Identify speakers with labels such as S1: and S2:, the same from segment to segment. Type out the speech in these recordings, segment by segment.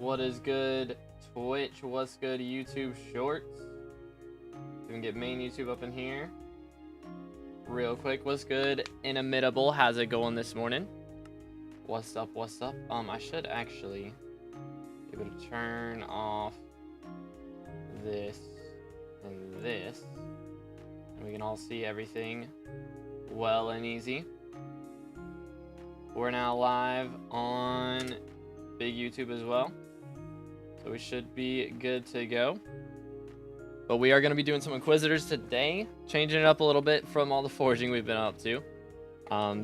S1: What is good, Twitch? What's good, YouTube Shorts? We can get main YouTube up in here real quick. What's good, Inimitable? How's it going this morning? What's up? What's up? I should actually be able to turn off this and this, and we can all see everything well and easy. We're now live on big YouTube as well, so we should be good to go. But we are going to be doing some Inquisitors today, changing it up a little bit from all the forging we've been up to.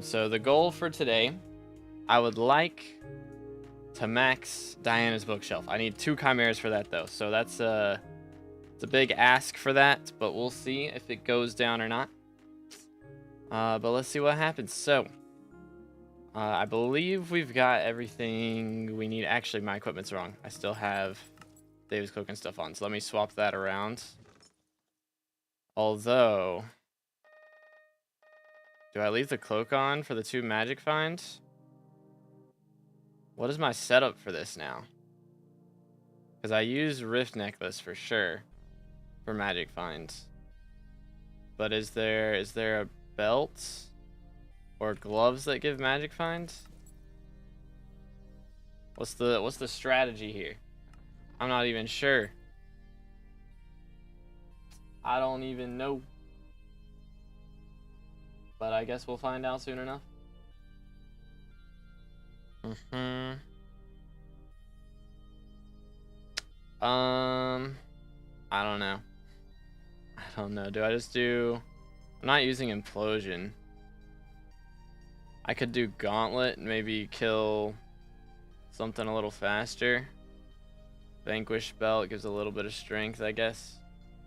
S1: So the goal for today, I would like to max Diana's bookshelf. I need 2 chimeras for that though, so that's it's a big ask for that, but we'll see if it goes down or not. But let's see what happens. So I believe we've got everything we need. Actually, my equipment's wrong. I still have Dave's cloak and stuff on, so let me swap that around. Although, do I leave the cloak on for the 2 magic finds? What is my setup for this now? Because I use Rift Necklace for sure for magic finds. But is there a belt or gloves that give magic finds? What's the strategy here? I'm not even sure. I don't even know. But I guess we'll find out soon enough. I don't know. Do I just do... I'm not using Implosion. I could do Gauntlet and maybe kill something a little faster. Vanquish Belt gives a little bit of strength, I guess.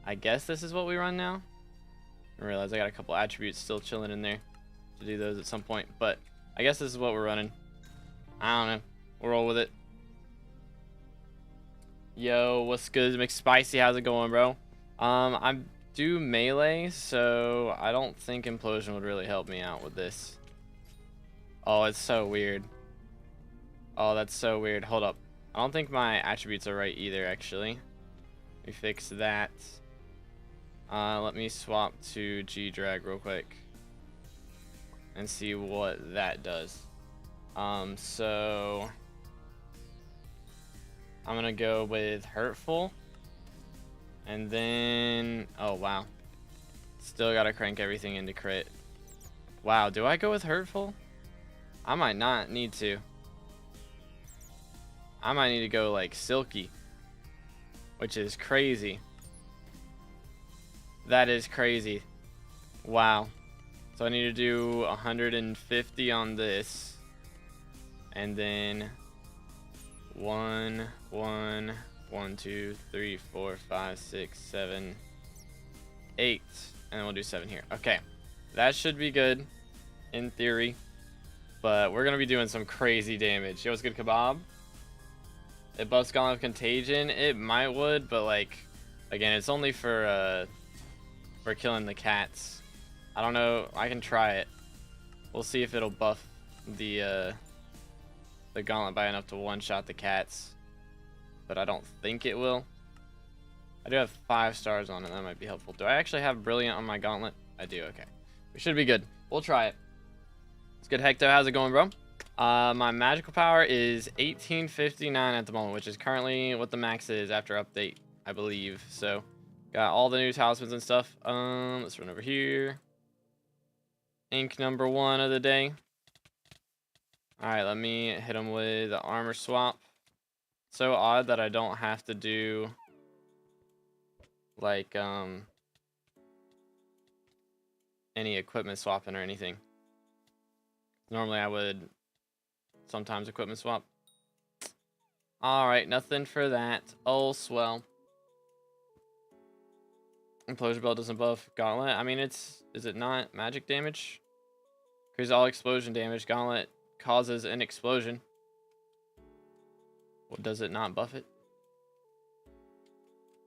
S1: I guess this is what we run now. I realize I got a couple attributes still chilling in there to do those at some point, but I guess this is what we're running. I don't know. We'll roll with it. Yo, what's good, McSpicy? How's it going, bro? I do melee, so I don't think Implosion would really help me out with this. Oh, it's so weird. Oh, that's so weird. Hold up. I don't think my attributes are right either, actually. Let me fix that. Let me swap to G-Drag real quick and see what that does. So I'm gonna go with Hurtful, and then, oh wow, still gotta crank everything into crit. Wow, do I go with Hurtful? I might not need to. I might need to go like Silky, which is crazy. That is crazy. Wow. So I need to do 150 on this, and then 1, 2, 3, 4, 5, 6, 7, 8, and then we'll do 7 here. Okay, that should be good in theory, but we're gonna be doing some crazy damage. Yo, what's good, Kebab? It buffs Gauntlet of Contagion. It might would, but like, again, it's only for killing the cats. I don't know. I can try it. We'll see if it'll buff the Gauntlet by enough to one-shot the cats, but I don't think it will. I do have 5 stars on it. That might be helpful. Do I actually have Brilliant on my Gauntlet? I do. Okay, we should be good. We'll try it. It's good, Hector. How's it going, bro? My magical power is 1859 at the moment, which is currently what the max is after update, I believe. So got all the new talismans and stuff. Let's run over here. Ink number 1 of the day. All right, let me hit him with the armor swap. So odd that I don't have to do like any equipment swapping or anything. Normally I would sometimes equipment swap. All right, nothing for that. Oh, swell. Implosion Belt doesn't buff Gauntlet. I mean, is it not magic damage? Increase all explosion damage. Gauntlet causes an explosion. Well, does it not buff it?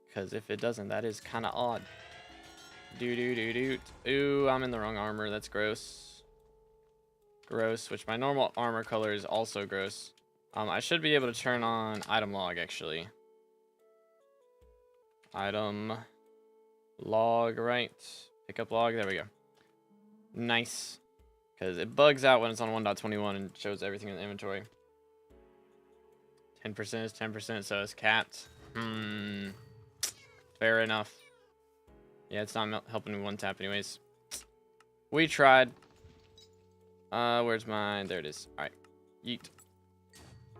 S1: Because if it doesn't, that is kind of odd. Ooh, I'm in the wrong armor. That's gross. Gross, which my normal armor color is also gross. I should be able to turn on item log, actually. Item log, right? Pickup log, there we go. Nice. Because it bugs out when it's on 1.21 and shows everything in the inventory. 10% is 10%, so it's capped. Fair enough. Yeah, it's not helping me one tap anyways. We tried. Where's mine? There it is. Alright. Yeet.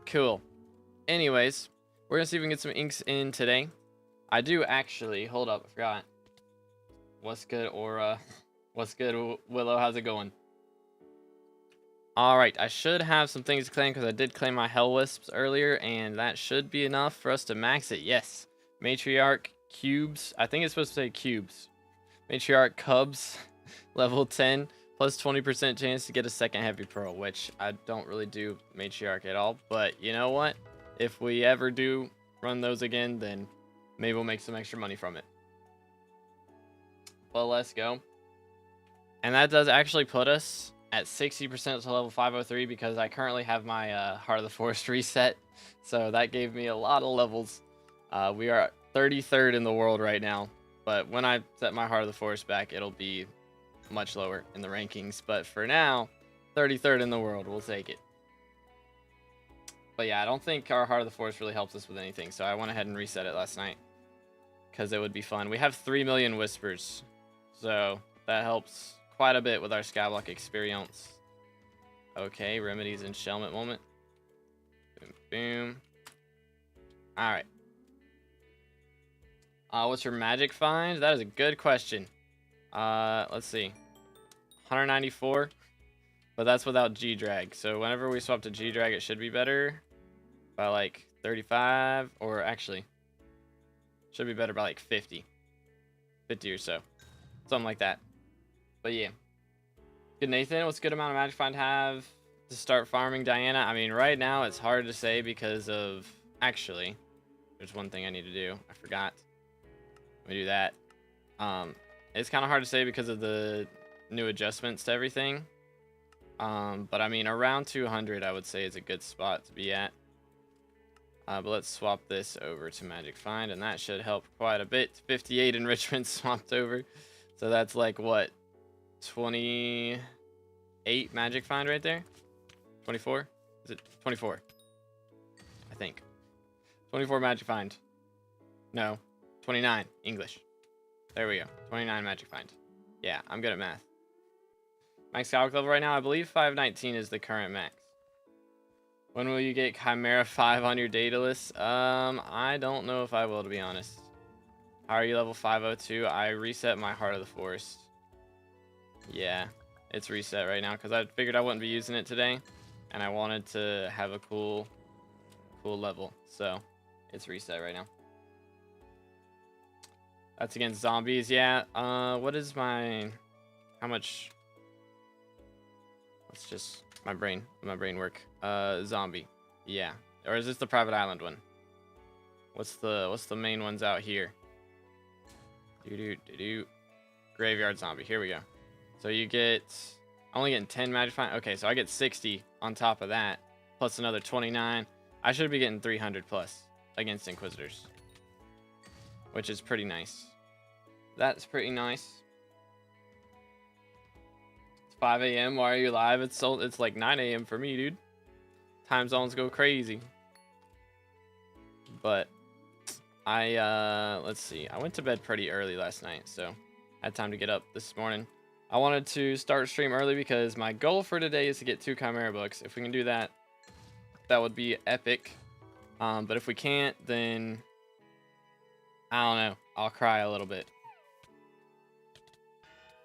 S1: Cool. Anyways, we're gonna see if we can get some inks in today. I do actually. Hold up, I forgot. What's good, Aura? What's good, Willow? How's it going? Alright, I should have some things to claim because I did claim my Hell Wisps earlier, and that should be enough for us to max it. Yes. Matriarch cubes. I think it's supposed to say cubes. Matriarch cubs, level 10, plus 20% chance to get a second heavy pearl, which I don't really do matriarch at all. But you know what? If we ever do run those again, then maybe we'll make some extra money from it. Well, let's go. And that does actually put us at 60% to level 503 because I currently have my Heart of the Forest reset. So that gave me a lot of levels. We are 33rd in the world right now. But when I set my Heart of the Forest back, it'll be much lower in the rankings. But for now, 33rd in the world. We'll take it. But yeah, I don't think our Heart of the Forest really helps us with anything. So I went ahead and reset it last night. Because it would be fun. We have 3 million whispers. So that helps quite a bit with our SkyBlock experience. Okay, Remedy's Enchantment moment. Boom, boom. Alright. What's your magic find? That is a good question. Let's see. 194. But that's without G-Drag. So whenever we swap to G-Drag, it should be better. By like 35. Or actually, should be better by like 50. 50 or so. Something like that. But yeah. Good, Nathan. What's a good amount of magic find have to start farming Diana? I mean, right now it's hard to say because of... Actually, there's one thing I need to do. I forgot. Let me do that. It's kind of hard to say because of the new adjustments to everything. But I mean, around 200 I would say is a good spot to be at. But let's swap this over to magic find, and that should help quite a bit. 58 enrichment swapped over. So that's like, what? 28 magic find right there? 24? Is it 24? I think. 24 magic find. No. 29 English. There we go. 29 magic find. Yeah, I'm good at math. Max Skywalk level right now, I believe 519 is the current max. When will you get Chimera 5 on your data list? I don't know if I will, to be honest. How are you level 502? I reset my Heart of the Forest. Yeah, it's reset right now because I figured I wouldn't be using it today, and I wanted to have a cool level, so it's reset right now. That's against zombies, yeah. What is my... How much... Let's just... My brain work. Zombie. Yeah. Or is this the private island one? What's the main ones out here? Graveyard zombie. Here we go. So you get... Only getting 10 magic find. Okay, so I get 60 on top of that. Plus another 29. I should be getting 300 plus against Inquisitors. Which is pretty nice. That's pretty nice. It's 5 a.m. Why are you live? It's like 9 a.m. for me, dude. Time zones go crazy. But let's see. I went to bed pretty early last night, so I had time to get up this morning. I wanted to start stream early because my goal for today is to get 2 Chimera books. If we can do that, that would be epic. But if we can't, then I don't know. I'll cry a little bit.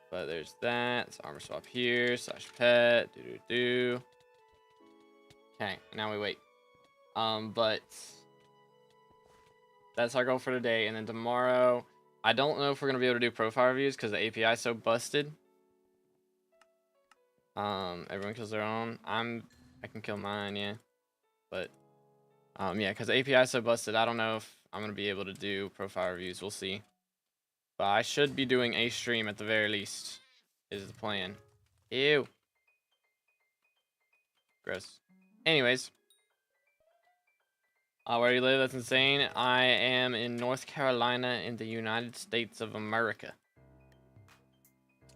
S1: But there's that. It's armor swap here. / pet. Okay, now we wait. But that's our goal for today. And then tomorrow, I don't know if we're gonna be able to do profile reviews because the API is so busted. Everyone kills their own. I can kill mine, yeah. But yeah, because the API is so busted, I don't know if I'm gonna be able to do profile reviews. We'll see. But I should be doing a stream at the very least, is the plan. Ew. Gross. Anyways, Where do you live? That's insane. I am in North Carolina in the United States of America.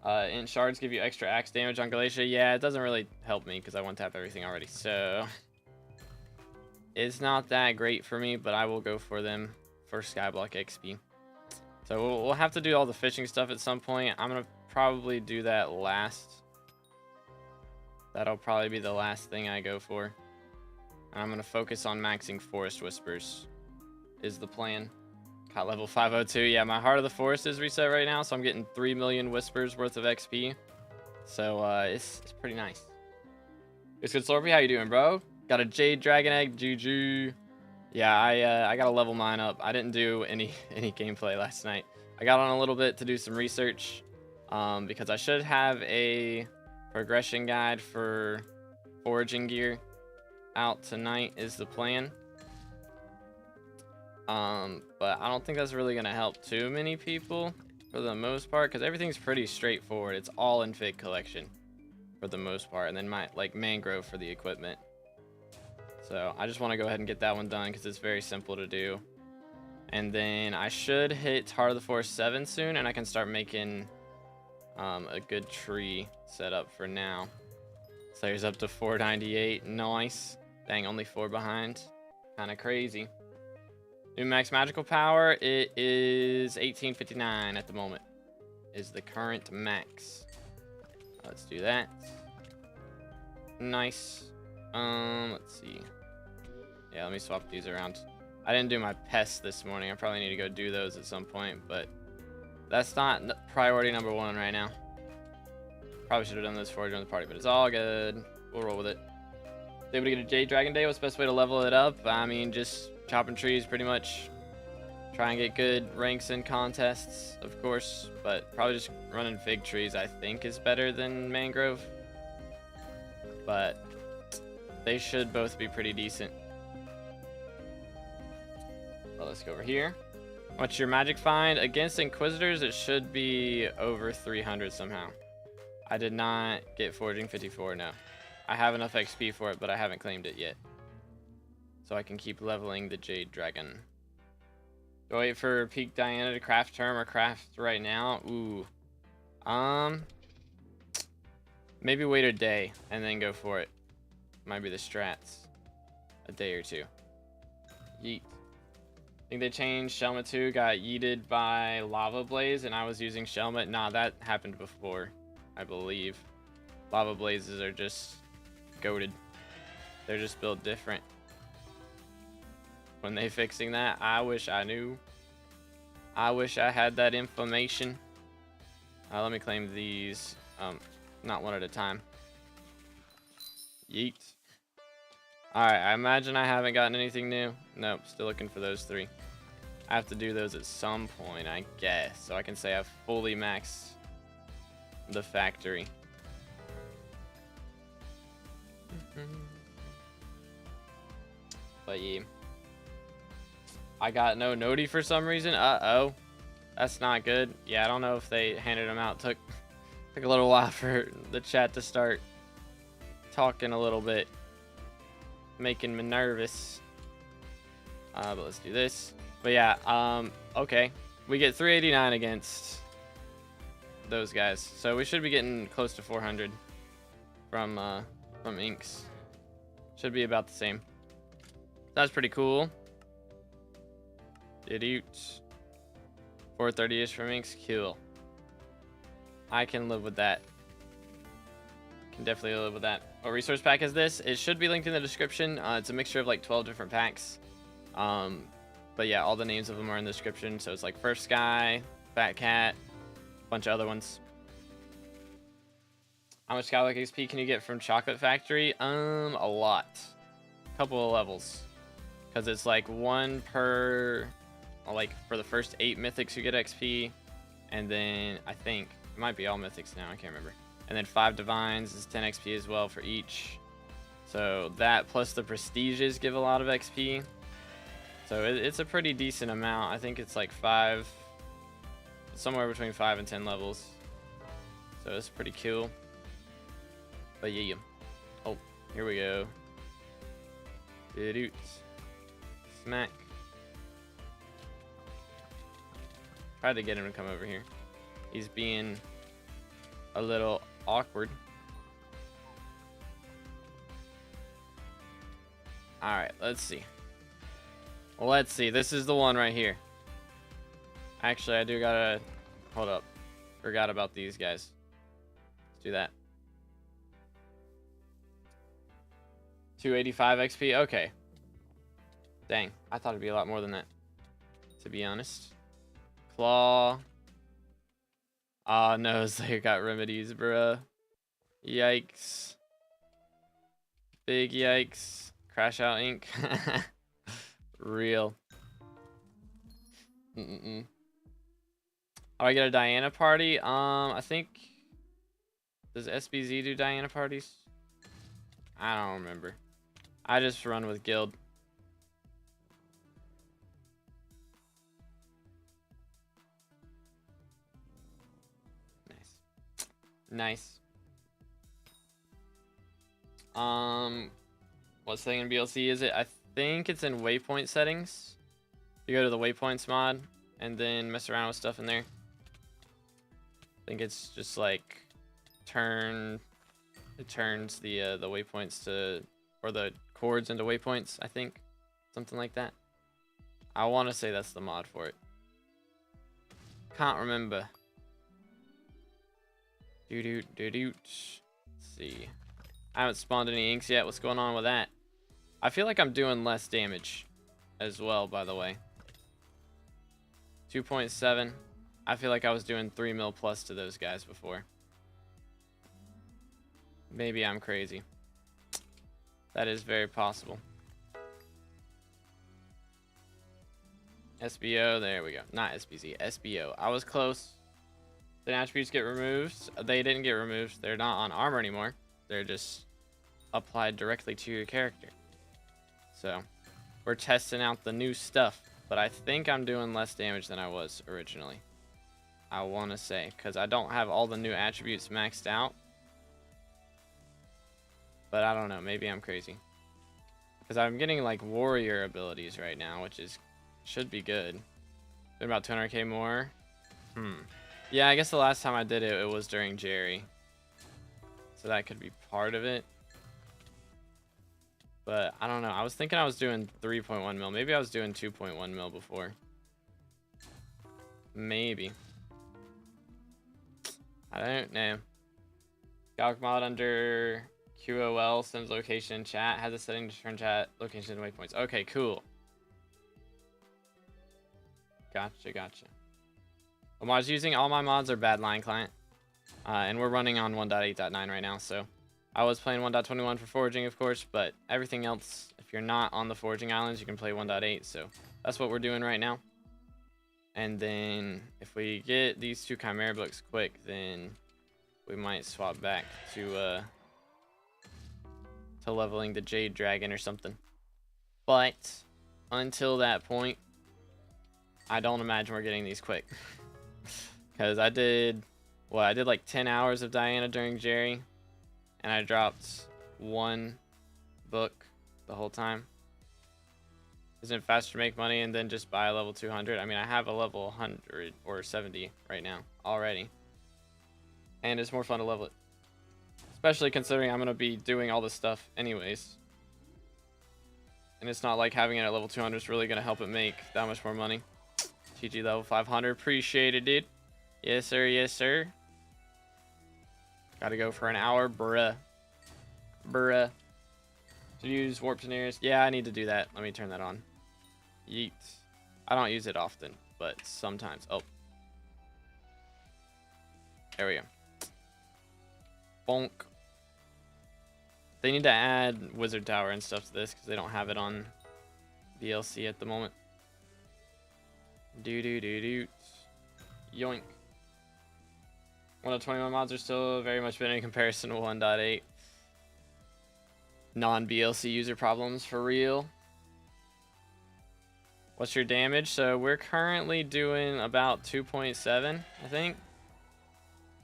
S1: Int shards give you extra axe damage on Glacier. Yeah, it doesn't really help me because I one tap everything already. So it's not that great for me, but I will go for them for Skyblock XP. So we'll have to do all the fishing stuff at some point. I'm gonna probably do that last. That'll probably be the last thing I go for. And I'm gonna focus on maxing Forest Whispers is the plan. Got level 502. Yeah, my Heart of the Forest is reset right now, so I'm getting 3 million Whispers worth of XP. So it's pretty nice. It's good, Slurpee. How you doing, bro? Got a Jade Dragon Egg. GG. Yeah, I gotta level mine up. I didn't do any gameplay last night. I got on a little bit to do some research because I should have a progression guide for foraging gear out tonight is the plan. But I don't think that's really gonna help too many people for the most part because everything's pretty straightforward. It's all in Fig collection for the most part, and then my mangrove for the equipment. So I just want to go ahead and get that one done because it's very simple to do. And then I should hit Heart of the Forest 7 soon, and I can start making a good tree setup for now. Slayer's up to 498. Nice. Dang, only 4 behind. Kind of crazy. New max magical power, it is 1859 at the moment. Is the current max. Let's do that. Nice. Let's see. Yeah, let me swap these around. I didn't do my pests this morning. I probably need to go do those at some point, but that's not priority number 1 right now. Probably should have done this before I joined the party, but it's all good. We'll roll with it. Able to get a Jade Dragon Day. What's the best way to level it up? I mean, just chopping trees pretty much. Try and get good ranks in contests, of course, but probably just running fig trees I think is better than mangrove. But they should both be pretty decent. Well, let's go over here. What's your magic find? Against Inquisitors, it should be over 300 somehow. I did not get Forging 54, no. I have enough XP for it, but I haven't claimed it yet. So I can keep leveling the Jade Dragon. Do I wait for Peak Diana to craft term or craft right now? Ooh. Maybe wait a day and then go for it. Might be the strats. A day or two. Yeet. I think they changed Shelmet 2, got yeeted by Lava Blaze, and I was using Shelmet. Nah, that happened before, I believe. Lava Blazes are just goated. They're just built different. When they fixing that, I wish I knew. I wish I had that information. Let me claim these, not one at a time. Yeet. Alright, I imagine I haven't gotten anything new. Nope, still looking for those 3. I have to do those at some point, I guess. So I can say I've fully maxed the factory. But yeah. I got no noti for some reason. Uh-oh. That's not good. Yeah, I don't know if they handed them out. Took a little while for the chat to start talking a little bit. Making me nervous. But let's do this. But yeah, okay. We get 389 against those guys. So we should be getting close to 400 from Inks. Should be about the same. That's pretty cool. Idiot. 430-ish from Inks. Cool. I can live with that. Can definitely live with that. What resource pack is this? It should be linked in the description. It's a mixture of like 12 different packs. But yeah, all the names of them are in the description. So it's like Furfsky, FatCat, a bunch of other ones. How much Skyblock XP can you get from Chocolate Factory? A lot. Couple of levels. Because it's like 1 per, like for the first 8 mythics you get XP. And then I think, it might be all mythics now, I can't remember. And then 5 divines is 10 XP as well for each. So that plus the prestiges give a lot of XP. So it's a pretty decent amount. I think it's like 5, somewhere between 5 and 10 levels. So it's pretty cool. But yeah. Oh, here we go. smack. Tried to get him to come over here. He's being a little awkward. Alright, let's see. Let's see. This is the one right here. Actually, I do gotta... Hold up. Forgot about these guys. Let's do that. 285 XP? Okay. Dang. I thought it'd be a lot more than that, to be honest. Claw. Ah, no, they got remedies, bruh. Yikes. Big yikes. Crash out ink. Real. Oh, I get a Diana party? I think... Does SBZ do Diana parties? I don't remember. I just run with guild. Nice. What's thing in BLC is it? I think it's in waypoint settings. You go to the waypoints mod and then mess around with stuff in there. I think it's just like it turns the waypoints to, or the chords into waypoints, I think. Something like that. I want to say that's the mod for it. Can't remember. Let's see. I haven't spawned any inks yet. What's going on with that? I feel like I'm doing less damage as well, by the way. 2.7. I feel like I was doing 3 mil plus to those guys before. Maybe I'm crazy. That is very possible. SBO, there we go. Not SBZ, SBO. I was close. The attributes get removed. They didn't get removed. They're not on armor anymore. They're just applied directly to your character. So, we're testing out the new stuff. But I think I'm doing less damage than I was originally. I want to say. Because I don't have all the new attributes maxed out. But I don't know. Maybe I'm crazy. Because I'm getting like warrior abilities right now. Which is should be good. Been about 200k more. Yeah, I guess the last time I did it, it was during Jerry. So that could be part of it. But I don't know. I was thinking I was doing 3.1 mil. Maybe I was doing 2.1 mil before. Maybe. I don't know. Calc mod under QOL sends location in chat. Has a setting to turn chat location and waypoints. Okay, cool. Gotcha, gotcha. The mods using, all my mods are bad line client. And we're running on 1.8.9 right now, so I was playing 1.21 for foraging, of course, but everything else, if you're not on the foraging islands, you can play 1.8, so that's what we're doing right now. And then if we get these 2 chimera books quick, then we might swap back to leveling the Jade Dragon or something. But until that point, I don't imagine we're getting these quick. Because I did like 10 hours of Diana during Jerry, and I dropped 1 book the whole time. Isn't it faster to make money and then just buy a level 200? I mean, I have a level 100 or 70 right now already. And it's more fun to level it. Especially considering I'm going to be doing all this stuff anyways. And it's not like having it at level 200 is really going to help it make that much more money. GG level 500. Appreciate it, dude. Yes, sir. Yes, sir. Gotta go for an hour. Bruh. Bruh. Should use warp to nearest. Yeah, I need to do that. Let me turn that on. Yeet. I don't use it often, but sometimes. Oh. There we go. Bonk. They need to add Wizard Tower and stuff to this because they don't have it on DLC at the moment. Doo-doo-doo-doo. Yoink. 1.21 mods are still very much better in comparison to 1.8. Non-BLC user problems for real. What's your damage? So we're currently doing about 2.7, I think.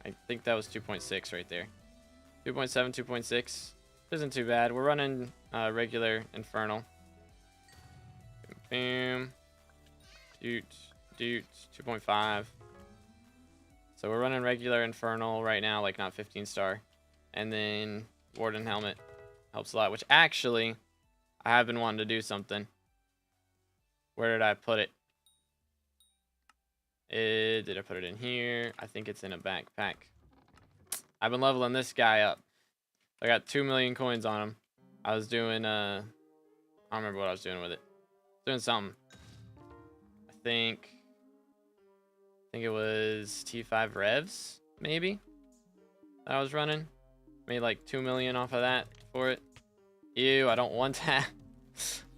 S1: I think that was 2.6 right there. 2.7, 2.6. Isn't too bad. We're running regular Infernal. Boom. Doot. 2.5. So we're running regular Infernal right now, like not 15 star. And then Warden Helmet helps a lot, which actually, I have been wanting to do something. Where did I put it? Did I put it in here? I think it's in a backpack. I've been leveling this guy up. I got 2 million coins on him. I was doing, I don't remember what I was doing with it. Doing something. I think it was T5 revs, maybe, that I was running. Made like 2 million off of that for it. Ew, I don't want that.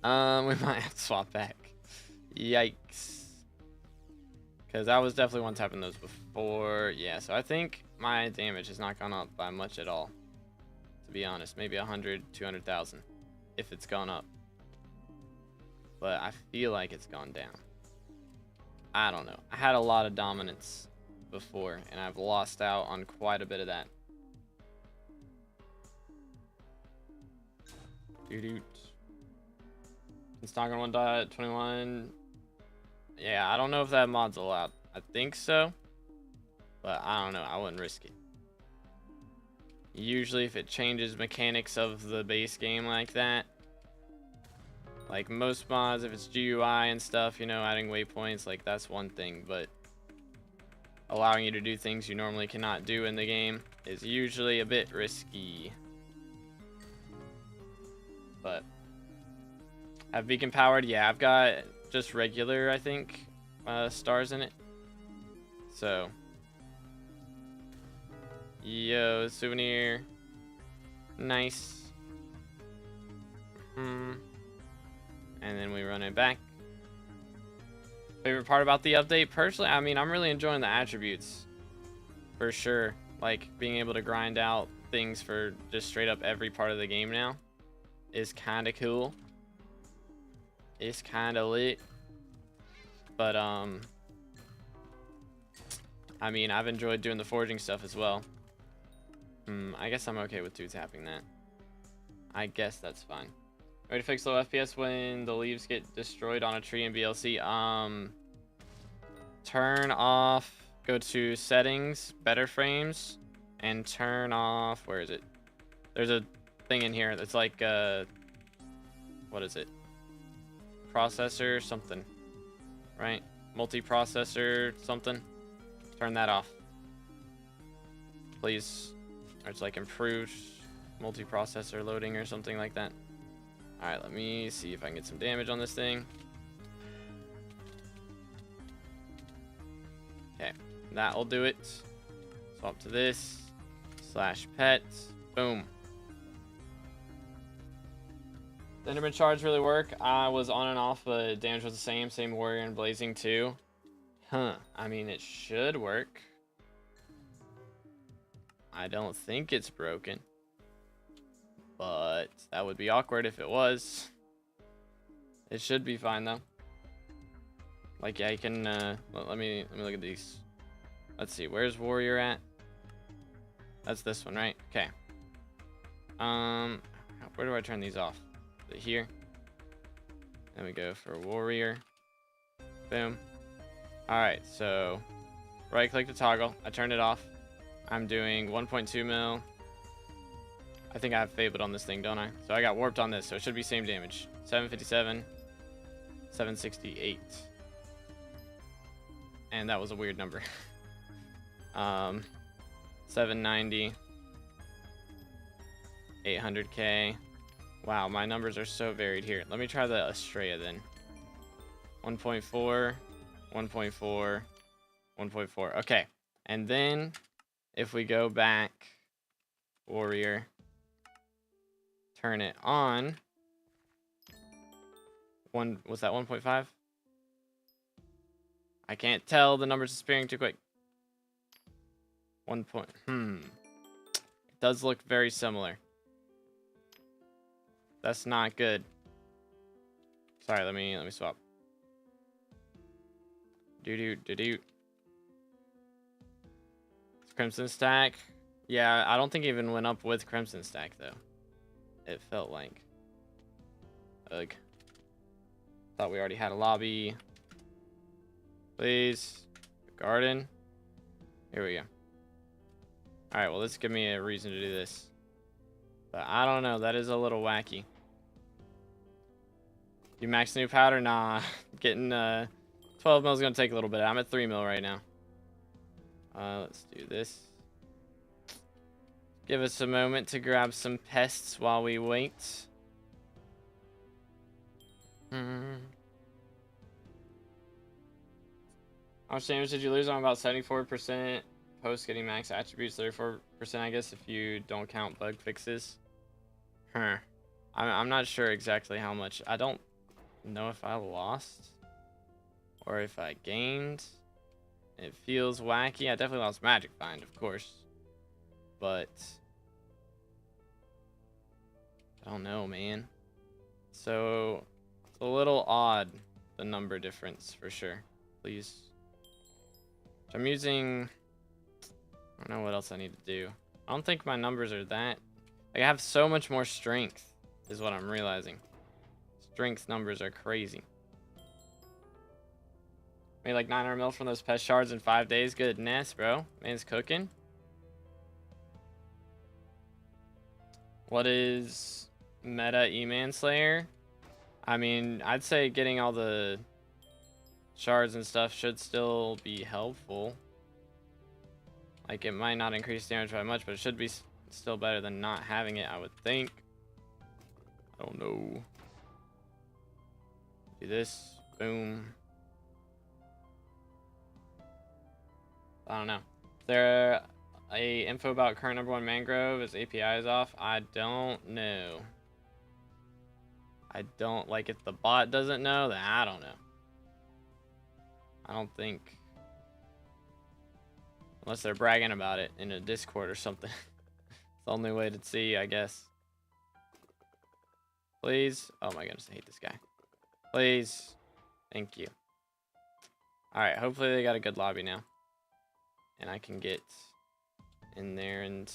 S1: We might have to swap back. Yikes. Because I was definitely one tapping those before. Yeah, so I think my damage has not gone up by much at all. To be honest, maybe 100, 200,000 if it's gone up. But I feel like it's gone down. I don't know. I had a lot of dominance before, and I've lost out on quite a bit of that. It's not on 1.21. Yeah, I don't know if that mod's allowed. I think so, but I don't know. I wouldn't risk it. Usually if it changes mechanics of the base game like that, like most mods, if it's GUI and stuff, you know, adding waypoints, like that's one thing, but allowing you to do things you normally cannot do in the game is usually a bit risky. But have beacon powered? Yeah, I've got just regular, I think, stars in it. So, yo, souvenir, nice. And then we run it back. Favorite part about the update? Personally, I mean, I'm really enjoying the attributes. For sure. Like, being able to grind out things for just straight up every part of the game now is kind of cool. It's kind of lit. But, I mean, I've enjoyed doing the forging stuff as well. I guess I'm okay with 2-tapping that. I guess that's fine. Ready to fix low FPS when the leaves get destroyed on a tree in BLC? Turn off, go to settings, better frames, and turn off, where is it? There's a thing in here that's like, what is it? Processor something, right? Multi-processor something. Turn that off, please. Or it's like improved multi-processor loading or something like that. Alright, let me see if I can get some damage on this thing. Okay, that'll do it. Swap to this. /pet. Boom. The Enderman charge really work. I was on and off, but damage was the same. Same warrior and blazing too. Huh. I mean, it should work. I don't think it's broken. But that would be awkward if it was. It should be fine though. Like, yeah, you can let me look at these. Let's see, where's warrior at? That's this one, right? Okay. Where do I turn these off? Is it here? Then we go for warrior. Boom. Alright, so right click to toggle. I turned it off. I'm doing 1.2 mil. I think I have fabled on this thing, don't I? So I got warped on this, so it should be same damage. 757, 768. And that was a weird number. 790, 800k. Wow, my numbers are so varied here. Let me try the Estrella then. 1.4, 1.4, 1.4. Okay, and then if we go back, warrior, turn it on. Was that 1.5? I can't tell. The numbers disappearing too quick. 1 point. It does look very similar. That's not good. Sorry, let me swap. It's Crimson Stack. Yeah, I don't think it even went up with Crimson Stack though. It felt like. Ugh. Thought we already had a lobby. Please. Garden. Here we go. Alright, well, this give me a reason to do this. But I don't know. That is a little wacky. You max new powder? Nah. Getting 12 mil is going to take a little bit. I'm at 3 mil right now. Let's do this. Give us a moment to grab some pests while we wait. How much damage did you lose? On about 74%. Post getting max attributes, 34%, I guess, if you don't count bug fixes. I'm not sure exactly how much. I don't know if I lost or if I gained. It feels wacky. I definitely lost Magic Find, of course. But I don't know, man. So it's a little odd, the number difference, for sure. Please. So I'm using... I don't know what else I need to do. I don't think my numbers are that... Like, I have so much more strength, is what I'm realizing. Strength numbers are crazy. Made like 900 mil from those pest shards in 5 days. Goodness, bro. Man's cooking. What is meta E-Manslayer? I mean, I'd say getting all the shards and stuff should still be helpful. Like, it might not increase damage by much, but it should be still better than not having it, I would think. I don't know. Do this. Boom. I don't know. Is there a info about current #1 mangrove? His API is off? I don't know. I don't, like, if the bot doesn't know, then I don't know. I don't think. Unless they're bragging about it in a Discord or something. It's the only way to see, I guess. Please. Oh my goodness, I hate this guy. Please. Thank you. Alright, hopefully they got a good lobby now. And I can get in there and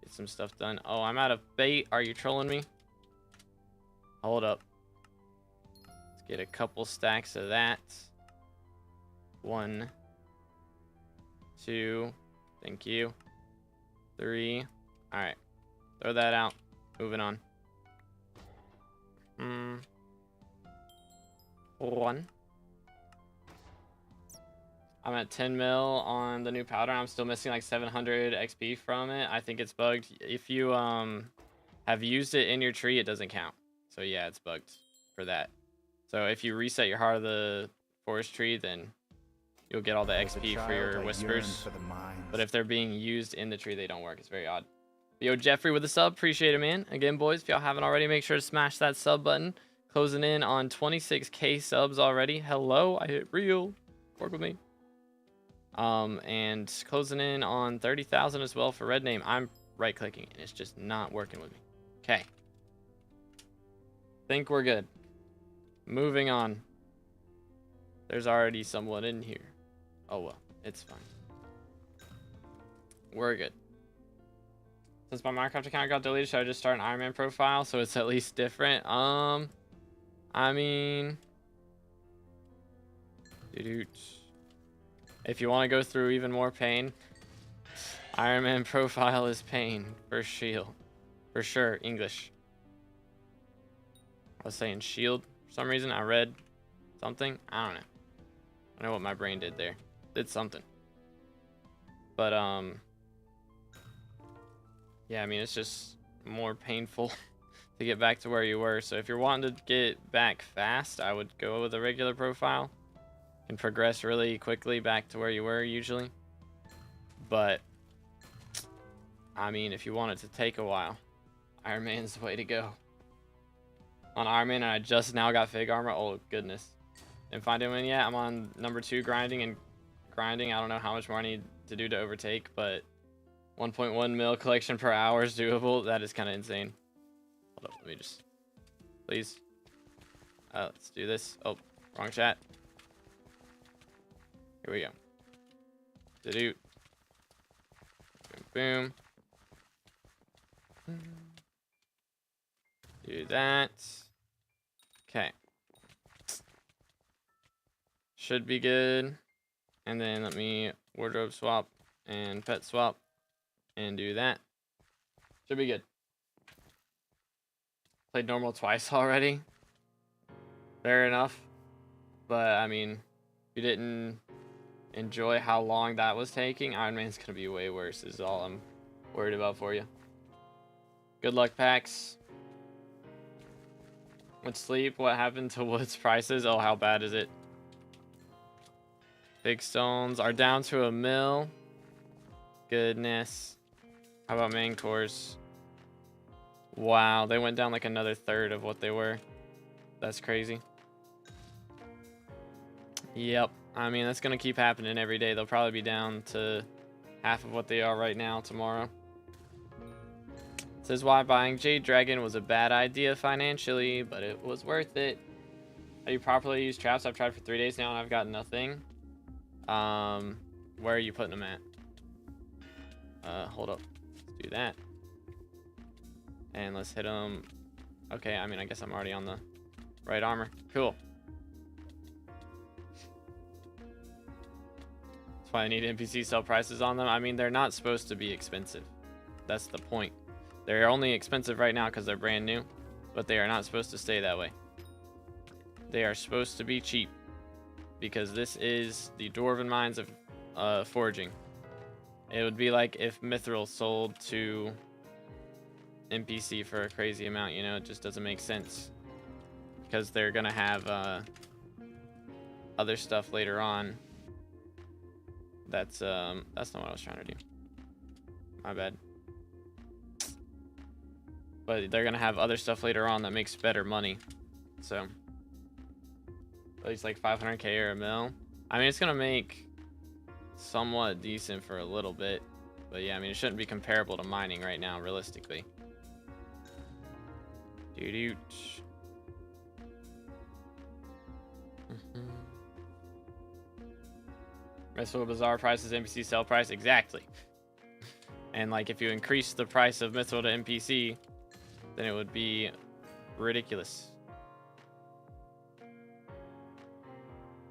S1: get some stuff done. Oh, I'm out of bait. Are you trolling me? Hold up. Let's get a couple stacks of that. 1, 2. Thank you. 3. Alright. Throw that out. Moving on. 1. I'm at 10 mil on the new powder. I'm still missing like 700 XP from it. I think it's bugged. If you have used it in your tree, it doesn't count. So yeah, it's bugged for that. So if you reset your Heart of the Forest tree, then you'll get all the XP for your whispers. But if they're being used in the tree, they don't work. It's very odd. Yo, Jeffrey with the sub. Appreciate it, man. Again, boys, if y'all haven't already, make sure to smash that sub button. Closing in on 26K subs already. Hello, I hit real. Work with me. And closing in on 30,000 as well for red name. I'm right clicking and it's just not working with me. Okay. Think we're good. Moving on. There's already someone in here. Oh well, it's fine. We're good. Since my Minecraft account got deleted, should I just start an Iron Man profile so it's at least different? I mean, if you want to go through even more pain, Iron Man profile is pain for shield. For sure, English. I was saying shield for some reason. I read something. I don't know. I know what my brain did there. Did something. But, yeah, I mean, it's just more painful to get back to where you were. So if you're wanting to get back fast, I would go with a regular profile. Can progress really quickly back to where you were usually. But I mean, if you want it to take a while, Iron Man's the way to go. On Iron Man, and I just now got Fig Armor. Oh goodness, didn't find him in yet. I'm on number 2 grinding and grinding. I don't know how much more I need to do to overtake, but 1.1 mil collection per hour is doable. That is kind of insane. Hold up, let me just, please. Let's do this. Oh, wrong chat. Here we go. Do boom, boom. Do that. Okay. should be good. And then let me wardrobe swap and pet swap and do that. Should be good. Played normal twice already. Fair enough. But I mean, if you didn't enjoy how long that was taking, Iron Man's gonna be way worse is all I'm worried about for you. Good luck, packs. With sleep, what happened to wood's prices? Oh, how bad is it? Big stones are down to a mil. Goodness. How about main cores? Wow, they went down like another third of what they were. That's crazy. Yep. I mean, that's going to keep happening every day. They'll probably be down to half of what they are right now tomorrow. Says why buying Jade Dragon was a bad idea financially, but it was worth it. How do you properly use traps? I've tried for 3 days now and I've got nothing. Where are you putting them at? Hold up. Let's do that. And let's hit them. Okay, I mean, I guess I'm already on the right armor. Cool. That's why I need NPC sell prices on them. I mean, they're not supposed to be expensive. That's the point. They're only expensive right now because they're brand new, but they are not supposed to stay that way. They are supposed to be cheap because this is the Dwarven Mines of foraging. It would be like if Mithril sold to NPC for a crazy amount, you know, it just doesn't make sense because they're gonna have other stuff later on. That's not what I was trying to do. My bad. But they're gonna have other stuff later on that makes better money. So at least like 500k or a mil. I mean, it's gonna make somewhat decent for a little bit, but yeah, I mean, it shouldn't be comparable to mining right now, realistically. Doo-doo. Mithril Bazaar prices NPC sell price, exactly. And like if you increase the price of Mithril to NPC, then it would be ridiculous.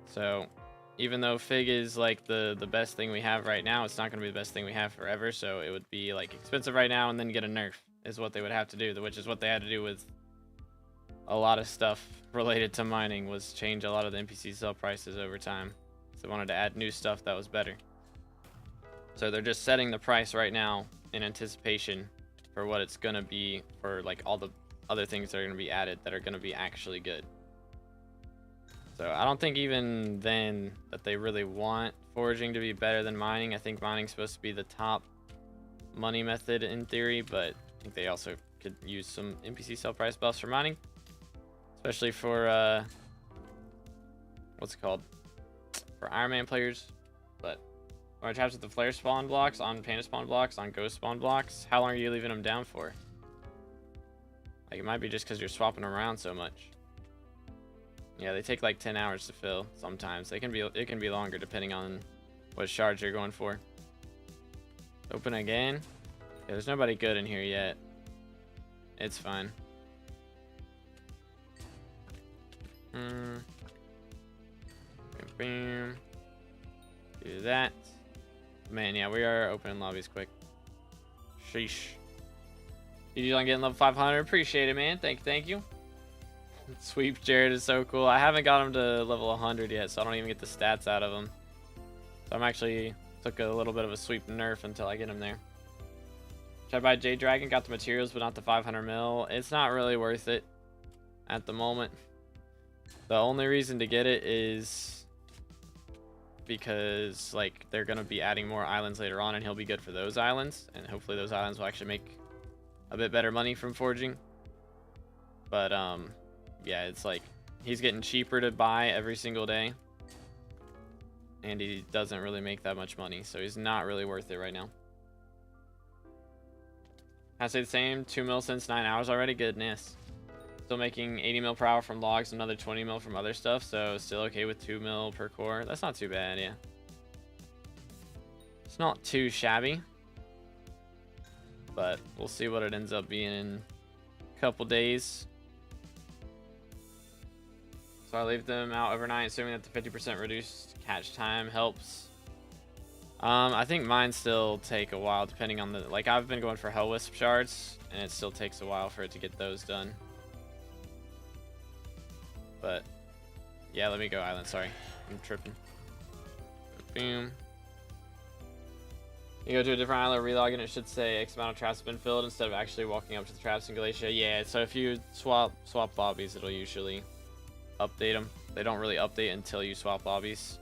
S1: So even though Fig is like the best thing we have right now, it's not going to be the best thing we have forever. So it would be like expensive right now and then get a nerf is what they would have to do, which is what they had to do with a lot of stuff related to mining, was change a lot of the NPC sell prices over time. So they wanted to add new stuff that was better. So they're just setting the price right now in anticipation for what it's going to be for like all the other things that are going to be added that are going to be actually good. So I don't think even then that they really want foraging to be better than mining. I think mining's supposed to be the top money method in theory, but I think they also could use some NPC sell price buffs for mining, especially for what's it called, for Iron Man players. But are traps with the flare spawn blocks on panda spawn blocks on ghost spawn blocks? How long are you leaving them down for? Like, it might be just because you're swapping around so much. Yeah, they take like 10 hours to fill sometimes. It can be longer depending on what shards you're going for. Open again. Yeah, there's nobody good in here yet. It's fine. Bam, bam. Do that. Man, yeah, we are opening lobbies quick. Sheesh. You on getting level 500? Appreciate it, man. Thank you. Sweep Jared is so cool. I haven't got him to level 100 yet, so I don't even get the stats out of him. So I'm actually took a little bit of a sweep nerf until I get him there. Should I buy Jade Dragon? Got the materials, but not the 500 mil. It's not really worth it at the moment. The only reason to get it is because like they're gonna be adding more islands later on, and he'll be good for those islands, and hopefully those islands will actually make a bit better money from forging. But yeah, it's like he's getting cheaper to buy every single day, and he doesn't really make that much money, so he's not really worth it right now. I say the same. 2 mil since 9 hours already. Goodness. Still making 80 mil per hour from logs, another 20 mil from other stuff, so still okay with 2 mil per core. That's not too bad, yeah. It's not too shabby, but we'll see what it ends up being in a couple days. So I leave them out overnight, assuming that the 50% reduced catch time helps. I think mine still take a while, depending on the... Like, I've been going for Hellwisp shards, and it still takes a while for it to get those done. But, yeah, let me go island. Sorry, I'm tripping. Boom. You go to a different island, relog, and it should say X amount of traps have been filled instead of actually walking up to the traps in Glacia. Yeah, so if you swap lobbies, it'll usually update them. They don't really update until you swap lobbies.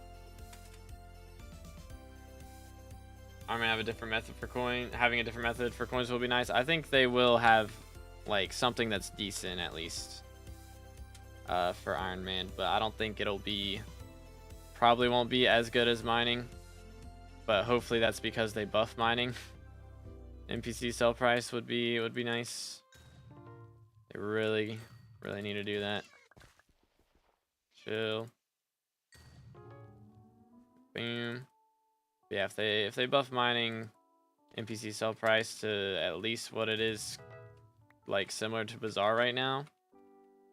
S1: I'm gonna have a different method for coin. Having a different method for coins will be nice. I think they will have like something that's decent at least for Iron Man, but I don't think it'll be. Probably won't be as good as mining, but hopefully that's because they buff mining. NPC sell price would be nice. They really need to do that. Chill. Boom. Yeah, if they buff mining NPC sell price to at least what it is, like similar to Bazaar right now,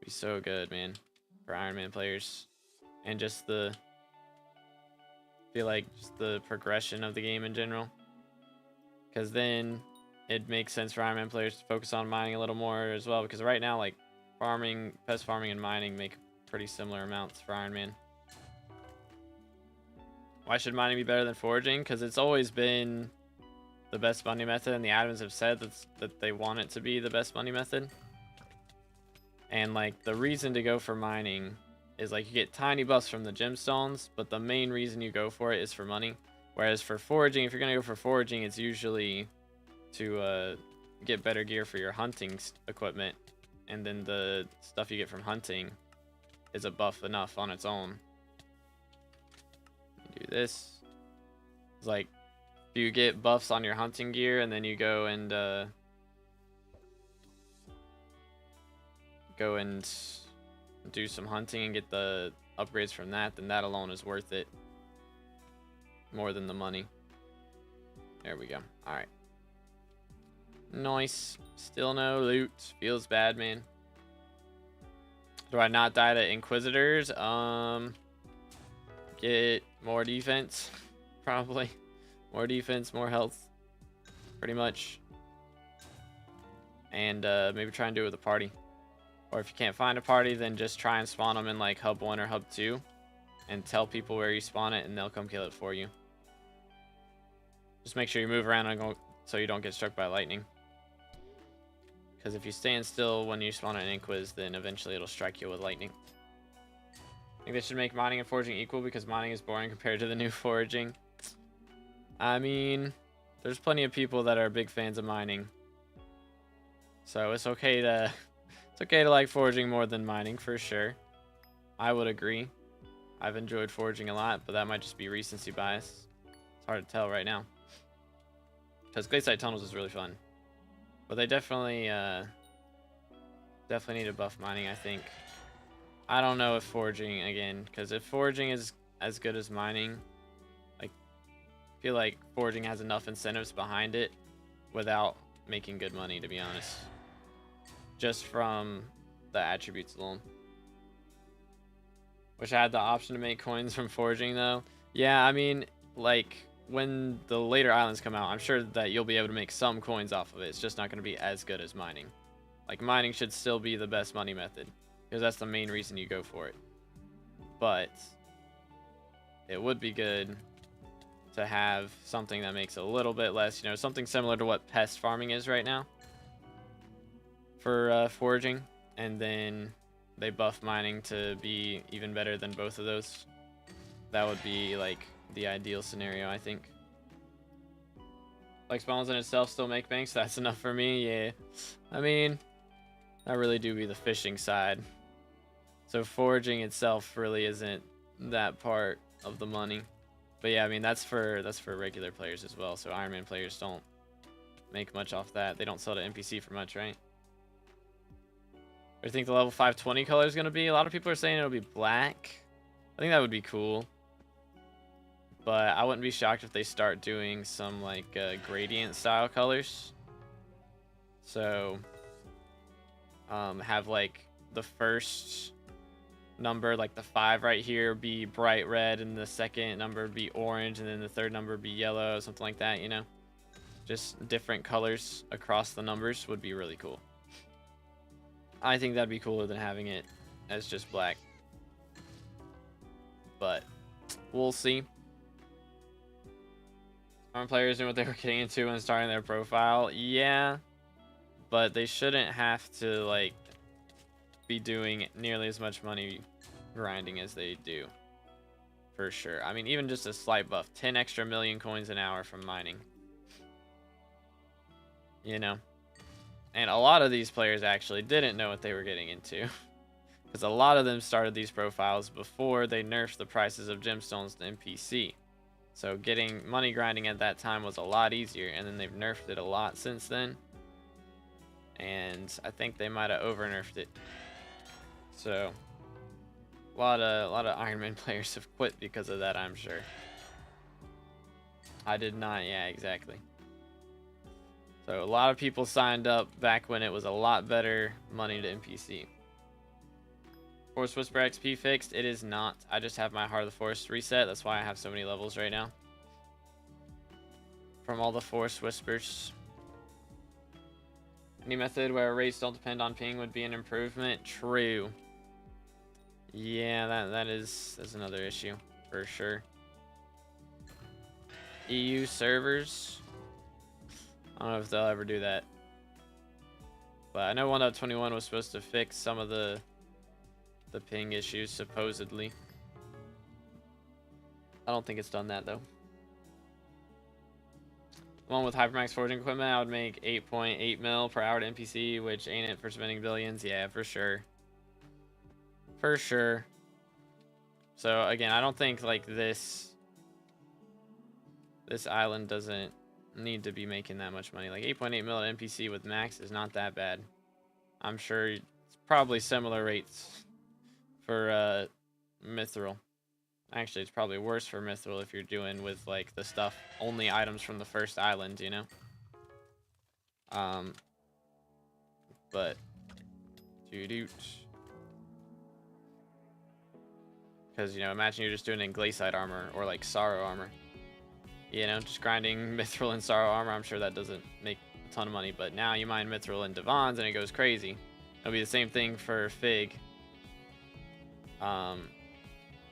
S1: be so good, man, for Iron Man players. And just the progression of the game in general, because then it makes sense for Iron Man players to focus on mining a little more as well, because right now, like, pest farming and mining make pretty similar amounts for Iron Man. Why should mining be better than foraging? Because it's always been the best money method, and the admins have said that they want it to be the best money method. And like, the reason to go for mining is like you get tiny buffs from the gemstones, but the main reason you go for it is for money. Whereas for foraging, if you're gonna go for foraging, it's usually to get better gear for your hunting equipment, and then the stuff you get from hunting is a buff enough on its own. Do this. It's like if you get buffs on your hunting gear and then you go and do some hunting and get the upgrades from that, then that alone is worth it more than the money. There we go. All right, nice. Still no loot. Feels bad, man. Do I not die to Inquisitors? Get more defense, probably. More defense, more health, pretty much. And maybe try and do it with a party. Or if you can't find a party, then just try and spawn them in like Hub 1 or Hub 2. And tell people where you spawn it, and they'll come kill it for you. Just make sure you move around and go so you don't get struck by lightning. Because if you stand still when you spawn an Inquis, then eventually it'll strike you with lightning. I think they should make mining and foraging equal, because mining is boring compared to the new foraging. I mean, there's plenty of people that are big fans of mining, so it's okay to like foraging more than mining for sure. I would agree. I've enjoyed foraging a lot, but that might just be recency bias. It's hard to tell right now, because Glaciite Tunnels is really fun, but they definitely need to buff mining, I think. I don't know if foraging, again, because if foraging is as good as mining, like, I feel like foraging has enough incentives behind it without making good money, to be honest. Just from the attributes alone. Wish I had the option to make coins from foraging, though. Yeah, I mean, like, when the later islands come out, I'm sure that you'll be able to make some coins off of it. It's just not going to be as good as mining. Like, mining should still be the best money method, because that's the main reason you go for it. But it would be good to have something that makes a little bit less, you know, something similar to what pest farming is right now for foraging, and then they buff mining to be even better than both of those. That would be like the ideal scenario, I think. Like, spawns in itself still make banks. That's enough for me. Yeah, I mean, that really do be the fishing side. So foraging itself really isn't that part of the money. But yeah, I mean, that's for regular players as well. So Iron Man players don't make much off that. They don't sell to NPC for much, right? What do you think the level 520 color is going to be? A lot of people are saying it'll be black. I think that would be cool. But I wouldn't be shocked if they start doing some like gradient style colors. So have like the first number, like the 5 right here, be bright red, and the second number be orange, and then the third number be yellow, something like that, you know? Just different colors across the numbers would be really cool. I think that'd be cooler than having it as just black. But we'll see. Some players knew what they were getting into when starting their profile. Yeah, but they shouldn't have to like be doing nearly as much money grinding as they do. For sure. I mean, even just a slight buff. 10 extra million coins an hour from mining. You know? And a lot of these players actually didn't know what they were getting into. Because a lot of them started these profiles before they nerfed the prices of gemstones to NPC. So getting money grinding at that time was a lot easier. And then they've nerfed it a lot since then. And I think they might have over nerfed it. So a lot of Iron Man players have quit because of that, I'm sure. I did not, yeah, exactly. So a lot of people signed up back when it was a lot better money to NPC. Forest Whisper XP fixed? It is not. I just have my Heart of the Forest reset. That's why I have so many levels right now. From all the Forest Whispers. Any method where rates don't depend on ping would be an improvement. True. Yeah, that's another issue for sure. EU servers. I don't know if they'll ever do that. But I know 1.21 was supposed to fix some of the ping issues, supposedly. I don't think it's done that, though. The one with Hypermax forging equipment, I would make 8.8 mil per hour to NPC, which ain't it for spending billions. Yeah, for sure. For sure. So, again, I don't think, like, this island doesn't need to be making that much money. Like 8.8 mil at NPC with max is not that bad. I'm sure it's probably similar rates for Mithril. Actually, it's probably worse for Mithril if you're doing with like the stuff, only items from the first island, you know? But because, you know, imagine you're just doing it in Glaciite armor or like Sorrow armor. You know, just grinding Mithril and Sorrow armor, I'm sure that doesn't make a ton of money. But now you mine Mithril and Divans and it goes crazy. It'll be the same thing for Fig.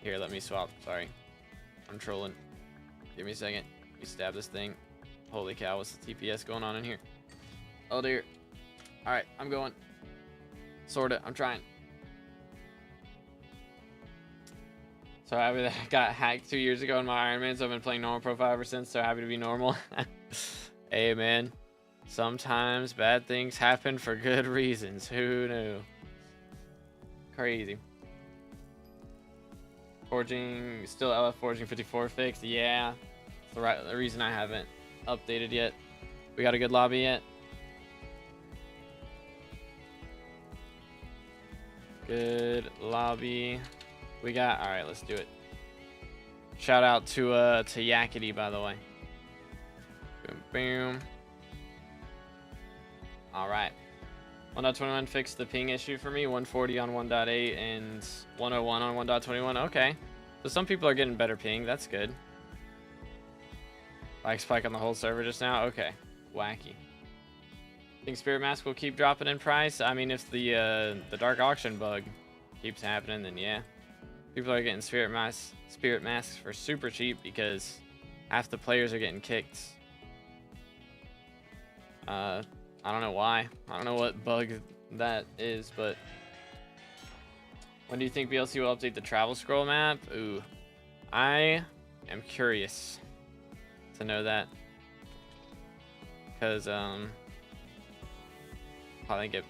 S1: Here, let me swap. Sorry. I'm trolling. Give me a second. Let me stab this thing. Holy cow, what's the TPS going on in here? Oh dear. Alright, I'm going. Sorta, I'm trying. So happy that I got hacked 2 years ago in my Iron Man, so I've been playing normal profile ever since. So happy to be normal. Hey man, sometimes bad things happen for good reasons. Who knew? Crazy. Forging, still LF Forging 54 fixed. Yeah, that's the reason I haven't updated yet. We got a good lobby yet? Good lobby. We got, all right, let's do it. Shout out to Yakety, by the way. Boom, boom. All right. 1.21 fixed the ping issue for me. 140 on 1.8 and 101 on 1.21. Okay. So some people are getting better ping. That's good. Like spike on the whole server just now. Okay. Wacky. Think Spirit Mask will keep dropping in price? I mean, if the dark auction bug keeps happening, then yeah. People are getting Spirit Masks for super cheap because half the players are getting kicked. I don't know why. I don't know what bug that is, but when do you think BLC will update the travel scroll map? Ooh, I am curious to know that because probably get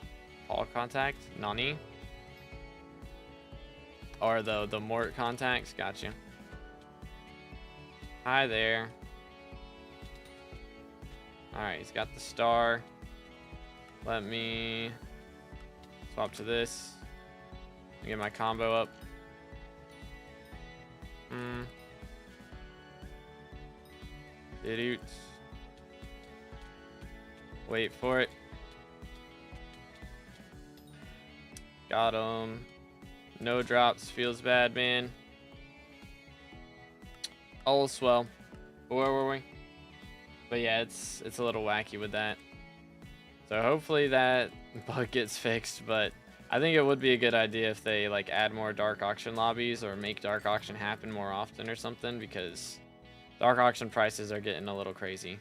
S1: Paul contact Nani or the Mort contacts. Got you. Hi there. All right, he's got the star. Let me swap to this. Get my combo up. Wait for it. Got him. No drops feels bad, man. All swell. Where were we? But yeah, it's a little wacky with that. So hopefully that bug gets fixed, but I think it would be a good idea if they like add more dark auction lobbies or make dark auction happen more often or something, because dark auction prices are getting a little crazy.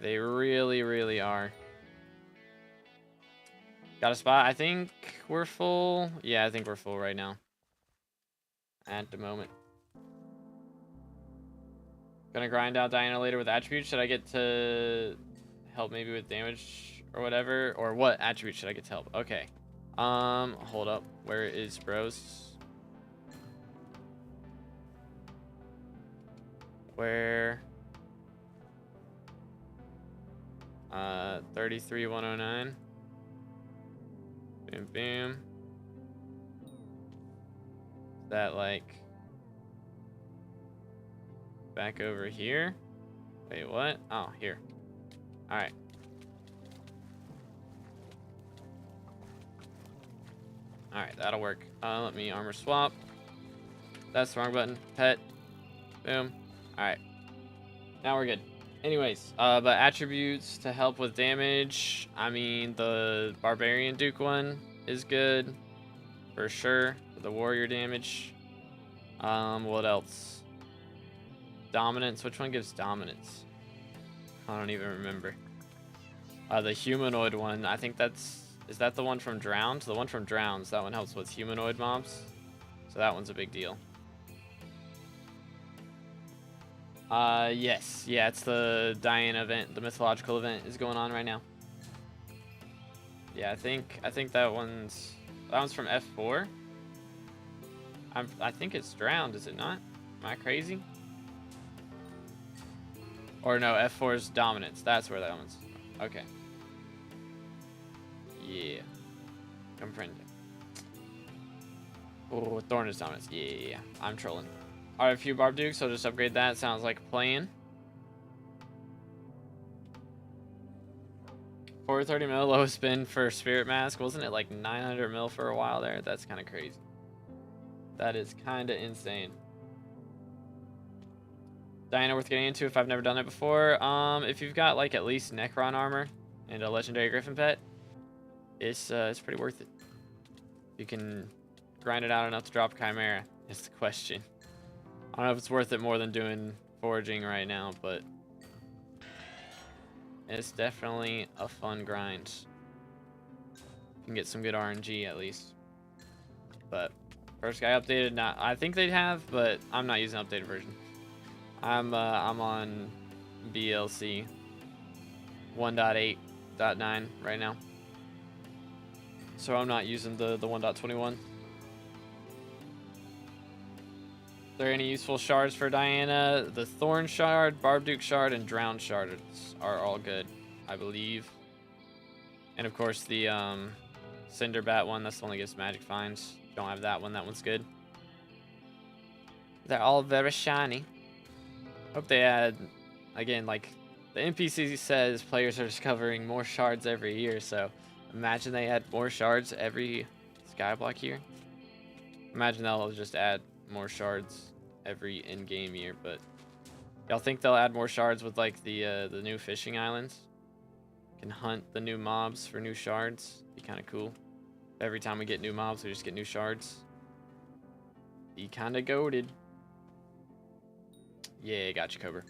S1: They really, really are. Got a spot? I think we're full. Yeah, I think we're full right now. At the moment. Gonna grind out Diana later with attributes. Should I get to help maybe with damage or whatever? Or what attribute should I get to help? Okay. Hold up. Where is bros? Where? 33,109. Boom, boom. Is that like back over here? Wait, what? Oh, here. All right. All right, that'll work. Let me armor swap. That's the wrong button. Pet. Boom. All right. Now we're good. Anyways, but attributes to help with damage. I mean, the Barbarian Duke one is good for sure. For the warrior damage. What else? Dominance. Which one gives dominance? I don't even remember. The humanoid one. I think that's. Is that the one from Drowned? The one from Drowns. That one helps with humanoid mobs. So that one's a big deal. Yes. Yeah, it's the Diana event. The mythological event is going on right now. Yeah, I think that one's from F4. I think it's Drowned, is it not? Am I crazy? Or no, F4 is Dominance. That's where that one's. Okay. Yeah. Comprende. Oh, Thorn is Dominance. Yeah. I'm trolling. Alright, a few Barb Dukes, so just upgrade that. Sounds like a plan. 430 mil lowest spin for Spirit Mask. Wasn't it like 900 mil for a while there? That's kind of crazy. That is kind of insane. Diana worth getting into if I've never done it before. If you've got like at least Necron armor and a legendary Griffin pet, it's pretty worth it. You can grind it out enough to drop Chimera. Is the question. I don't know if it's worth it more than doing foraging right now, but it's definitely a fun grind. You can get some good RNG at least. But Furfsky updated. Not, I think they'd have, but I'm not using updated version. I'm on BLC 1.8.9 right now, so I'm not using the 1.21. Are there any useful shards for Diana? The Thorn Shard, Barb Duke Shard, and Drowned Shard are all good, I believe. And of course the Cinder Bat one, that's the one that gives magic finds. Don't have that one, that one's good. They're all very shiny. Hope they add, again, like the NPC says players are discovering more shards every year, so imagine they add more shards every skyblock year. Imagine they'll just add more shards every in-game year, but y'all think they'll add more shards with like the new fishing islands? Can hunt the new mobs for new shards. Be kind of cool. Every time we get new mobs, we just get new shards. Be kind of goated. Yeah, got you, Cobra.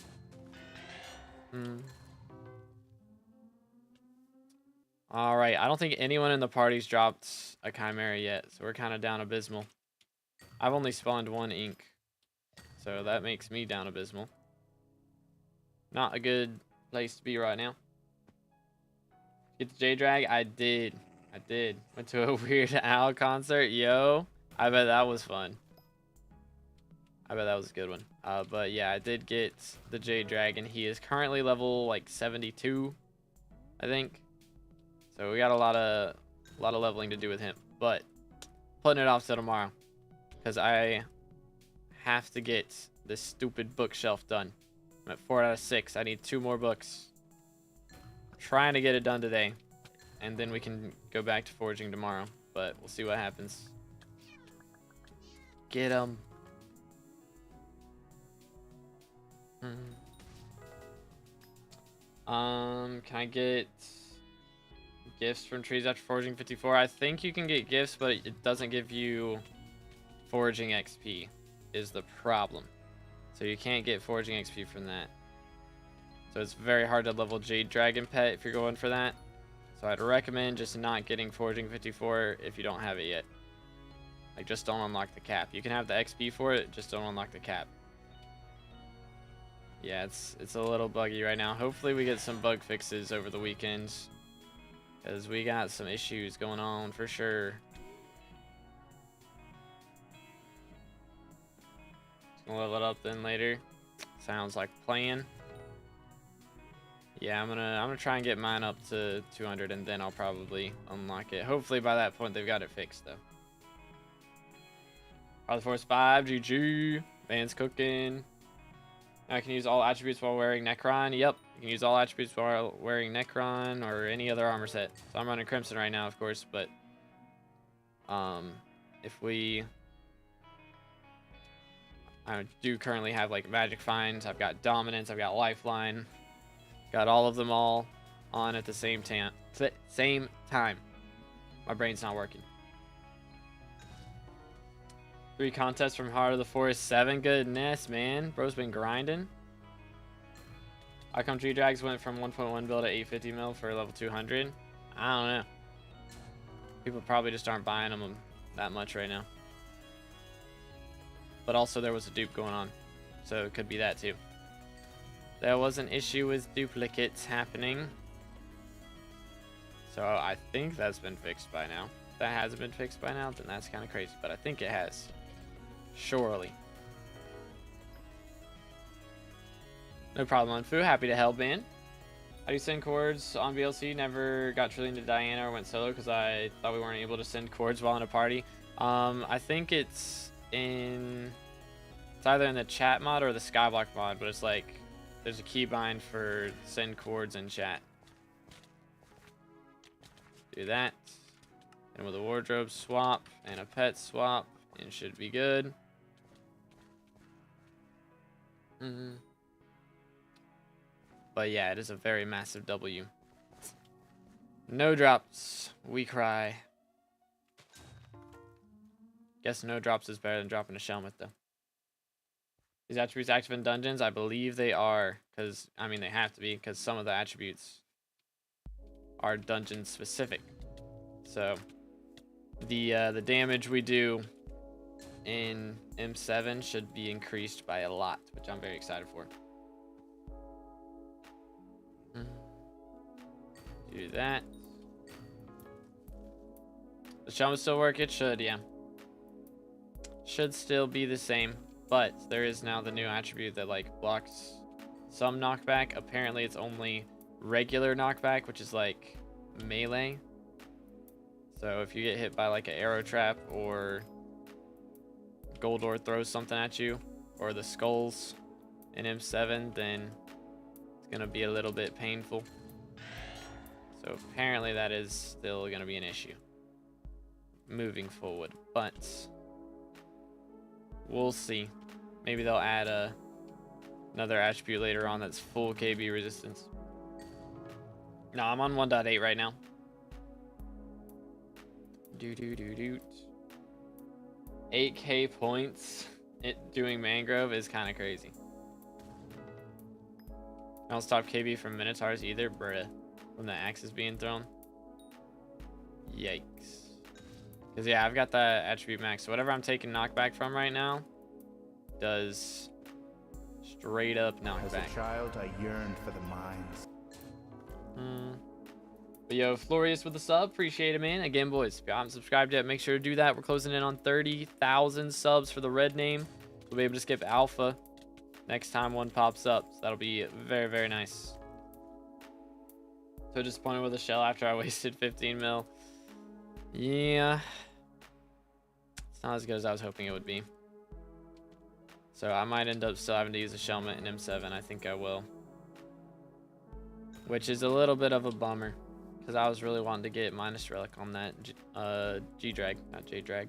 S1: All right, I don't think anyone in the party's dropped a Chimera yet, so we're kind of down abysmal. I've only spawned one ink, so that makes me down abysmal. Not a good place to be right now. Get the J-Drag? I did. Went to a Weird Al concert. Yo, I bet that was fun. I bet that was a good one. But yeah, I did get the J-Dragon. He is currently level like 72, I think. So we got a lot of leveling to do with him. But putting it off till tomorrow, because I have to get this stupid bookshelf done. I'm at 4 out of 6. I need 2 more books. Trying to get it done today, and then we can go back to foraging tomorrow. But we'll see what happens. get them. Can I get gifts from trees after foraging 54? I think you can get gifts, but it doesn't give you foraging XP is the problem. So you can't get foraging XP from that. So it's very hard to level Jade Dragon Pet if you're going for that. So I'd recommend just not getting foraging 54 if you don't have it yet. Like, just don't unlock the cap. You can have the XP for it, just don't unlock the cap. Yeah, it's a little buggy right now. Hopefully we get some bug fixes over the weekends, because we got some issues going on for sure. Gonna level it up then later. Sounds like a plan. Yeah, I'm gonna try and get mine up to 200, and then I'll probably unlock it. Hopefully by that point they've got it fixed though. Power the Force 5, GG. Van's cooking. I can use all attributes while wearing Necron. Yep, you can use all attributes while wearing Necron or any other armor set. So I'm running Crimson right now, of course, but if we, I do currently have like Magic Find. I've got Dominance. I've got Lifeline. Got all of them all on at the same time. My brain's not working. 3 contests from Heart of the Forest 7. Goodness, man. Bro's been grinding. How come G-Drags went from 1.1 bill to 850 mil for level 200? I don't know. People probably just aren't buying them that much right now. But also there was a dupe going on. So it could be that too. There was an issue with duplicates happening. So I think that's been fixed by now. If that hasn't been fixed by now, then that's kind of crazy. But I think it has. Surely. No problem, Unfu. Happy to help, man. How do you send cords on VLC? Never got Trillion to Diana or went solo because I thought we weren't able to send cords while in a party. I think it's either in the chat mod or the SkyBlock mod, but it's like there's a keybind for send cords in chat. Do that. And with a wardrobe swap and a pet swap, it should be good. But yeah, it is a very massive W. No drops, we cry. Guess no drops is better than dropping a Shelmet though. These attributes active in dungeons? I believe they are, because I mean they have to be, because some of the attributes are dungeon specific. So the damage we do in M7 should be increased by a lot, which I'm very excited for. Do that. Does Shelmet still work? It should, yeah. Should still be the same, but there is now the new attribute that like blocks some knockback. Apparently it's only regular knockback, which is like melee. So if you get hit by like an arrow trap or Goldor throws something at you, or the skulls in M7, then it's gonna be a little bit painful. So apparently that is still gonna be an issue moving forward, but we'll see. Maybe they'll add another attribute later on that's full KB resistance. No, I'm on 1.8 right now. 8k points doing Mangrove is kind of crazy. I don't stop KB from Minotaurs either, bruh. When the axe is being thrown. Yikes. Because yeah, I've got that attribute max. So whatever I'm taking knockback from right now does straight up knockback.
S2: As a child, I yearned for the mines.
S1: But yo, Florius with the sub, appreciate it, man. Again, boys, if you haven't subscribed yet, make sure to do that. We're closing in on 30,000 subs for the red name. We'll be able to skip alpha next time one pops up. So that'll be very, very nice. So disappointed with the shell after I wasted 15 mil. Yeah. It's not as good as I was hoping it would be. So I might end up still having to use a Shelmet in M7. I think I will. Which is a little bit of a bummer. Because I was really wanting to get minus relic on that G-Drag, not J-Drag.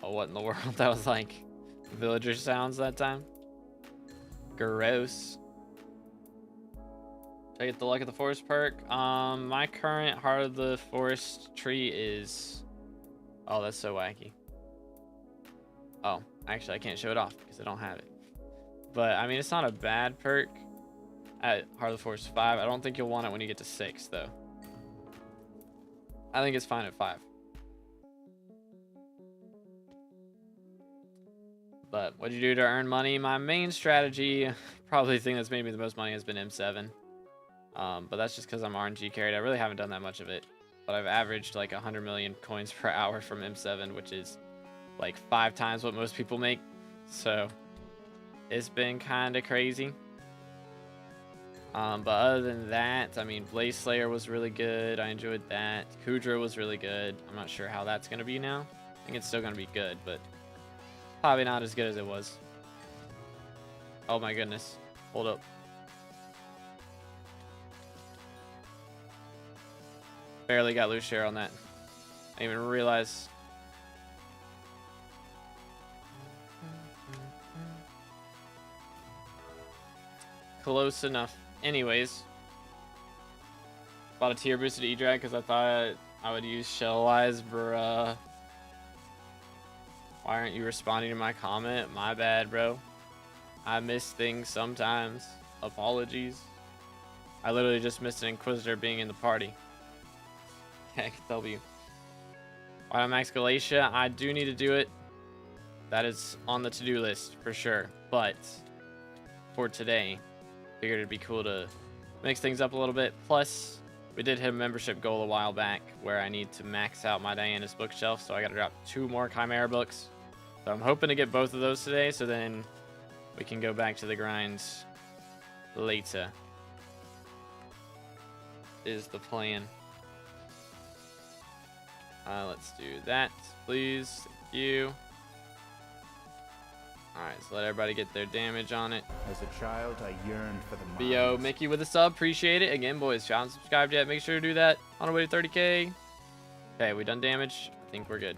S1: Oh, what in the world? That was like villager sounds that time. Gross. Did I get the Luck of the Forest perk? My current Heart of the Forest tree is... Oh, that's so wacky. Oh, actually, I can't show it off because I don't have it. But, I mean, it's not a bad perk at Heart of the Forest 5. I don't think you'll want it when you get to 6, though. I think it's fine at 5. But what'd you do to earn money? My main strategy, probably the thing that's made me the most money, has been M7. But that's just because I'm RNG carried. I really haven't done that much of it. But I've averaged like 100 million coins per hour from M7, which is like 5 times what most people make. So it's been kind of crazy. But other than that, I mean, Blaze Slayer was really good. I enjoyed that. Kudra was really good. I'm not sure how that's going to be now. I think it's still going to be good, but probably not as good as it was. Oh my goodness. Hold up. Barely got loose share on that. I didn't even realize. Close enough. Anyways. Bought a tier boosted E-Drag because I thought I would use Shell Eyes, bruh. Why aren't you responding to my comment? My bad, bro. I miss things sometimes. Apologies. I literally just missed an Inquisitor being in the party. Heck, W. Why Max Galatia? I do need to do it. That is on the to-do list for sure. But for today, figured it'd be cool to mix things up a little bit. Plus, we did hit a membership goal a while back where I need to max out my Diana's bookshelf. So I got to drop 2 more Chimera books. So I'm hoping to get both of those today. So then we can go back to the grinds later. Is the plan. Let's do that, please. Thank you. Alright, so let everybody get their damage on it.
S2: As a child, I yearned for the
S1: Yo,
S2: mines.
S1: Mickey with a sub. Appreciate it. Again, boys, if you haven't subscribed yet, make sure to do that. On our way to 30k. Okay, we done damage. I think we're good.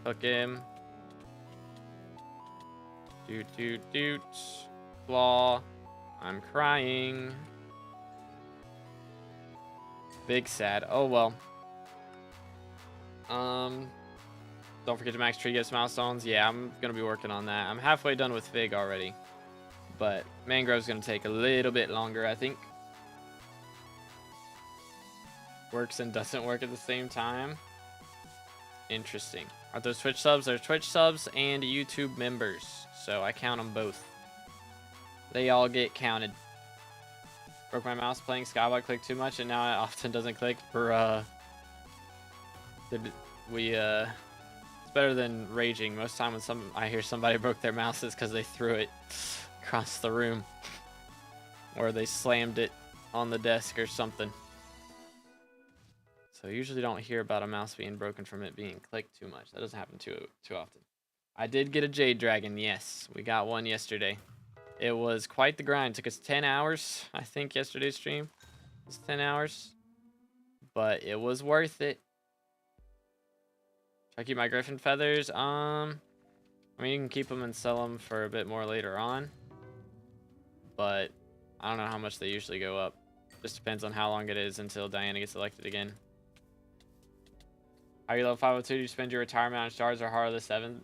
S1: Hook him. Doot. Claw. I'm crying. Big sad. Oh, well. Don't forget to max tree gifts milestones. Yeah, I'm gonna be working on that. I'm halfway done with Fig already, but Mangrove's gonna take a little bit longer, I think. Works and doesn't work at the same time. Interesting. Are those Twitch subs? There's Twitch subs and YouTube members, so I count them both. They all get counted. Broke my mouse playing SkyBlock, clicked too much, and now it often doesn't click. Bruh. It's better than raging. Most time when I hear somebody broke their mouse, it's because they threw it across the room. Or they slammed it on the desk or something. So I usually don't hear about a mouse being broken from it being clicked too much. That doesn't happen too often. I did get a Jade Dragon, yes. We got one yesterday. It was quite the grind. It took us 10 hours, I think, yesterday's stream. It was 10 hours. But it was worth it. Should I keep my Griffin feathers? I mean, you can keep them and sell them for a bit more later on. But I don't know how much they usually go up. Just depends on how long it is until Diana gets elected again. How you level 502? Do you spend your retirement on stars or Heart of the 7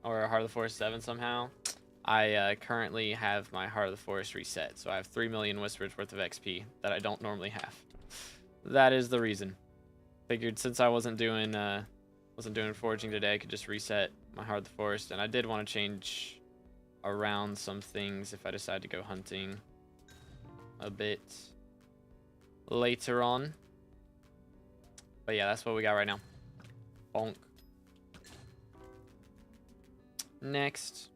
S1: or Heart of the Forest 7 somehow? I currently have my Heart of the Forest reset, so I have 3 million whispers worth of XP that I don't normally have. That is the reason. Figured since I wasn't doing foraging today, I could just reset my Heart of the Forest, and I did want to change around some things if I decide to go hunting a bit later on. But yeah, that's what we got right now. Bonk. Next.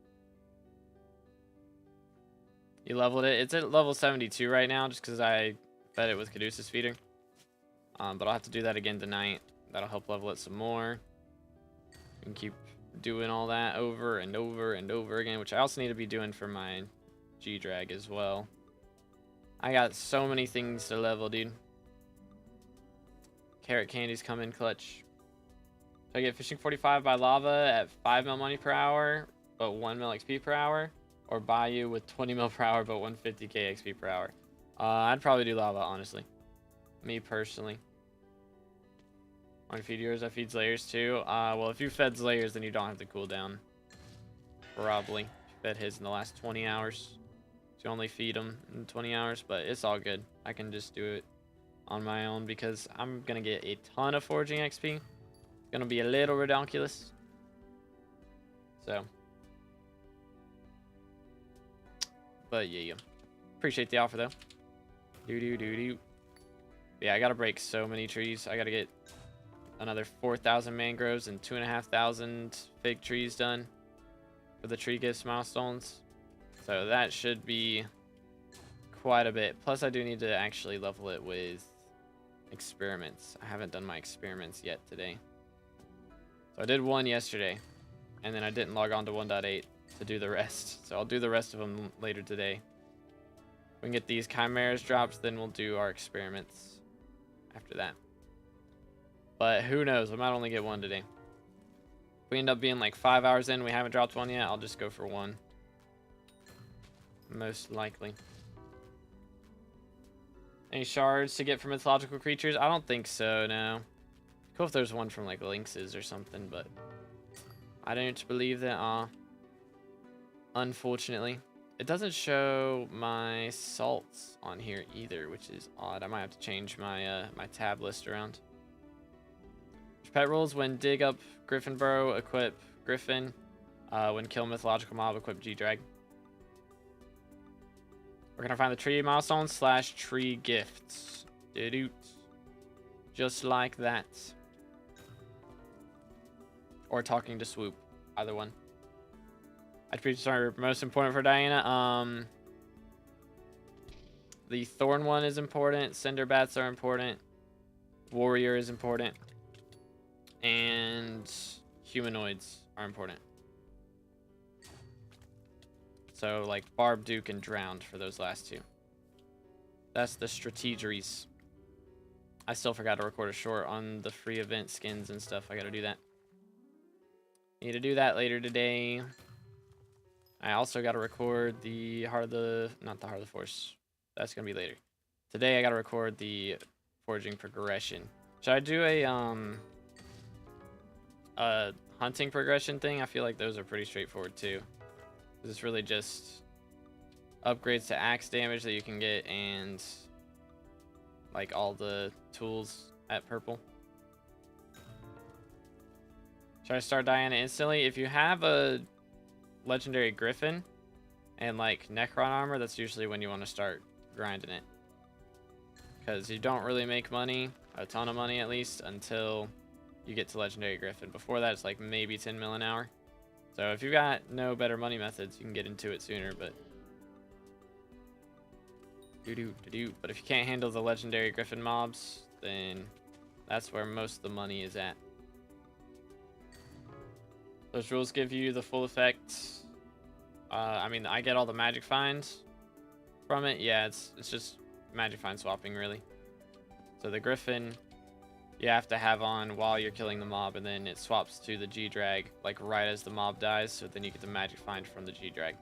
S1: You leveled it. It's at level 72 right now just because I fed it with Caduceus feeder. But I'll have to do that again tonight. That'll help level it some more. And keep doing all that over and over and over again, which I also need to be doing for my G-Drag as well. I got so many things to level, dude. Carrot candies come in clutch. So I get fishing 45 by lava at 5 mil money per hour, but 1 mil XP per hour, or Bayou with 20 mil per hour, but 150k XP per hour. I'd probably do lava, honestly. Me personally. Want to feed yours? I feeds layers too. Well, if you fed layers, then you don't have the cooldown. Probably. Fed his in the last 20 hours. So you only feed them in 20 hours, but it's all good. I can just do it on my own because I'm gonna get a ton of foraging XP. It's gonna be a little ridiculous. So. But yeah. Appreciate the offer though. Yeah, I gotta break so many trees. I gotta get another 4,000 mangroves and 2,500 fig trees done for the tree gifts milestones. So that should be quite a bit. Plus I do need to actually level it with experiments. I haven't done my experiments yet today. So I did one yesterday, and then I didn't log on to 1.8 to do the rest. So I'll do the rest of them later today. We can get these chimeras dropped, then we'll do our experiments after that. But who knows? I might only get one today. If we end up being like 5 hours in, we haven't dropped one yet, I'll just go for one. Most likely. Any shards to get from mythological creatures? I don't think so, no. Cool if there's one from like lynxes or something, but I don't believe there are. Unfortunately. It doesn't show my salts on here either, which is odd. I might have to change my my tab list around. Pet rules: when dig up Griffin Burrow, equip Griffin. When kill mythological mob, equip G-Drag. We're gonna find the tree milestone / tree gifts. Just like that. Or talking to Swoop. Either one. Attributes are most important for Diana. The Thorn one is important. Cinder Bats are important. Warrior is important. And humanoids are important. So like Barb, Duke, and Drowned for those last two. That's the strategeries. I still forgot to record a short on the free event skins and stuff. I gotta do that. Need to do that later today. I also gotta record the not the Heart of the Force. That's gonna be later. Today I gotta record the foraging progression. Should I do a hunting progression thing? I feel like those are pretty straightforward too. It's really just upgrades to axe damage that you can get and like all the tools at purple. Should I start Diana instantly? If you have a legendary Griffin and like Necron armor, that's usually when you want to start grinding it. Because you don't really make money, a ton of money at least, until you get to legendary Griffin. Before that, it's like maybe 10 mil an hour. So if you've got no better money methods, you can get into it sooner, but but if you can't handle the legendary Griffin mobs, then that's where most of the money is at. Those rules give you the full effect. I mean, I get all the magic finds from it. Yeah, it's just magic find swapping, really. So the Griffin you have to have on while you're killing the mob, and then it swaps to the G-Drag like right as the mob dies, so then you get the magic find from the G-Drag.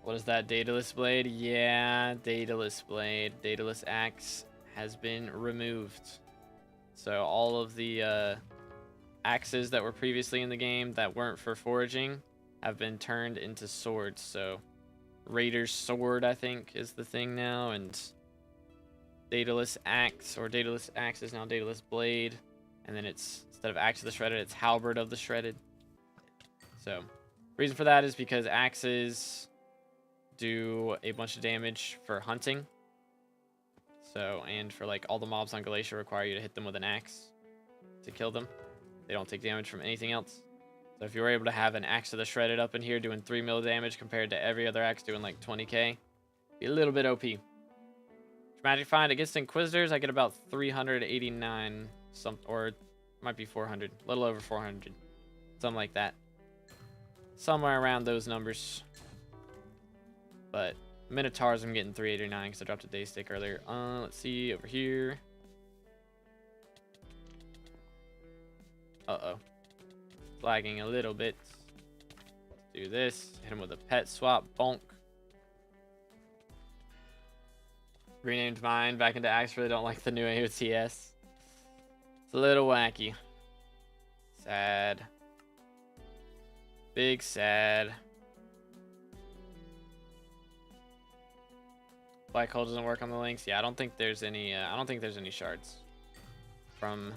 S1: What is that? Daedalus Blade? Yeah, Daedalus Blade. Daedalus Axe has been removed. So all of the axes that were previously in the game that weren't for foraging have been turned into swords. So Raider's Sword, I think, is the thing now, and Daedalus Axe, or Daedalus Axe is now Daedalus Blade, and then it's, instead of Axe of the Shredded, it's Halberd of the Shredded. So reason for that is because axes do a bunch of damage for hunting. So, and for like all the mobs on Glacier require you to hit them with an axe to kill them. They don't take damage from anything else. So if you were able to have an Axe of the Shredded up in here doing 3 mil damage compared to every other axe doing like 20k, be a little bit OP. Magic find against Inquisitors, I get about 389 or it might be 400, a little over 400, something like that. Somewhere around those numbers. But Minotaurs, I'm getting 389 because I dropped a day stick earlier. Let's see over here. Uh-oh. Lagging a little bit. Do this. Hit him with a pet swap. Bonk. Renamed mine back into Axe. Really don't like the new AOTS. It's a little wacky. Sad. Big sad. Black hole doesn't work on the links. Yeah, I don't think there's any. I don't think there's any shards from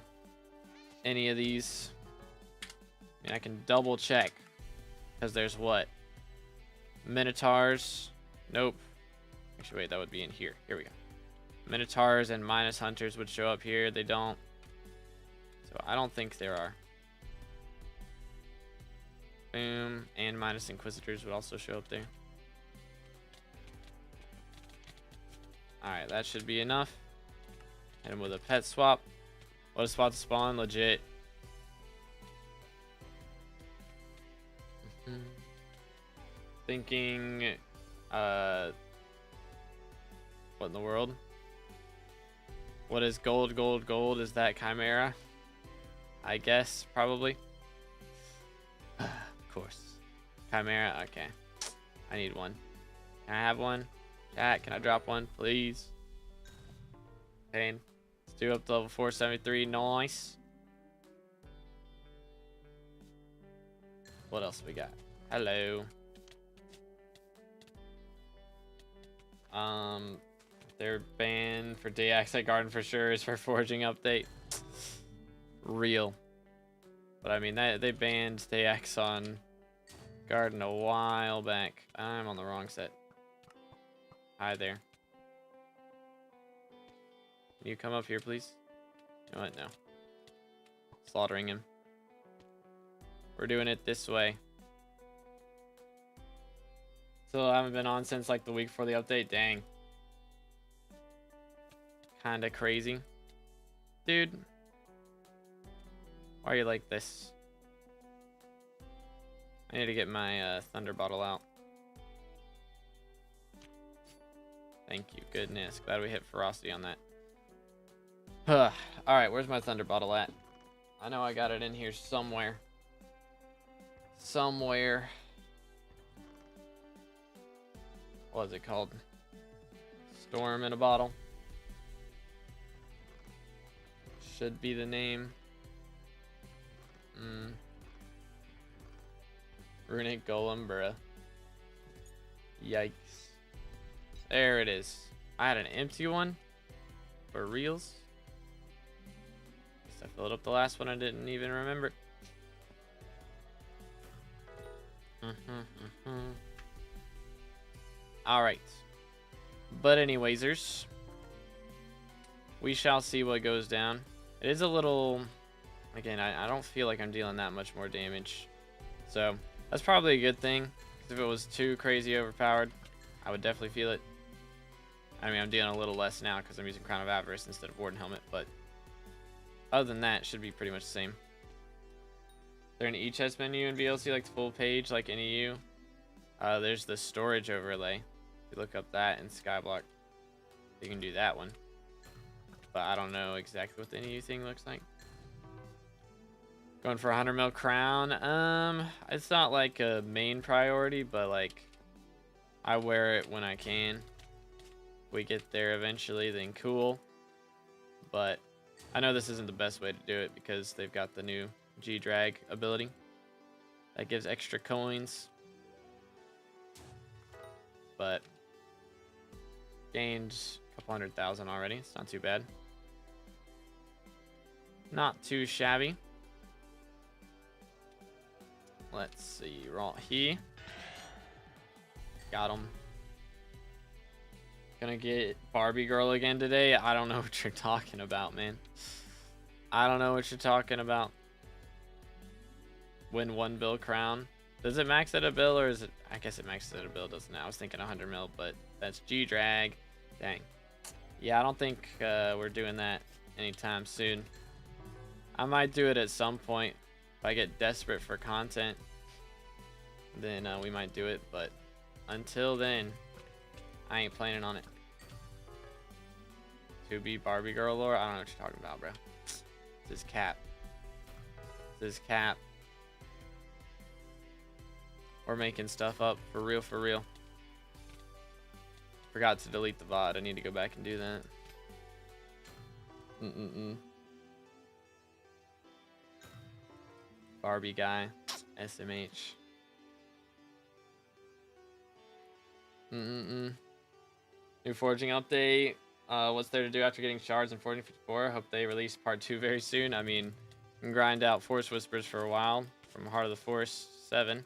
S1: any of these. I mean, I can double check because there's what? Minotaurs. Nope. Actually, wait, that would be in here. Here we go. Minotaurs and minus hunters would show up here. They don't. So I don't think there are. Boom. And minus Inquisitors would also show up there. Alright, that should be enough. Hit him with a pet swap. What a spot to spawn, legit. Thinking, what in the world? What is gold, gold, gold? Is that Chimera? I guess, probably. Of course. Chimera, okay. I need one. Can I have one? Chat, can I drop one, please? Pain. Let's do up to level 473. Nice. What else we got? Hello. They're banned for day access garden for sure is for foraging update. Real. But I mean, they banned day access on garden a while back. I'm on the wrong set. Hi there. Can you come up here, please? You know what? No. Slaughtering him. We're doing it this way. Still haven't been on since like the week before the update. Dang. Kinda crazy. Dude. Why are you like this? I need to get my thunder bottle out. Thank you. Goodness. Glad we hit ferocity on that. Alright, where's my thunder bottle at? I know I got it in here somewhere. Somewhere. What is it called? Storm in a bottle. Should be the name. Runic Golem, bruh. Yikes. There it is. I had an empty one. For reals. Guess I filled up the last one. I didn't even remember. Alright. But anywaysers. We shall see what goes down. It is a little... Again, I don't feel like I'm dealing that much more damage. So, that's probably a good thing. If it was too crazy overpowered, I would definitely feel it. I mean, I'm dealing a little less now because I'm using Crown of Avarice instead of Warden Helmet, but other than that, it should be pretty much the same. Is there an e-chest menu in VLC, like the full page, like in EU? There's the storage overlay. If you look up that in SkyBlock, you can do that one. But I don't know exactly what the NEU thing looks like. Going for 100 mil crown. It's not like a main priority, but like I wear it when I can. If we get there eventually, then cool. But I know this isn't the best way to do it because they've got the new G-Drag ability that gives extra coins. But gained a couple 100,000 already. It's not too bad. Not too shabby. Let's see. Right here. Got him. Gonna get Barbie Girl again today. I don't know what you're talking about, man. I don't know what you're talking about. Win 1 bill crown. Does it max at a bill or is it? I guess it maxes at a bill, doesn't it? I was thinking 100 mil, but that's G-Drag. Dang. Yeah, I don't think we're doing that anytime soon. I might do it at some point. If I get desperate for content, then we might do it. But until then, I ain't planning on it. To be Barbie Girl lore? I don't know what you're talking about, bro. This is cap. his cap. Or making stuff up for real, for real. Forgot to delete the VOD. I need to go back and do that. Barbie guy. SMH. New forging update. What's there to do after getting shards in Forging 54? Hope they release part 2 very soon. I mean, you can grind out Force Whispers for a while from Heart of the Force 7.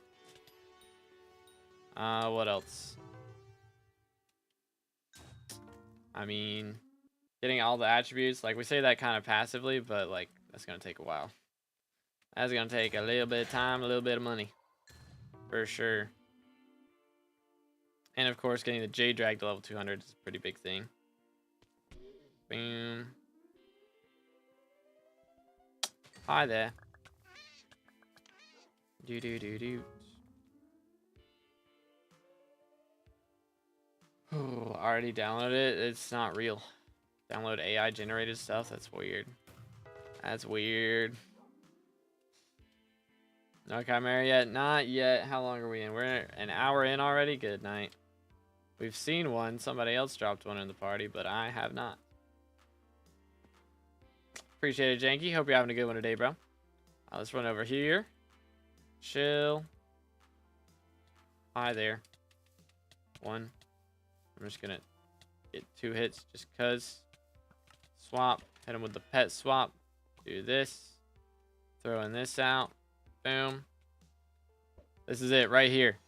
S1: What else? I mean, getting all the attributes. Like, we say that kind of passively, but, like, that's going to take a while. That's going to take a little bit of time, a little bit of money. For sure. And, of course, getting the J-Drag to level 200 is a pretty big thing. Boom. Hi there. Do. Oh, already downloaded it. It's not real. Download AI generated stuff. That's weird. That's weird. No Chimera yet? Not yet. How long are we in? We're an hour in already? Good night. We've seen one. Somebody else dropped one in the party, but I have not. Appreciate it, Janky. Hope you're having a good one today, bro. Let's run over here. Chill. Hi there. One. I'm just gonna get 2 hits just cuz. Swap. Hit him with the pet swap. Do this. Throwing this out. Boom. This is it right here.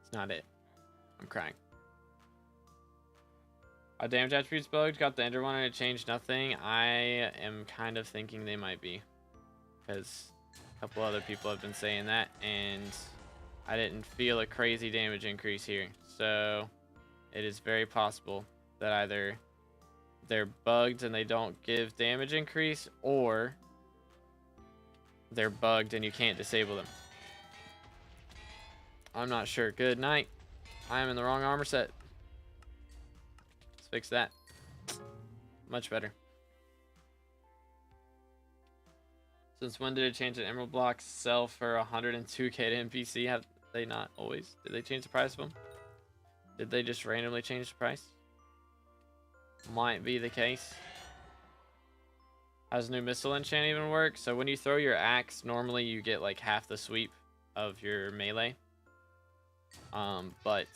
S1: It's not it. I'm crying. Are damage attributes bugged? Got the Ender one and it changed nothing. I am kind of thinking they might be. Because a couple other people have been saying that. And I didn't feel a crazy damage increase here. So it is very possible that either they're bugged and they don't give damage increase, or they're bugged and you can't disable them. I'm not sure. Good night. I am in the wrong armor set. Let's fix that. Much better. Since when did it change that emerald blocks sell for 102k to NPC? Have they not always? Did they change the price of them? Did they just randomly change the price? Might be the case. How does new missile enchant even work? So when you throw your axe, normally you get like half the sweep of your melee. But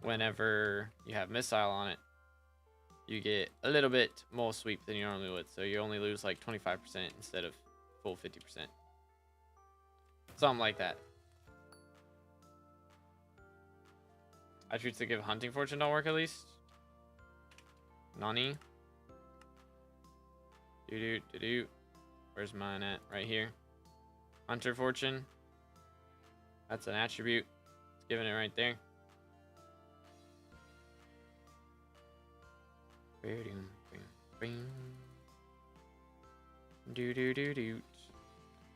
S1: whenever you have missile on it, you get a little bit more sweep than you normally would. So you only lose like 25% instead of full 50%. Something like that. Attributes that give hunting fortune don't work at least. Nani? Do. Where's mine at? Right here. Hunter fortune. That's an attribute. It's giving it right there. Do.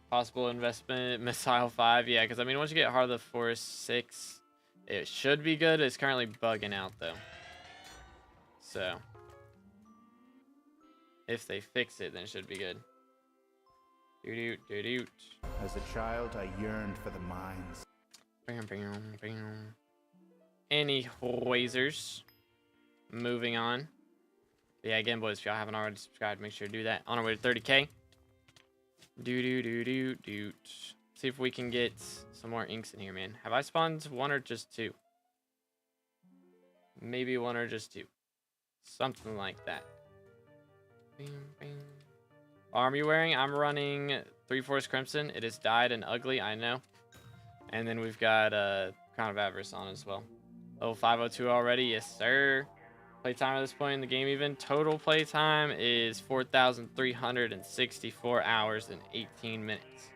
S1: Possible investment missile 5. Yeah, because I mean, once you get Heart of the Forest 6, it should be good. It's currently bugging out though. So if they fix it, then it should be good. Do.
S2: As a child, I yearned for the mines.
S1: Any hoisers. Moving on. But yeah, again, boys, if y'all haven't already subscribed, make sure to do that. On our way to 30k. Do. See if we can get some more inks in here, man. Have I spawned 1 or just 2? Maybe 1 or just 2. Something like that. Arm you wearing? I'm running 3/4 Crimson. It is dyed and ugly, I know. And then we've got Crown of Avarice on as well. Oh, 502 already? Yes, sir. Playtime at this point in the game even. Total playtime is 4,364 hours and 18 minutes.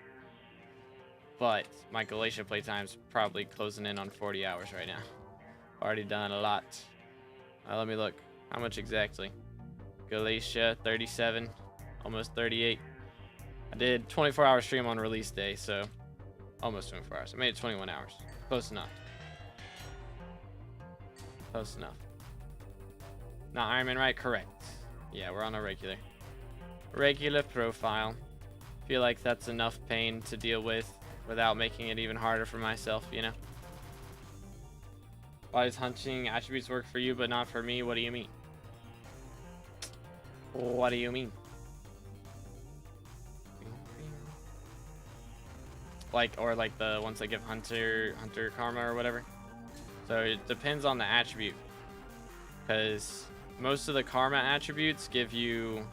S1: But my Galatia playtime's probably closing in on 40 hours right now. Already done a lot. Let me look. How much exactly? Galatia, 37. Almost 38. I did 24-hour stream on release day, so almost 24 hours. I made it 21 hours. Close enough. Close enough. Not Iron Man, right? Correct. Yeah, we're on a regular. regular profile. Feel like that's enough pain to deal with without making it even harder for myself, you know? Why does hunting attributes work for you but not for me? What do you mean? What do you mean? Like, or like the ones that give hunter karma or whatever. So it depends on the attribute, because most of the karma attributes give you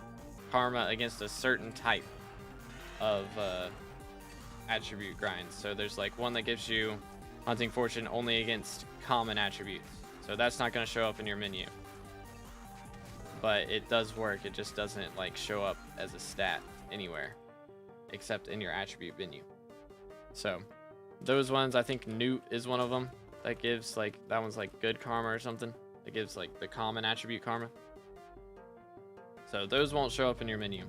S1: karma against a certain type of attribute grinds. So there's like one that gives you hunting fortune only against common attributes, so that's not going to show up in your menu, but it does work. It just doesn't like show up as a stat anywhere except in your attribute menu. So those ones, I think Newt is one of them that gives like, that one's like good karma or something, that gives like the common attribute karma. So those won't show up in your menu.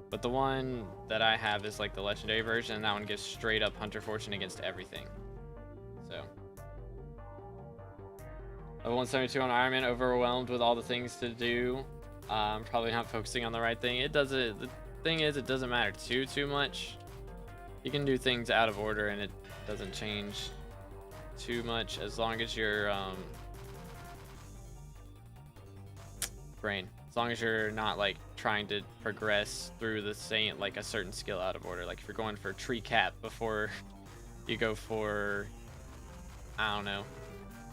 S1: But the one that I have is like the legendary version, and that one gives straight up hunter fortune against everything. So level 172 on Iron Man, overwhelmed with all the things to do. Probably not focusing on the right thing. The thing is, it doesn't matter too much. You can do things out of order and it doesn't change too much, as long as your brain, as long as you're not like trying to progress through the same, like a certain skill out of order. Like if you're going for tree cap before you go for, I don't know,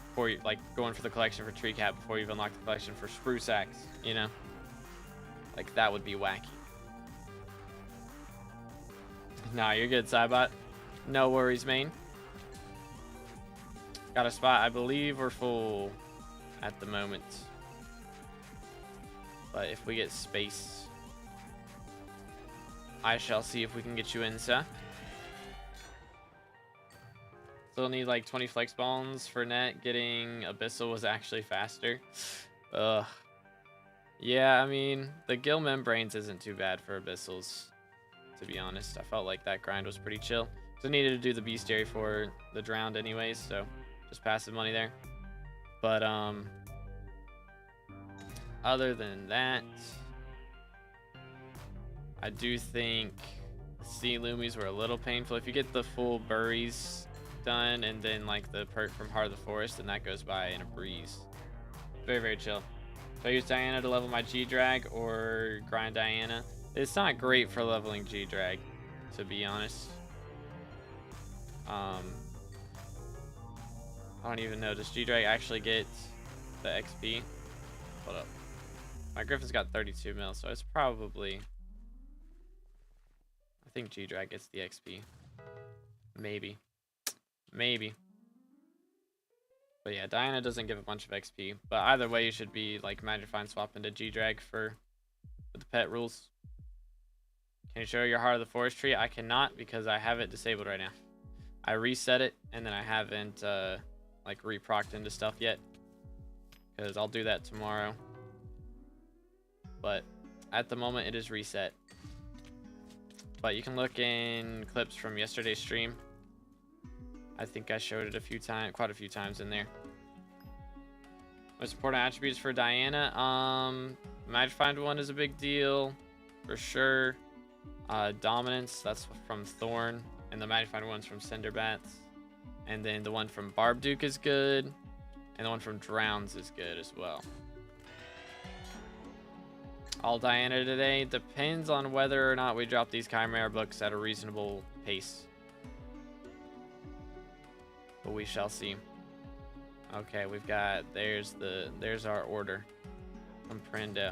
S1: before you like going for the collection for tree cap before you've unlocked the collection for spruce axe, you know, like that would be wacky. Nah, you're good, Cybot. No worries, main. Got a spot. I believe we're full at the moment, but if we get space, I shall see if we can get you in, sir. Still need like 20 flex bones for net. Getting Abyssal was actually faster. Ugh. Yeah, I mean, the gill membranes isn't too bad for Abyssals, to be honest. I felt like that grind was pretty chill. So I needed to do the bestiary for the drowned anyways, so just passive money there. But other than that, I do think sea loomies were a little painful. If you get the full buries done and then like the perk from Heart of the Forest, then that goes by in a breeze. Very chill. So I use Diana to level my G-Drag or grind Diana. It's not great for leveling G-Drag, to be honest. I don't even know. Does G-Drag actually get the XP? Hold up. My Griffin's got 32 mil, so it's probably... I think G-Drag gets the XP. Maybe. But yeah, Diana doesn't give a bunch of XP. But either way, you should be like Magifying swap into G-Drag for the pet rules. Can you show your Heart of the Forest tree? I cannot, because I have it disabled right now. I reset it and then I haven't like reprocced into stuff yet, because I'll do that tomorrow. But at the moment it is reset. But you can look in clips from yesterday's stream. I think I showed it quite a few times in there. Most important attributes for Diana. Magifying one is a big deal for sure. Dominance, that's from Thorn, and the Magnified one's from Cinderbats. And then the one from Barbduke is good, and the one from Drowns is good as well. All Diana today depends on whether or not we drop these Chimera books at a reasonable pace. But we shall see. Okay, we've got, there's our order from Prendo.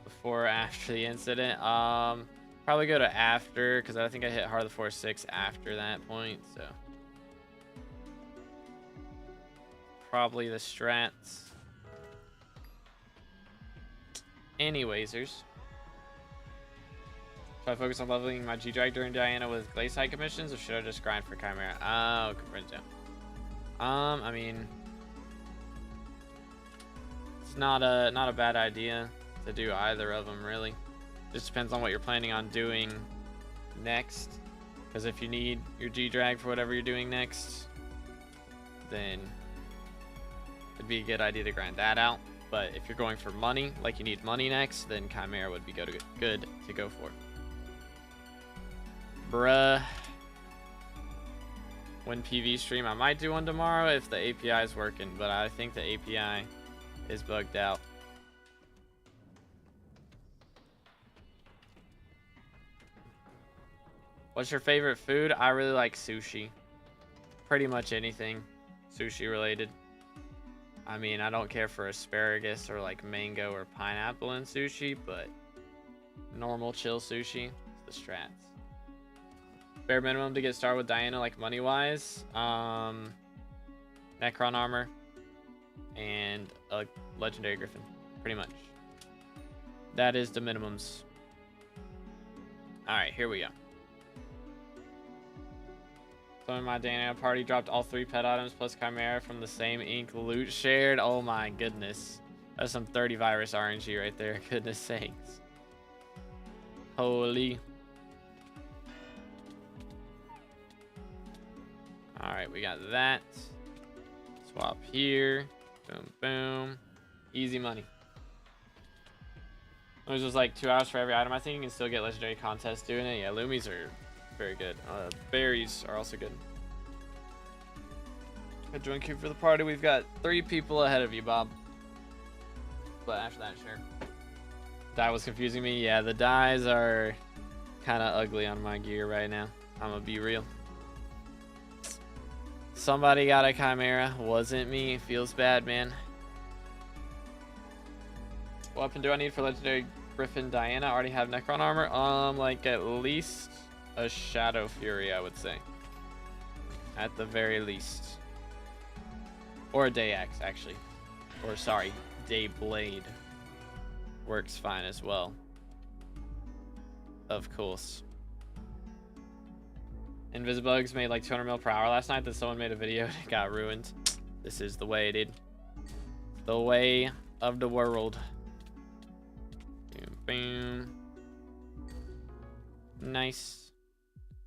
S1: Before or after the incident? Probably go to after, because I think I hit Heart of the Forest 6 after that point, so. Probably the strats. Anywaysers. Should I focus on leveling my G-Drag during Diana with Glace High commissions, or should I just grind for Chimera? Oh, Comprendo. I mean, it's not a bad idea to do either of them, really. Just depends on what you're planning on doing next. Because if you need your G-Drag for whatever you're doing next, then it'd be a good idea to grind that out. But if you're going for money, like you need money next, then Chimera would be good to go for. Bruh. When PV stream, I might do one tomorrow if the API is working, but I think the API is bugged out. What's your favorite food? I really like sushi. Pretty much anything sushi related. I mean, I don't care for asparagus or like mango or pineapple in sushi, but normal chill sushi is the strats. Bare minimum to get started with Diana, like money wise, Necron armor and a legendary griffin, pretty much. That is the minimums. All right, here we go. So in my Diana party dropped all 3 pet items plus Chimera from the same ink loot shared. Oh my goodness. That's some 30 virus RNG right there. Goodness sakes. Holy. Alright, we got that. Swap here. Boom, boom. Easy money. It was just like 2 hours for every item. I think you can still get legendary contests doing it. Yeah, Loomies are very good. Berries are also good. I joined queue for the party. We've got 3 people ahead of you, Bob. But after that, sure. Dye was confusing me. Yeah, the dyes are kind of ugly on my gear right now. I'm gonna be real. Somebody got a Chimera. Wasn't me. Feels bad, man. What weapon do I need for legendary Griffin Diana? I already have Necron armor. Like at least a Shadow Fury, I would say. At the very least. Or a Day Axe, actually. Or sorry, Day Blade. Works fine as well. Of course. Invisibugs made like 200 mil per hour last night. Then someone made a video and it got ruined. This is the way, dude. The way of the world. Boom, boom. Nice.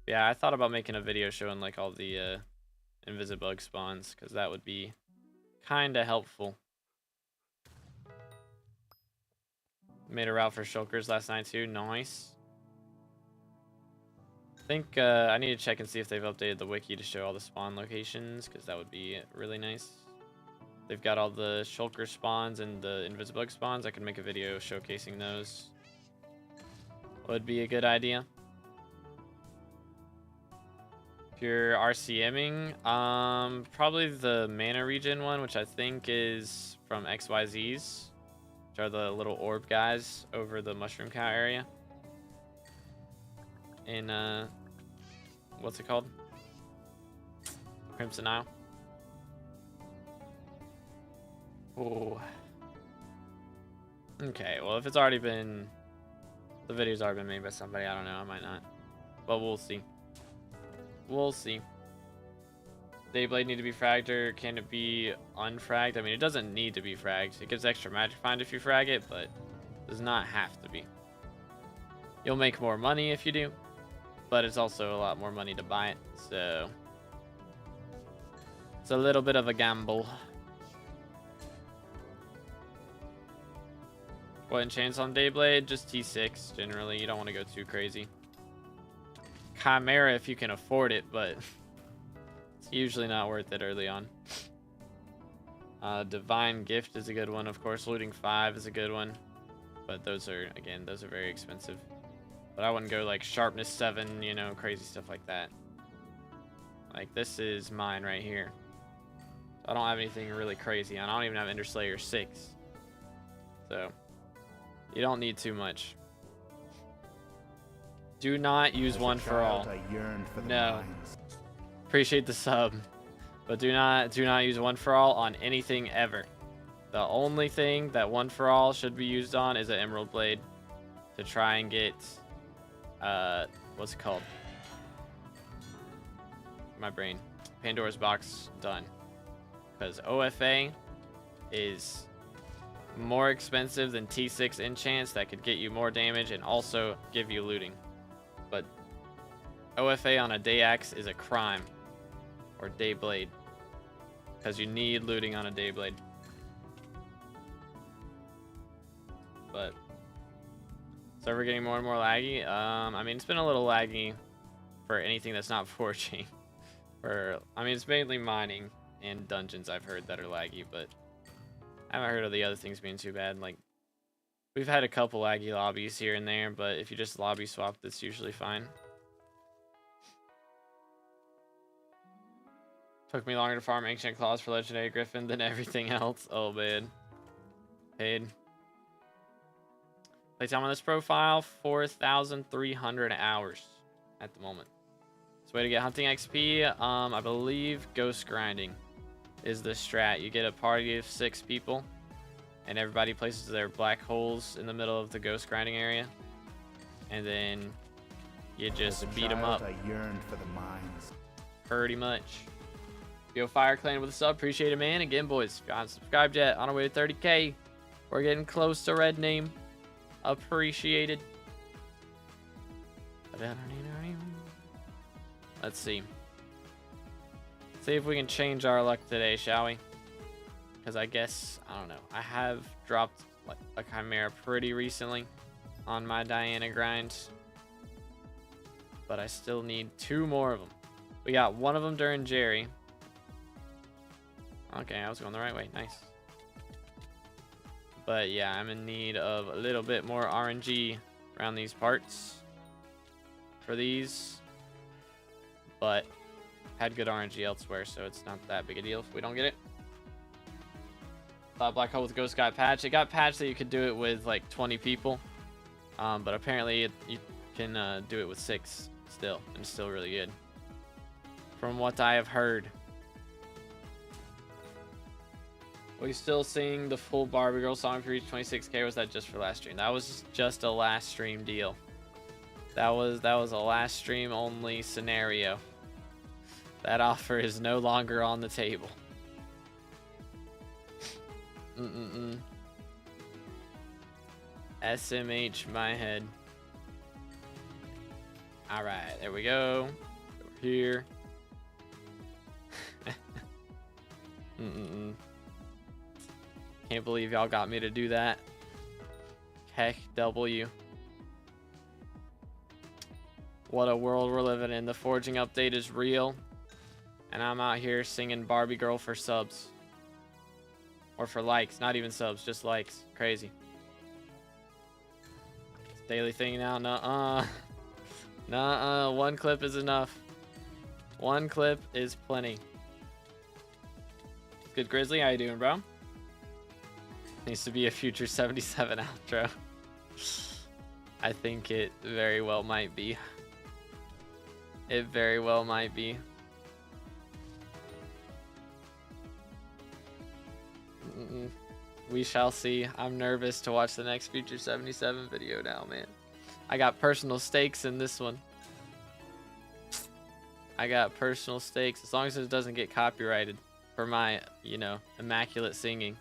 S1: Yeah, I thought about making a video showing like all the Invisibug spawns, because that would be kind of helpful. Made a route for shulkers last night too. Nice. I think I need to check and see if they've updated the wiki to show all the spawn locations, because that would be really nice. They've got all the shulker spawns and the Invisibug spawns. I could make a video showcasing those. Would be a good idea. If you're RCMing, probably the mana region one, which I think is from XYZs, which are the little orb guys over the mushroom cow area. In what's it called? Crimson Isle. Oh. Okay, well if it's already been, the video's already been made by somebody, I don't know, I might not. But we'll see. We'll see. Dayblade need to be fragged, or can it be unfragged? I mean, it doesn't need to be fragged. It gives extra magic find if you frag it, but it does not have to be. You'll make more money if you do, but it's also a lot more money to buy it, so it's a little bit of a gamble. What enchants on Dayblade? Just T6 generally. You don't want to go too crazy. Chimera if you can afford it, but it's usually not worth it early on. Divine Gift is a good one, of course. Looting 5 is a good one, but those are, again, those are very expensive. But I wouldn't go like Sharpness 7, you know, crazy stuff like that. Like this is mine right here. I don't have anything really crazy. I don't even have Ender Slayer 6. So you don't need too much. Do not use one for all. No. Appreciate the sub, but do not use one for all on anything ever. The only thing that one for all should be used on is an Emerald Blade to try and get what's it called? My brain. Pandora's Box done. Because OFA is more expensive than T6 enchants that could get you more damage and also give you looting. But OFA on a Day Axe is a crime. Or Day Blade. Because you need looting on a Day Blade. but server getting more and more laggy. I mean, it's been a little laggy for anything that's not forging. I mean, it's mainly mining and dungeons I've heard that are laggy, but I haven't heard of the other things being too bad. Like, we've had a couple laggy lobbies here and there, but if you just lobby swap, that's usually fine. Took me longer to farm Ancient Claws for Legendary Griffin than everything else. Oh, man. Paid. Playtime on this profile, 4,300 hours at the moment. So way to get hunting XP, I believe ghost grinding is the strat. You get a party of 6 people, and everybody places their black holes in the middle of the ghost grinding area, and then you just beat them up.
S2: I yearned for the mines.
S1: Pretty much. Yo, Fire Clan with a sub, appreciate it, man. Again, boys, if you haven't subscribed yet, on our way to 30K. We're getting close to red name. Appreciated. Let's see. See if we can change our luck today, shall we? Because I guess, I don't know. I have dropped like a Chimera pretty recently on my Diana grinds. But I still need 2 more of them. We got 1 of them during Jerry. Okay, I was going the right way. Nice. But yeah, I'm in need of a little bit more RNG around these parts for these. But had good RNG elsewhere, so it's not that big a deal if we don't get it. Thought Black Hole with Ghost got patched. It got patched that you could do it with like 20 people. But apparently you can do it with 6 still, and it's still really good. From what I have heard. Are we still seeing the full Barbie Girl song if you reach 26K? Or was that just for last stream? That was just a last stream deal. That was a last stream only scenario. That offer is no longer on the table. SMH my head. Alright, there we go. Over here. Can't believe y'all got me to do that. Heck W. What a world we're living in. The forging update is real. And I'm out here singing Barbie Girl for subs. Or for likes. Not even subs, just likes. Crazy. It's a daily thing now. Nuh-uh. Nuh-uh. 1 clip is enough. 1 clip is plenty. Good Grizzly, how you doing, bro? Needs to be a future 77 outro. I think it very well might be. It very well might be. We shall see. I'm nervous to watch the next future 77 video now, man. I got personal stakes in this one. I got personal stakes. As long as it doesn't get copyrighted for my, you know, immaculate singing.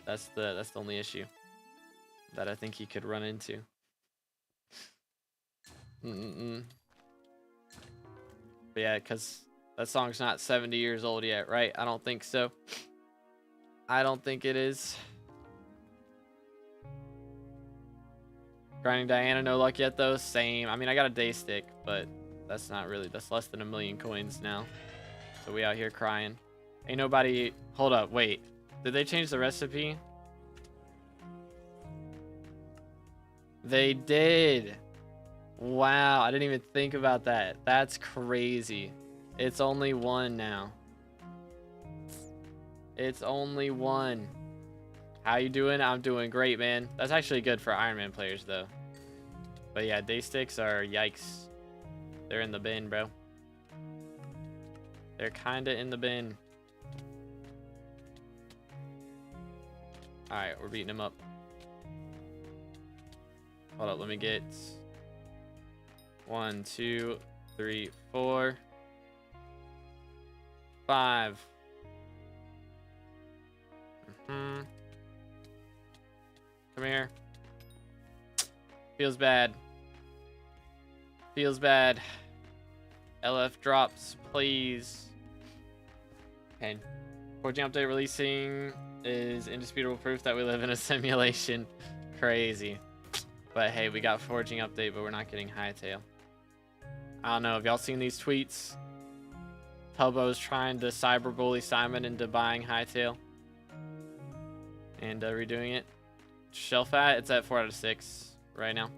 S1: That's the only issue that I think he could run into. But yeah, because that song's not 70 years old yet, right? I don't think so. I don't think it is. Grinding Diana, no luck yet though. Same. I mean, I got a day stick, but that's not really. That's less than 1,000,000 coins now. So we out here crying. Ain't nobody. Hold up, wait. Did they change the recipe? They did. Wow, I didn't even think about that. That's crazy. It's only 1 now. It's only 1. How you doing? I'm doing great, man. That's actually good for Iron Man players, though. But yeah, day sticks are yikes. They're in the bin, bro. They're kinda in the bin. Alright, we're beating him up. Hold up, let me get 1, 2, 3, 4, 5. Come here. Feels bad. Feels bad. LF drops, please. Okay. Forging update releasing is indisputable proof that we live in a simulation. Crazy. But hey, we got forging update, but we're not getting hightail. I don't know. Have y'all seen these tweets? Tubbo's trying to cyberbully Simon into buying hightail and redoing it. Shelf at, it's at 4 out of 6 right now. Right,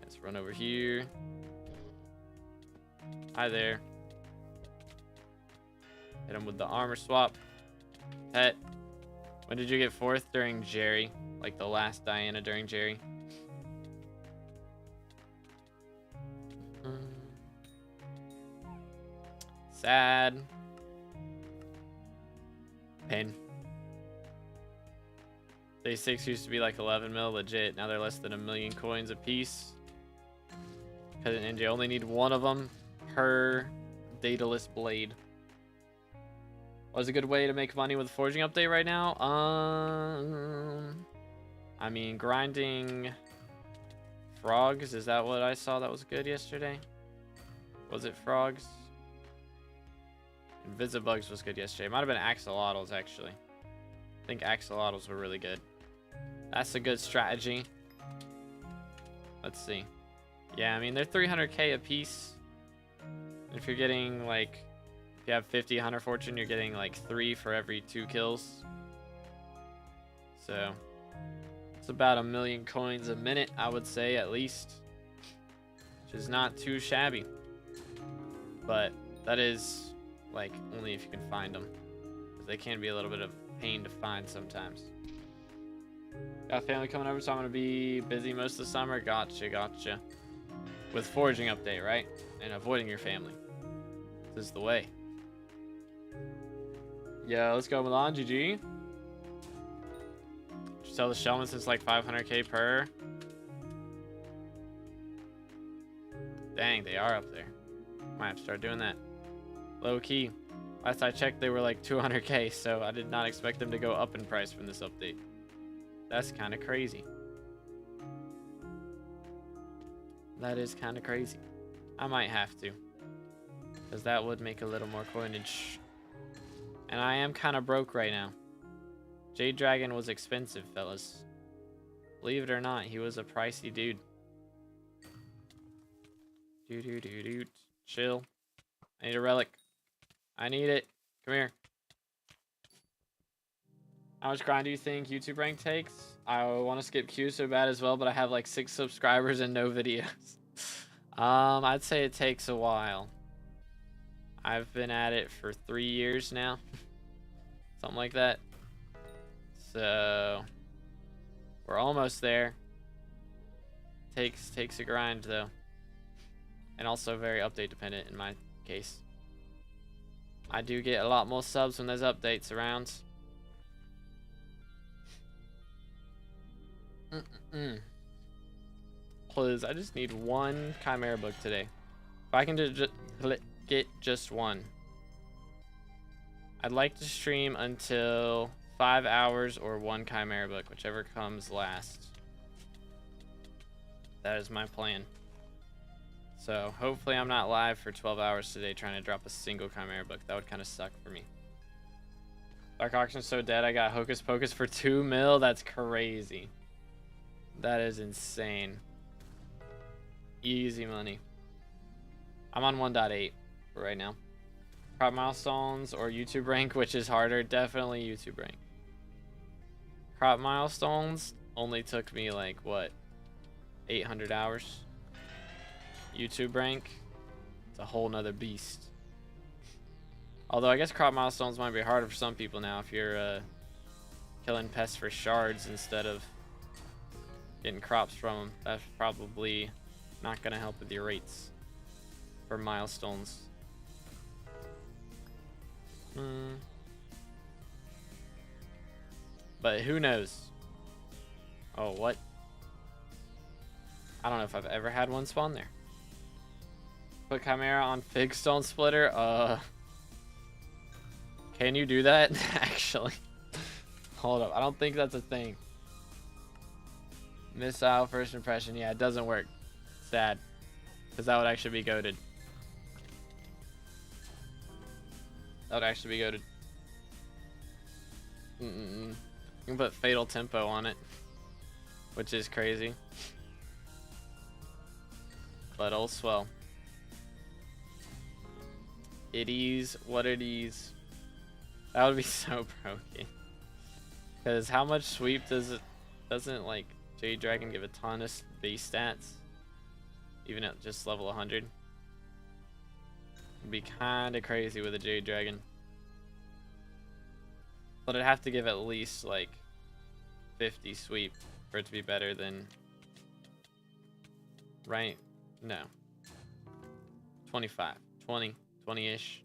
S1: let's run over here. Hi there. Hit him with the armor swap. Pet. When did you get 4th? During Jerry. Like the last Diana during Jerry. Sad. Pain. Day 6 used to be like 11 mil legit. Now they're less than 1 million coins a piece. Because in NJ only need one of them per dataless blade. What's a good way to make money with the forging update right now? I mean, grinding frogs. Is that what I saw that was good yesterday? Was it frogs? Invisibugs was good yesterday. It might have been axolotls, actually. I think axolotls were really good. That's a good strategy. Let's see. Yeah, I mean, they're 300k a piece. If you're getting, like, if you have 50 Hunter Fortune, you're getting, like, 3 for every 2 kills. So, it's about 1 million coins a minute, I would say, at least. Which is not too shabby. But that is, like, only if you can find them. Because they can be a little bit of pain to find sometimes. Got family coming over, so I'm going to be busy most of the summer. Gotcha, gotcha. With forging update, right? And avoiding your family. This is the way. Yeah, let's go Milan, GG. Just sell the Shellman since like 500k per. Dang, they are up there. Might have to start doing that. Low key. Last I checked, they were like 200k, so I did not expect them to go up in price from this update. That's kind of crazy. That is kind of crazy. I might have to, because that would make a little more coinage. And I am kind of broke right now. Jade Dragon was expensive, fellas. Believe it or not, he was a pricey dude. Chill. I need a relic. I need it. Come here. How much grind do you think YouTube rank takes? I want to skip Q so bad as well, but I have like 6 subscribers and no videos. I'd say it takes a while. I've been at it for 3 years now. Something like that. So we're almost there. Takes a grind though. And also very update dependent in my case. I do get a lot more subs when there's updates around. Please, I just need 1 Chimera book today. If I can get just 1. I'd like to stream until 5 hours or 1 Chimera book, whichever comes last. That is my plan. So hopefully I'm not live for 12 hours today trying to drop a single Chimera book. That would kind of suck for me. Dark Auction's so dead I got Hocus Pocus for 2 mil. That's crazy. That is insane. Easy money. I'm on 1.8 right now. Crop milestones or YouTube rank, which is harder? Definitely YouTube rank. Crop milestones only took me like, what, 800 hours? YouTube rank, it's a whole nother beast. Although I guess crop milestones might be harder for some people now if you're killing pests for shards instead of getting crops from them. That's probably not going to help with your rates for milestones. But who knows? Oh, what? I don't know if I've ever had one spawn there. Put Chimera on Fig Stone Splitter? Can you do that? Actually. Hold up. I don't think that's a thing. Missile first impression. Yeah, it doesn't work. Sad. Because that would actually be goated. That would actually be goated. You can put Fatal Tempo on it, which is crazy. But all swell. It is what it is. That would be so broken. Because how much sweep does it? Doesn't like Jade Dragon give a ton of base stats? Even at just level 100. It'd be kind of crazy with a Jade Dragon. But it'd have to give at least like 50 sweep for it to be better than. Right? No. 25. 20-ish.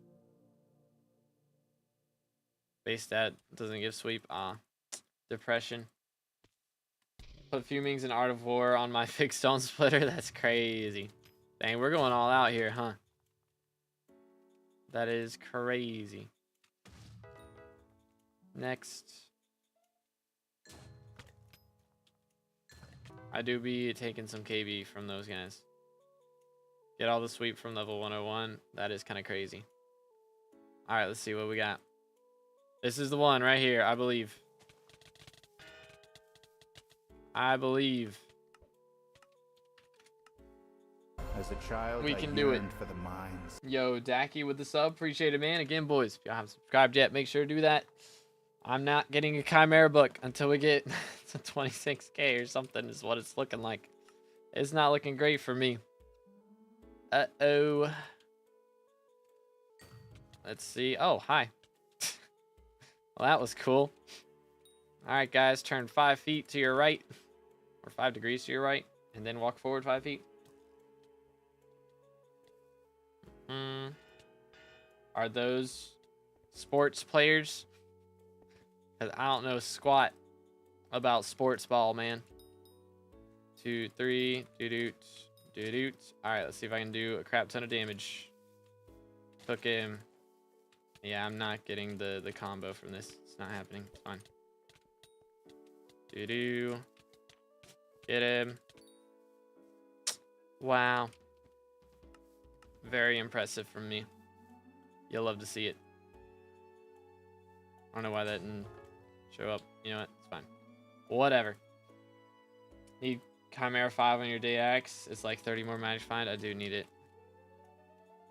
S1: Base stat doesn't give sweep. Depression. Put Fumings and Art of War on my Fixed Stone Splitter. That's crazy. Dang, we're going all out here, huh? That is crazy. Next. I do be taking some KB from those guys. Get all the sweep from level 101. That is kind of crazy. Alright, let's see what we got. This is the one right here, I believe. I believe.
S2: As a child,
S1: We
S2: I
S1: can do it.
S2: yearned for the mines.
S1: Yo, Dacky with the sub. Appreciate it, man. Again, boys, if y'all haven't subscribed yet, make sure to do that. I'm not getting a Chimera book until we get to 26k or something is what it's looking like. It's not looking great for me. Uh-oh. Let's see. Oh, hi. Well, that was cool. Alright, guys. Turn 5 feet to your right. Or 5 degrees to your right. And then walk forward 5 feet. Are those sports players? Because I don't know squat about sports ball, man. 2, 3. Doo-doot. Alright, let's see if I can do a crap ton of damage. Took him. Yeah, I'm not getting the combo from this. It's not happening. It's fine. Doo-doo. Get him. Wow. Very impressive from me. You'll love to see it. I don't know why that didn't show up. You know what? It's fine. Whatever. Need Chimera 5 on your day axe. It's like 30 more magic find. I do need it.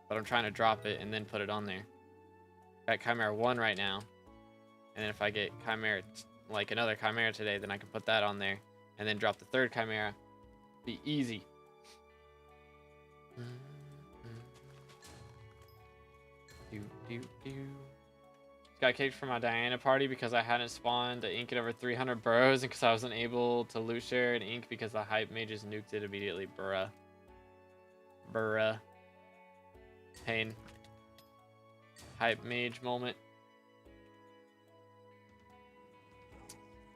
S1: But I'm trying to drop it and then put it on there. Got Chimera 1 right now. And then if I get Chimera, like another Chimera today, then I can put that on there. And then drop the 3rd Chimera. Be easy. Got kicked from my Diana party because I hadn't spawned the ink at over 300 burrows and because I wasn't able to loot share an ink because the hype mages nuked it immediately. Bruh. Pain. Hype mage moment.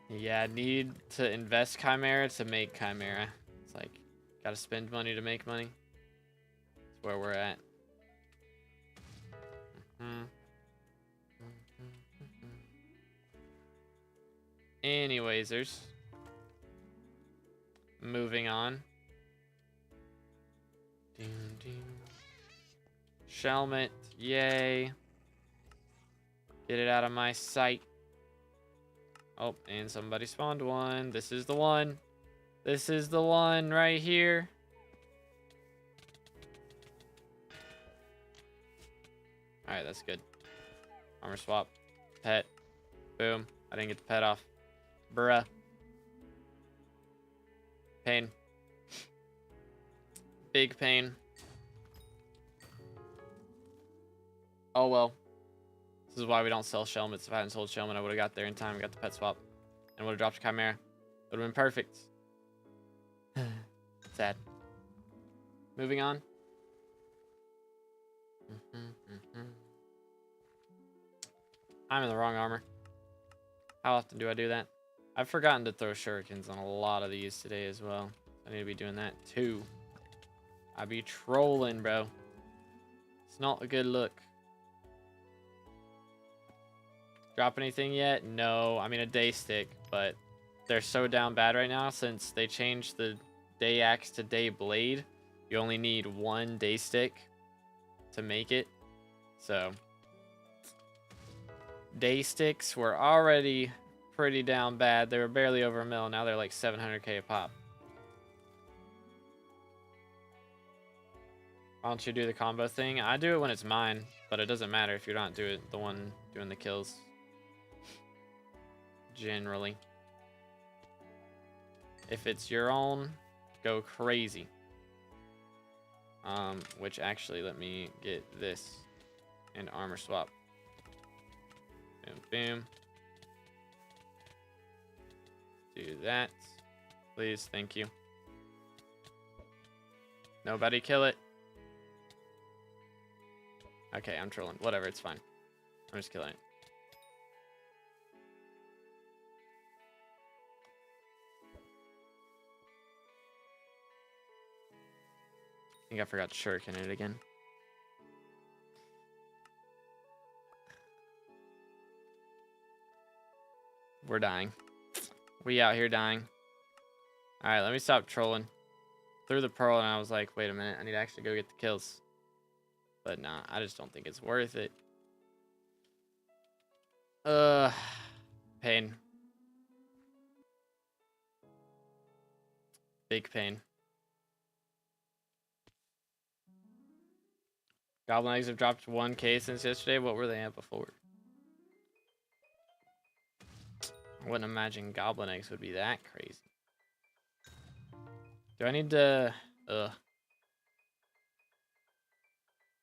S1: Yeah, need to invest Chimera to make Chimera. It's like, gotta spend money to make money. That's where we're at. Anywaysers. Moving on. Shelmet, yay. Get it out of my sight. Oh, and somebody spawned one. This is the one. This is the one right here. Alright, that's good. Armor swap. Pet. Boom. I didn't get the pet off. Bruh. Pain. Big pain. Oh well. This is why we don't sell Shelmets. If I hadn't sold Shelmet, I would have got there in time and got the pet swap. And would have dropped Chimera. Would have been perfect. Sad. Moving on. I'm in the wrong armor. How often do I do that? I've forgotten to throw shurikens on a lot of these today as well. I need to be doing that too. I be trolling, bro. It's not a good look. Drop anything yet? No. I mean, a day stick, but they're so down bad right now since they changed the day axe to day blade. You only need 1 day stick to make it. So day sticks were already pretty down bad. They were barely over a mil. Now they're like 700k a pop. Why don't you do the combo thing? I do it when it's mine, but it doesn't matter if you're not the one doing the kills. Generally. If it's your own, go crazy. Which actually, let me get this and armor swap. Boom, boom. Do that. Please, thank you. Nobody kill it. Okay, I'm trolling. Whatever, it's fine. I'm just killing it. I think I forgot shuriken it again. We're dying. We out here dying. Alright, let me stop trolling. Threw the pearl and I was like, wait a minute, I need to actually go get the kills. But nah, I just don't think it's worth it. Pain. Big pain. Goblin eggs have dropped 1k since yesterday. What were they at before? I wouldn't imagine goblin eggs would be that crazy. Do I need to...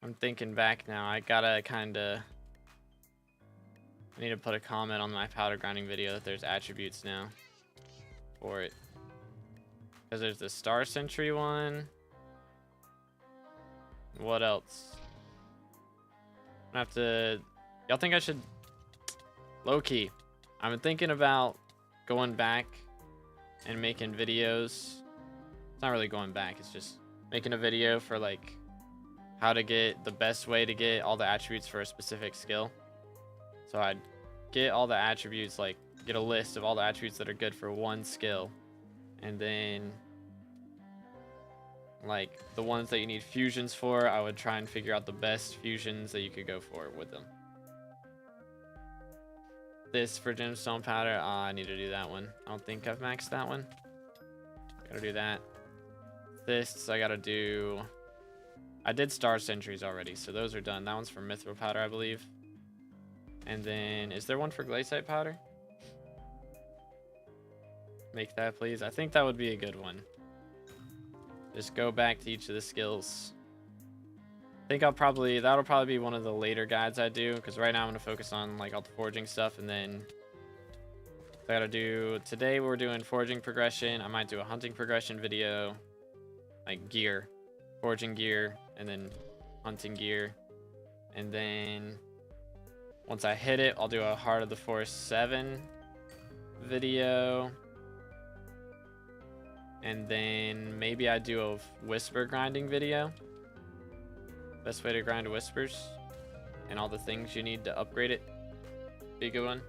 S1: I'm thinking back now. I gotta kinda... I need to put a comment on my powder grinding video that there's attributes now for it. Because there's the Star Sentry one. What else? I have to... Y'all think I should... Low-key. I've been thinking about going back and making videos. It's not really going back. It's just making a video for like how to get the best way to get all the attributes for a specific skill. So I'd get all the attributes, like get a list of all the attributes that are good for one skill. And then like the ones that you need fusions for, I would try and figure out the best fusions that you could go for with them. This for gemstone powder, I need to do that one. I don't think I've maxed that one. Gotta do that. This, I gotta do... I did Star Sentries already, so those are done. That one's for mithril powder, I believe. And then, is there one for glaciite powder? Make that, please. I think that would be a good one. Just go back to each of the skills. I think that'll probably be one of the later guides I do, because right now I'm going to focus on like all the forging stuff, and then I gotta do, today we're doing forging progression. I might do a hunting progression video, like gear, forging gear, and then hunting gear. And then once I hit it, I'll do a Heart of the Forest 7 video. And then maybe I do a whisper grinding video. Best way to grind whispers. And all the things you need to upgrade it. Be a good one.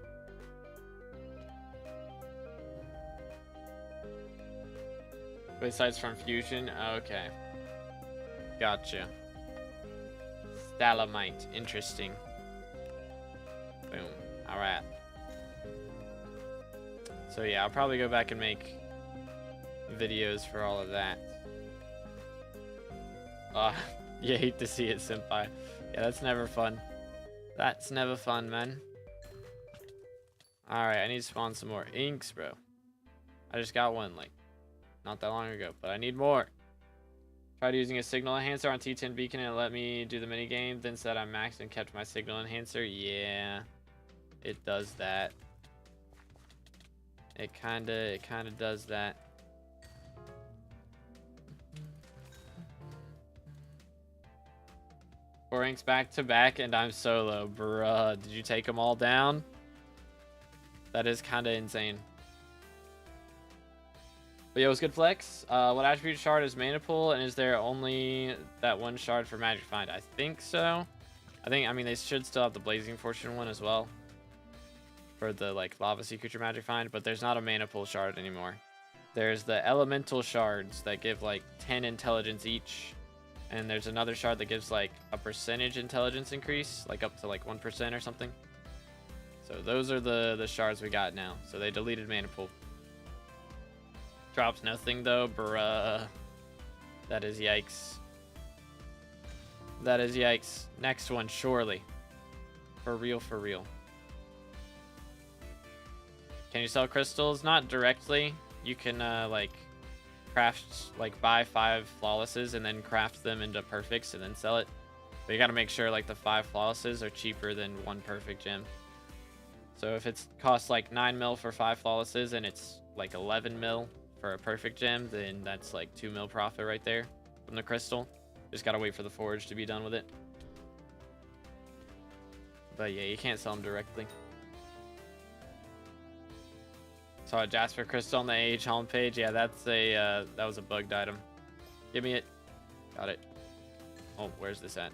S1: Besides from Fusion? Okay. Gotcha. Stalamite. Interesting. Boom. Alright. So yeah, I'll probably go back and make videos for all of that. You hate to see it, senpai. Yeah, that's never fun. That's never fun, man. Alright, I need to spawn some more inks, bro. I just got one, like, not that long ago, but I need more. Tried using a signal enhancer on T10 Beacon and it let me do the minigame, then said I maxed and kept my signal enhancer. Yeah, it does that. It kinda does that. Four inks back to back and I'm solo. Bruh, did you take them all down? That is kind of insane. But yeah, it was good flex. What attribute shard is mana pool, and is there only that one shard for Magic Find? I think so. I mean, they should still have the Blazing Fortune one as well for the like Lava Sea Creature Magic Find, but there's not a mana pool shard anymore. There's the elemental shards that give like 10 intelligence each, and there's another shard that gives like a percentage intelligence increase, like up to like 1% or something. So those are the shards we got now. So they deleted mana pool. Drops nothing though, bruh. That is yikes. That is yikes. Next one, surely. For real, for real. Can you sell crystals? Not directly. You can like craft, like buy 5 flawlesses and then craft them into perfects and then sell it. But you gotta make sure like the 5 flawlesses are cheaper than 1 perfect gem. So if it costs like 9 mil for 5 flawlesses and it's like 11 mil for a perfect gem, then that's like 2 mil profit right there from the crystal. Just gotta wait for the forge to be done with it. But yeah, you can't sell them directly. Saw a Jasper crystal on the AH homepage. Yeah, that's a that was a bugged item. Give me it. Got it. Oh, where's this at?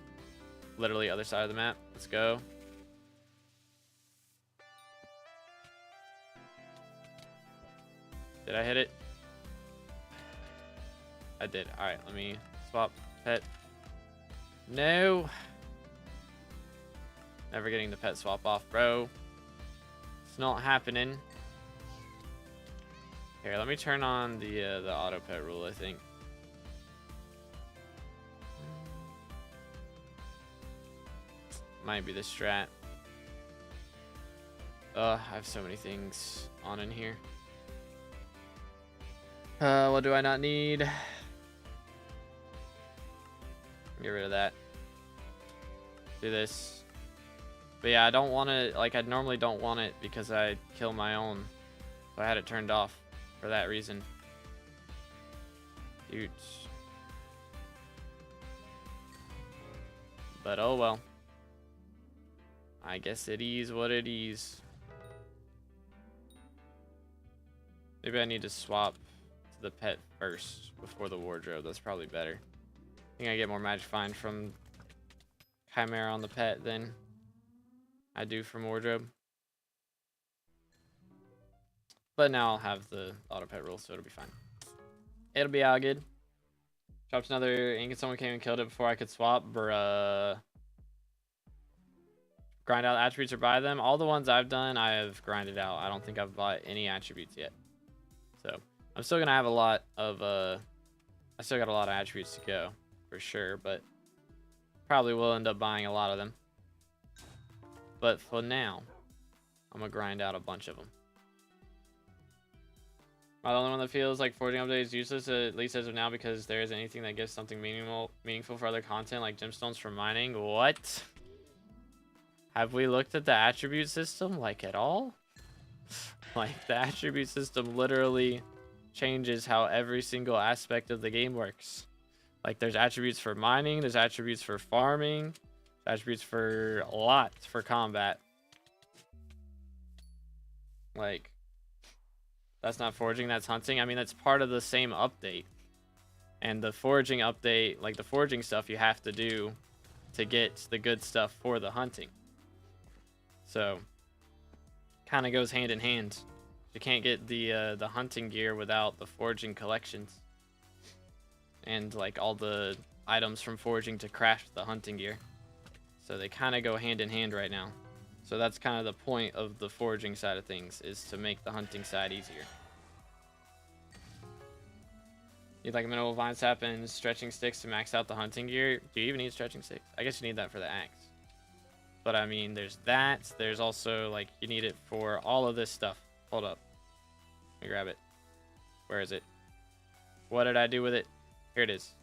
S1: Literally other side of the map. Let's go. Did I hit it? I did. All right, let me swap pet. No. Never getting the pet swap off, bro. It's not happening. Here, let me turn on the auto pet rule, I think. Might be the strat. I have so many things on in here. What do I not need? Get rid of that. Do this. But yeah, I don't want to, like, I normally don't want it because I kill my own. So I had it turned off for that reason. Dude. But oh well. I guess it is what it is. Maybe I need to swap to the pet first before the wardrobe. That's probably better. I think I get more magic find from Chimera on the pet than I do from wardrobe. But now I'll have the auto pet rule, so it'll be fine. It'll be all good. Drops another ink and someone came and killed it before I could swap. Bruh. Grind out attributes or buy them. All the ones I've done, I have grinded out. I don't think I've bought any attributes yet. So I'm still gonna have a lot of I still got a lot of attributes to go for sure, but probably will end up buying a lot of them. But for now, I'm gonna grind out a bunch of them. Am I the only one that feels like forging update is useless, at least as of now, because there isn't anything that gives something meaningful for other content like gemstones for mining? What? Have we looked at the attribute system, like, at all? Like, the attribute system literally changes how every single aspect of the game works. Like, there's attributes for mining, there's attributes for farming, attributes for a lot for combat. Like, that's not forging, that's hunting. I mean, that's part of the same update. And the forging update, like the forging stuff you have to do to get the good stuff for the hunting. So, kind of goes hand in hand. You can't get the hunting gear without the forging collections. And like all the items from forging to craft the hunting gear. So they kind of go hand in hand right now. So that's kind of the point of the forging side of things, is to make the hunting side easier. You'd like a mineral vine sap and stretching sticks to max out the hunting gear. Do you even need stretching sticks? I guess you need that for the axe. But I mean, there's that. There's also, like, you need it for all of this stuff. Hold up. Let me grab it. Where is it? What did I do with it? Here it is.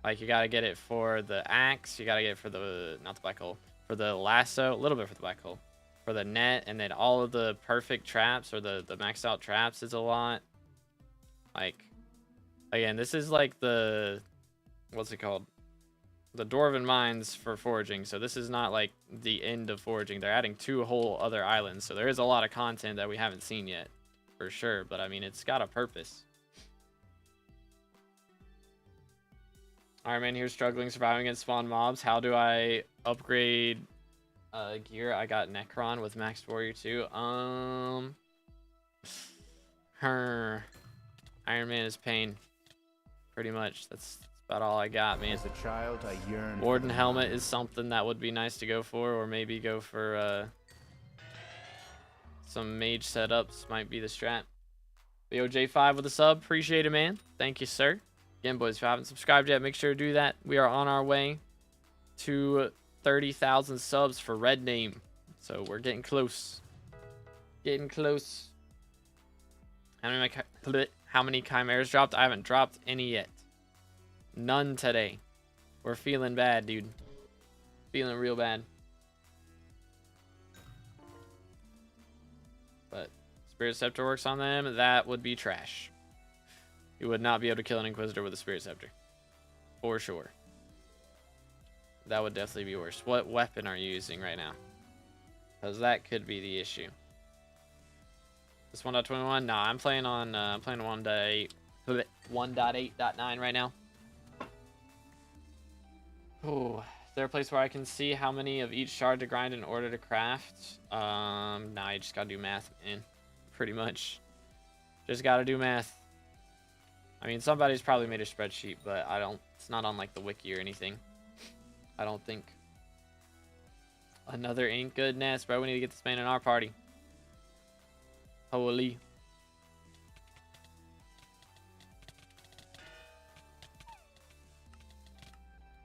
S1: Like, you gotta get it for the axe. You gotta get it for the, not the black hole. For the lasso. A little bit for the black hole. For the net. And then all of the perfect traps, or the maxed out traps, is a lot. Like, again, this is like the, what's it called? The Dwarven Mines for forging. So this is not like the end of forging. They're adding 2 whole other islands. So there is a lot of content that we haven't seen yet, for sure. But I mean, it's got a purpose. Iron Man here struggling, surviving against spawn mobs. How do I upgrade gear? I got Necron with Maxed Warrior 2. Iron Man is pain. Pretty much. That's about all I got, man.
S2: As a child, I yearned.
S1: Warden helmet is something that would be nice to go for, or maybe go for some mage setups might be the strat. BOJ5 with a sub. Appreciate it, man. Thank you, sir. Again, boys, if you haven't subscribed yet, make sure to do that. We are on our way to 30,000 subs for Red Name. So we're getting close. Getting close. How many chimeras dropped? I haven't dropped any yet. None today. We're feeling bad, dude. Feeling real bad. But Spirit Scepter works on them. That would be trash. You would not be able to kill an Inquisitor with a Spirit Scepter. For sure. That would definitely be worse. What weapon are you using right now? Because that could be the issue. This 1.21? Nah, I'm playing on 1.8.9 right now. Oh, is there a place where I can see how many of each shard to grind in order to craft? Nah, you just gotta do math, man. Pretty much. Just gotta do math. I mean, somebody's probably made a spreadsheet, but I don't. It's not on like the wiki or anything. I don't think. Another ain't good nest, bro. We need to get this man in our party. Holy.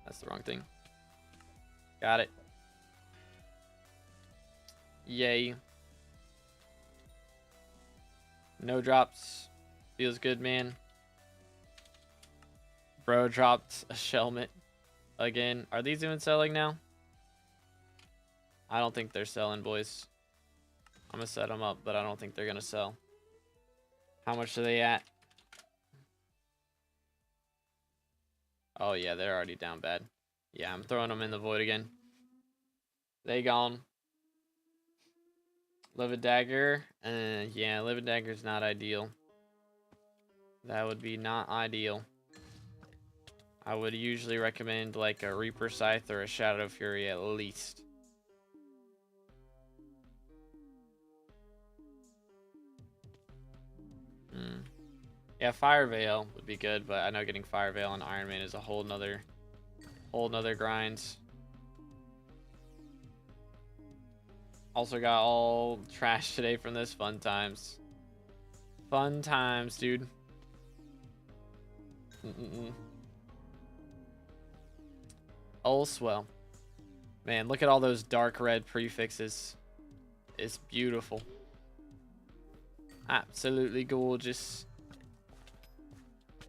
S1: That's the wrong thing. Got it. Yay. No drops. Feels good, man. Bro dropped a Shelmet again. Are these even selling now? I don't think they're selling, boys. I'm gonna set them up, but I don't think they're gonna sell. How much are they at? Oh yeah, they're already down bad. Yeah, I'm throwing them in the void again. They gone. Livid Dagger. Yeah, Livid Dagger's not ideal. That would be not ideal. I would usually recommend like a Reaper Scythe or a Shadow Fury at least. Yeah, Fire Veil would be good, but I know getting Fire Veil on Iron Man is a whole nother grind. Also got all trash today from this. Fun times. Fun times, dude. Oh, swell. Man, look at all those dark red prefixes. It's beautiful. Absolutely gorgeous.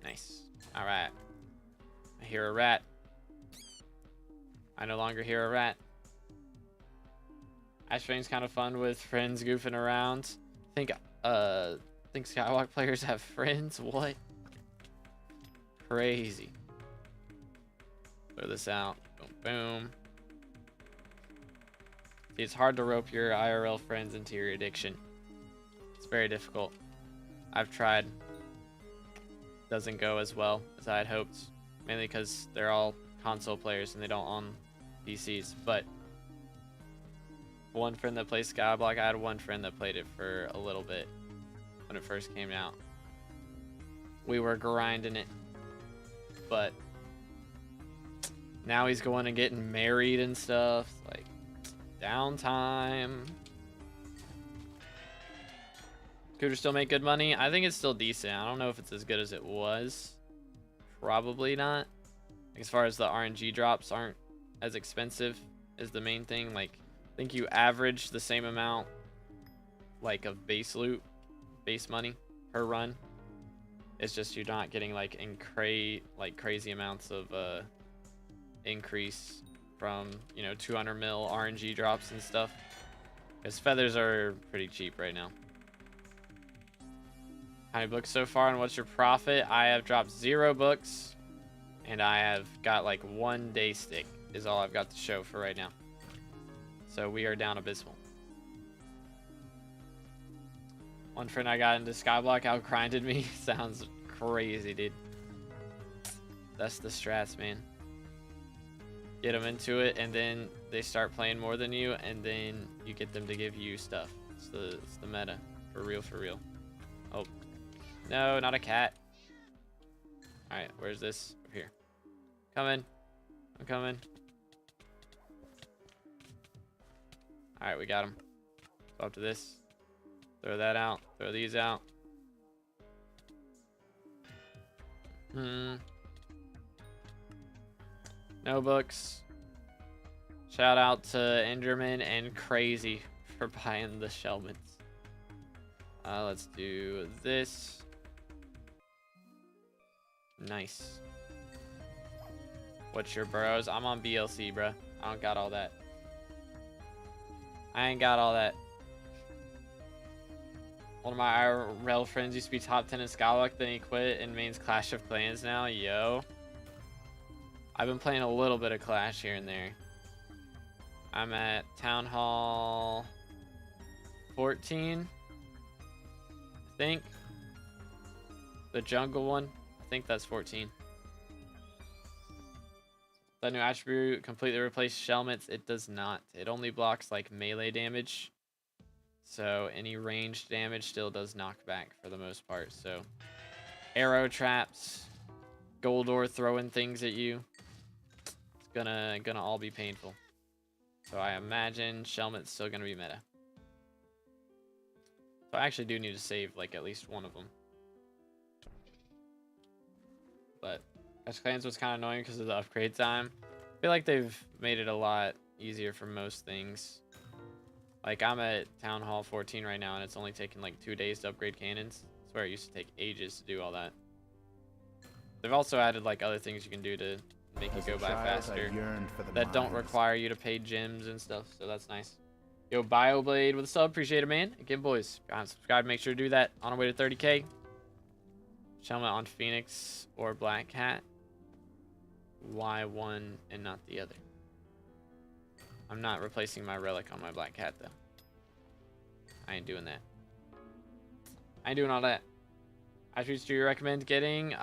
S1: Nice. Alright. I hear a rat. I no longer hear a rat. Ashwing's kind of fun with friends goofing around. Think Skywalk players have friends? What? Crazy. Throw this out. Boom, boom. See, it's hard to rope your IRL friends into your addiction. It's very difficult. I've tried. Doesn't go as well as I had hoped. Mainly because they're all console players and they don't own PCs. But one friend that plays SkyBlock, I had one friend that played it for a little bit when it first came out. We were grinding it. But now he's going and getting married and stuff. Like, downtime. Could still make good money? I think it's still decent. I don't know if it's as good as it was. Probably not. As far as the RNG drops aren't as expensive is the main thing. Like, I think you average the same amount like of base loot, base money per run. It's just you're not getting like crazy amounts of increase from, you know, 200 mil RNG drops and stuff. Because feathers are pretty cheap right now. How many books so far and what's your profit? I have dropped 0 books and I have got like 1 day stick is all I've got to show for right now. So we are down abysmal. One friend I got into SkyBlock outgrinded me. Sounds crazy, dude. That's the strats, man. Get them into it and then they start playing more than you and then you get them to give you stuff. It's the meta. For real, for real. Oh. No, not a cat. Alright, where's this? Over here. Coming. I'm coming. Alright, we got him. Go up to this. Throw that out. Throw these out. No books. Shout out to Enderman and Crazy for buying the Shelmets. Let's do this. Nice. What's your burrows? I'm on BLC, bruh. I don't got all that. I ain't got all that. One of my IRL friends used to be top 10 in SkyBlock, then he quit and mains Clash of Clans now. Yo. I've been playing a little bit of Clash here and there. I'm at Town Hall 14. I think. The jungle one. I think that's 14. That new attribute completely replaced Shelmets. It does not. It only blocks like melee damage. So any ranged damage still does knock back for the most part. So arrow traps, Goldor throwing things at you. It's gonna all be painful. So I imagine Shelmet's still gonna be meta. So I actually do need to save like at least one of them. But Clash Clans was kind of annoying because of the upgrade time. I feel like they've made it a lot easier for most things. Like I'm at Town Hall 14 right now and it's only taking like 2 days to upgrade cannons. I swear it used to take ages to do all that. They've also added like other things you can do to make it go by faster that don't require you to pay gems and stuff, so that's nice. Yo, BioBlade with a sub, appreciate it, man. Again, boys, guys, subscribe, make sure to do that. On our way to 30k. Shelmet on Phoenix or Black Cat. Why one and not the other? I'm not replacing my relic on my Black Cat, though. I ain't doing that. I ain't doing all that. Attributes do you recommend getting?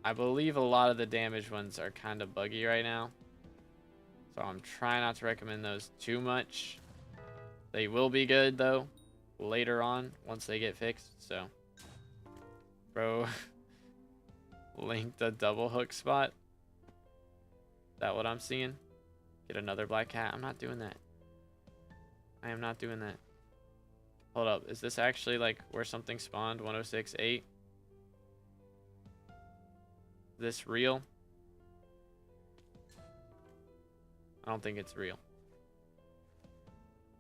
S1: I believe a lot of the damage ones are kind of buggy right now. So I'm trying not to recommend those too much. They will be good, though, later on, once they get fixed, so. Bro, linked a double hook spot. Is that what I'm seeing? Get another Black Cat. I'm not doing that. I am not doing that. Hold up. Is this actually like where something spawned? 106.8. This real? I don't think it's real.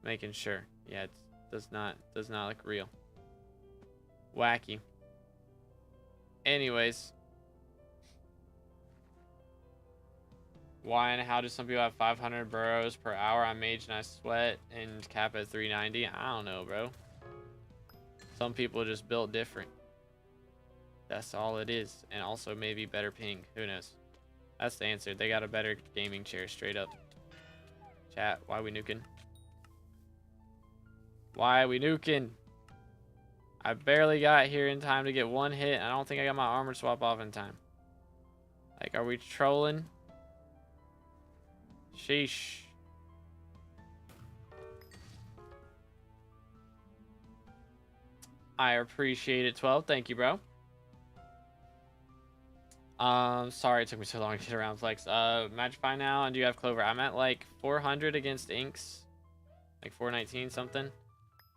S1: Making sure. Yeah, it does not look real. Wacky. Anyways. Why and how do some people have 500 burrows per hour on mage and I sweat and cap at 390? I don't know, bro. Some people just built different. That's all it is. And also maybe better ping. Who knows? That's the answer. They got a better gaming chair, straight up. Chat, why we nuking? Why we nuking? I barely got here in time to get one hit. I don't think I got my armor swap off in time. Like, are we trolling? Sheesh. I appreciate it, 12. Thank you, bro. Sorry it took me so long to get around Flex. Magify now, and do you have Clover? I'm at like 400 against Inks. Like 419 something.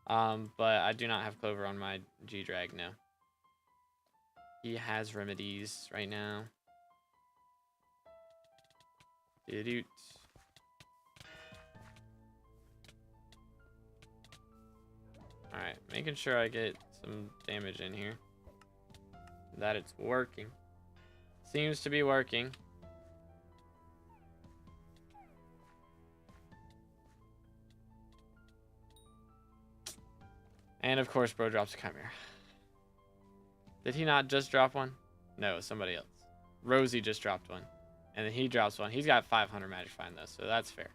S1: But I do not have Clover on my G-Drag now. He has remedies right now. Doot. Alright, making sure I get some damage in here. That it's working. Seems to be working. And of course, bro drops a Chimera. Did he not just drop one? No, somebody else. Rosie just dropped one. And then he drops one. He's got 500 Magic Find though, so that's fair.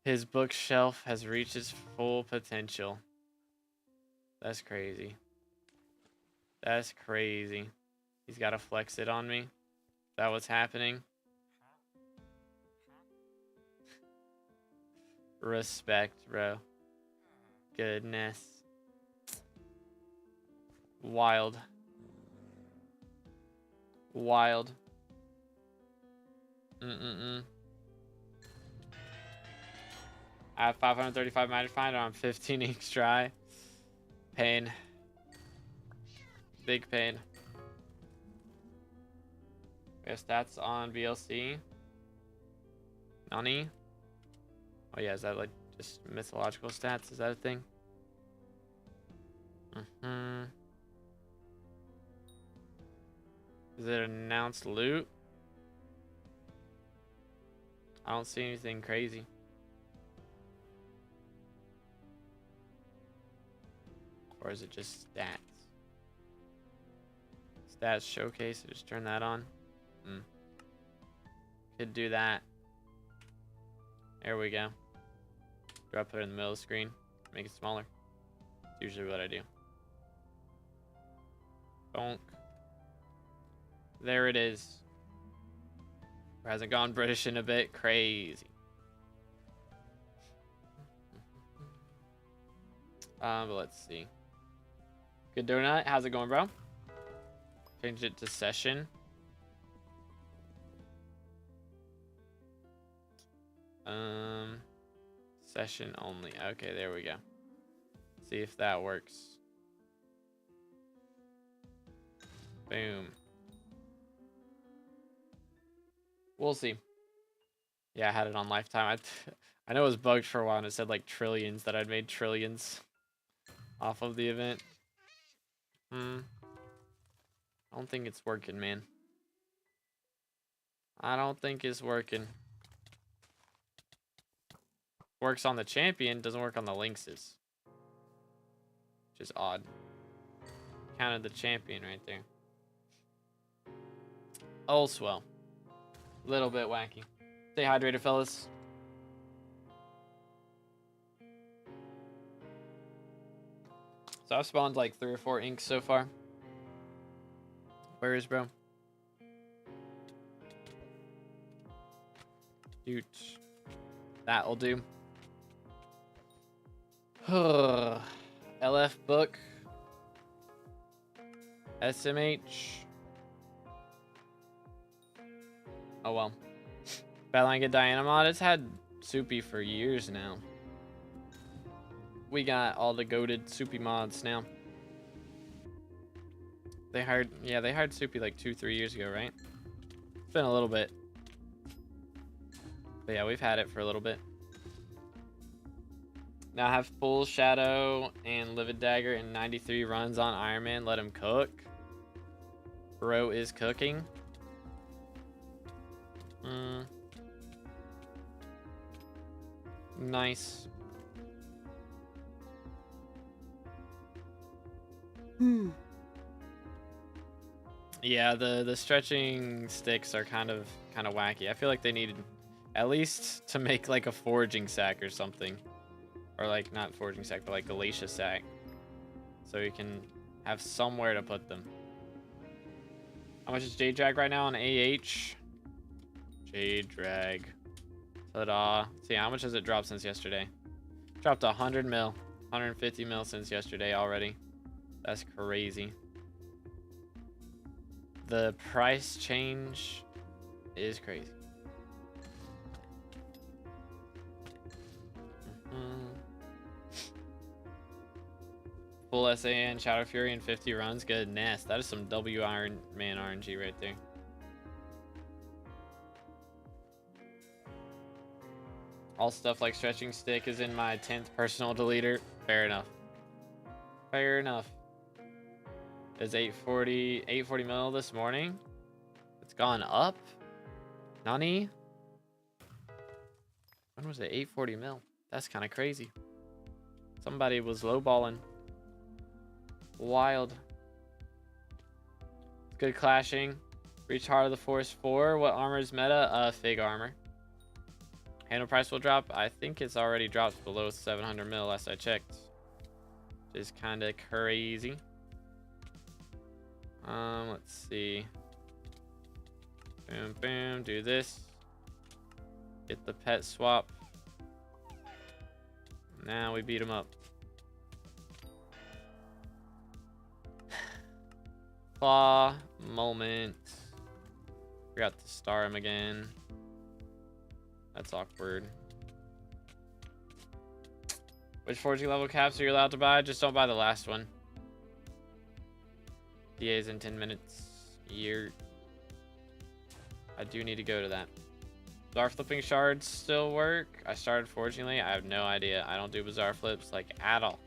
S1: His bookshelf has reached its full potential. That's crazy. That's crazy. He's got to flex it on me. Is that what's happening? Respect, bro. Goodness. Wild. Wild. I have 535 magic find on 15 ink dry. Pain. Big pain. We have stats on VLC. Nani? Oh yeah, is that like just mythological stats? Is that a thing? Is it announced loot? I don't see anything crazy. Or is it just stats? Stats showcase, just turn that on. Could do that. There we go. Do I put it in the middle of the screen? Make it smaller? That's usually what I do. Bonk. There it is. Hasn't gone British in a bit. Crazy. But let's see. Good donut. How's it going, bro? Change it to session. Session only. Okay, there we go. See if that works. Boom. We'll see. Yeah, I had it on lifetime. I know it was bugged for a while and it said like trillions, that I'd made trillions off of the event. I don't think it's working, man. I don't think it's working. Works on the champion, doesn't work on the lynxes. Which is odd. Counted the champion right there. Oh, swell. Little bit wacky. Stay hydrated, fellas. So I've spawned like 3 or 4 inks so far. Where is bro? Dude. That'll do. LF book. SMH. Oh well. Badline get Diana mod. It's had Soupy for years now. We got all the goated Soupy mods now. They hired Soupy like 2-3 years ago, right? It's been a little bit. But yeah, we've had it for a little bit. Now I have full Shadow and Livid Dagger and 93 runs on Iron Man. Let him cook. Bro is cooking. Nice. Yeah, the stretching sticks are kind of wacky. I feel like they needed at least to make like a foraging sack or something. Or like not foraging sack, but like Galatia sack. So you can have somewhere to put them. How much is Jade Drag right now on AH? Jade Drag. Ta-da. See, how much has it dropped since yesterday? Dropped 100 mil. 150 mil since yesterday already. That's crazy. The price change is crazy. Full SAN, Shadow Fury, and 50 runs. Goodness, that is some W Iron Man RNG right there. All stuff like Stretching Stick is in my 10th personal deleter. Fair enough. Fair enough. It's 840 mil this morning. It's gone up. Nani? When was it? 840 mil. That's kind of crazy. Somebody was lowballing. Wild. Good clashing. Reach Heart of the Force 4. What armor is meta? Fig armor. Handle price will drop. I think it's already dropped below 700 mil last I checked. Which is kind of crazy. Let's see. Boom, boom. Do this. Get the pet swap. Now we beat him up. Claw moment. Forgot to star him again. That's awkward. Which forging level caps are you allowed to buy? Just don't buy the last one. DA's in 10 minutes. I do need to go to that. Bizarre flipping shards still work? I started forging late. I have no idea. I don't do bizarre flips like at all.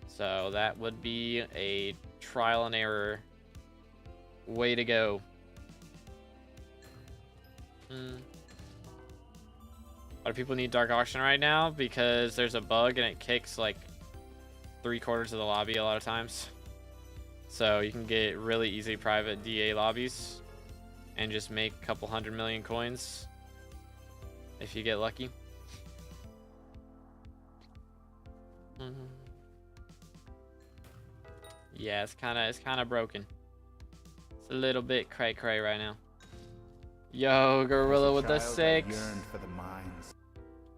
S1: So that would be a trial and error way to go. A lot of people need Dark Auction right now because there's a bug and it kicks like 3/4 of the lobby a lot of times. So you can get really easy private DA lobbies and just make a couple 100 million coins if you get lucky. Yeah, it's kind of broken. It's a little bit cray cray right now. Yo, Gorilla with the 6.
S2: Yearned for the mines.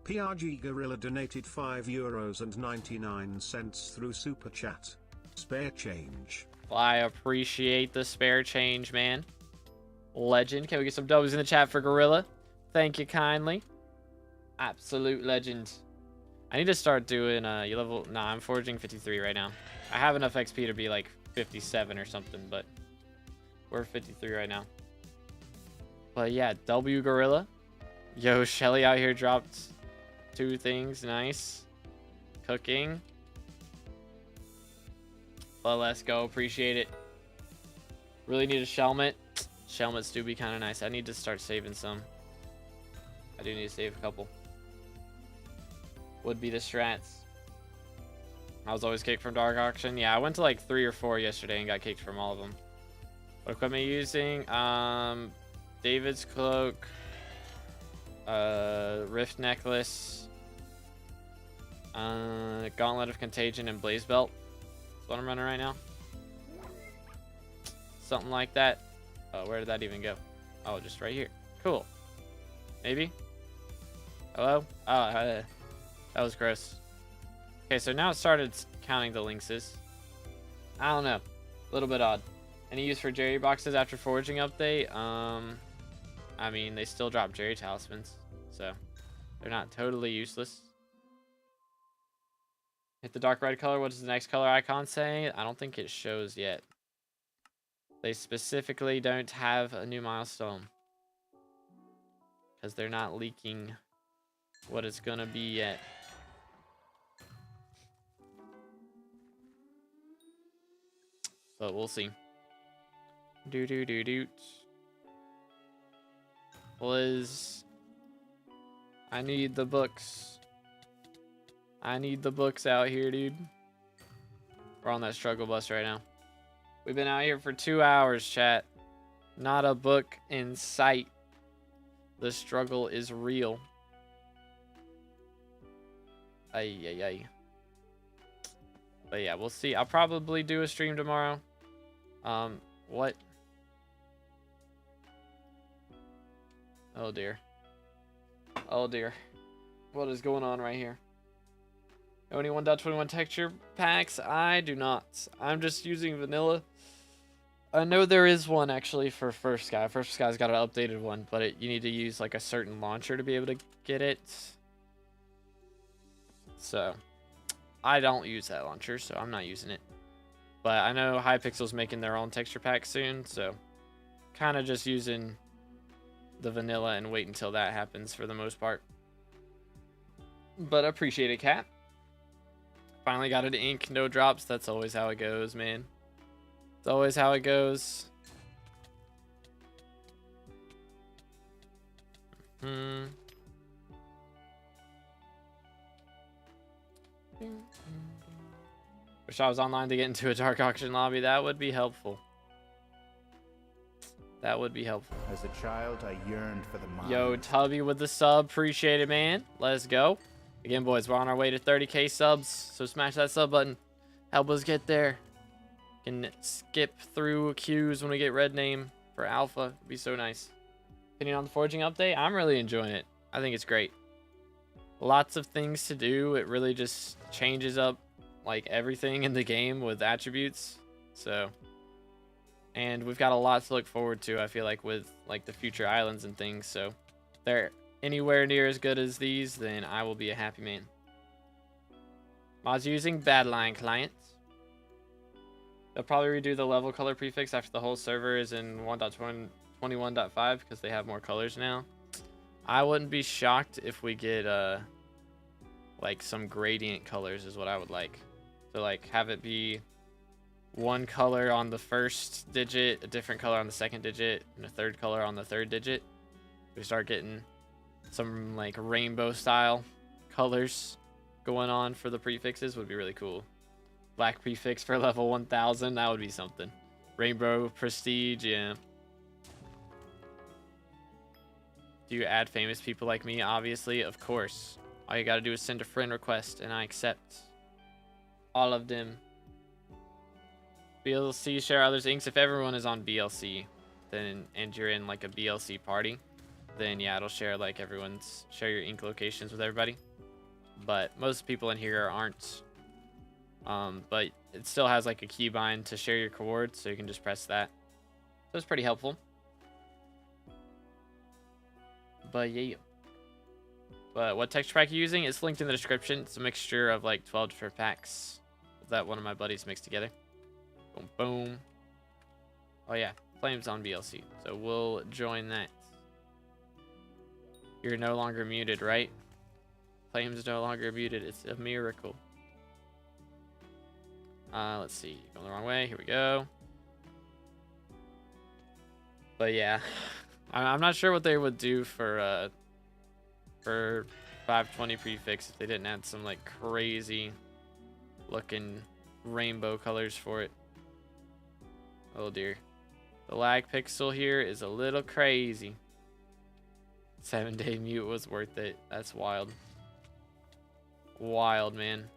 S3: PRG Gorilla donated €5.99 through Super Chat. Spare change.
S1: Well, I appreciate the spare change, man. Legend. Can we get some W's in the chat for Gorilla? Thank you kindly. Absolute legend. I need to start doing you level. Nah, I'm forging 53 right now. I have enough XP to be like 57 or something, but we're 53 right now. But yeah, W Gorilla. Yo, Shelly out here dropped 2 things. Nice. Cooking. But let's go. Appreciate it. Really need a Shelmet. Shelmets do be kind of nice. I need to start saving some. I do need to save a couple. Would be the strats. I was always kicked from Dark Auction. Yeah, I went to like 3 or 4 yesterday and got kicked from all of them. What equipment are you using? David's Cloak. Rift Necklace. Gauntlet of Contagion and Blaze Belt. That's what I'm running right now. Something like that. Oh, where did that even go? Oh, just right here. Cool. Maybe? Hello? Oh, that was gross. Okay, so now it started counting the lynxes. I don't know. A little bit odd. Any use for Jerry boxes after forging update? I mean, they still drop Jerry talismans, so they're not totally useless. Hit the dark red color. What does the next color icon say? I don't think it shows yet. They specifically don't have a new milestone because they're not leaking what it's gonna be yet. But we'll see. Do. Liz, I need the books. I need the books out here, dude. We're on that struggle bus right now. We've been out here for 2 hours, chat. Not a book in sight. The struggle is real. Ay. But yeah, we'll see. I'll probably do a stream tomorrow. What? Oh dear. Oh dear. What is going on right here? Know anyone dot 21 texture packs? I do not. I'm just using vanilla. I know there is one actually for Furfsky. Furfsky's got an updated one, but you need to use like a certain launcher to be able to get it. So I don't use that launcher, so I'm not using it. But I know Hypixel's making their own texture pack soon, so kind of just using the vanilla and wait until that happens for the most part. But appreciate it, Cat. Finally got an ink, no drops. That's always how it goes, man. It's always how it goes. Wish I was online to get into a dark auction lobby. That would be helpful. That would be helpful.
S2: As a child, I yearned for the mines.
S1: Yo, Tubby with the sub. Appreciate it, man. Let's go. Again, boys, we're on our way to 30k subs. So smash that sub button. Help us get there. Can skip through queues when we get red name for alpha. It'd be so nice. Opinion on the forging update? I'm really enjoying it. I think it's great. Lots of things to do. It really just changes up like everything in the game with attributes. So, and we've got a lot to look forward to, I feel like, with like the future islands and things. So if they're anywhere near as good as these, then I will be a happy man. Mods using Badline clients. They'll probably redo the level color prefix after the whole server is in 1.21.5 because they have more colors now. I wouldn't be shocked if we get like some gradient colors is what I would like. So like have it be one color on the first digit, a different color on the second digit, and a third color on the third digit. We start getting some like rainbow style colors going on for the prefixes would be really cool. Black prefix for level 1000, that would be something. Rainbow prestige, yeah. Do you add famous people like me? Obviously, of course. All you gotta do is send a friend request and I accept all of them. BLC share others inks. If everyone is on BLC, then and you're in like a BLC party, then yeah, it'll share like share your ink locations with everybody. But most people in here aren't. But it still has like a keybind to share your coords, so you can just press that. So it's pretty helpful. But yeah. But what texture pack you're using? It's linked in the description. It's a mixture of like 12 different packs that one of my buddies mixed together. Boom, boom. Oh yeah, Flame's on BLC, so we'll join that. You're no longer muted, right? Flame's no longer muted. It's a miracle. Let's see. Going the wrong way. Here we go. But yeah, I'm not sure what they would do for 520 prefix if they didn't add some like crazy looking rainbow colors for it. Oh dear. The lag pixel here is a little crazy. 7-day mute was worth it. That's wild. Wild, man.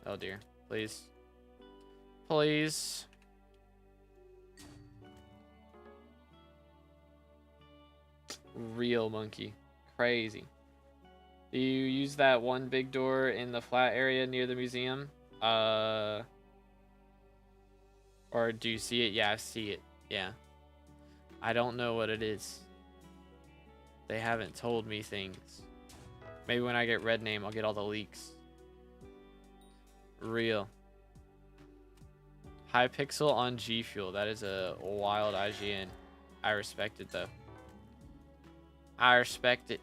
S1: Oh dear. Please. Please. Real monkey. Crazy. Do you use that one big door in the flat area near the museum? Or do you see it? Yeah, I see it. Yeah. I don't know what it is. They haven't told me things. Maybe when I get red name, I'll get all the leaks. Real. Hypixel on G Fuel. That is a wild IGN. I respect it though. I respect it.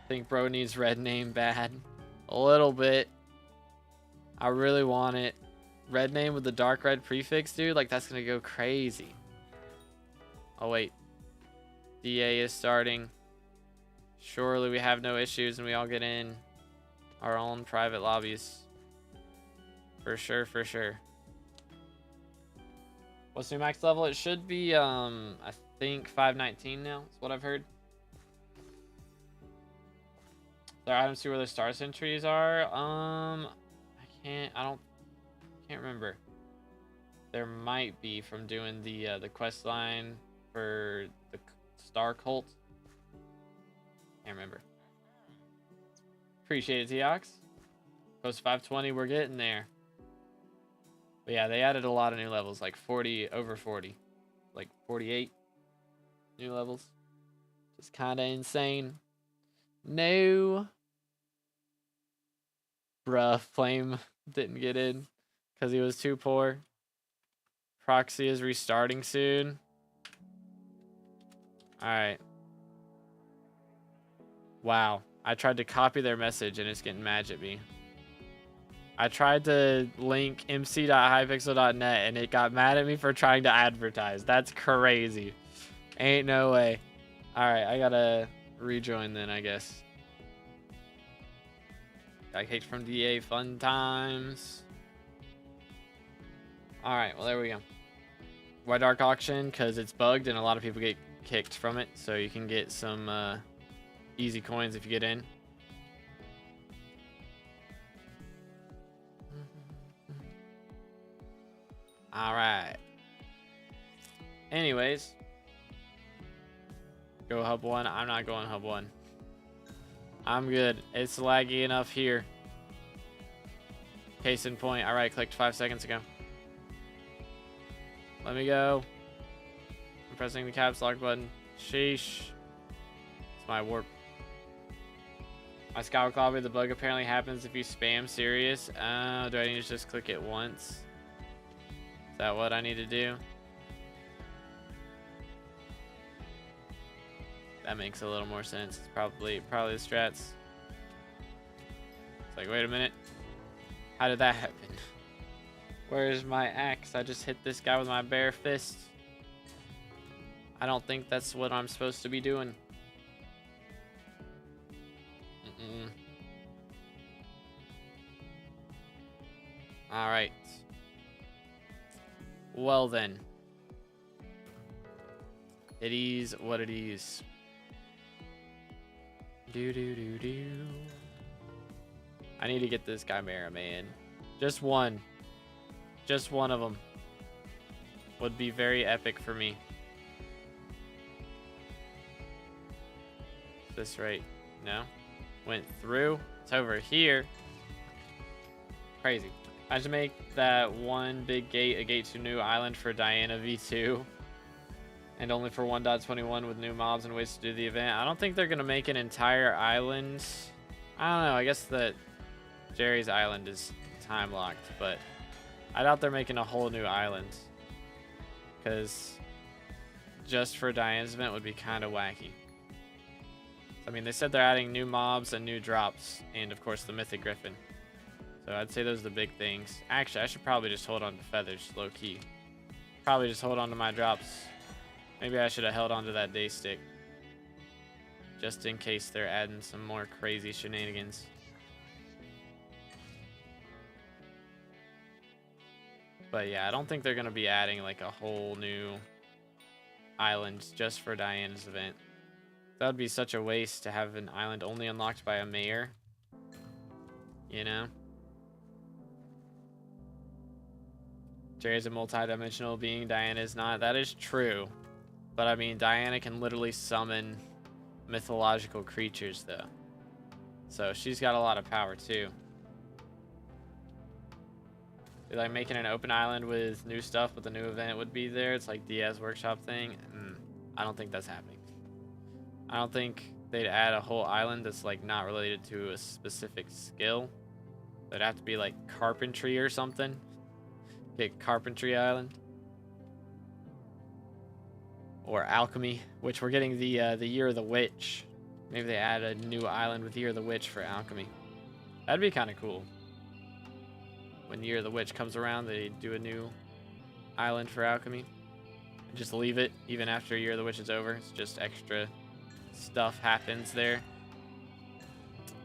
S1: Think bro needs red name bad. A little bit. I really want it. Red name with the dark red prefix, dude. Like that's gonna go crazy. Oh wait. DA is starting. Surely we have no issues and we all get in our own private lobbies. For sure, for sure. What's new max level? It should be I think 519 now. That's what I've heard. There items see where the star sentries are. I can't remember. There might be from doing the quest line for the star cult. Can't remember. Appreciate it, Teox. Post 520, we're getting there. But yeah, they added a lot of new levels, like 40, over 40. Like 48 new levels. Just kind of insane. No. Bruh, Flame didn't get in because he was too poor. Proxy is restarting soon. Alright. Wow. I tried to copy their message and it's getting mad at me. I tried to link mc.hypixel.net and it got mad at me for trying to advertise. That's crazy. Ain't no way. Alright, I gotta rejoin then, I guess. Got kicked from DA, fun times. Alright, well there we go. Why Dark Auction? Because it's bugged and a lot of people get kicked from it. So you can get some easy coins if you get in. Alright. Anyways. Go hub 1. I'm not going hub 1. I'm good. It's laggy enough here. Case in point, I right-clicked 5 seconds ago. Let me go. I'm pressing the caps lock button. Sheesh. It's my warp. My Skywalk lobby, the bug apparently happens if you spam Sirius. Do I need to just click it once? Is that what I need to do? That makes a little more sense. It's probably the strats. It's like, wait a minute. How did that happen? Where's my axe? I just hit this guy with my bare fist. I don't think that's what I'm supposed to be doing. All right. Well then. It is what it is. Do. I need to get this Chimera, man. Just one. Just one of them. Would be very epic for me. This right? No? Went through. It's over here. Crazy. I should make that one big gate a gate to new island for Diana V2. And only for 1.21 with new mobs and ways to do the event. I don't think they're going to make an entire island. I don't know. I guess that Jerry's island is time locked. But I doubt they're making a whole new island. Because just for Diana's event would be kind of wacky. I mean, they said they're adding new mobs and new drops. And, of course, the Mythic Griffin. So I'd say those are the big things. Actually, I should probably just hold on to feathers, low-key. Probably just hold on to my drops. Maybe I should have held on to that day stick. Just in case they're adding some more crazy shenanigans. But yeah, I don't think they're going to be adding like a whole new island just for Diana's event. That would be such a waste to have an island only unlocked by a mayor. You know? Jerry's a multi-dimensional being, Diana is not. That is true. But I mean, Diana can literally summon mythological creatures though. So she's got a lot of power too. They're like making an open island with new stuff, but the new event would be there. It's like Diaz workshop thing. I don't think that's happening. I don't think they'd add a whole island that's like not related to a specific skill. It'd have to be like carpentry or something. Get Carpentry Island. Or Alchemy, which we're getting the Year of the Witch. Maybe they add a new island with Year of the Witch for Alchemy. That'd be kind of cool. When Year of the Witch comes around, they do a new island for Alchemy. And just leave it even after Year of the Witch is over. It's just extra stuff happens there.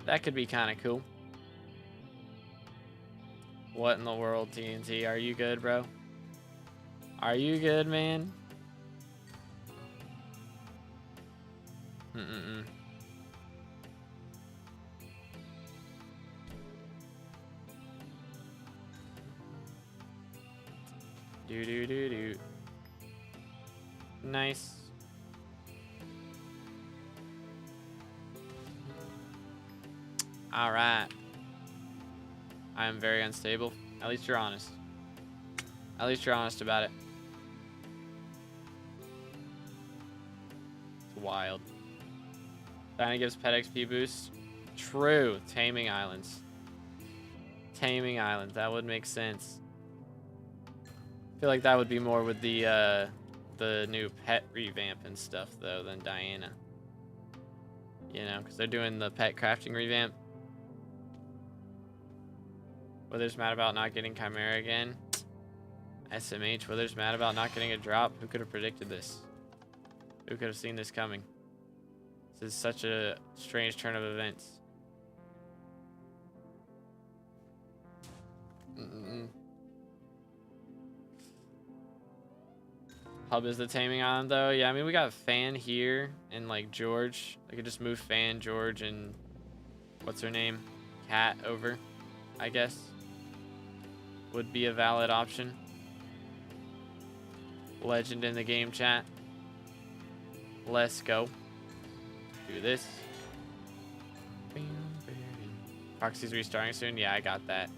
S1: That could be kind of cool. What in the world, TNT? Are you good, bro? Are you good, man? Do. Nice. All right. I am very unstable. At least you're honest. At least you're honest about it. It's wild. Diana gives pet XP boost. True. Taming Islands. Taming Islands. That would make sense. I feel like that would be more with the new pet revamp and stuff, though, than Diana. You know, because they're doing the pet crafting revamp. Wither's mad about not getting Chimera again. SMH. Wither's mad about not getting a drop. Who could have predicted this? Who could have seen this coming? This is such a strange turn of events. Hub is the Taming Island, though. Yeah, I mean, we got Fan here and, like, George. I could just move Fan, George, and what's her name? Cat over, I guess. Would be a valid option. Legend in the game chat. Let's go. Do this. Proxy's restarting soon. Yeah, I got that.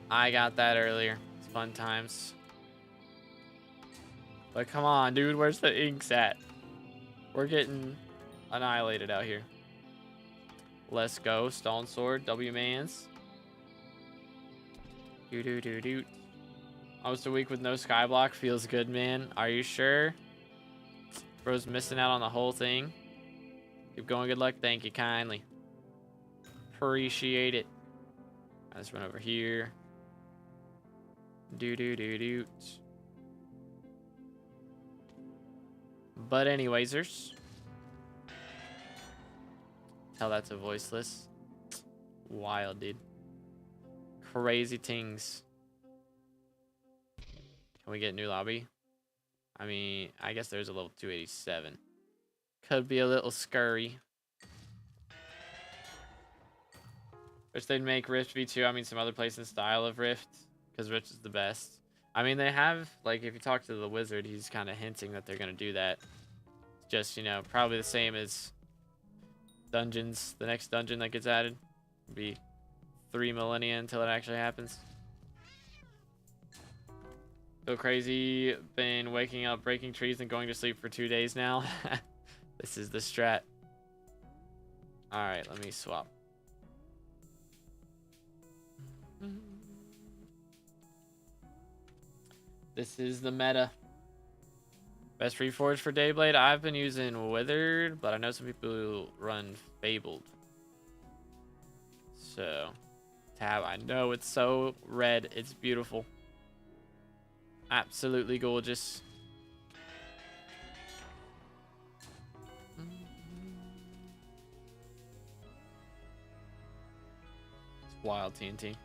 S1: I got that earlier. It's fun times. But come on, dude. Where's the inks at? We're getting annihilated out here. Let's go. Stone Sword. W-Mans. Do. Almost a week with no skyblock. Feels good, man. Are you sure? Bro's missing out on the whole thing. Keep going. Good luck. Thank you kindly. Appreciate it. Let's run over here. Do. But anywaysers. Tell that to voiceless. Wild, dude. Crazy things. Can we get new lobby? I mean, I guess there's a level 287. Could be a little scurry. Wish they'd make Rift V2. I mean, some other place in style of Rift. Because Rift is the best. I mean, they have, like, if you talk to the wizard, he's kind of hinting that they're going to do that. It's just, you know, probably the same as dungeons. The next dungeon that gets added will be 3 millennia until it actually happens. Go crazy. Been waking up, breaking trees, and going to sleep for 2 days now. This is the strat. Alright, let me swap. This is the meta. Best reforged for Dayblade. I've been using Withered, but I know some people run Fabled. So, Tab, I know it's so red. It's beautiful. Absolutely gorgeous. It's wild, TNT.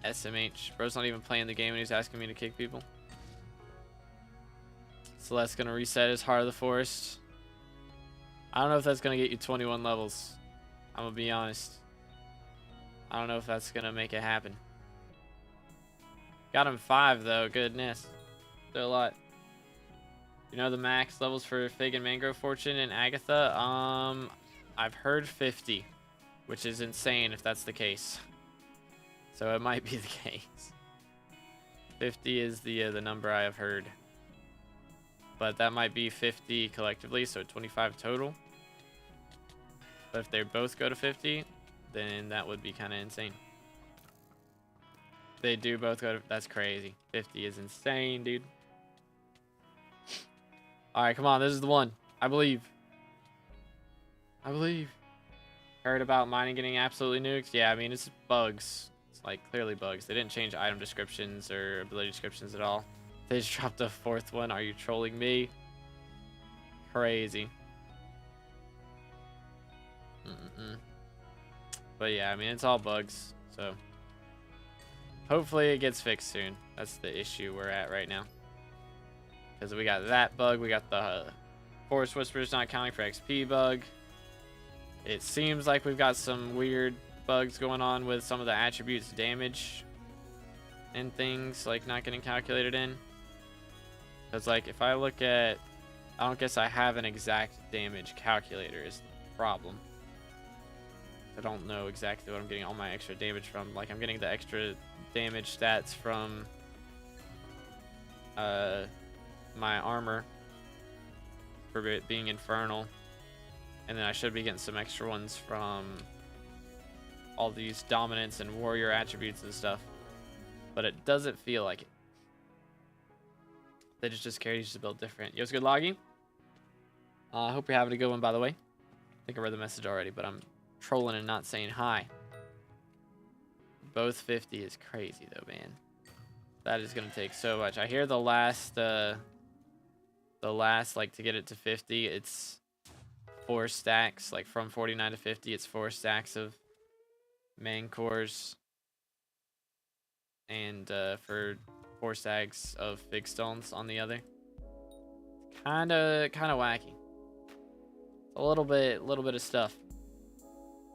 S1: SMH. Bro's not even playing the game and he's asking me to kick people. Celeste's gonna reset his Heart of the Forest. I don't know if that's gonna get you 21 levels. I'm gonna be honest. I don't know if that's gonna make it happen. Got him 5 though, goodness. Still a lot. You know the max levels for Fig and Mangrove Fortune and Agatha? I've heard 50, which is insane if that's the case. So it might be the case. 50 is the number I have heard. But that might be 50 collectively, so 25 total. But if they both go to 50, then that would be kind of insane. If they do both go to... That's crazy. 50 is insane, dude. Alright, come on. This is the one. I believe. I believe. Heard about mining getting absolutely nuked? Yeah, I mean, it's bugs. It's like clearly bugs. They didn't change item descriptions or ability descriptions at all. They just dropped a 4th one. Are you trolling me? Crazy. But yeah, I mean, it's all bugs. So hopefully it gets fixed soon. That's the issue we're at right now. Because we got that bug. We got the Forest Whispers not counting for XP bug. It seems like we've got some weird bugs going on with some of the attributes damage and things like not getting calculated in. Because like if I look at, I don't guess I have an exact damage calculator is the problem. I don't know exactly what I'm getting all my extra damage from. Like I'm getting the extra damage stats from my armor for it being infernal. And then I should be getting some extra ones from all these dominance and warrior attributes and stuff. But it doesn't feel like it. They just carries to build different. Yo, it's good logging. I hope you're having a good one, by the way. I think I read the message already, but I'm trolling and not saying hi. Both 50 is crazy, though, man. That is going to take so much. I hear the last, like, to get it to 50, it's 4 stacks. Like, from 49 to 50, it's 4 stacks of main cores. And for 4 stacks of fig stones on the other. Kind of wacky. A little bit of stuff.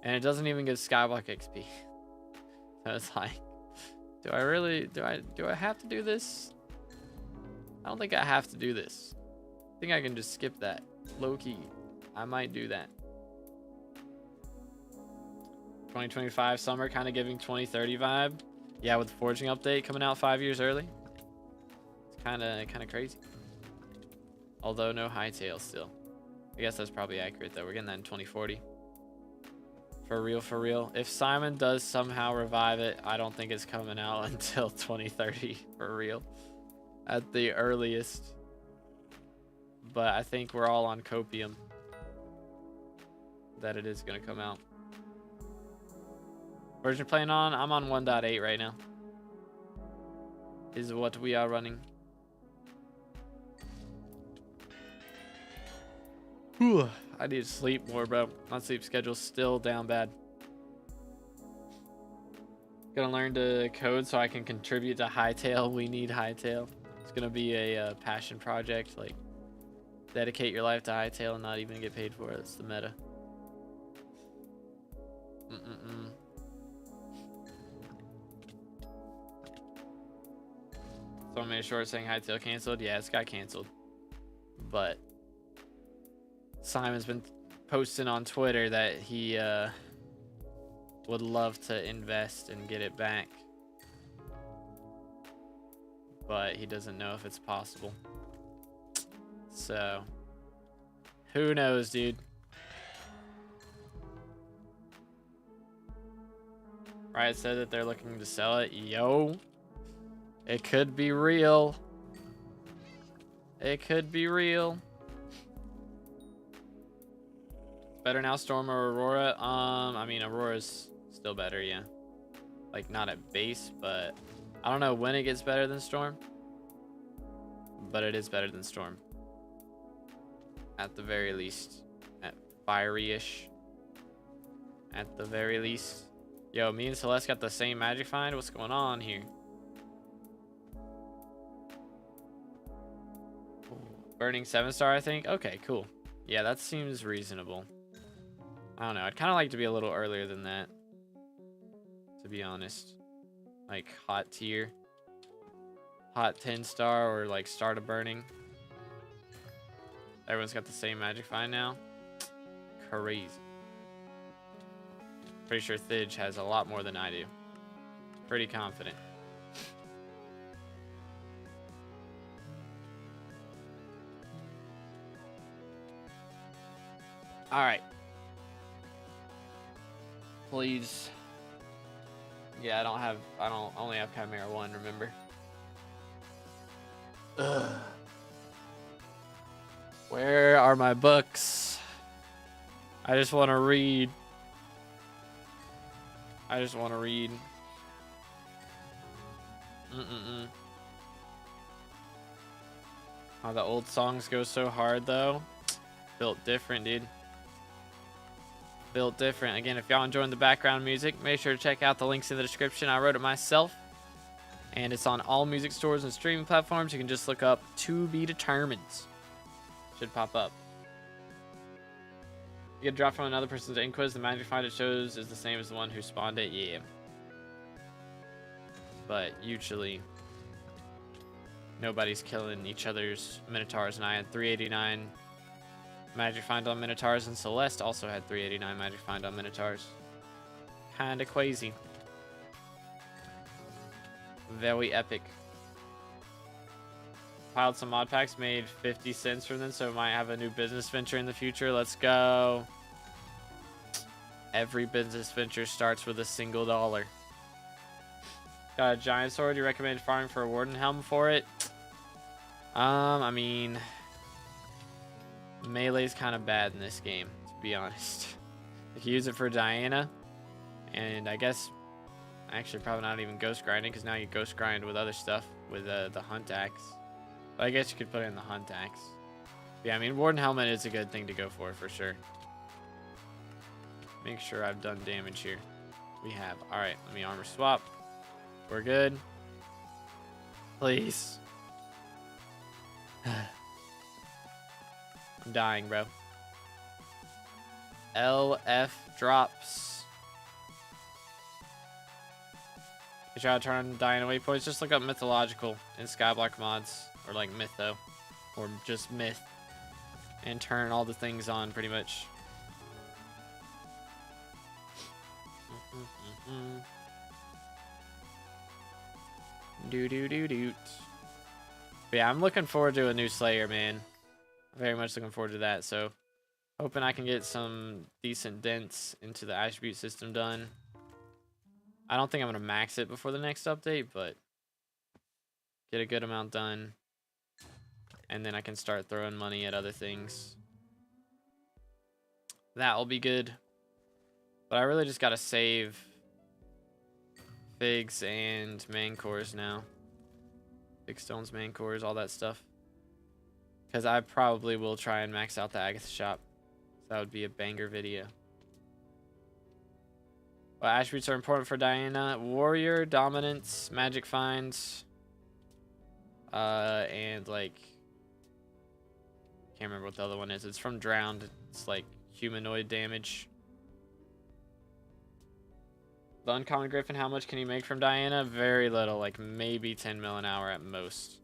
S1: And it doesn't even give Skyblock XP. So it's like, do I have to do this? I don't think I have to do this. I think I can just skip that. Low key. I might do that. 2025 summer kind of giving 2030 vibe. Yeah, with the forging update coming out 5 years early. It's kind of crazy. Although no hightail still. I guess that's probably accurate though. We're getting that in 2040. For real, for real. If Simon does somehow revive it, I don't think it's coming out until 2030 for real. At the earliest. But I think we're all on copium that it is going to come out. Version you're playing on? I'm on 1.8 right now. Is what we are running. Whew, I need to sleep more, bro. My sleep schedule's still down bad. Gonna learn to code so I can contribute to Hightail. We need Hightail. It's gonna be a passion project. Like, dedicate your life to Hightail and not even get paid for it. That's the meta. Someone made a short saying Hightail canceled. Yeah, it's got canceled. But Simon's been posting on Twitter that he would love to invest and get it back. But he doesn't know if it's possible. So, who knows, dude? Riot said that they're looking to sell it. Yo, it could be real. It could be real. Better now, Storm or Aurora? I mean, Aurora's still better, yeah. Like, not at base, but I don't know when it gets better than Storm. But it is better than Storm. At the very least. At fiery-ish. At the very least. Yo, me and Celeste got the same magic find. What's going on here? Burning 7-star, I think. Okay, cool. Yeah, that seems reasonable. I don't know. I'd kind of like to be a little earlier than that. To be honest. Like, hot tier. Hot 10-star or, like, start of burning. Everyone's got the same magic find now. Crazy. Pretty sure Thidge has a lot more than I do. Pretty confident. All right. Please. Yeah, I don't only have Chimera 1, remember? Ugh. Where are my books? I just want to read. I just want to read. Oh, the old songs go so hard, though. Built different, dude. Built different. Again, if y'all enjoying the background music, make sure to check out the links in the description. I wrote it myself. And it's on all music stores and streaming platforms. You can just look up To Be Determined. Should pop up. You get dropped from another person's Inquis. The magic find it shows is the same as the one who spawned it. Yeah. But usually, nobody's killing each other's Minotaurs. And I had 389 magic find on Minotaurs. And Celeste also had 389 magic find on Minotaurs. Kinda crazy. Very epic. Piled some mod packs, made 50 cents from them, so we might have a new business venture in the future. Let's go. Every business venture starts with $1. Got a giant sword. You recommend farming for a warden helm for it? I mean, melee's kind of bad in this game, to be honest. You can use it for Diana, and I guess actually probably not even ghost grinding, because now you ghost grind with other stuff with the hunt axe. But I guess you could put it in the hunt axe. Yeah, I mean, warden helmet is a good thing to go for sure. Make sure I've done damage here. We have. All right, let me armor swap. We're good. Please. I'm dying, bro. LF drops. You try to turn on Diana waypoints. Just look up mythological in SkyBlock mods, or like mytho, or just myth, and turn all the things on pretty much. Do. But yeah, I'm looking forward to a new Slayer, man. Very much looking forward to that. So hoping I can get some decent dents into the attribute system done. I don't think I'm going to max it before the next update, but get a good amount done. And then I can start throwing money at other things. That'll be good. But I really just got to save Figs and main cores now. Big stones, main cores, all that stuff. Because I probably will try and max out the Agatha shop. So that would be a banger video. What attributes are important for Diana? Warrior, dominance, magic finds, and like, can't remember what the other one is. It's from Drowned. It's like humanoid damage. The uncommon griffin, how much can you make from Diana? Very little, like maybe 10 mil an hour at most.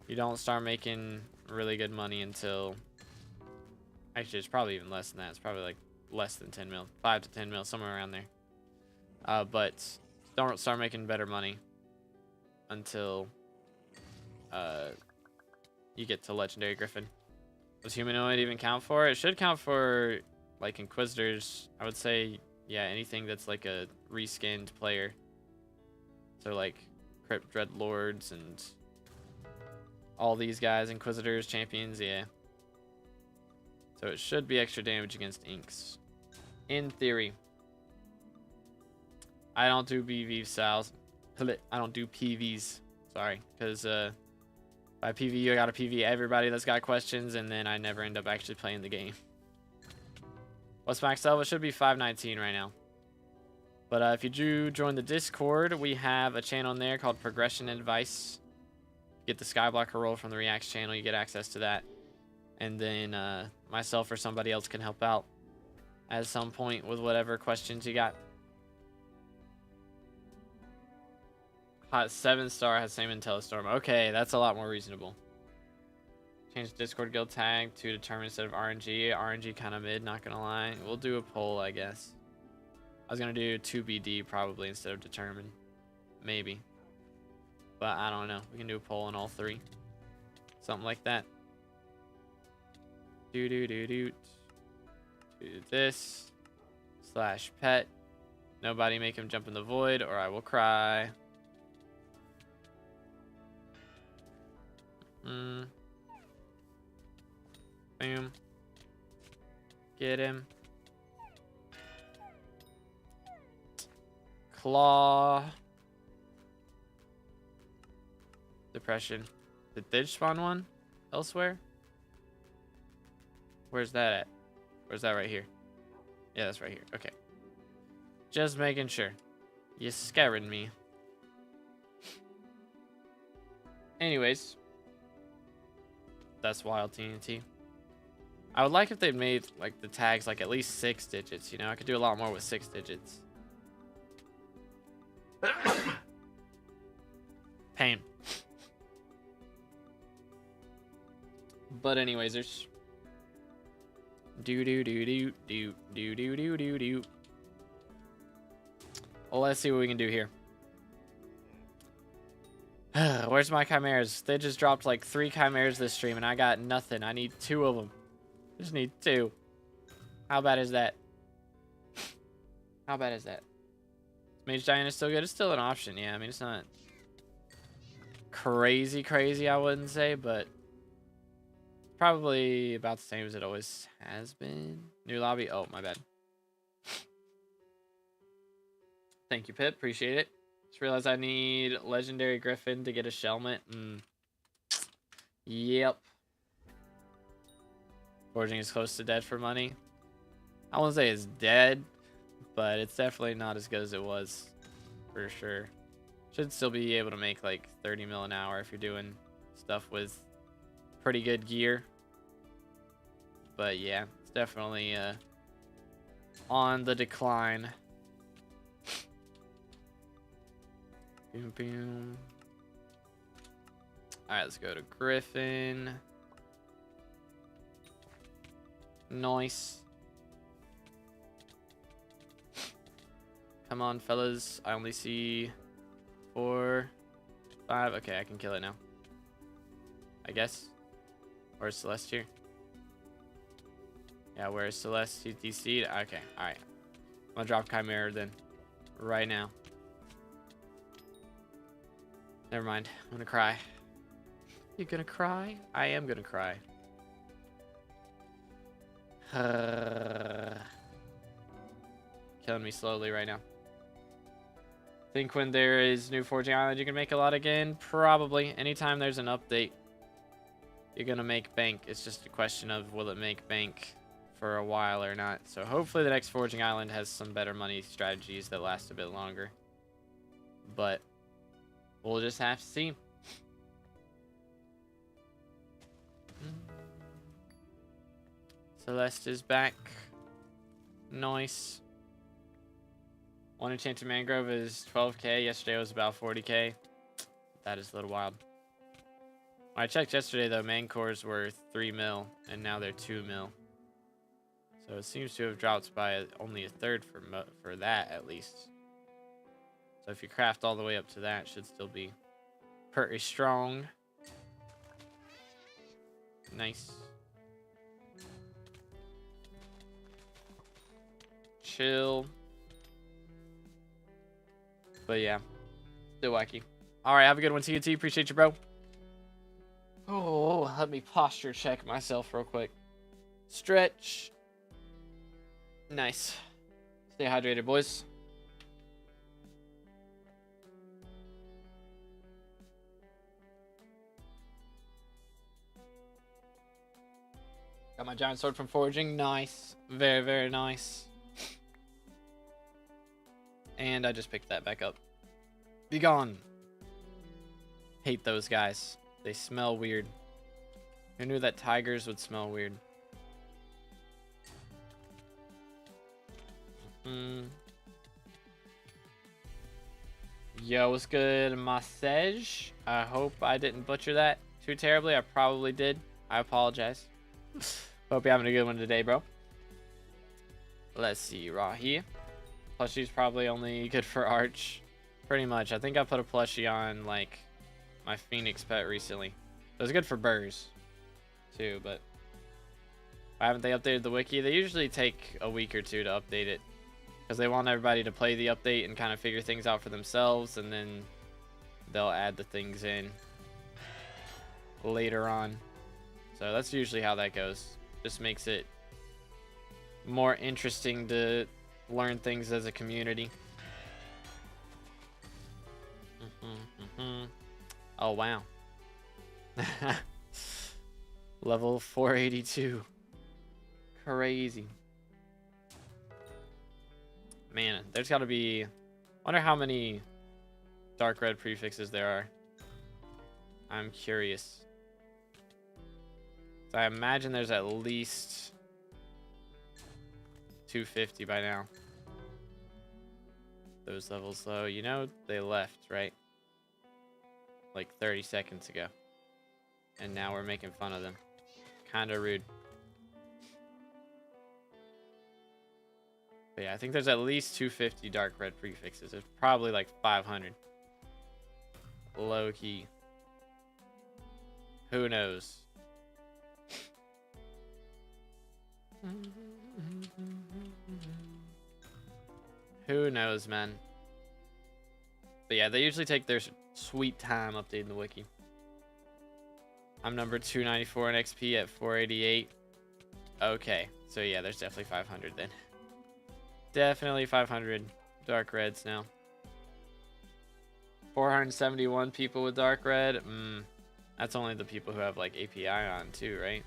S1: You don't start making really good money until, actually it's probably even less than that. It's probably like less than 10 mil, 5 to 10 mil, somewhere around there. But don't start making better money until you get to legendary griffin. Does humanoid even count for it? It should count for like Inquisitors. I would say, yeah, anything that's like a reskinned player. So like Crypt Dread Lords and all these guys, Inquisitors, champions, yeah. So it should be extra damage against inks. In theory. I don't do BV styles. I don't do PVs. Sorry. Because by PV, I gotta PV everybody that's got questions, and then I never end up actually playing the game. What's max level? It should be 519 right now. But if you do join the Discord, we have a channel in there called Progression Advice. Get the Skyblocker roll from the Reacts channel. You get access to that. And then myself or somebody else can help out at some point with whatever questions you got. Hot 7-star has same IntelliStorm. Okay, that's a lot more reasonable. Change the Discord guild tag to determine instead of RNG. RNG kind of mid, not gonna lie. We'll do a poll, I guess. I was gonna do 2BD probably instead of determine. Maybe. But I don't know. We can do a poll on all three. Something like that. Do this. /pet. Nobody make him jump in the void or I will cry. Boom. Get him. Claw. Depression. Did they spawn one elsewhere? Where's that at? Where's that right here? Yeah, that's right here. Okay. Just making sure. You're scaring me. Anyways. That's wild TNT. I would like if they made like the tags like at least 6 digits, you know? I could do a lot more with 6 digits. Pain. But anyways, there's do. Well, let's see what we can do here. Where's my chimeras? They just dropped like 3 chimeras this stream and I got nothing. I need 2 of them. Just need 2. How bad is that? How bad is that? Mage Diana is still good. It's still an option. Yeah, I mean, it's not crazy, I wouldn't say, but probably about the same as it always has been. New lobby. Oh, my bad. Thank you, Pip. Appreciate it. Just realized I need Legendary Griffin to get a Shelmet. Yep. Forging is close to dead for money. I won't say it's dead, but it's definitely not as good as it was, for sure. Should still be able to make like 30 mil an hour if you're doing stuff with pretty good gear. But yeah, it's definitely on the decline. Boom, boom. All right, let's go to Griffin. Nice. Come on, fellas. I only see 4, 5. Okay, I can kill it now. I guess. Or is Celeste here? Yeah, where is Celeste? CTC? Okay, alright. I'm gonna drop Chimera then. Right now. Never mind. I'm gonna cry. You gonna cry? I am gonna cry. Killing me slowly right now. Think when there is new Forging Island, you can make a lot again? Probably. Anytime there's an update, you're gonna make bank. It's just a question of will it make bank for a while or not. So hopefully the next Forging Island has some better money strategies that last a bit longer. But we'll just have to see. Celeste is back. Nice. One enchanted mangrove is 12k. Yesterday was about 40k. That is a little wild. When I checked yesterday though, main cores were 3 mil and now they're 2 mil. So it seems to have dropped by only a third for that at least. So if you craft all the way up to that, it should still be pretty strong. Nice. Chill. But yeah, still wacky. All right, have a good one, TNT. Appreciate you, bro. Oh, let me posture check myself real quick. Stretch. Nice. Stay hydrated, boys. Got my giant sword from forging. Nice. Very, very nice. And I just picked that back up. Be gone. Hate those guys. They smell weird. Who knew that tigers would smell weird? Yo, what's good, Massage? I hope I didn't butcher that too terribly. I probably did. I apologize. Hope you're having a good one today, bro. Let's see, raw here. Plushie's probably only good for Arch. Pretty much. I think I put a plushie on, like, my Phoenix pet recently. It was good for burrs, too, but why haven't they updated the wiki? They usually take a week or two to update it because they want everybody to play the update and kind of figure things out for themselves, and then they'll add the things in later on. So that's usually how that goes. Just makes it more interesting to learn things as a community. Oh, wow. Level 482. Crazy. Man, there's got to be... wonder how many dark red prefixes there are. I'm curious. So I imagine there's at least 250 by now. Those levels low. You know they left, right? Like 30 seconds ago. And now we're making fun of them. Kinda rude. But yeah, I think there's at least 250 dark red prefixes. There's probably like 500. Low key. Who knows? Who knows, man? But yeah, they usually take their sweet time updating the wiki. I'm number 294 in XP at 488. Okay, so yeah, there's definitely 500 then. Definitely 500 dark reds now. 471 people with dark red. That's only the people who have like API on too, right?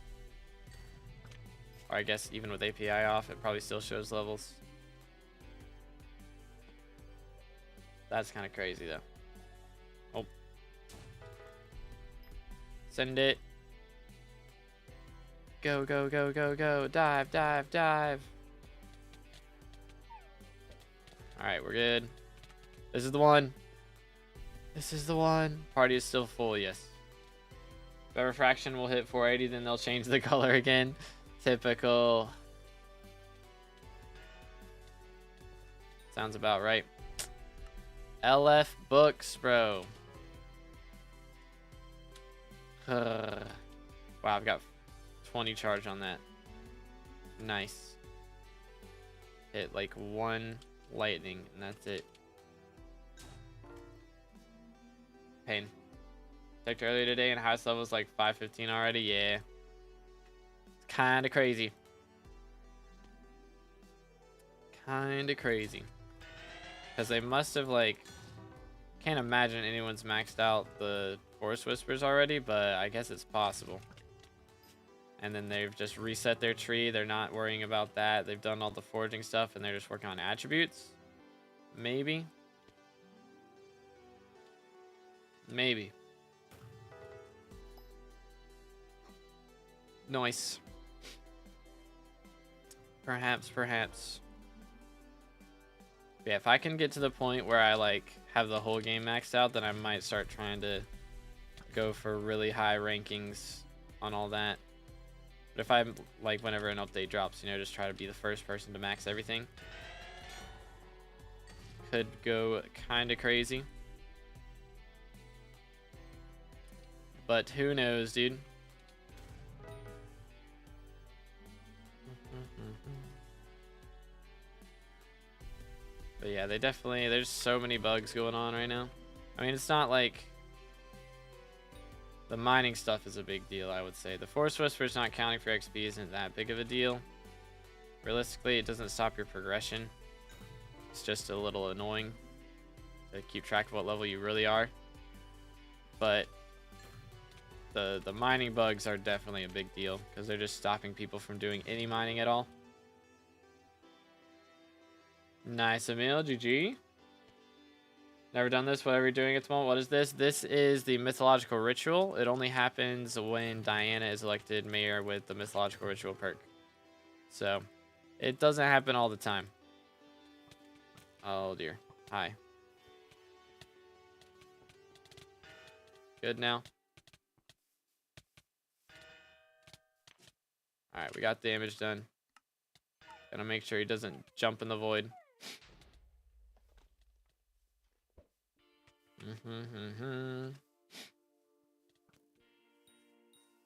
S1: Or I guess even with API off, it probably still shows levels. That's kind of crazy though. Oh. Send it. Go, go, go, go, go. Dive, dive, dive. Alright, we're good. This is the one. This is the one. Party is still full, yes. If Refraction will hit 480, then they'll change the color again. Typical. Sounds about right. LF books, bro. Wow, I've got 20 charge on that. Nice. Hit like 1 lightning, and that's it. Pain. Checked earlier today, and highest level was like 515 already. Yeah. It's kind of crazy. Kind of crazy. Because they must have, like... Can't imagine anyone's maxed out the Forest Whispers already, but I guess it's possible. And then they've just reset their tree. They're not worrying about that. They've done all the foraging stuff, and they're just working on attributes. Maybe. Maybe. Nice. Perhaps, perhaps. Yeah, if I can get to the point where I, like, have the whole game maxed out, then I might start trying to go for really high rankings on all that. But if I'm, like, whenever an update drops, you know, just try to be the first person to max everything. Could go kind of crazy. But who knows, dude? But yeah, they definitely, there's so many bugs going on right now. I mean, it's not like the mining stuff is a big deal, I would say. The Forest Whisper's not counting for XP isn't that big of a deal. Realistically, it doesn't stop your progression. It's just a little annoying to keep track of what level you really are. But the mining bugs are definitely a big deal because they're just stopping people from doing any mining at all. Nice, Emil. GG. Never done this. Whatever you're doing at the moment. What is this? This is the mythological ritual. It only happens when Diana is elected mayor with the mythological ritual perk. So, it doesn't happen all the time. Oh, dear. Hi. Good now. Alright, we got damage done. Gotta make sure he doesn't jump in the void.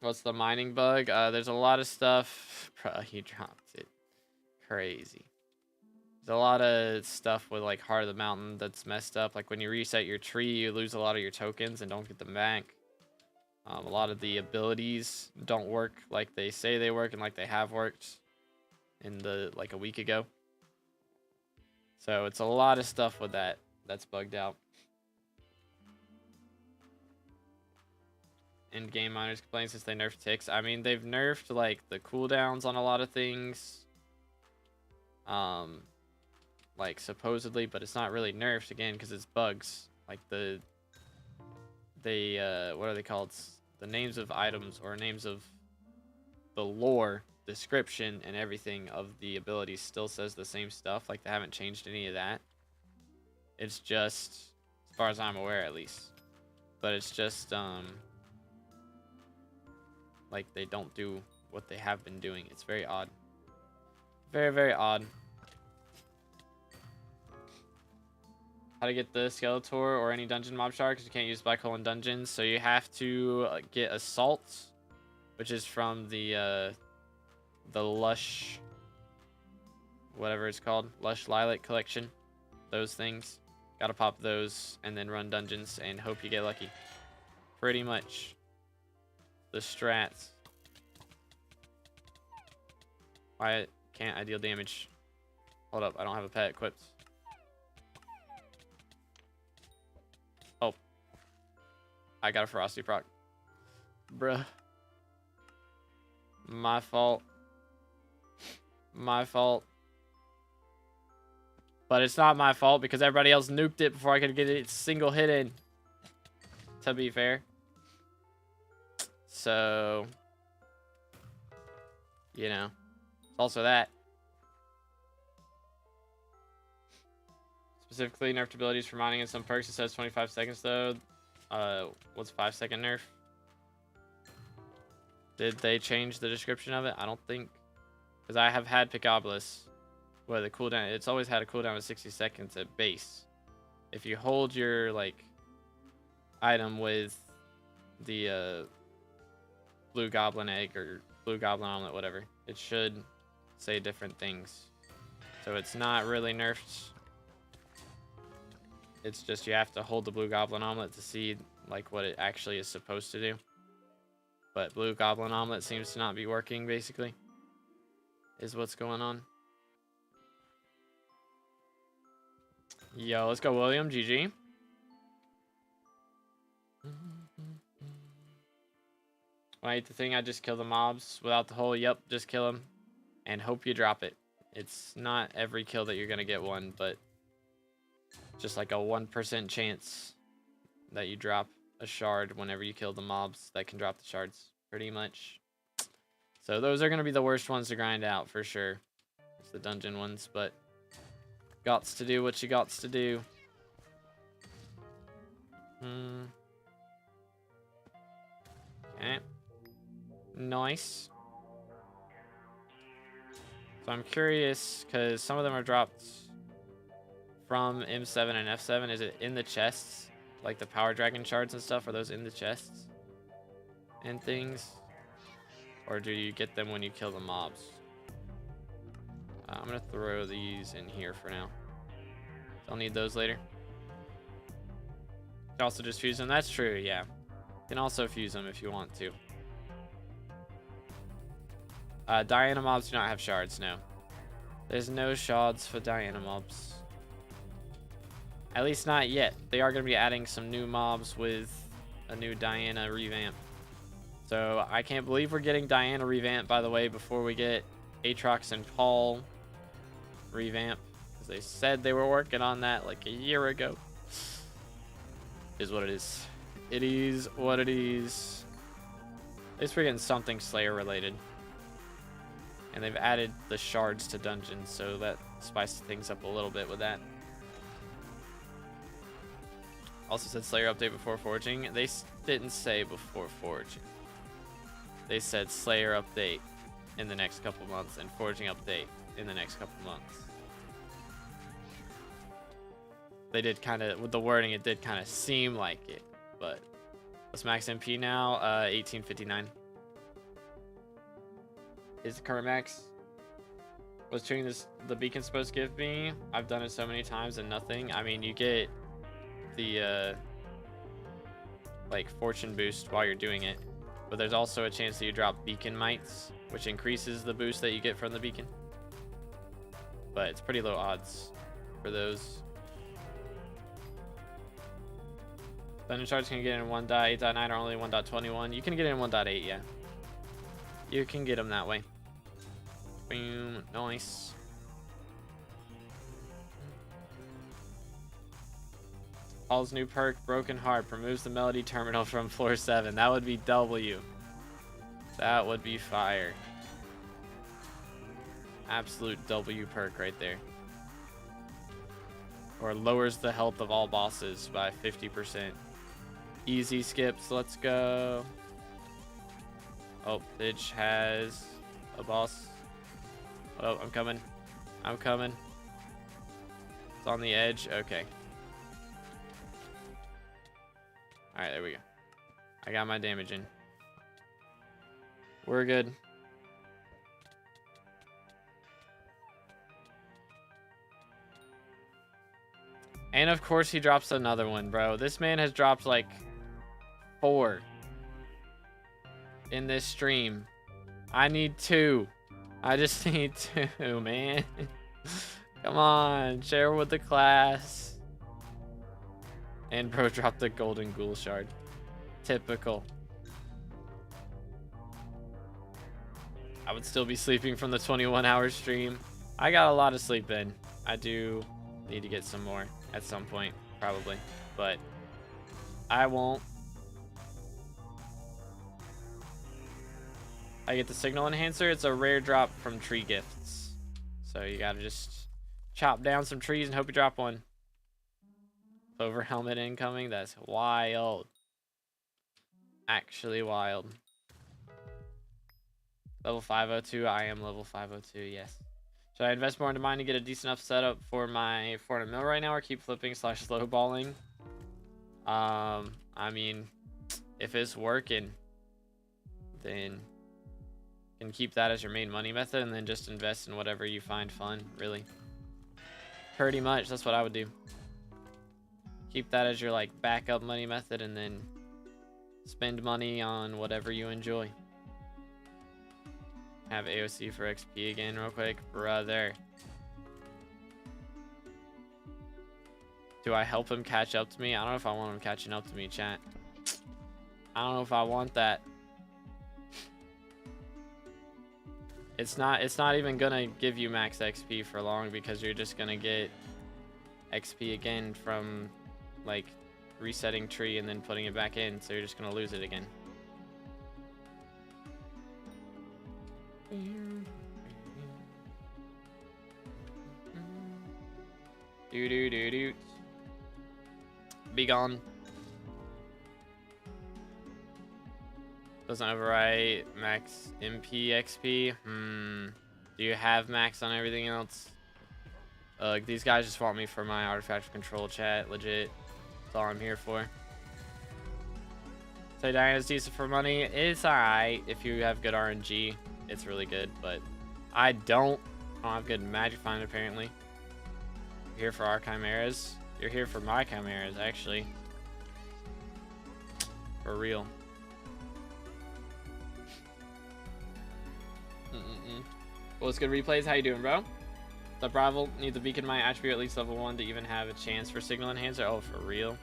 S1: What's the mining bug? There's a lot of stuff. He dropped it. Crazy. There's a lot of stuff with like Heart of the Mountain that's messed up. Like when you reset your tree, you lose a lot of your tokens and don't get them back. A lot of the abilities don't work like they say they work and like they have worked in the like a week ago. So it's a lot of stuff with that that's bugged out. And game miners complain since they nerfed ticks. I mean, they've nerfed like the cooldowns on a lot of things. Like supposedly, but it's not really nerfed again because it's bugs. Like what are they called? The names of items or names of the lore description and everything of the abilities still says the same stuff. Like they haven't changed any of that. It's just, as far as I'm aware at least, but it's just like they don't do what they have been doing. It's very odd. Very, very odd. How to get the Skeletor or any dungeon mob shard, because you can't use black hole in dungeons. So you have to get Assault, which is from the Lush, whatever it's called, Lush Lilac collection. Those things. Gotta pop those and then run dungeons and hope you get lucky. Pretty much. The strats. Why can't I deal damage? Hold up, I don't have a pet equipped. Oh. I got a Ferocity proc. Bruh. My fault. My fault. But it's not my fault because everybody else nuked it before I could get a single hit in. To be fair. So, you know, it's also that. Specifically, nerfed abilities for mining and some perks. It says 25 seconds though. What's 5-second nerf? Did they change the description of it? I don't think. Because I have had Picoblis where the cooldown, it's always had a cooldown of 60 seconds at base. If you hold your, like, item with the blue goblin egg or blue goblin omelet, whatever. It should say different things. So it's not really nerfed. It's just you have to hold the blue goblin omelet to see like what it actually is supposed to do. But blue goblin omelet seems to not be working, basically. Is what's going on. Yo, let's go, William. GG. When I eat the thing, I just kill the mobs without the hole. Yep, just kill them and hope you drop it. It's not every kill that you're going to get one, but just like a 1% chance that you drop a shard whenever you kill the mobs that can drop the shards, pretty much. So those are going to be the worst ones to grind out for sure. It's the dungeon ones, but gots to do what you gots to do. Okay. Nice. So I'm curious, because some of them are dropped from M7 and F7. Is it in the chests? Like the power dragon shards and stuff? Are those in the chests? And things? Or do you get them when you kill the mobs? I'm going to throw these in here for now. I'll need those later. You can also just fuse them. That's true, yeah. You can also fuse them if you want to. Diana mobs do not have shards, no. There's no shards for Diana mobs. At least not yet. They are going to be adding some new mobs with a new Diana revamp. So I can't believe we're getting Diana revamp, by the way, before we get Aatrox and Paul revamp. Because they said they were working on that like a year ago. Is what it is. It is what it is. At least we're getting something Slayer related. And they've added the shards to dungeons, so that spices things up a little bit with that. Also said Slayer update before forging. They didn't say before forging. They said Slayer update in the next couple months and forging update in the next couple months. They did kind of, with the wording, it did kind of seem like it, but what's max MP now? 1859 is the current max. Was tuning this the beacon supposed to give me? I've done it so many times and nothing. I mean, you get the like fortune boost while you're doing it, but there's also a chance that you drop beacon mites, which increases the boost that you get from the beacon. But it's pretty low odds for those. Dungeon shards can get in 1.8.9 or only 1.21. You can get in 1.8, yeah. You can get them that way. Boom, nice. Paul's new perk, Broken Heart, removes the melody terminal from floor 7. That would be W. That would be fire. Absolute W perk right there. Or lowers the health of all bosses by 50%. Easy skips, let's go. Oh, Bitch has a boss. Oh, I'm coming. I'm coming. It's on the edge. Okay. Alright, there we go. I got my damage in. We're good. And of course he drops another one, bro. This man has dropped like 4 in this stream. I need 2. I just need 2, man. Come on, share with the class. And bro dropped the golden ghoul shard. Typical. I would still be sleeping from the 21-hour stream. I got a lot of sleep in. I do need to get some more at some point, probably. But I won't. I get the signal enhancer. It's a rare drop from tree gifts. So you gotta just chop down some trees and hope you drop one. Clover helmet incoming. That's wild. Actually wild. Level 502. I am level 502. Yes. Should I invest more into mine to get a decent enough setup for my 400 mil right now, or keep flipping / slowballing? I mean, if it's working, then can keep that as your main money method and then just invest in whatever you find fun, really. Pretty much, that's what I would do. Keep that as your like backup money method and then spend money on whatever you enjoy. Have AOC for XP again real quick, brother. Do I help him catch up to me? I don't know if I want him catching up to me, chat. I don't know if I want that. It's not even gonna give you max XP for long because you're just gonna get XP again from like resetting tree and then putting it back in, so you're just gonna lose it again. Do. Be gone. Doesn't overwrite max MP XP. Do you have max on everything else? These guys just want me for my artifact control, chat. Legit. That's all I'm here for. So Diana's decent for money. It's alright if you have good RNG. It's really good, but I don't have good magic find apparently. You're here for our chimeras. You're here for my chimeras, actually. For real. What's good, replays? How you doing, bro? The Bravo needs a beacon my attribute at least level 1 to even have a chance for signal enhancer. Oh, for real?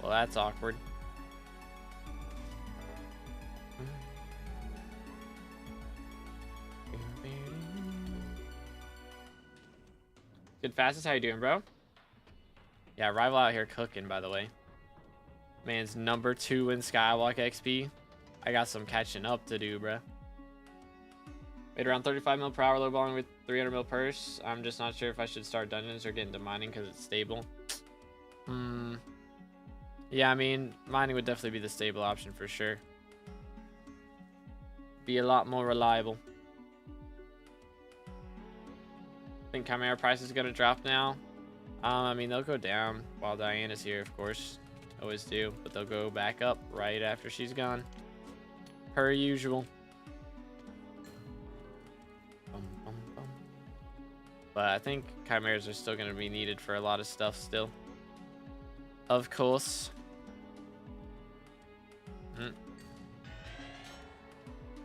S1: Well, that's awkward. Good fastest, how you doing, bro? Yeah, rival out here cooking, by the way. Man's number 2 in Skyblock XP. I got some catching up to do, bro. Made around 35 mil per hour low balling with 300 mil purse. I'm just not sure if I should start dungeons or get into mining because it's stable. Yeah, I mean, mining would definitely be the stable option for sure. Be a lot more reliable. Think Chimera price is going to drop now? I mean, they'll go down while Diana's here, of course. Always do. But they'll go back up right after she's gone. Per usual. But I think chimeras are still going to be needed for a lot of stuff still. Of course.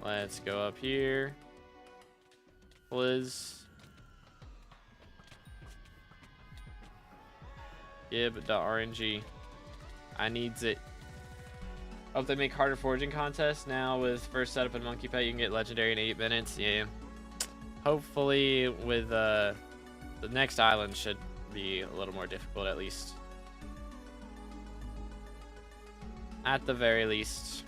S1: Let's go up here. Please. Gib.rng. I needs it. Hope they make harder foraging contests now with first setup and monkey pet. You can get legendary in 8 minutes. Yeah. Hopefully with the next island should be a little more difficult at least. At the very least.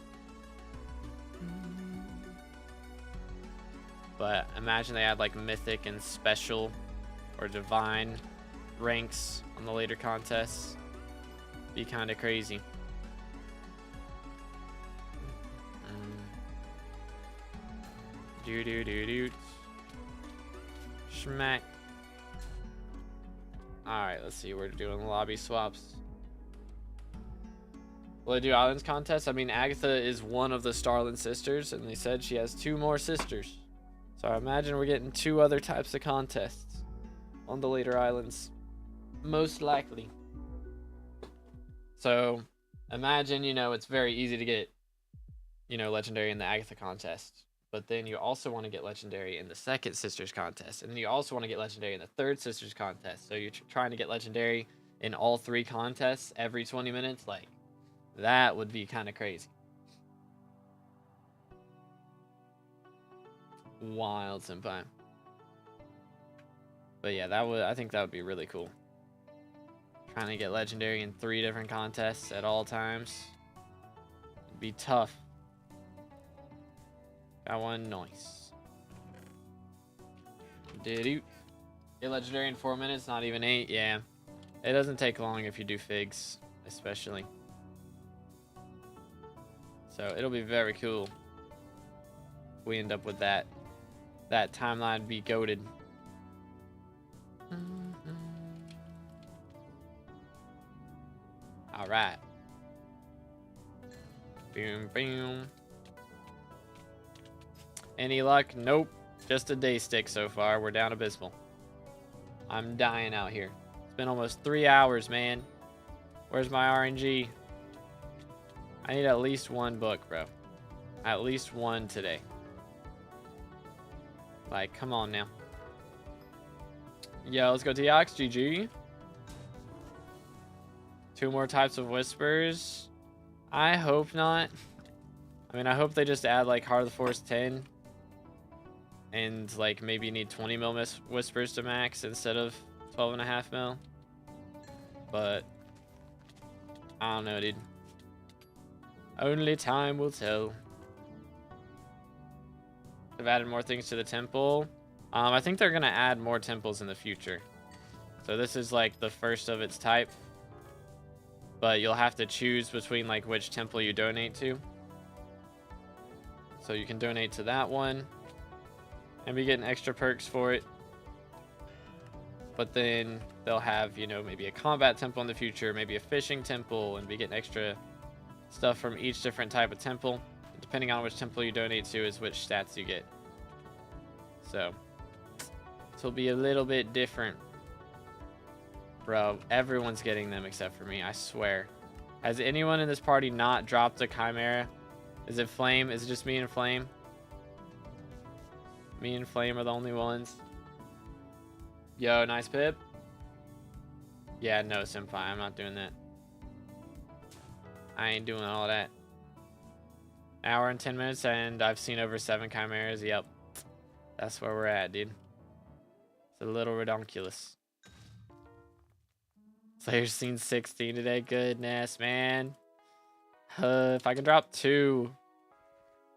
S1: But imagine they had like mythic and special or divine ranks on the later contests. Be kind of crazy. Do. Schmack. Alright, let's see. We're doing lobby swaps. Will they do islands contest? I mean, Agatha is one of the Starland sisters, and they said she has 2 more sisters. So I imagine we're getting 2 other types of contests on the later islands. Most likely. So imagine, you know, it's very easy to get, you know, legendary in the Agatha contest. But then you also want to get legendary in the second sisters contest. And then you also want to get legendary in the third sisters contest. So you're trying to get legendary in all 3 contests every 20 minutes. Like, that would be kind of crazy. Wild, senpai. But yeah, I think that would be really cool. Trying to get legendary in 3 different contests at all times. It'd be tough. Got one, nice. Did you get legendary in 4 minutes? Not even 8. Yeah, it doesn't take long if you do figs, especially. So it'll be very cool. If we end up with that. That timeline be goated. All right. Boom, boom. Any luck? Nope. Just a day stick so far. We're down abysmal. I'm dying out here. It's been almost 3 hours, man. Where's my RNG? I need at least one book, bro. At least one today. Like, come on now. Yeah, let's go T-Ox. GG. 2 more types of whispers. I hope not. I mean, I hope they just add, like, Heart of the Forest 10. And, like, maybe you need 20 mil whispers to max instead of 12.5 mil. But, I don't know, dude. Only time will tell. They've added more things to the temple. I think they're going to add more temples in the future. So this is, like, the first of its type. But you'll have to choose between, like, which temple you donate to. So you can donate to that one. And be getting extra perks for it. But then they'll have, you know, maybe a combat temple in the future. Maybe a fishing temple. And be getting extra stuff from each different type of temple. Depending on which temple you donate to is which stats you get. So this will be a little bit different. Bro, everyone's getting them except for me, I swear. Has anyone in this party not dropped a Chimera? Is it Flame? Is it just me and Flame? Me and Flame are the only ones. Yo, nice Pip. Yeah, no, Senpai, I'm not doing that. I ain't doing all that. Hour and 10 minutes, and I've seen over 7 Chimeras. Yep. That's where we're at, dude. It's a little redonkulous. Slayer's seen 16 today. Goodness, man. If I can drop 2,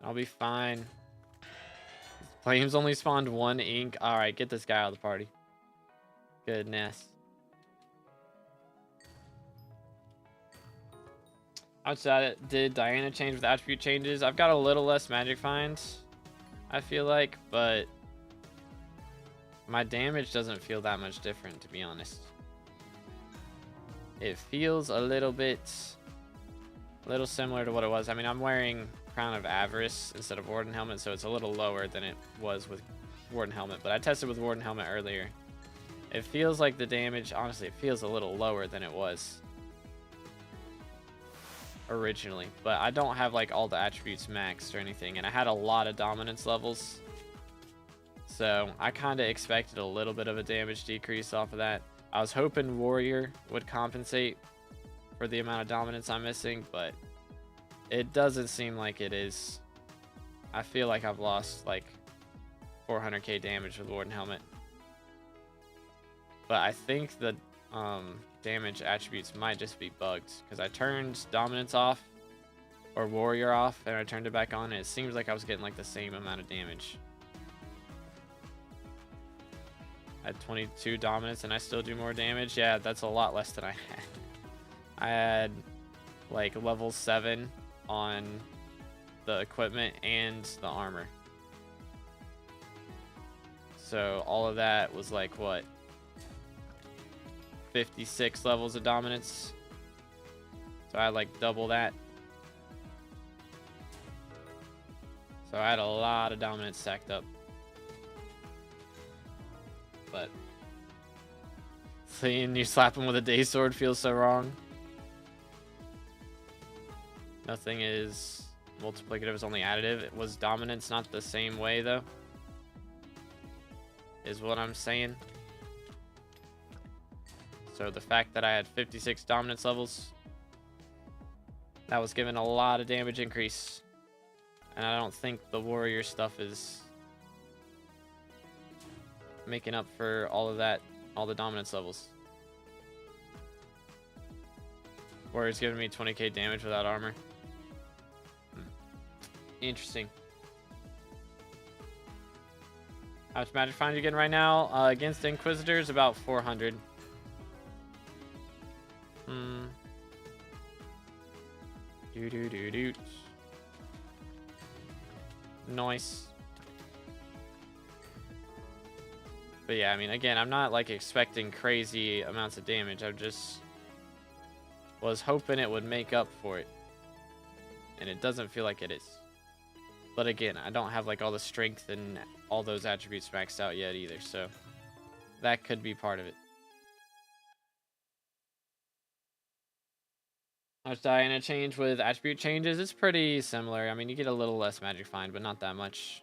S1: I'll be fine. Flames only spawned 1 ink. Alright, get this guy out of the party. Goodness. Outside did Diana change with attribute changes? I've got a little less magic finds, I feel like, but my damage doesn't feel that much different, to be honest. It feels a little similar to what it was. I mean, I'm wearing Crown of Avarice instead of Warden Helmet, so it's a little lower than it was with Warden Helmet, but I tested with Warden Helmet earlier. It feels like the damage, honestly, it feels a little lower than it was originally, but I don't have like all the attributes maxed or anything, and I had a lot of dominance levels, so I kind of expected a little bit of a damage decrease off of that. I was hoping Warrior would compensate for the amount of dominance I'm missing, but it doesn't seem like it is. I feel like I've lost like 400k damage with Warden Helmet, but I think the damage attributes might just be bugged, because I turned dominance off or warrior off and I turned it back on, and it seems like I was getting like the same amount of damage. I had 22 dominance and I still do more damage. Yeah, that's a lot less than I had. I had like level 7 on the equipment and the armor, so all of that was like what, 56 levels of dominance. So I had like double that. So I had a lot of dominance stacked up. But seeing you slap him with a day sword feels so wrong. Nothing is multiplicative, it's only additive. It was dominance not the same way though, is what I'm saying. So the fact that I had 56 dominance levels, that was given a lot of damage increase. And I don't think the warrior stuff is making up for all of that, all the dominance levels. Warrior's giving me 20k damage without armor. Interesting. How much magic find you getting right now? Against Inquisitors, about 400. Nice. But yeah, I mean, again, I'm not like expecting crazy amounts of damage. I just was hoping it would make up for it, and it doesn't feel like it is. But again, I don't have like all the strength and all those attributes maxed out yet either, so that could be part of it. Much die interchange with attribute changes? It's pretty similar. I mean, you get a little less magic find, but not that much.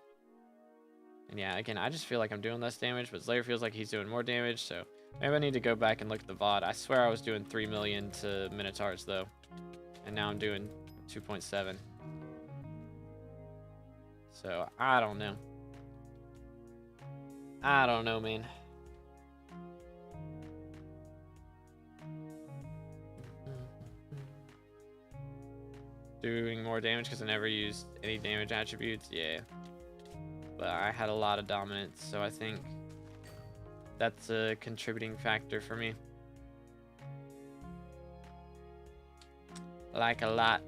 S1: And yeah, again, I just feel like I'm doing less damage, but Slayer feels like he's doing more damage, so maybe I need to go back and look at the VOD. I swear I was doing 3 million to Minotaurs, though. And now I'm doing 2.7. So, I don't know. I don't know, man. Doing more damage because I never used any damage attributes? Yeah. But I had a lot of dominance, so I think that's a contributing factor for me. Like a lot.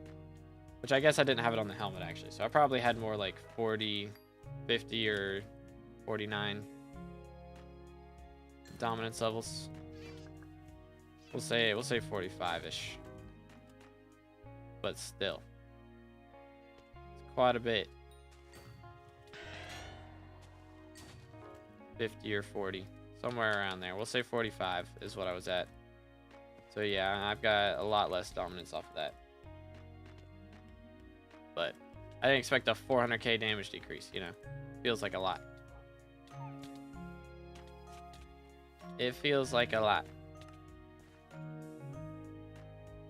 S1: Which I guess I didn't have it on the helmet, actually. So I probably had more like 40, 50, or 49 dominance levels. We'll say 45-ish. But still, it's quite a bit. 50 or 40, somewhere around there. We'll say 45 is what I was at. So yeah, I've got a lot less dominance off of that. But I didn't expect a 400k damage decrease, you know. Feels like a lot. It feels like a lot.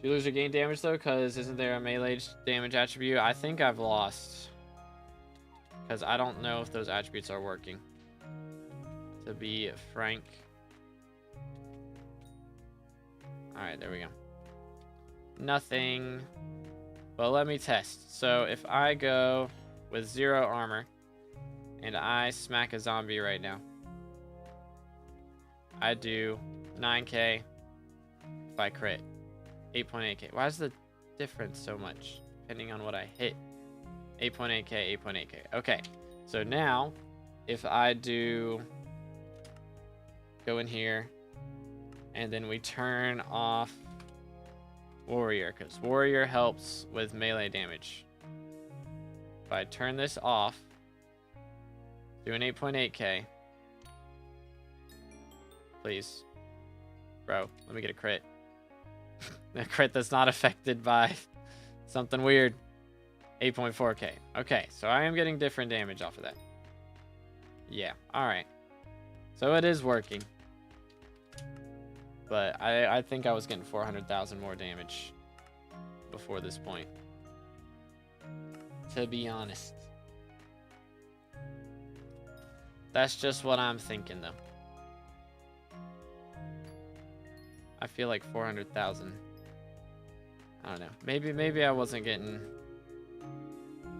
S1: Do you lose or gain damage though? Because isn't there a melee damage attribute? I think I've lost. Because I don't know if those attributes are working. To be frank. Alright, there we go. Nothing. Well, let me test. So if I go with 0 armor and I smack a zombie right now, I do 9k if I crit. 8.8k. Why is the difference so much depending on what I hit? 8.8k, 8.8k. Okay, so now if I do go in here and then we turn off warrior, because warrior helps with melee damage. If I turn this off, do an 8.8k, please, bro, let me get a crit. A crit that's not affected by something weird. 8.4k. Okay, so I am getting different damage off of that. Yeah, alright. So it is working. But I think I was getting 400,000 more damage before this point. To be honest. That's just what I'm thinking, though. I feel like 400,000. I don't know. Maybe I wasn't getting.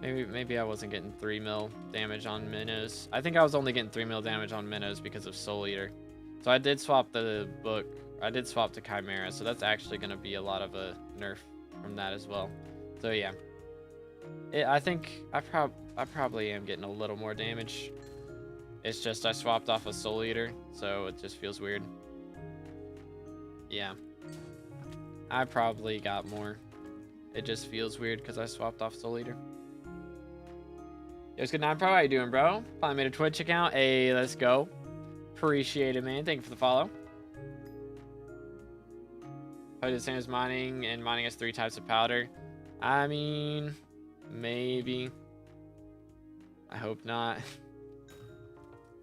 S1: Maybe I wasn't getting 3 mil damage on minnows. I think I was only getting 3 mil damage on minnows because of Soul Eater. So I did swap the book. I did swap to Chimera, so that's actually going to be a lot of a nerf from that as well. So yeah, I think I probably am getting a little more damage. It's just I swapped off a Soul Eater, so it just feels weird. Yeah, I probably got more. It just feels weird because I swapped off Soul Eater. Yo, what's good, 9 Pro? How you doing, bro? Finally made a Twitch account. Hey, let's go. Appreciate it, man. Thank you for the follow. Probably the same as mining, and mining has 3 types of powder. I mean, maybe. I hope not.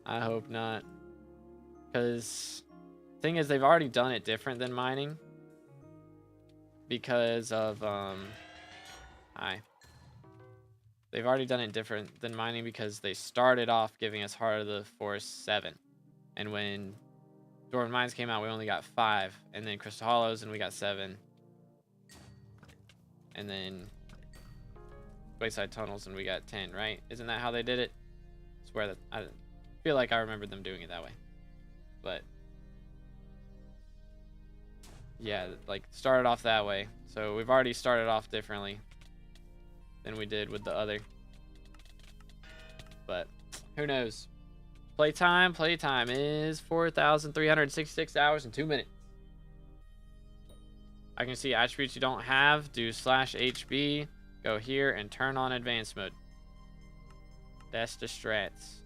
S1: I hope not. Because the thing is, they've already done it different than mining. Because of, They've already done it different than mining because they started off giving us Heart of the Forest 7. And when Dwarven Mines came out, we only got 5. And then Crystal Hollows, and we got 7. And then Wayside Tunnels, and we got 10, right? Isn't that how they did it? I swear that I feel like I remember them doing it that way. But yeah, like started off that way. So we've already started off differently than we did with the other. But who knows? Playtime is 4,366 hours and 2 minutes. I can see attributes you don't have. Do /HB. Go here and turn on advanced mode. That's the strats.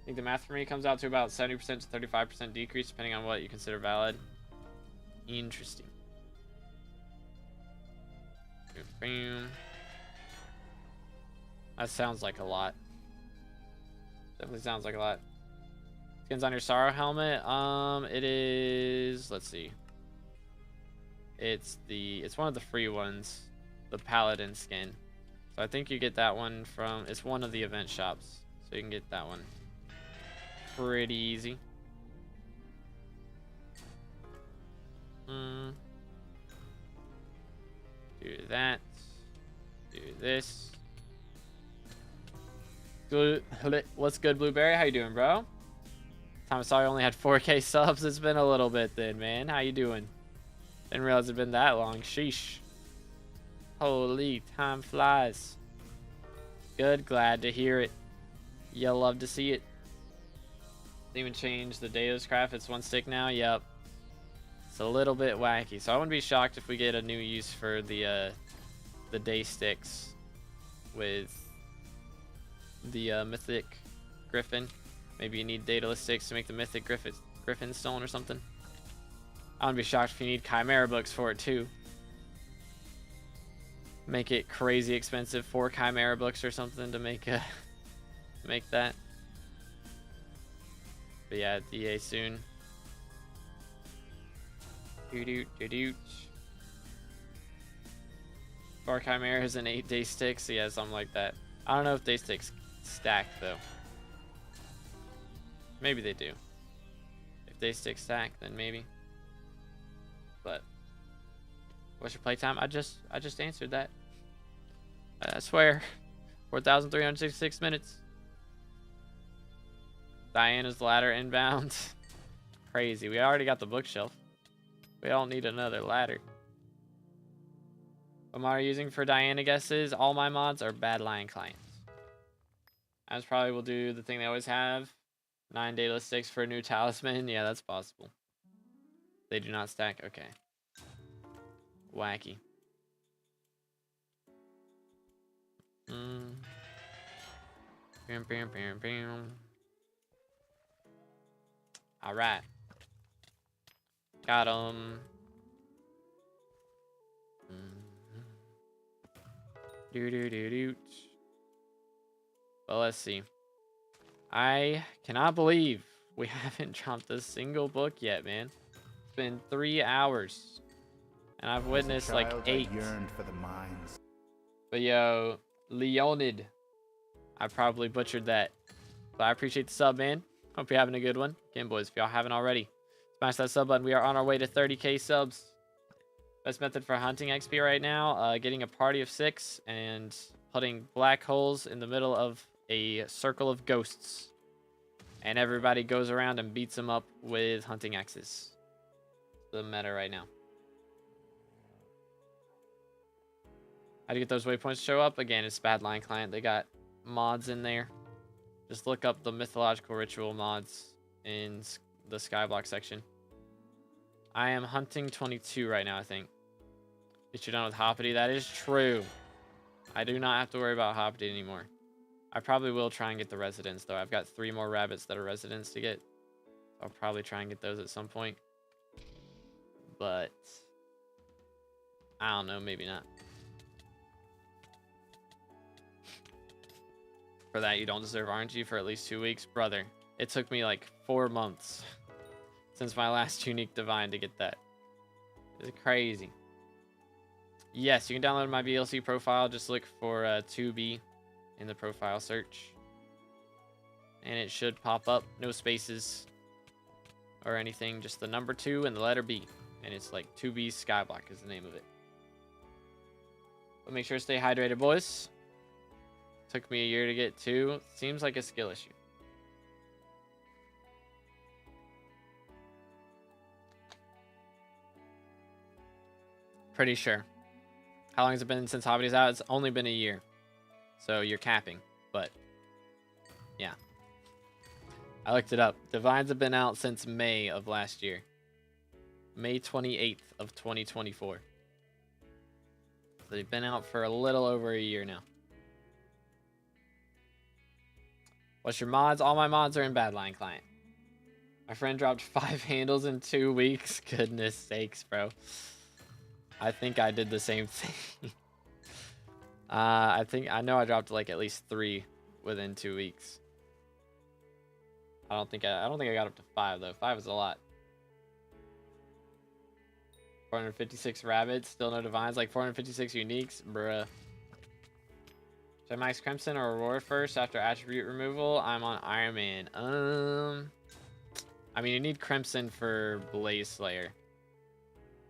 S1: I think the math for me comes out to about 70% to 35% decrease, depending on what you consider valid. Interesting. Boom. That sounds like a lot. Definitely sounds like a lot. Skins on your Sorrow helmet. It is. Let's see. It's one of the free ones, the Paladin skin. So I think you get that one from. It's one of the event shops, so you can get that one. Pretty easy. Do that. Do this. Good. What's good, Blueberry? How you doing, bro? Time I saw you only had 4K subs. It's been a little bit then, man. How you doing? Didn't realize it'd been that long. Sheesh. Holy, time flies. Good. Glad to hear it. You'll love to see it. Even change the TheEscaper. It's one stick now. Yep. It's a little bit wacky, so I wouldn't be shocked if we get a new use for the day sticks with the mythic griffin. Maybe you need dataless sticks to make the mythic griffin stone or something. I wouldn't be shocked if you need chimera books for it too. Make it crazy expensive, 4 chimera books or something to make that. But yeah, DA soon. Bar Chimera is an 8-day stick, so yeah, something like that. I don't know if day sticks stack though. Maybe they do. If day sticks stack, then maybe. But what's your playtime? I just answered that. I swear. 4,366 minutes. Diana's ladder inbound. Crazy. We already got the bookshelf. We don't need another ladder. What mod are you using for Diana guesses? All my mods are bad lion clients. As probably will do the thing they always have. 9 dataless sticks for a new talisman. Yeah, that's possible. They do not stack. Okay. Wacky. Bam, bam, bam, bam. All right. Got him. Well, let's see. I cannot believe we haven't dropped a single book yet, man. It's been 3 hours, and I've witnessed like 8.
S2: I yearned for the mines.
S1: But yo, Leonid, I probably butchered that. But I appreciate the sub, man. Hope you're having a good one. Again, boys, if y'all haven't already, smash that sub button. We are on our way to 30K subs. Best method for hunting XP right now, getting a party of 6 and putting black holes in the middle of a circle of ghosts. And everybody goes around and beats them up with hunting axes. The meta right now. How do you get those waypoints to show up? Again, it's Bad Lion Client. They got mods in there. Just look up the mythological ritual mods in the SkyBlock section. I am hunting 22 right now, I think. Get you done with Hoppity. That is true. I do not have to worry about Hoppity anymore. I probably will try and get the residents, though. I've got 3 more rabbits that are residents to get. I'll probably try and get those at some point. But I don't know, maybe not. For that, you don't deserve RNG for at least 2 weeks. Brother, it took me like 4 months since my last unique divine to get that. It's crazy. Yes, you can download my VLC profile. Just look for 2B in the profile search. And it should pop up. No spaces or anything. Just the number 2 and the letter B. And it's like 2B SkyBlock is the name of it. But make sure to stay hydrated, boys. Took me a year to get 2. Seems like a skill issue. Pretty sure. How long has it been since Hobbity's out? It's only been a year. So you're capping. But yeah. I looked it up. Divines have been out since May of last year. May 28th of 2024. So they've been out for a little over a year now. What's your mods? All my mods are in Badline client. My friend dropped 5 handles in 2 weeks. Goodness sakes, bro. I think I did the same thing. I know I dropped like at least 3 within 2 weeks. I don't think I got up to 5 though. 5 is a lot. 456 rabbits, still no divines, like 456 uniques, bruh. Should I max Crimson or Aurora first after attribute removal? I'm on Iron Man. I mean, you need Crimson for Blaze Slayer.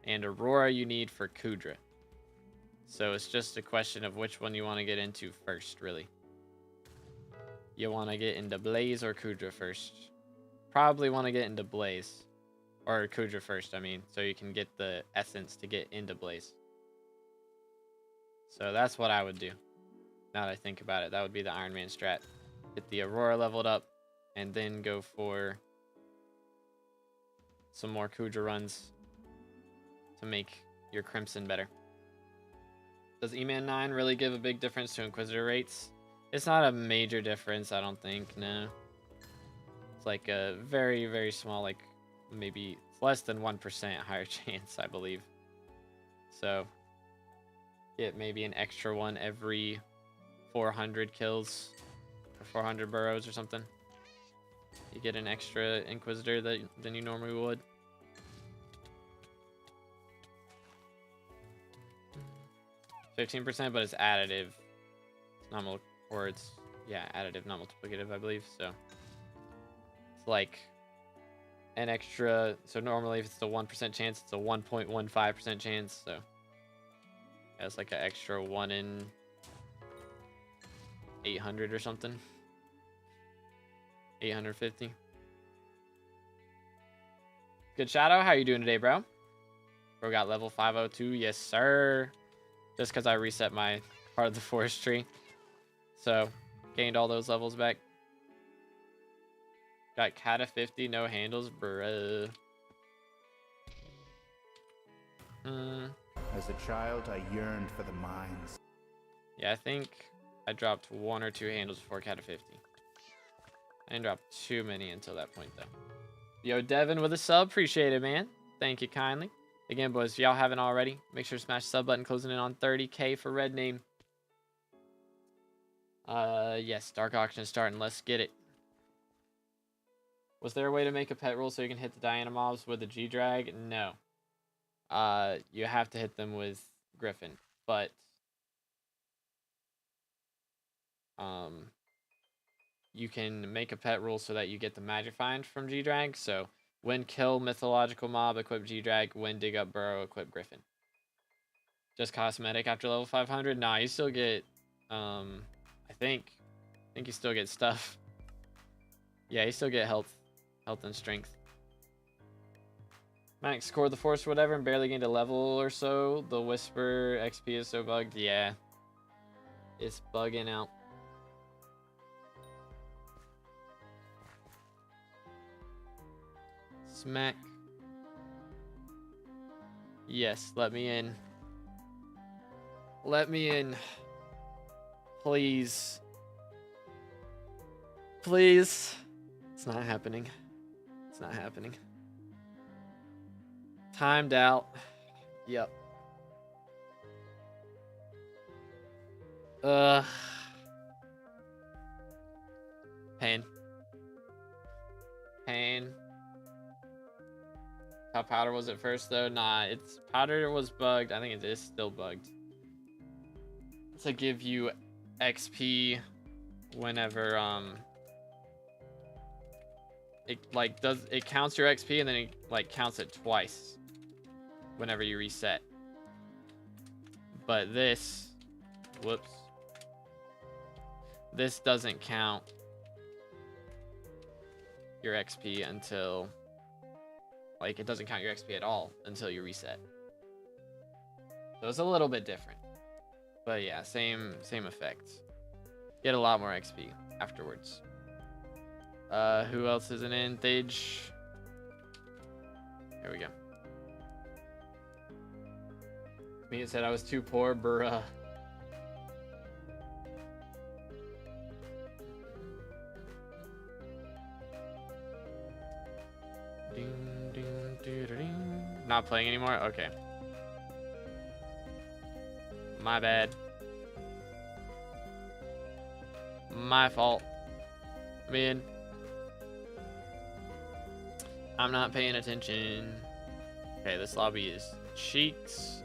S1: And Aurora you need for Kudra. So it's just a question of which one you want to get into first, really. You want to get into Blaze or Kudra first? Probably want to get into Blaze. Or Kudra first, I mean. So you can get the essence to get into Blaze. So that's what I would do. Now that I think about it, that would be the Iron Man strat. Get the Aurora leveled up. And then go for some more Kudra runs to make your Crimson better. Does E-Man 9 really give a big difference to Inquisitor rates? It's not a major difference, I don't think, no. It's like a very, very small, like maybe less than 1% higher chance, I believe. So, get maybe an extra one every 400 kills or 400 burrows or something. You get an extra Inquisitor than you normally would. 15%, but it's additive. It's not or it's, yeah, additive, not multiplicative, I believe. So it's like an extra. So normally if it's a 1% chance, it's a 1.15% chance. So yeah, it's like an extra 1 in 800 or something. 850. Good Shadow, how you doing today, bro? Bro got level 502, yes sir. Just because I reset my part of the forestry. So, gained all those levels back. Got Cata 50, no handles, bruh.
S2: As a child, I yearned for the mines.
S1: Yeah, I think I dropped 1 or 2 handles before Cata 50. I didn't drop too many until that point, though. Yo, Devin with a sub. Appreciate it, man. Thank you kindly. Again, boys, if y'all haven't already, make sure to smash the sub button, closing in on 30K for Red Name. Yes, Dark Auction is starting. Let's get it. Was there a way to make a pet rule so you can hit the Diana mobs with the G-Drag? No. You have to hit them with Griffin, but you can make a pet rule so that you get the Magic Find from G-Drag. So when kill mythological mob, equip G-Drag. When dig up burrow, equip Griffin. Just cosmetic after level 500? Nah, you still get, I think you still get stuff. Yeah, you still get health and strength. Max scored the force or whatever and barely gained a level or so. The Whisper XP is so bugged. Yeah, it's bugging out. Smack. Yes, let me in. Let me in. Please. Please. It's not happening. It's not happening. Timed out. Yep. Pain. Pain. How powder was it first though? Nah, it's powder was bugged. I think it is still bugged. To give you XP whenever it counts your XP and then it like counts it twice whenever you reset. But this, whoops, this doesn't count your XP until, like, it doesn't count your XP at all until you reset. So it's a little bit different. But yeah, same effects. Get a lot more XP afterwards. Who else isn't in? Thage. Here we go. Me said I was too poor, bruh. not playing anymore? Okay. My bad. My fault. Man. I'm not paying attention. Okay, this lobby is cheeks.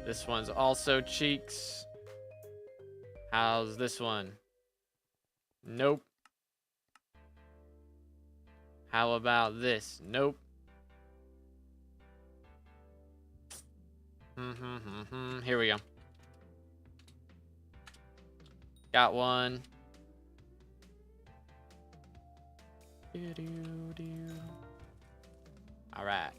S1: This one's also cheeks. How's this one? Nope. How about this? Nope. Here we go. Got one. Alright.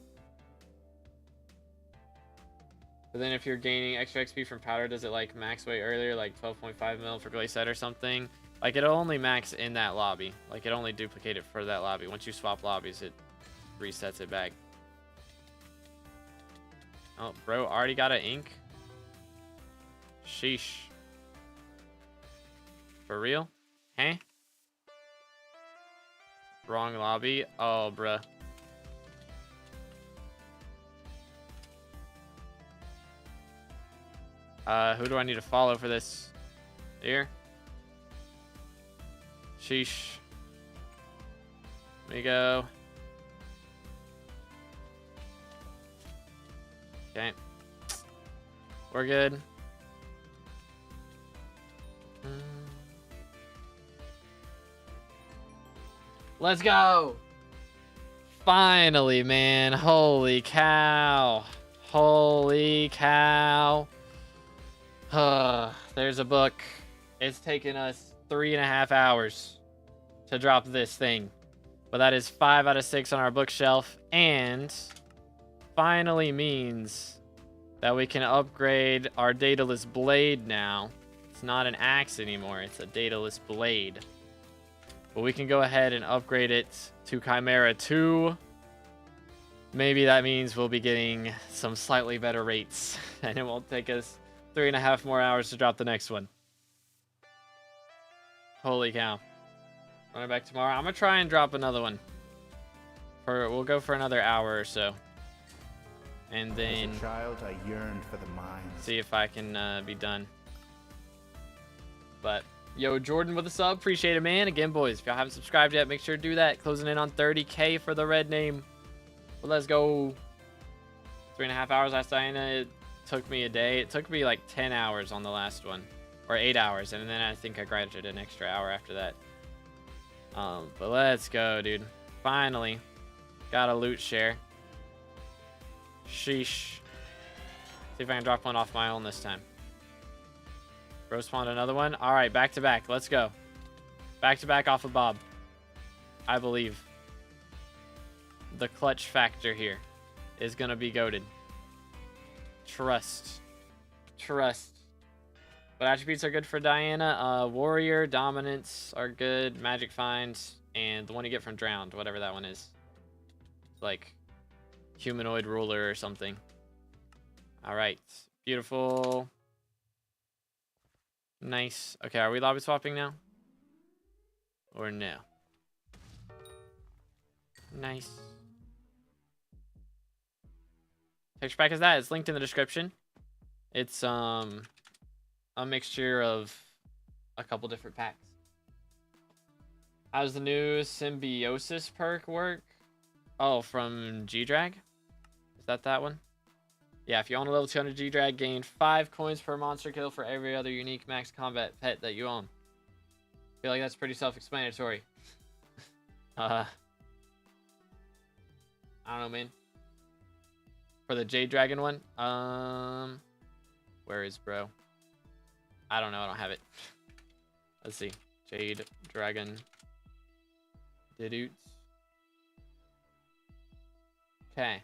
S1: But then if you're gaining extra XP from powder, does it like max way earlier, like 12.5 mil for glaze set or something? Like it'll only max in that lobby. Like it only duplicate it for that lobby. Once you swap lobbies, it resets it back. Oh, bro, already got an ink? Sheesh. For real? Huh? Wrong lobby? Oh, bruh. Who do I need to follow for this? Here? Sheesh. Let me go. Okay. We're good. Let's go! Finally, man. Holy cow. Holy cow. There's a book. It's taken us 3.5 hours to drop this thing. But that is 5 out of 6 on our bookshelf. And finally means that we can upgrade our dataless blade now. It's not an axe anymore. It's a dataless blade. But we can go ahead and upgrade it to Chimera 2. Maybe that means we'll be getting some slightly better rates. And it won't take us 3.5 more hours to drop the next one. Holy cow. Running back tomorrow. I'm going to try and drop another one. We'll go for another hour or so. And then
S2: as a child, I yearned for the mines.
S1: See if I can be done. But yo, Jordan with a sub, appreciate it, man. Again, boys, if y'all haven't subscribed yet, make sure to do that. Closing in on 30K for the red name. But let's go. 3.5 hours last night. It took me a day. It took me like 10 hours on the last one, or 8 hours, and then I think I grinded an extra hour after that. But let's go, dude. Finally got a loot share. Sheesh. See if I can drop one off my own this time. Bro spawned another one. All right, back to back. Let's go. Back to back off of Bob. I believe the clutch factor here is going to be goated. Trust. Trust. But attributes are good for Diana. Warrior, Dominance are good. Magic Finds. And the one you get from Drowned, whatever that one is. Like Humanoid Ruler or something. Alright. Beautiful. Nice. Okay, are we lobby swapping now? Or no? Nice. Texture pack is that. It's linked in the description. It's a mixture of a couple different packs. How's the new Symbiosis perk work? Oh, from G-Drag? Is that one? Yeah, if you own a level 200 G-Drag, gain 5 coins per monster kill for every other unique max combat pet that you own. I feel like that's pretty self-explanatory. I don't know, man. For the Jade Dragon one? Where is bro? I don't know, I don't have it. Let's see. Jade Dragon. Didoots. Okay.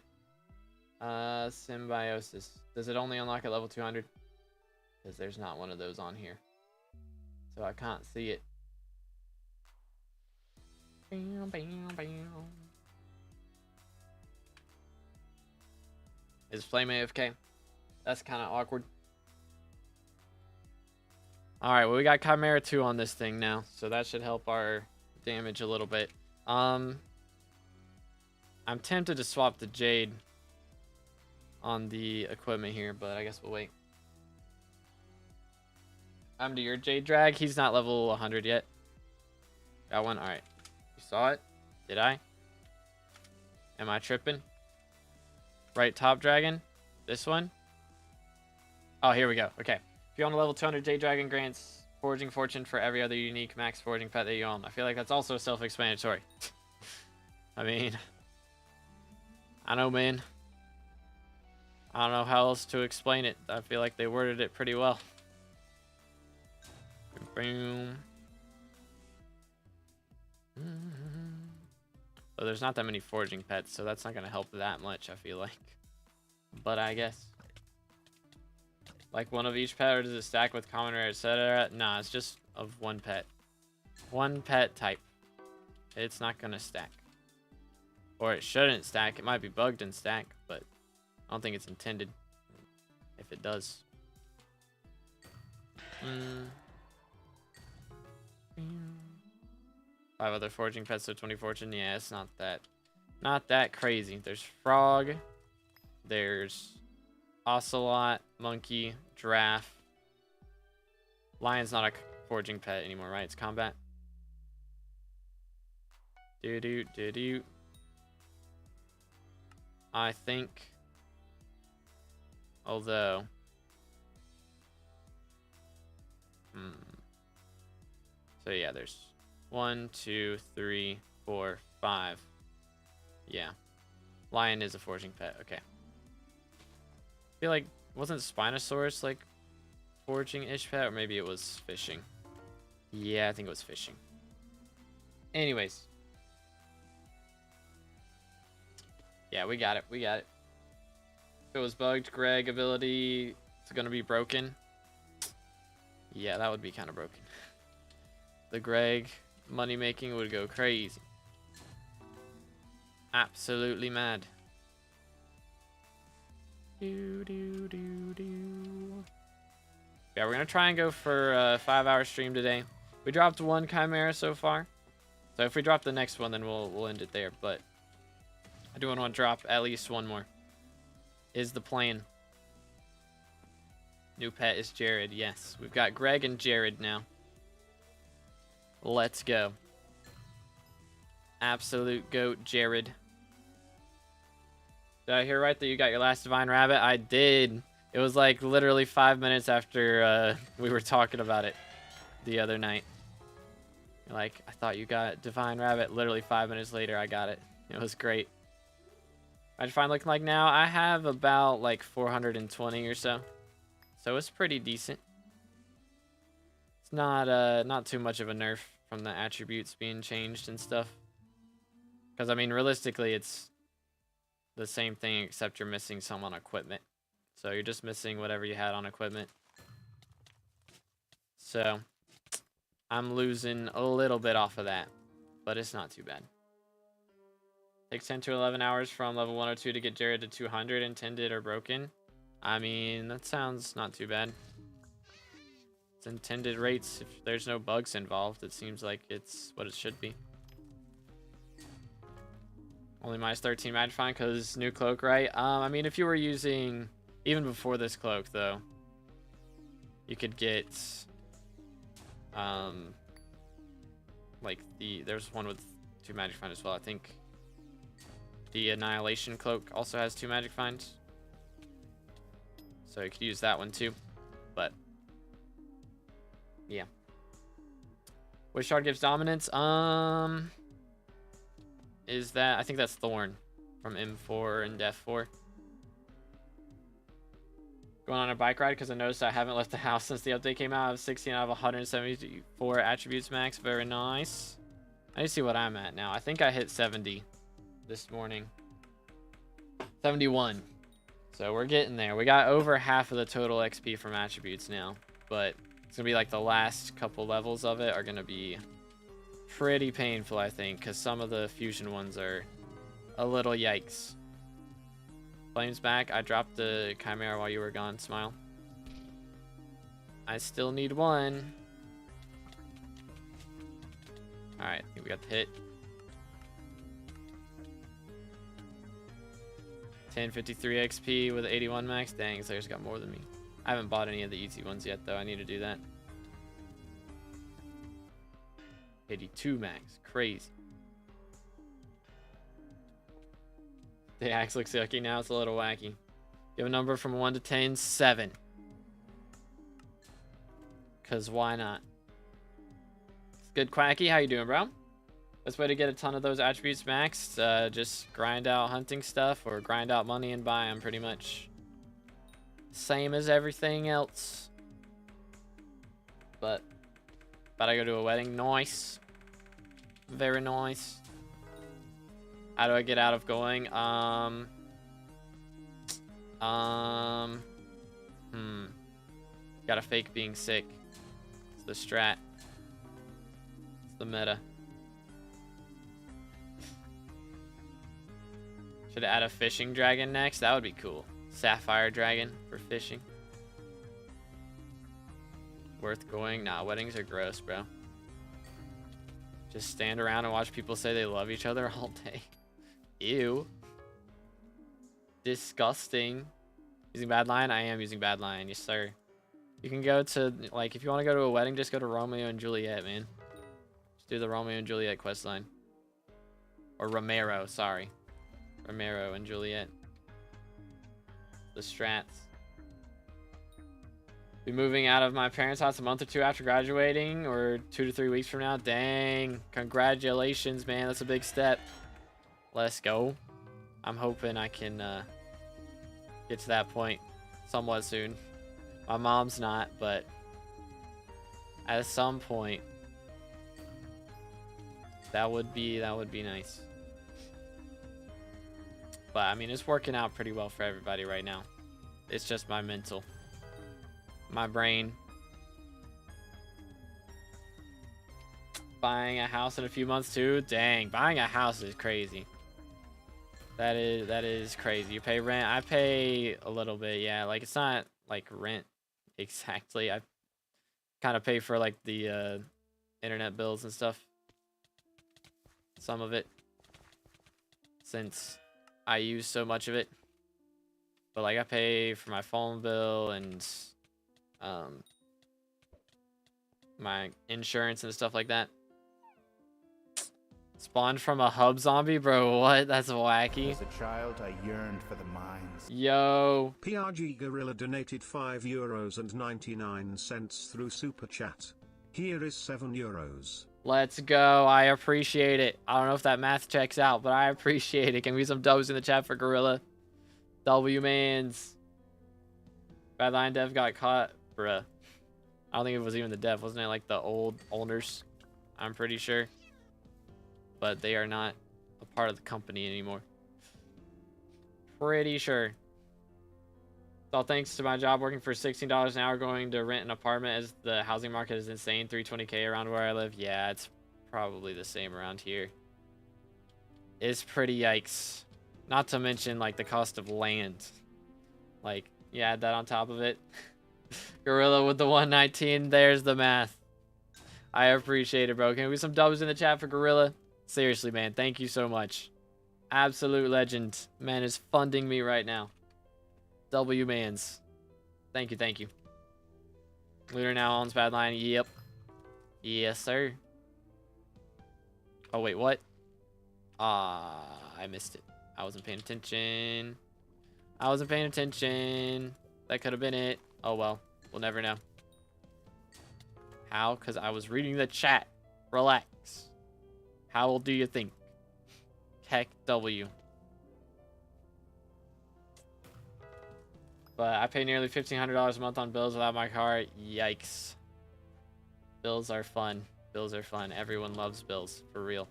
S1: Symbiosis. Does it only unlock at level 200? Because there's not one of those on here. So I can't see it. Bam, bam, bam. Is Flame AFK? That's kind of awkward. Alright, well we got Chimera 2 on this thing now. So that should help our damage a little bit. I'm tempted to swap the Jade on the equipment here, but I guess we'll wait. I'm to your Jade drag. He's not level 100 yet. Got one. All right. You saw it? Did I? Am I tripping? Right top dragon? This one? Oh, here we go. Okay. If you own a level 200 Jade Dragon, grants forging fortune for every other unique max forging pet that you own. I feel like that's also self-explanatory. I mean, I know, man. I don't know how else to explain it. I feel like they worded it pretty well. Boom. Oh, there's not that many forging pets, so that's not going to help that much, I feel like. But I guess. Like one of each pet, or does it stack with common rare, etc.? Nah, it's just of one pet. One pet type. It's not going to stack. Or it shouldn't stack. It might be bugged and stack, but I don't think it's intended. If it does. 5 other forging pets, so 20 fortune. Yeah, it's not that crazy. There's frog. There's ocelot, monkey, giraffe. Lion's not a forging pet anymore, right? It's combat. Do. I think. Although. So yeah, there's 1, 2, 3, 4, 5. Yeah. Lion is a forging pet. Okay. I feel like, wasn't Spinosaurus like forging-ish pet? Or maybe it was fishing. Yeah, I think it was fishing. Anyways. Yeah, we got it. We got it. If it was bugged, Greg ability is going to be broken. Yeah, that would be kind of broken. The Greg money making would go crazy. Absolutely mad. Yeah, we're gonna try and go for a 5-hour stream today. We dropped 1 Chimera so far, so if we drop the next one, then we'll end it there. But I do want to drop at least 1 more. Is the plan? New pet is Jared. Yes, we've got Greg and Jared now. Let's go. Absolute goat, Jared. Did I hear right that you got your last Divine Rabbit? I did. It was like literally 5 minutes after we were talking about it the other night. Like, I thought you got Divine Rabbit. Literally 5 minutes later, I got it. It was great. How'd you find looking like now? I have about like 420 or so. So it's pretty decent. It's not too much of a nerf from the attributes being changed and stuff. Because, I mean, realistically, it's the same thing except you're missing some on equipment. So you're just missing whatever you had on equipment. So I'm losing a little bit off of that, but it's not too bad. Takes 10 to 11 hours from level 102 to get Jared to 200 intended or broken. I mean, that sounds not too bad. It's intended rates. If there's no bugs involved, it seems like it's what it should be. Only minus 13 Magifying because new cloak, right? I mean, if you were using, even before this cloak, though, you could get, like there's one with 2 Magic Find as well. I think the Annihilation cloak also has 2 Magic Finds. So you could use that one too. But, yeah. Which shard gives dominance? Is that, I think that's Thorn from M4 and F4. Going on a bike ride because I noticed I haven't left the house since the update came out. I have 16 out of 174 attributes max. Very nice. I need to see what I'm at now. I think I hit 70 this morning. 71. So we're getting there. We got over half of the total XP from attributes now. But it's going to be like the last couple levels of it are going to be pretty painful, I think, because some of the fusion ones are a little yikes. Flames back. I dropped the Chimera while you were gone, Smile. I still need 1. Alright, I think we got the hit. 1053 XP with 81 max. Dang, Slayer's got more than me. I haven't bought any of the easy ones yet, though. I need to do that. 82 max. Crazy. The axe looks yucky now. It's a little wacky. Give a number from 1 to 10. 7. Because why not? It's good, Quacky. How you doing, bro? Best way to get a ton of those attributes maxed, just grind out hunting stuff or grind out money and buy them, pretty much. Same as everything else. But I go to a wedding. Nice. Very nice. How do I get out of going? Gotta fake being sick. It's the strat. It's the meta. Should add a fishing dragon next. That would be cool. Sapphire dragon for fishing. Worth going? Nah, weddings are gross, bro. Just stand around and watch people say they love each other all day. Ew. Disgusting. Using bad line? I am using bad line, yes sir. You can go to, like, if you want to go to a wedding, just go to Romeo and Juliet, man. Just do the Romeo and Juliet quest line. Or Romero, sorry. Romero and Juliet. The strats. Be moving out of my parents' house a month or two after graduating, or 2 to 3 weeks from now. Dang. Congratulations, man. That's a big step. Let's go. I'm hoping I can get to that point somewhat soon. My mom's not, but at some point that would be nice. But I mean, it's working out pretty well for everybody right now. It's just my mental, my brain. Buying a house in a few months too. Dang, buying a house is crazy. That is crazy. You pay rent. I pay a little bit, yeah. Like, it's not like rent exactly. I kind of pay for like the internet bills and stuff. Some of it, since I use so much of it. But like, I pay for my phone bill and my insurance and stuff like that. Spawned from a hub zombie, bro. What? That's wacky.
S2: As a child, I yearned for the mines.
S1: Yo.
S3: PRG Gorilla donated €5.99 through Super Chat. Here is €7.
S1: Let's go. I appreciate it. I don't know if that math checks out, but I appreciate it. Can we get some dubs in the chat for Gorilla? W mans. Bad line dev got caught, bruh. I don't think it was even the dev. Wasn't it like the old owners? I'm pretty sure. But they are not a part of the company anymore. Pretty sure. It's all thanks to my job working for $16 an hour going to rent an apartment, as the housing market is insane. $320K around where I live. Yeah, it's probably the same around here. It's pretty yikes. Not to mention like the cost of land. Like, you add that on top of it. Gorilla with the 119. There's the math. I appreciate it, bro. Can we get some dubs in the chat for Gorilla? Seriously, man, thank you so much. Absolute legend. Man is funding me right now. W mans. Thank you, thank you. Lunar now owns bad line. Yep. Yes, sir. Oh, wait, what? I missed it. I wasn't paying attention. I wasn't paying attention. That could have been it. Oh, well. We'll never know. How? Because I was reading the chat. Relax. How old do you think? Heck W. But I pay nearly $1,500 a month on bills without my car. Yikes. Bills are fun. Bills are fun. Everyone loves bills. For real.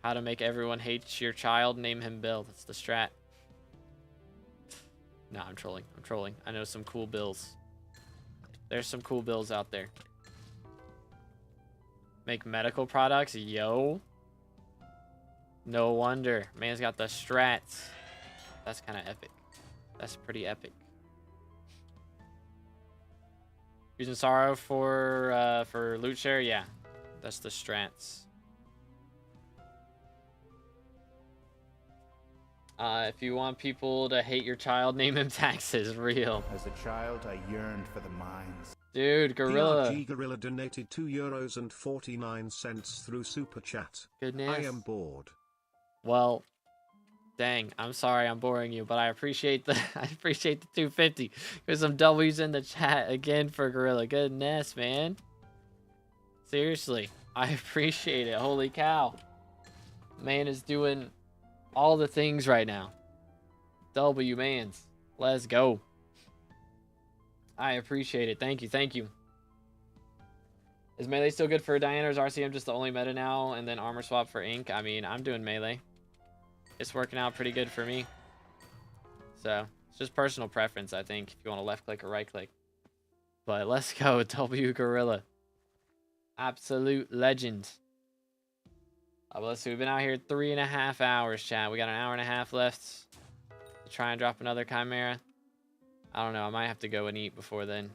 S1: How to make everyone hate your child? Name him Bill. That's the strat. Nah, I'm trolling. I'm trolling. I know some cool bills. There's some cool bills out there. Make medical products? Yo. No wonder. Man's got the strats. That's kind of epic. That's pretty epic. Using Sorrow for loot share? Yeah. That's the strats. If you want people to hate your child, name him Taxes. Real.
S2: As a child, I yearned for the mines.
S1: Dude, Gorilla.
S3: PRG Gorilla donated €2.49 through Super Chat.
S1: Goodness.
S3: I am bored.
S1: Well, dang, I'm sorry I'm boring you, but I appreciate the I appreciate the 250. There's some W's in the chat again for Gorilla. Goodness, man. Seriously, I appreciate it. Holy cow. Man is doing all the things right now. W mans. Let's go. I appreciate it. Thank you. Thank you. Is melee still good for Diana, or is RCM just the only meta now and then armor swap for ink? I mean, I'm doing melee. It's working out pretty good for me. So, it's just personal preference, I think, if you want to left click or right click. But let's go, W Gorilla. Absolute legend. Let's see, we've been out here 3.5 hours, chat. We got an hour and a half left to try and drop another Chimera. I don't know, I might have to go and eat before then.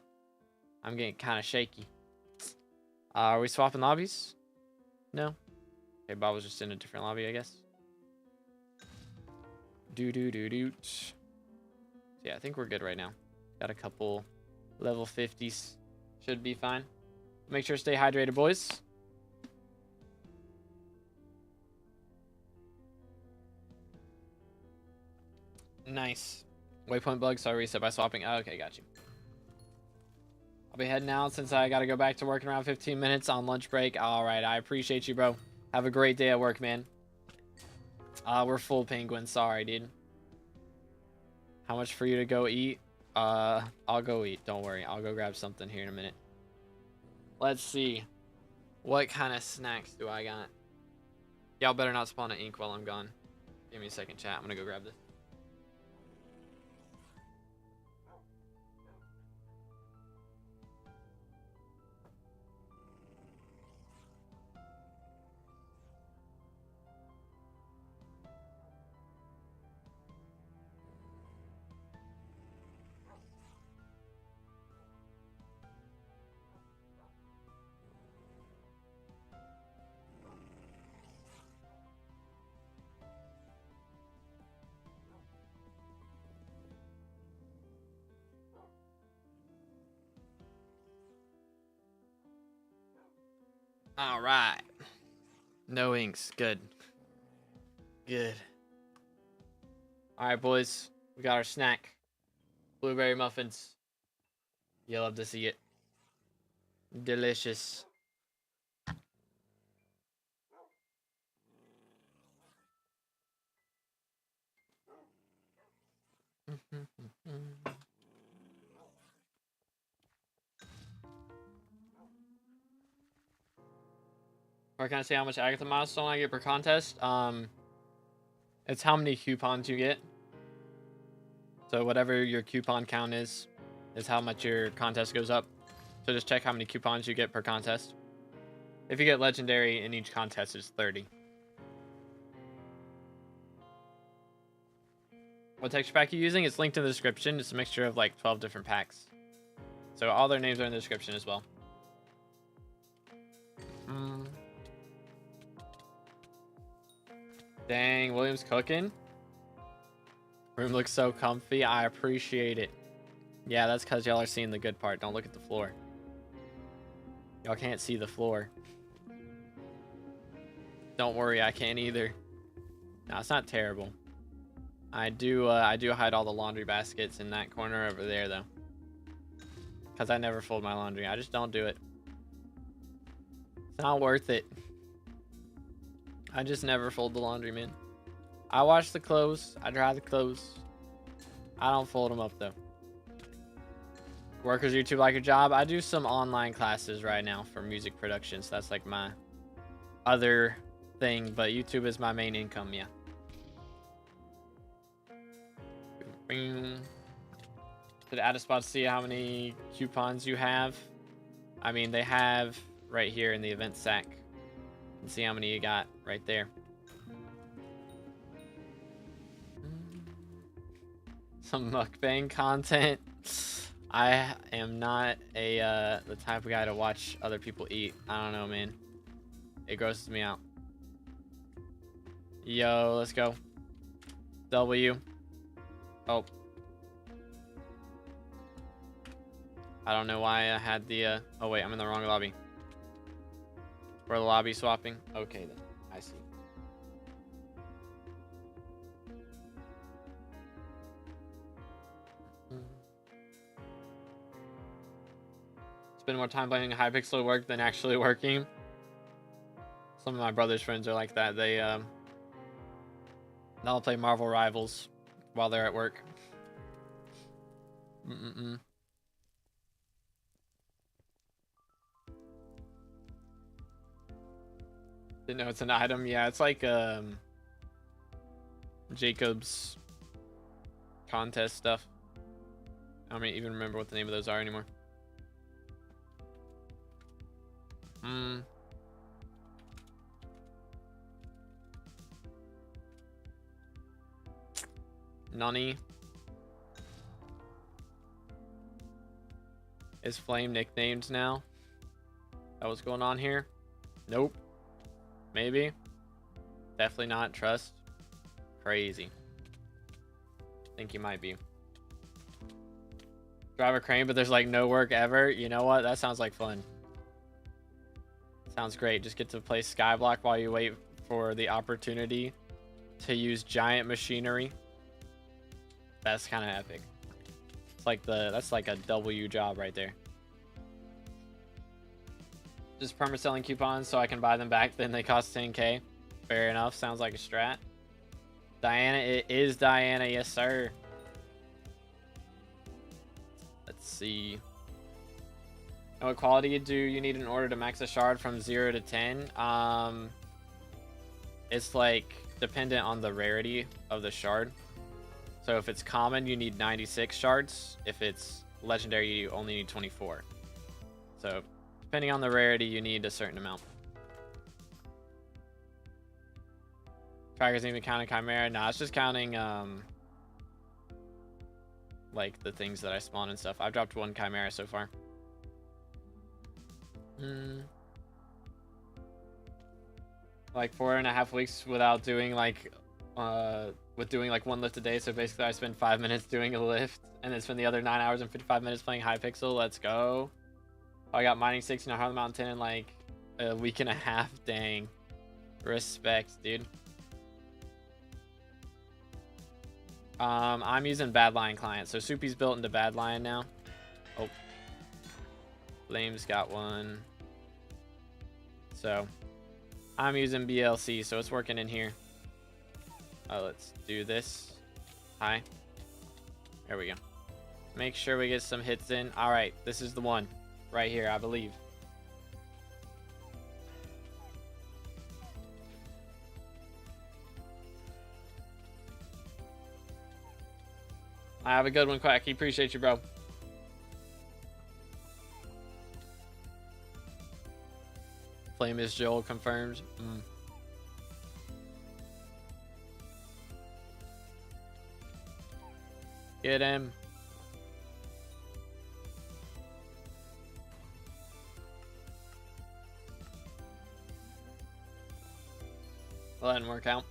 S1: I'm getting kind of shaky. Are we swapping lobbies? No? Okay, Bob was just in a different lobby, I guess. Yeah, I think we're good right now. Got a couple level 50s. Should be fine. Make sure to stay hydrated, boys. Nice. Waypoint bug, so I reset by swapping. Oh, okay, got you. I'll be heading out since I got to go back to work in around 15 minutes on lunch break. All right, I appreciate you, bro. Have a great day at work, man. We're full, Penguin. Sorry, dude. How much for you to go eat? I'll go eat. Don't worry. I'll go grab something here in a minute. Let's see. What kind of snacks do I got? Y'all better not spawn an ink while I'm gone. Give me a second, chat. I'm gonna go grab this. All right. No inks. Good. Good. All right, boys. We got our snack. Blueberry muffins. You'll love to see it. Delicious. Or can I say how much Agatha milestone I get per contest? It's how many coupons you get. So whatever your coupon count is how much your contest goes up. So just check how many coupons you get per contest. If you get legendary in each contest, it's 30. What texture pack you're using? It's linked in the description. It's a mixture of like 12 different packs. So all their names are in the description as well. Dang, William's cooking. Room looks so comfy. I appreciate it. Yeah, that's because y'all are seeing the good part. Don't look at the floor. Y'all can't see the floor. Don't worry, I can't either. No, it's not terrible. I do hide all the laundry baskets in that corner over there, though. Because I never fold my laundry. I just don't do it. It's not worth it. I just never fold the laundry, man. I wash the clothes. I dry the clothes. I don't fold them up, though. Workers YouTube like your job? I do some online classes right now for music production, so that's like my other thing, but YouTube is my main income, yeah. Did add a spot to see how many coupons you have? I mean, they have right here in the event sack. You can see how many you got right there. Some mukbang content. I am not the type of guy to watch other people eat. I don't know, man. It grosses me out. Yo, let's go. W. Oh. I don't know why I had the, oh wait, I'm in the wrong lobby. We're lobby swapping? Okay then, I see. Spend more time playing Hypixel work than actually working. Some of my brother's friends are like that. They'll play Marvel Rivals while they're at work. Didn't know it's an item. Yeah, it's like Jacob's contest stuff. I don't even remember what the name of those are anymore. Nani. Is Flame nicknamed now? That what's going on here? Nope. Maybe. Definitely not. Trust. Crazy. Think you might be. Drive a crane, but there's like no work ever. You know what? That sounds like fun. Sounds great. Just get to play SkyBlock while you wait for the opportunity to use giant machinery. That's kind of epic. It's like that's like a W job right there. Just perma-selling coupons so I can buy them back, then they cost 10k. Fair enough. Sounds like a strat. Diana, it is Diana. Yes, sir. Let's see. And what quality do you need in order to max a shard from 0 to 10? It's like dependent on the rarity of the shard. So if it's common, you need 96 shards. If it's legendary, you only need 24. So depending on the rarity, you need a certain amount. Tracker's even counting Chimera. Nah, it's just counting like the things that I spawn and stuff. I've dropped 1 Chimera so far. Like 4.5 weeks without doing like doing like 1 lift a day. So basically I spend 5 minutes doing a lift and then spend the other 9 hours and 55 minutes playing Hypixel. Let's go. I got mining 16 on Harlem Mountain 10 in like a week and a half. Dang. Respect, dude. I'm using Badlion client. So Soupy's built into Badlion now. Oh. Flame's got one. So I'm using BLC, so it's working in here. Let's do this. Hi. There we go. Make sure we get some hits in. All right, this is the one right here, I believe. I have a good one, Quacky. Appreciate you, bro. Flame is Joel confirmed. Get him. Well, that didn't work out.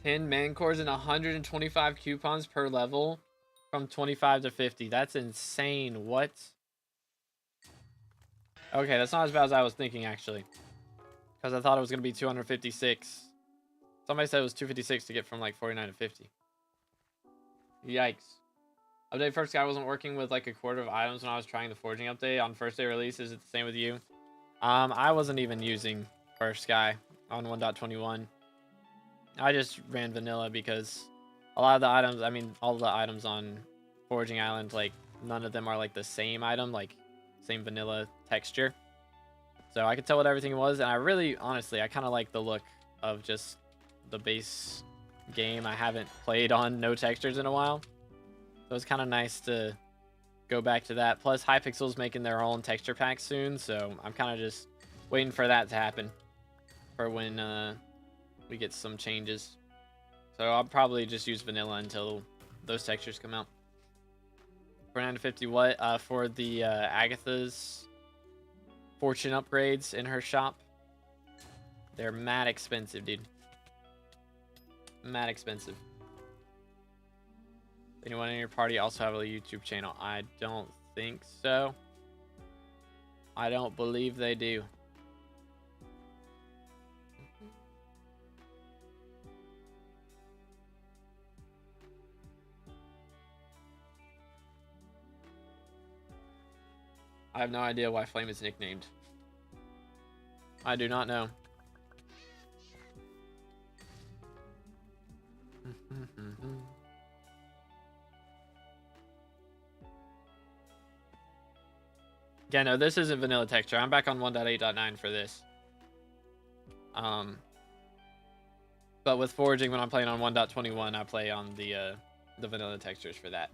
S1: 10 man cores and 125 coupons per level from 25 to 50. That's insane. What? Okay, that's not as bad as I was thinking, actually. Because I thought it was going to be 256. Somebody said it was 256 to get from like 49 to 50. Yikes. Update Furfsky wasn't working with like a quarter of items when I was trying the forging update on first day release. Is it the same with you? I wasn't even using Furfsky on 1.21. I just ran vanilla because a lot of the items, I mean, all the items on Forging Island, like none of them are like the same item, like same vanilla texture. So I could tell what everything was, and I really, honestly, I kind of like the look of just the base game. I haven't played on no textures in a while, so it's kind of nice to go back to that. Plus, Hypixel's making their own texture pack soon, so I'm kind of just waiting for that to happen for when we get some changes. So I'll probably just use vanilla until those textures come out. 49 to 50 what? For the Agatha's fortune upgrades in her shop. They're mad expensive, dude. Mad expensive. Anyone in your party also have a YouTube channel? I don't think so. I don't believe they do. I have no idea why Flame is nicknamed. I do not know. Yeah, no, this isn't vanilla texture. I'm back on 1.8.9 for this. But with foraging, when I'm playing on 1.21, I play on the vanilla textures for that.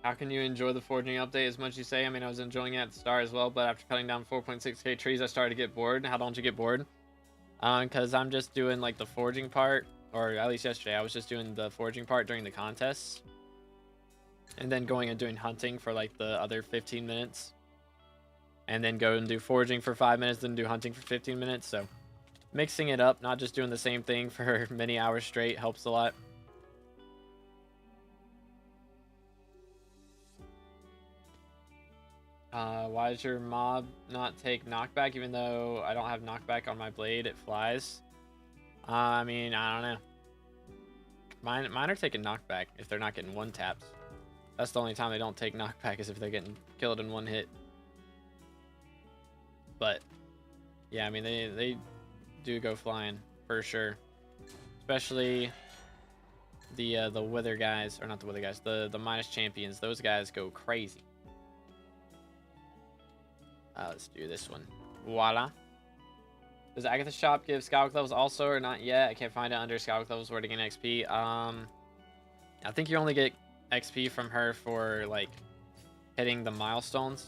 S1: How can you enjoy the foraging update as much as you say? I mean, I was enjoying it at the start as well, but after cutting down 4.6k trees, I started to get bored. How don't you get bored? Because I'm just doing like the foraging part, or at least yesterday, I was just doing the foraging part during the contests. And then going and doing hunting for like the other 15 minutes. And then go and do foraging for 5 minutes, then do hunting for 15 minutes. So mixing it up, not just doing the same thing for many hours straight, helps a lot. Why does your mob not take knockback? Even though I don't have knockback on my blade, it flies. I mean, I don't know. Mine are taking knockback if they're not getting one taps. That's the only time they don't take knockback, is if they're getting killed in one hit. But yeah, I mean, they do go flying for sure. Especially the wither guys, or not the wither guys, the minus champions. Those guys go crazy. Let's do this one. Voila. Does Agatha's shop give Skywalk levels also, or not yet? I can't find it under Skywalk levels where to gain XP. I think you only get XP from her for like hitting the milestones.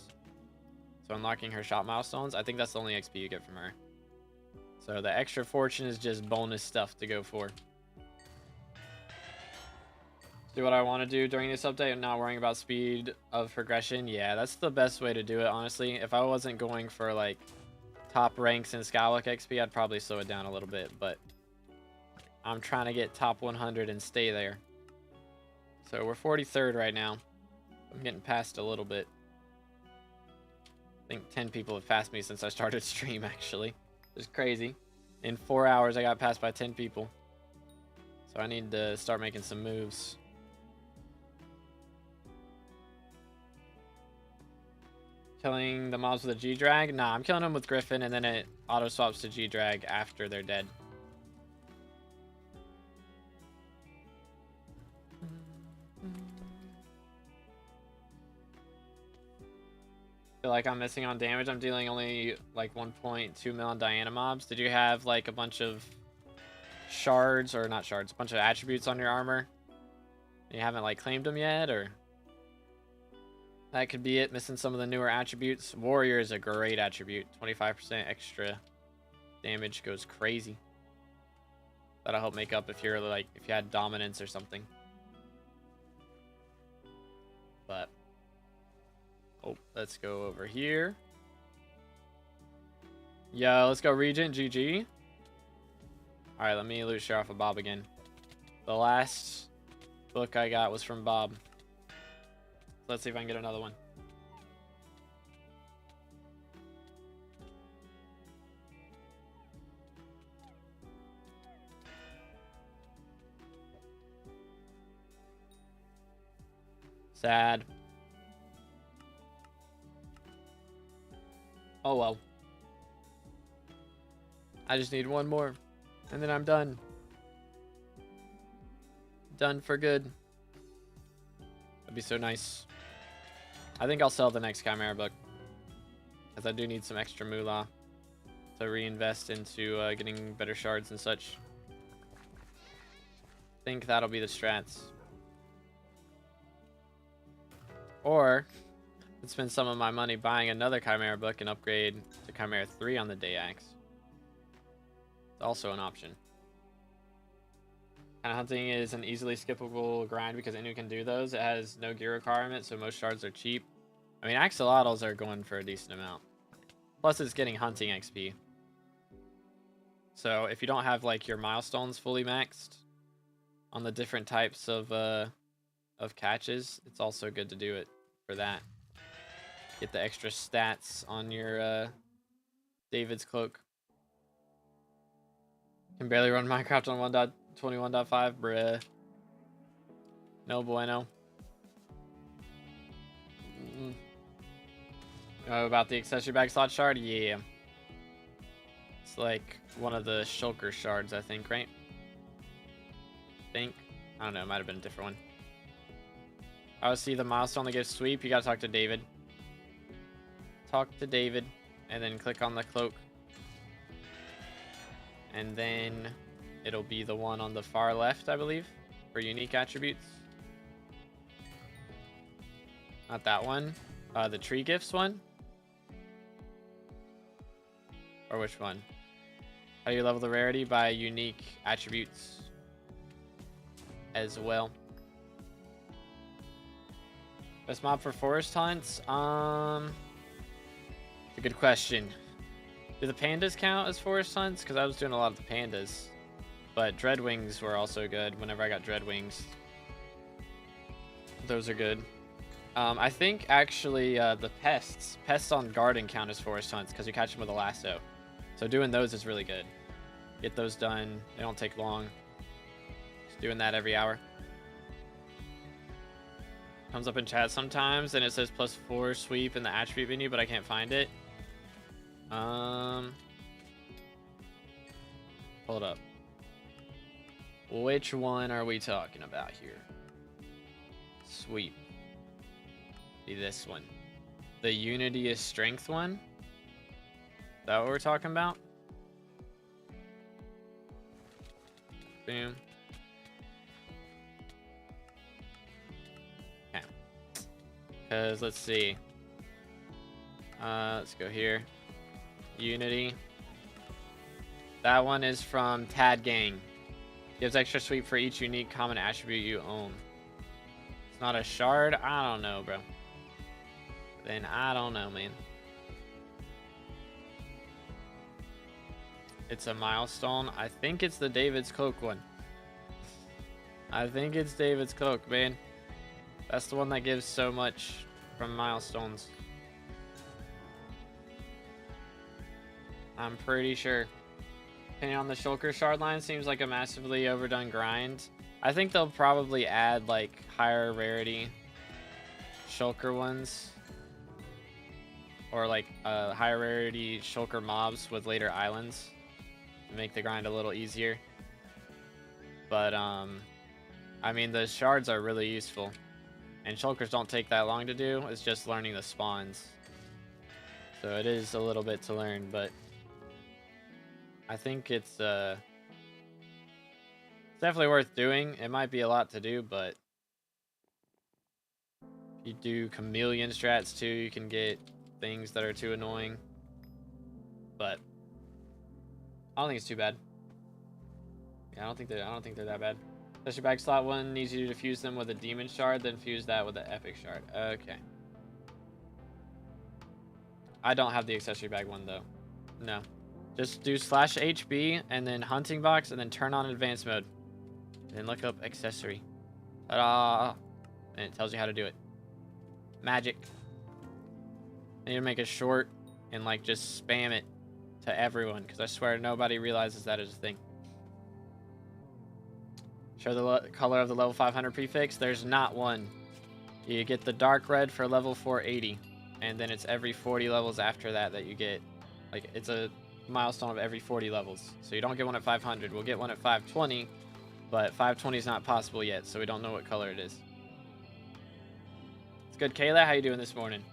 S1: So unlocking her shop milestones. I think that's the only XP you get from her. So the extra fortune is just bonus stuff to go for. Do what I want to do during this update and not worrying about speed of progression. Yeah, that's the best way to do it, honestly. If I wasn't going for like top ranks in Skywalk XP, I'd probably slow it down a little bit, but I'm trying to get top 100 and stay there. So we're 43rd right now. I'm getting past a little bit. I think 10 people have passed me since I started stream, actually. It's crazy. In 4 hours, I got passed by 10 people. So I need to start making some moves. Killing the mobs with a G-Drag? Nah, I'm killing them with Griffin, and then it auto-swaps to G-Drag after they're dead. Feel like I'm missing on damage. I'm dealing only like 1.2 mil on Diana mobs. Did you have like a bunch of shards, or not shards, a bunch of attributes on your armor? You haven't like claimed them yet, or? That could be it, missing some of the newer attributes. Warrior is a great attribute. 25% extra damage goes crazy. That'll help make up if you're like, if you had dominance or something. But, oh, let's go over here. Yo, let's go Regent, GG. Alright, let me loot share off of Bob again. The last book I got was from Bob. Let's see if I can get another one. Sad. Oh well. I just need one more, and then I'm done. Done for good. That'd be so nice. I think I'll sell the next Chimera book, because I do need some extra moolah to reinvest into getting better shards and such. I think that'll be the strats. Or I'd spend some of my money buying another Chimera book and upgrade to Chimera 3 on the day axe. It's also an option. Kind of hunting is an easily skippable grind because anyone can do those. It has no gear requirement, so most shards are cheap. I mean, axolotls are going for a decent amount. Plus, it's getting hunting XP. So if you don't have like your milestones fully maxed on the different types of catches, it's also good to do it for that. Get the extra stats on your David's Cloak. Can barely run Minecraft on 1.21.5, bruh. No bueno. Oh, about the accessory bag slot shard? Yeah. It's like one of the shulker shards, I think, right? I don't know, it might have been a different one. I see the milestone that gives sweep. You gotta talk to David. Talk to David, and then click on the cloak. And then it'll be the one on the far left, I believe, for unique attributes. Not that one. The tree gifts one? Or which one? How do you level the rarity? By unique attributes as well. Best mob for forest hunts? It's a good question. Do the pandas count as forest hunts? Because I was doing a lot of the pandas. But dreadwings were also good whenever I got dreadwings. Those are good. I think actually the pests on garden count as forest hunts because you catch them with a lasso. So doing those is really good. Get those done. They don't take long. Just doing that every hour. Comes up in chat sometimes and it says +4 sweep in the attribute menu, but I can't find it. Hold up. Which one are we talking about here? Sweep. Be this one. The Unity is Strength one? Is that what we're talking about? Boom. Okay. Because let's see. Let's go here. Unity. That one is from Tad Gang. Gives extra sweep for each unique common attribute you own. It's not a shard? I don't know, bro. Then I don't know, man. It's a milestone. I think it's the David's Cloak one. I think it's David's Cloak, man. That's the one that gives so much from milestones. I'm pretty sure. Depending on the shulker shard line, seems like a massively overdone grind. I think they'll probably add like higher rarity shulker ones. Or like higher rarity shulker mobs with later islands to make the grind a little easier. But I mean, the shards are really useful. And shulkers don't take that long to do. It's just learning the spawns. So it is a little bit to learn, but I think it's definitely worth doing. It might be a lot to do, but if you do chameleon strats too, you can get things that are too annoying. But I don't think it's too bad. Yeah, I don't think they're that bad. Accessory bag slot one needs you to fuse them with a demon shard, then fuse that with an epic shard. Okay. I don't have the accessory bag one though. No. Just do /HB and then hunting box and then turn on advanced mode. And then look up accessory. Ta-da! And it tells you how to do it. Magic. I need to make it short and like just spam it to everyone because I swear nobody realizes that is a thing. Show the color of the level 500 prefix. There's not one. You get the dark red for level 480, and then it's every 40 levels after that that you get. Like it's a milestone of every 40 levels. So you don't get one at 500. We'll get one at 520, but 520 is not possible yet, so we don't know what color it is. It's good, Kayla. How you doing this morning?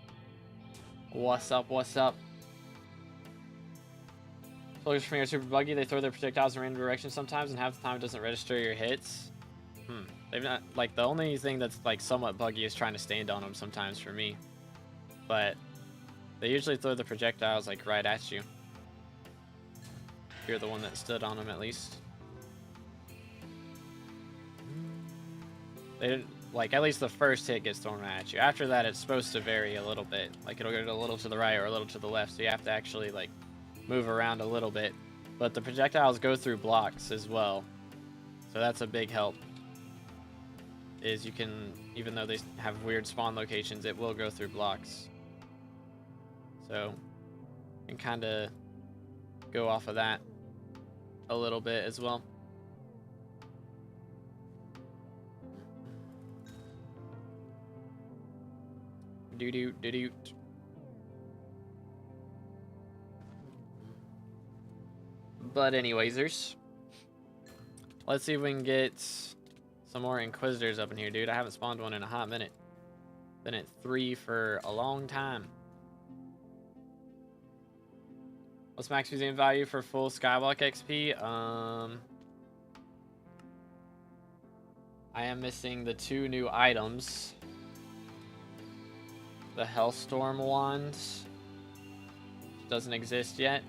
S1: What's up? What's up? Soldiers from here are super buggy. They throw their projectiles in random directions sometimes, and half the time it doesn't register your hits. They've not, like, the only thing that's like somewhat buggy is trying to stand on them sometimes for me. But they usually throw the projectiles like right at you. You're the one that stood on them at least. They like at least the first hit gets thrown at you. After that, it's supposed to vary a little bit. Like it'll go a little to the right or a little to the left, so you have to actually like move around a little bit. But the projectiles go through blocks as well, so that's a big help. Is you can, even though they have weird spawn locations, it will go through blocks. So you can kind of go off of that a little bit as well. Do-do-do-do. But anywaysers, let's see if we can get some more Inquisitors up in here, dude. I haven't spawned one in a hot minute. Been at 3 for a long time. What's max museum value for full SkyBlock XP? I am missing the 2 new items. The Hellstorm wand doesn't exist yet.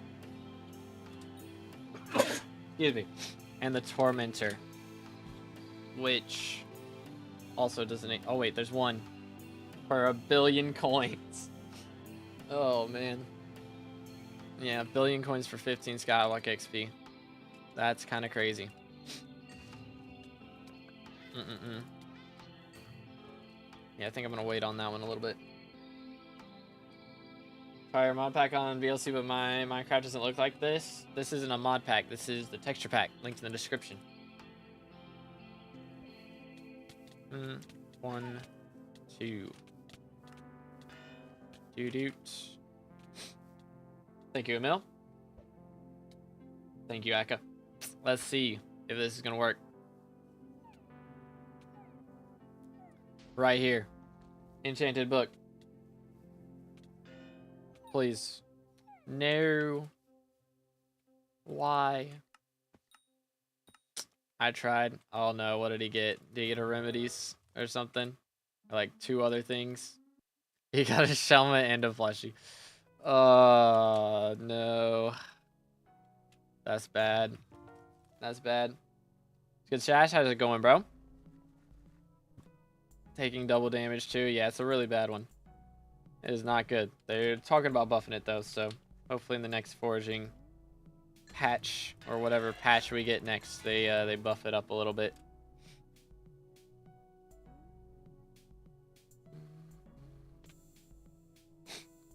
S1: Excuse me. And the Tormentor, which also doesn't. Oh wait, there's one for 1 billion coins. Oh man. Yeah, 1 billion coins for 15 SkyBlock XP. That's kind of crazy. Yeah, I think I'm gonna wait on that one a little bit. Fire mod pack on VLC, but my Minecraft doesn't look like this. This isn't a mod pack. This is the texture pack. Linked in the description. 1, 2. Doot. Thank you, Emil. Thank you, Aka. Let's see if this is gonna work. Right here. Enchanted book. Please. No. Why? I tried. Oh no, what did he get? Did he get a remedies or something? Or like 2 other things? He got a Shelmet and a Fleshy. Oh no. That's bad. That's bad. Good Shash, how's it going, bro? Taking double damage too. Yeah, it's a really bad one. It is not good. They're talking about buffing it though, so hopefully in the next foraging patch or whatever patch we get next, they buff it up a little bit.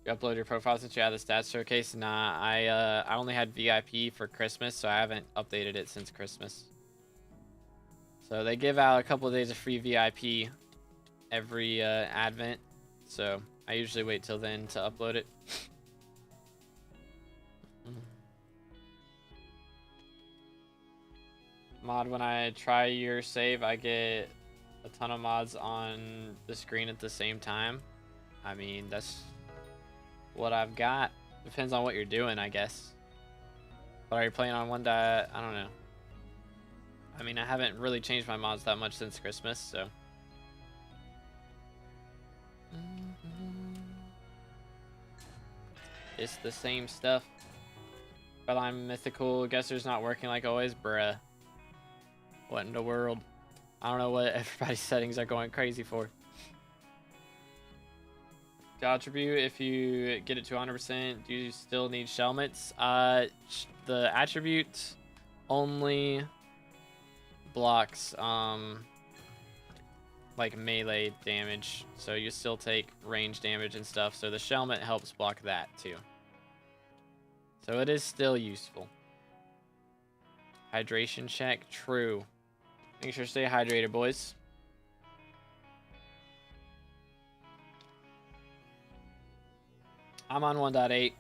S1: You upload your profile since you had the stats showcase? Nah, I only had VIP for Christmas, so I haven't updated it since Christmas. So they give out a couple of days of free VIP every Advent, so I usually wait till then to upload it. Mod, when I try your save, I get a ton of mods on the screen at the same time. I mean, that's what I've got. Depends on what you're doing, I guess. But are you playing on 1. I don't know. I mean, I haven't really changed my mods that much since Christmas, so. It's the same stuff. But I'm mythical. Guesser's not working like always. Bruh. What in the world? I don't know what everybody's settings are going crazy for. The attribute, if you get it to 100%, do you still need Shelmets? The attribute only blocks like melee damage, so you still take range damage and stuff, so the Shelmet helps block that too. So it is still useful. Hydration check, true. Make sure to stay hydrated, boys. I'm on 1.8.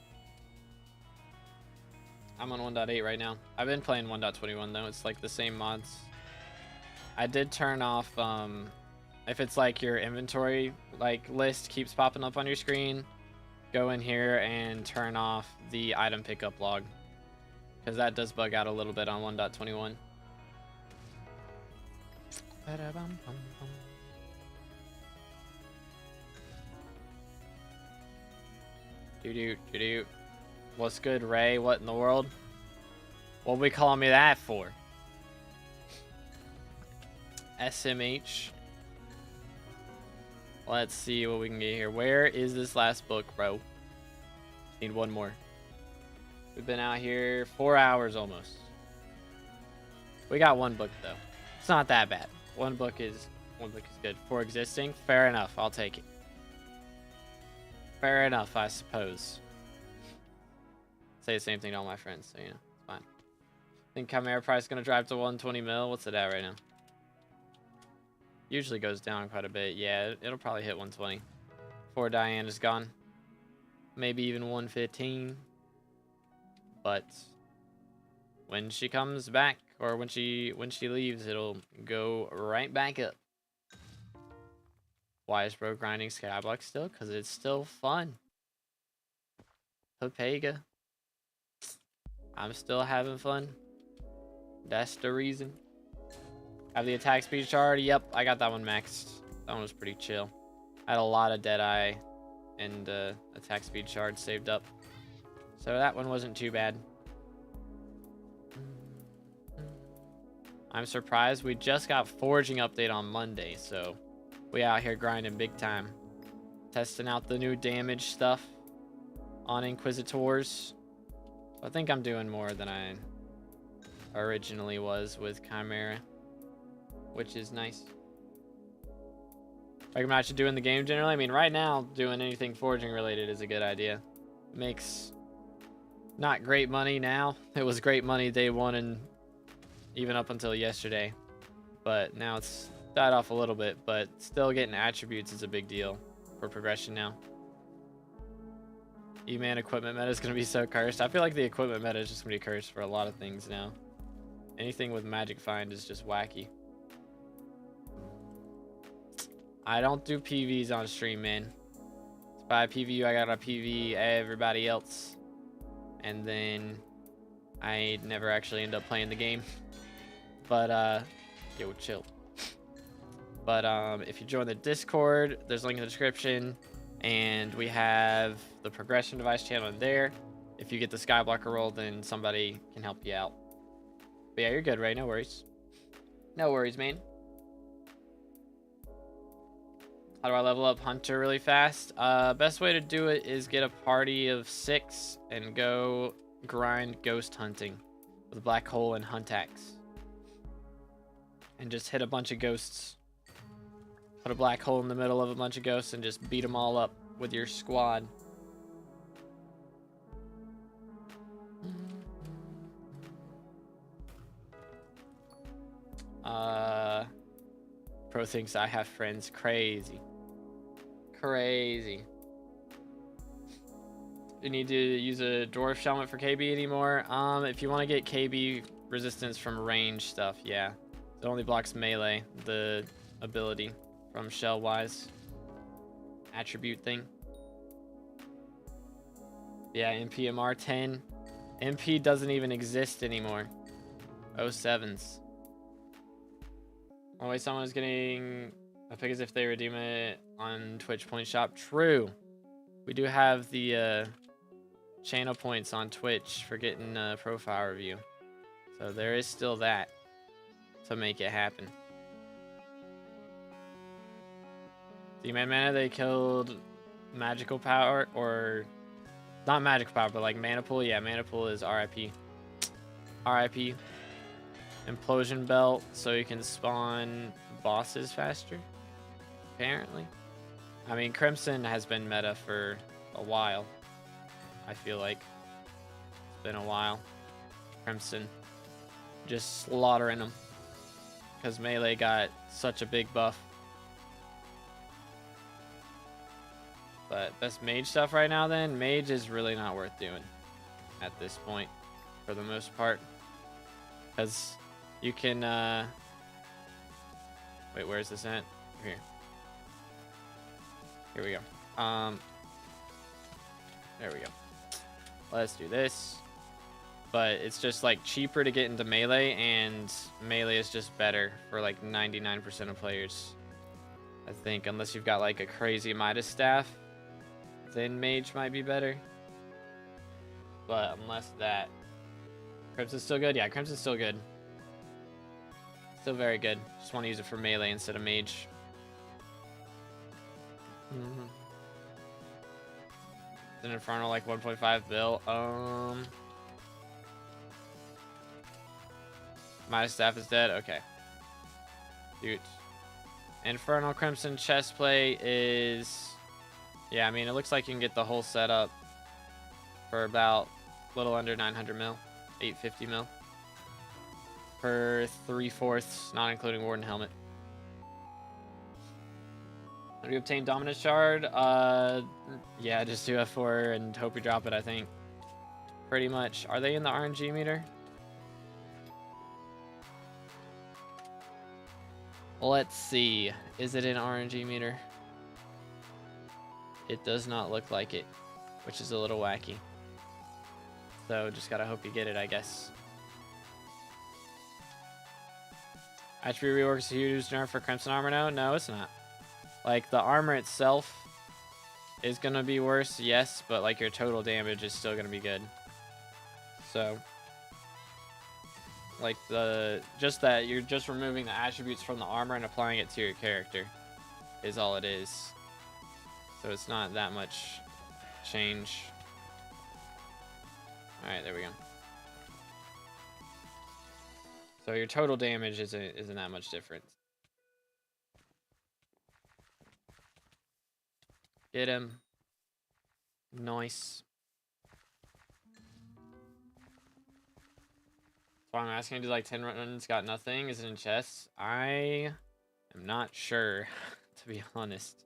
S1: I'm on 1.8 right now. I've been playing 1.21 though. It's like the same mods. I did turn off if it's like your inventory like list keeps popping up on your screen, go in here and turn off the item pickup log, because that does bug out a little bit on 1.21. Doo-doo. What's good, Ray? What in the world? What we calling me that for? SMH. Let's see what we can get here. Where is this last book, bro? Need one more. We've been out here 4 hours almost. We got one book though. It's not that bad. One book is good. For existing, fair enough. I'll take it. Fair enough, I suppose. Say the same thing to all my friends, so you know, it's fine. Think Chimera price gonna drive to 120 mil? What's it at right now? Usually goes down quite a bit. Yeah, it'll probably hit 120 before Diane is gone. Maybe even 115. But when she comes back, or when she leaves, it'll go right back up. Why is bro grinding Skyblock still? Because it's still fun. Papega. I'm still having fun. That's the reason. Have the attack speed shard? Yep, I got that one maxed. That one was pretty chill. I had a lot of Deadeye and attack speed shard saved up. So that one wasn't too bad. I'm surprised. We just got forging update on Monday, so we out here grinding big time. Testing out the new damage stuff on Inquisitors. I think I'm doing more than I originally was with Chimera, which is nice. Recommend I should do in the game generally. I mean, right now, doing anything forging related is a good idea. It makes not great money now. It was great money day one and even up until yesterday. But now it's died off a little bit, but still getting attributes is a big deal for progression now. E-man equipment meta is going to be so cursed. I feel like the equipment meta is just going to be cursed for a lot of things now. Anything with magic find is just wacky. I don't do PVs on stream, man. If I PV, I gotta PV everybody else. And then I never actually end up playing the game. But, yo, chill. But, if you join the Discord, there's a link in the description. And we have the progression device channel in there. If you get the Skyblocker roll, then somebody can help you out. But yeah, you're good, right? No worries. No worries, man. How do I level up Hunter really fast? Best way to do it is get a party of 6 and go grind ghost hunting with Black Hole and Hunt Axe. And just hit a bunch of ghosts. Put a black hole in the middle of a bunch of ghosts and just beat them all up with your squad. Pro thinks I have friends. Crazy. Crazy. You need to use a dwarf helmet for KB anymore? If you want to get KB resistance from range stuff, yeah. It only blocks melee, the ability from shell wise attribute thing. Yeah, MPMR 10. MP doesn't even exist anymore. 07s. Always someone is getting a pick as if they redeem it on Twitch point shop. True. We do have the channel points on Twitch for getting a profile review. So there is still that to make it happen. Demon Mana, they killed magical power, or not magical power, but like mana pool. Yeah, mana pool is RIP. RIP. Implosion belt, so you can spawn bosses faster, apparently. I mean, Crimson has been meta for a while. I feel like it's been a while. Crimson, just slaughtering them because melee got such a big buff. But best mage stuff right now, then mage is really not worth doing at this point for the most part, because you can wait, where's this at? Here we go. There we go. Let's do this. But it's just like cheaper to get into melee, and melee is just better for like 99% of players, I think, unless you've got like a crazy Midas staff, then mage might be better. But unless that, Crimson's still good. Yeah, Crimson's still good. Still very good. Just want to use it for melee instead of mage. Is an Infernal like 1.5 bill? My staff is dead. Okay. Dude. Infernal Crimson Chestplate is... Yeah, I mean, it looks like you can get the whole setup for about a little under 900 mil. 850 mil. For 3/4, not including Warden Helmet. Have you obtained Dominant Shard? Yeah, just do F4 and hope you drop it, I think. Pretty much. Are they in the RNG meter? Let's see. Is it in RNG meter? It does not look like it, which is a little wacky. So just gotta hope you get it, I guess. Attribute rework is a huge nerf for Crimson Armor now? No, it's not. Like, the armor itself is gonna be worse, yes, but like your total damage is still gonna be good. So, like just that you're just removing the attributes from the armor and applying it to your character is all it is. So it's not that much change. Alright, there we go. So your total damage isn't that much different. Get him. Nice. So I'm asking, do like 10 runs got nothing? Is it in chests? I am not sure, to be honest.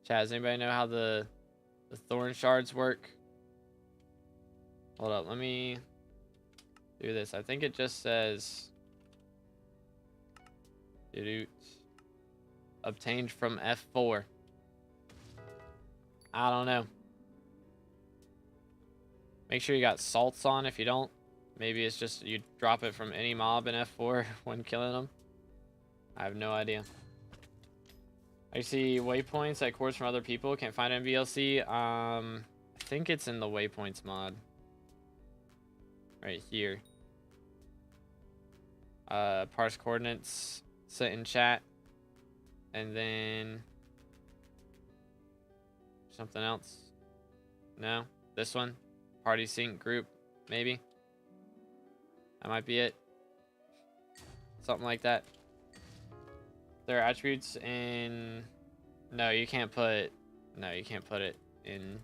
S1: Chat, does anybody know how the thorn shards work? Hold up, let me do this. I think it just says obtained from F4. I don't know. Make sure you got salts on. If you don't, maybe it's just you drop it from any mob in F4 when killing them. I have no idea. I see waypoints that course from other people. Can't find it in VLC. I think it's in the waypoints mod. Right here. Parse coordinates set in chat. And then something else. No, this one. Party sync group, maybe. That might be it. Something like that. There are attributes in... No, you can't put it in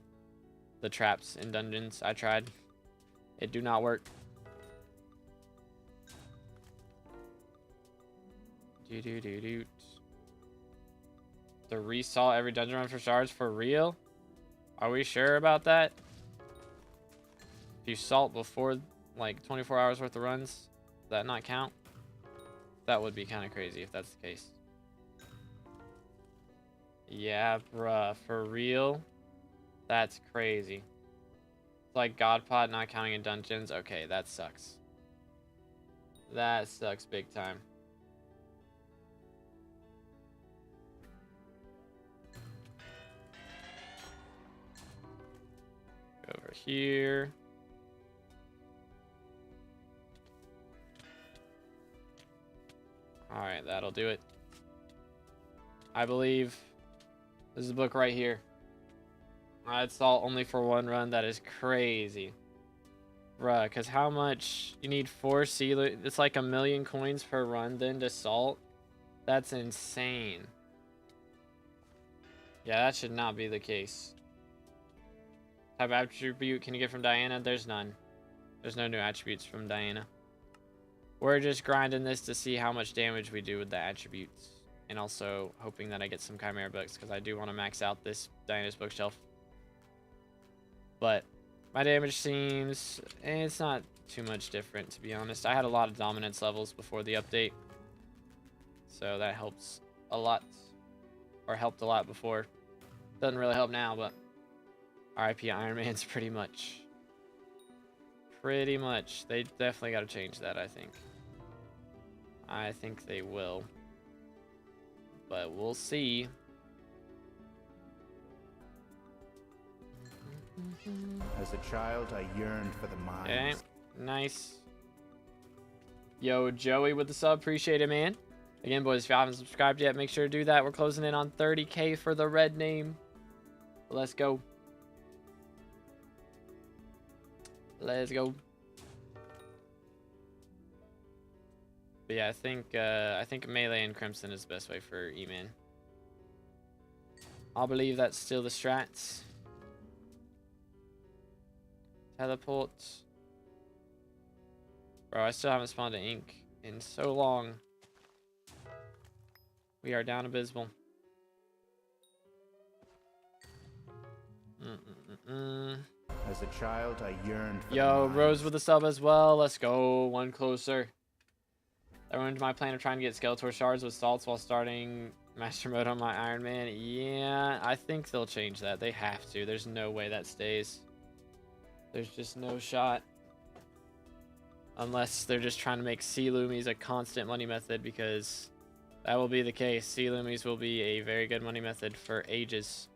S1: the traps in dungeons. I tried. It do not work. To resalt every dungeon run for shards for real? Are we sure about that? If you salt before like 24 hours worth of runs, does that not count? That would be kind of crazy if that's the case. Yeah, bruh, for real? That's crazy. It's like Godpod not counting in dungeons. Okay, that sucks. That sucks big time. Go over here. Alright, that'll do it. I believe this is the book right here. It's all only for one run. That is crazy. Bruh, because how much? You need 4 sealer. It's like 1,000,000 coins per run then to salt. That's insane. Yeah, that should not be the case. Type of attribute can you get from Diana? There's none. There's no new attributes from Diana. We're just grinding this to see how much damage we do with the attributes. And also hoping that I get some Chimera books because I do want to max out this Diana's bookshelf. But my damage seems... it's not too much different, to be honest. I had a lot of dominance levels before the update. So that helps a lot. Or helped a lot before. Doesn't really help now, but... RIP Iron Man's pretty much. Pretty much. They definitely got to change that, I think. I think they will. But we'll see.
S2: As a child, I yearned for the mines.
S1: Okay, nice. Yo, Joey with the sub. Appreciate it, man. Again, boys, if you haven't subscribed yet, make sure to do that. We're closing in on 30K for the red name. Let's go. Let's go. But yeah, I think melee and crimson is the best way for E-Man. I believe that's still the strats. Teleport. Bro, I still haven't spawned an ink in so long. We are down abysmal.
S2: As a child, I yearned for
S1: Yo,
S2: the mind.
S1: Rose with a sub as well. Let's go. One closer. I ruined my plan of trying to get Skeletor shards with salts while starting master mode on my Iron Man. Yeah, I think they'll change that. They have to. There's no way that stays. There's just no shot. Unless they're just trying to make sea loomies a constant money method, because that will be the case. Sea loomies will be a very good money method for ages,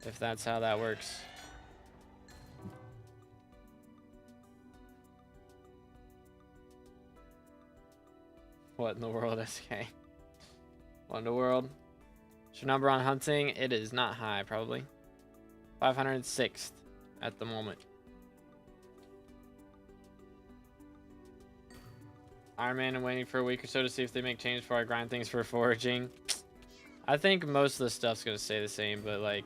S1: if that's how that works. What in the world, SK? What in the world? What's your number on hunting? It is not high, probably. 506th at the moment. Iron Man, I'm waiting for a week or so to see if they make changes before I grind things for foraging. I think most of the stuff's gonna stay the same, but like,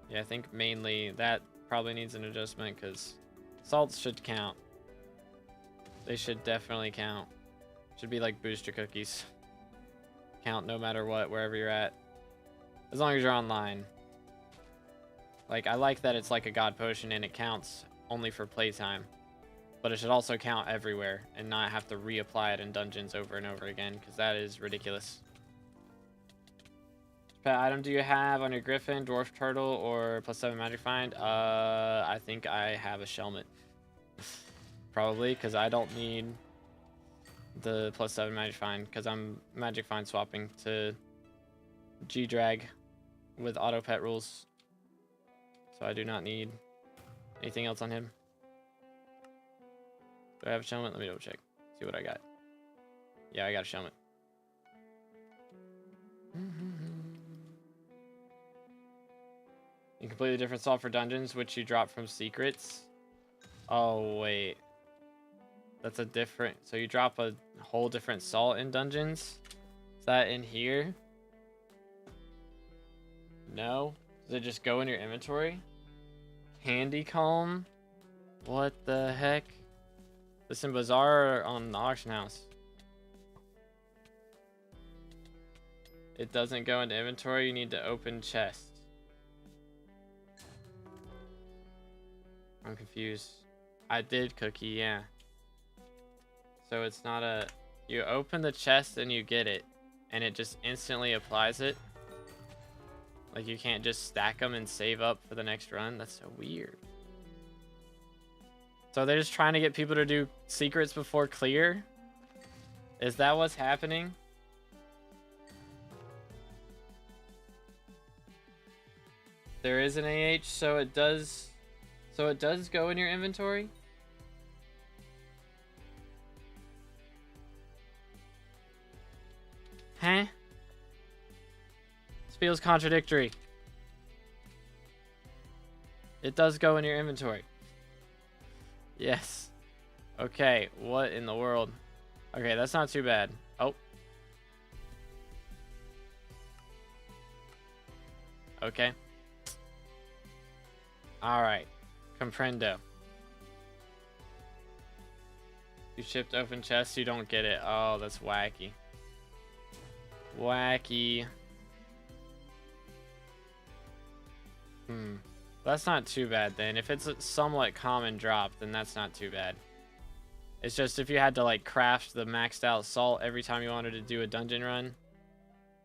S1: yeah, I think mainly that probably needs an adjustment, because salts should count. They should definitely count. Should be like booster cookies. Count no matter what, wherever you're at. As long as you're online. Like, I like that it's like a god potion and it counts only for playtime. But it should also count everywhere and not have to reapply it in dungeons over and over again, because that is ridiculous. Pet item do you have on your Griffin, Dwarf Turtle, or +7 Magic Find? I think I have a Shelmet. Probably, because I don't need the +7 Magic Find, because I'm Magic Find swapping to G-Drag with auto pet rules. So I do not need anything else on him. Do I have a Shelmet? Let me double check. See what I got. Yeah, I got a Shelmet. A completely different salt for dungeons, which you drop from secrets. Oh, wait. That's a different... So you drop a whole different salt in dungeons? Is that in here? No? Does it just go in your inventory? Candy Calm? What the heck? This in Bazaar or on the auction house? It doesn't go into inventory. You need to open chest. I'm confused. I did cookie, yeah. So it's not a... You open the chest and you get it. And it just instantly applies it. Like, you can't just stack them and save up for the next run. That's so weird. So they're just trying to get people to do secrets before clear? Is that what's happening? There is an AH, so it does go in your inventory? Huh? This feels contradictory. It does go in your inventory. Yes. Okay, what in the world? Okay, that's not too bad. Oh. Okay. Alright. Comprendo. You shipped open chests, you don't get it. Oh, that's wacky. Wacky. That's not too bad then. If it's a somewhat common drop, then that's not too bad. It's just if you had to like craft the maxed out salt every time you wanted to do a dungeon run,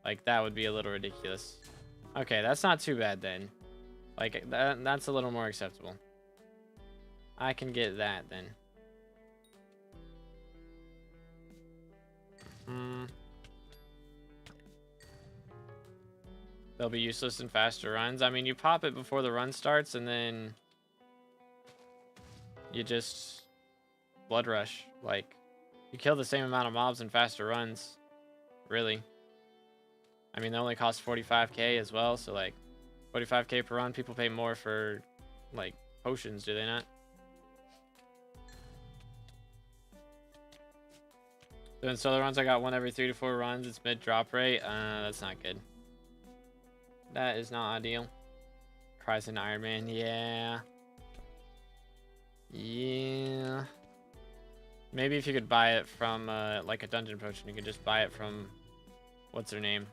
S1: like that would be a little ridiculous. Okay, that's not too bad then. Like that's a little more acceptable. I can get that then. They'll be useless in faster runs. I mean, you pop it before the run starts and then you just blood rush. Like, you kill the same amount of mobs in faster runs, really. I mean, they only cost 45k as well, so like, 45k per run. People pay more for like potions, do they not? Doing solo runs, I got one every 3 to 4 runs. It's mid drop rate. That's not good. That is not ideal. Cries in Iron Man, yeah. Yeah. Maybe if you could buy it from like a dungeon potion, you could just buy it from what's her name?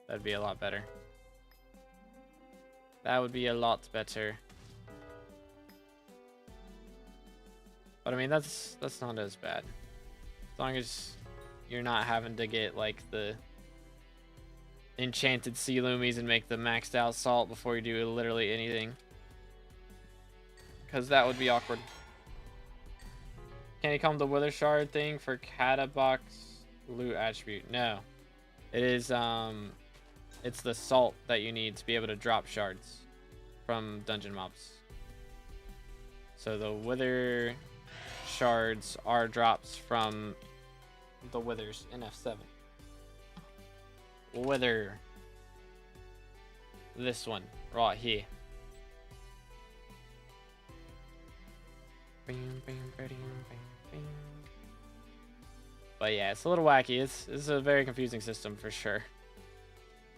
S1: That'd be a lot better. That would be a lot better. But I mean that's not as bad. As long as you're not having to get like the enchanted sea loomies and make the maxed out salt before you do literally anything. Because that would be awkward. Can you come the wither shard thing for Catabox loot attribute? No. It is it's the salt that you need to be able to drop shards from dungeon mobs. So the wither shards are drops from the withers in F7. Wither. This one right here. But yeah, it's a little wacky. It's a very confusing system for sure.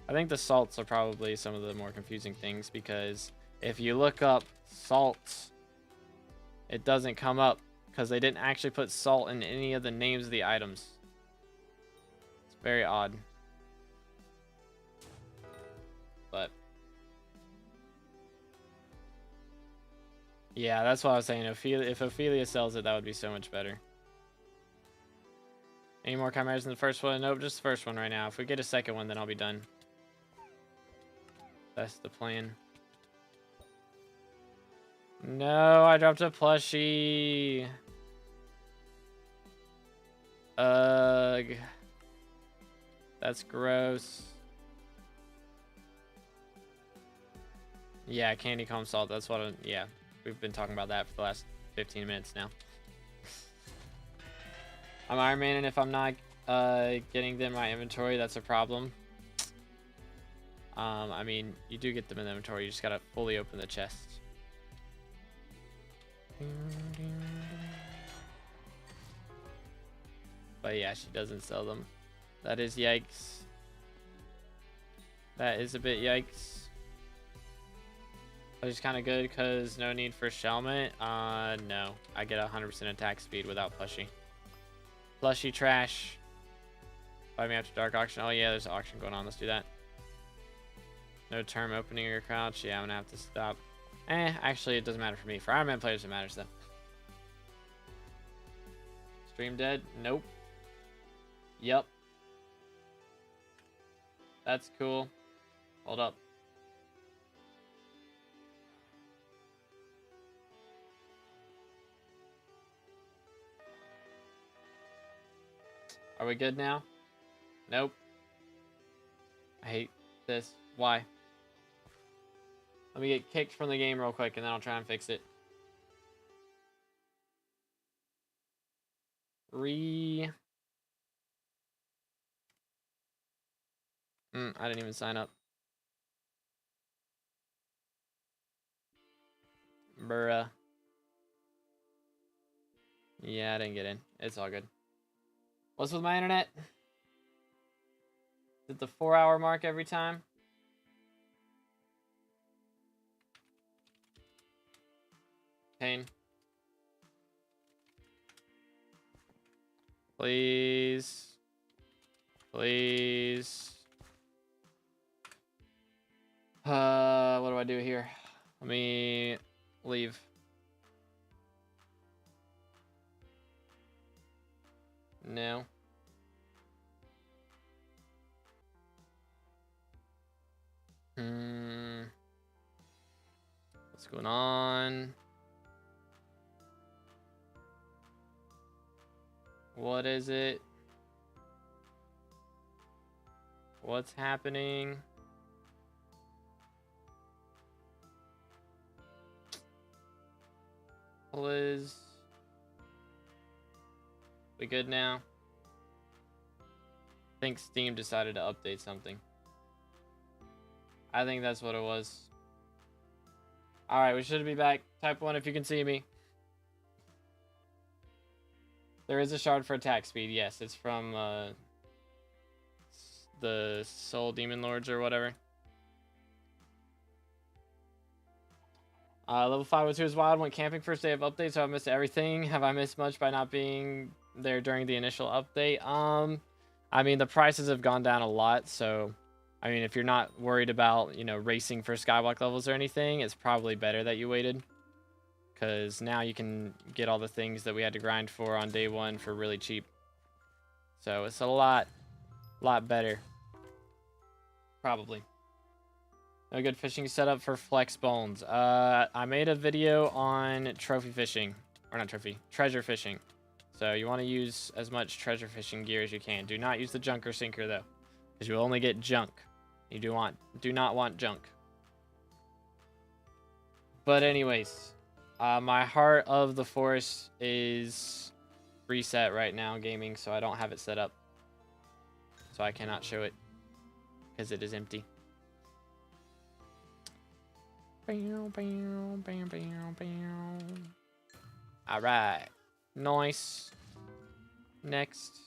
S1: I think the salts are probably some of the more confusing things because if you look up salt, it doesn't come up because they didn't actually put salt in any of the names of the items. It's very odd. But yeah, that's what I was saying. If Ophelia sells it, that would be so much better. Any more chimeras in the first one? Nope, just the first one right now. If we get a second one, then I'll be done. That's the plan. No, I dropped a plushie. Ugh. That's gross. Yeah, candy comb salt. That's what yeah. We've been talking about that for the last 15 minutes now. I'm Iron Man, and if I'm not getting them in my inventory, that's a problem. I mean, you do get them in the inventory. You just gotta fully open the chest. But yeah, she doesn't sell them. That is yikes. That is a bit yikes. Which is kind of good because no need for Shelmet. No. I get 100% attack speed without plushie. Plushie trash. Buy me after dark auction. Oh yeah, there's an auction going on. Let's do that. No term opening or crouch. Yeah, I'm gonna have to stop. Actually, it doesn't matter for me. For Iron Man players, it matters though. Stream dead? Nope. Yep. That's cool. Hold up. Are we good now? Nope. I hate this. Why? Let me get kicked from the game real quick and then I'll try and fix it. I didn't even sign up. Bruh. Yeah, I didn't get in. It's all good. What's with my internet? Is it the 4-hour mark every time? Pain. Please. Please. What do I do here? Let me leave. No. What's going on? What is it? What's happening? Liz. We good now? I think Steam decided to update something. I think that's what it was. Alright, we should be back. Type 1 if you can see me. There is a shard for attack speed. Yes, it's from the Soul Demon Lords or whatever. Level 502 is wild. Went camping first day of update, so I missed everything. Have I missed much by not being there during the initial update? I mean, the prices have gone down a lot, so I mean, if you're not worried about, you know, racing for skyblock levels or anything, it's probably better that you waited. Because now you can get all the things that we had to grind for on day 1 for really cheap. So it's a lot better. Probably. No good fishing setup for flex bones. I made a video on trophy fishing. Or not trophy, treasure fishing. So you want to use as much treasure fishing gear as you can. Do not use the junker sinker though. Because you will only get junk. You do not want junk. But anyways, my Heart of the Forest is reset right now gaming, so I don't have it set up. So I cannot show it because it is empty. Alright. Nice. Next.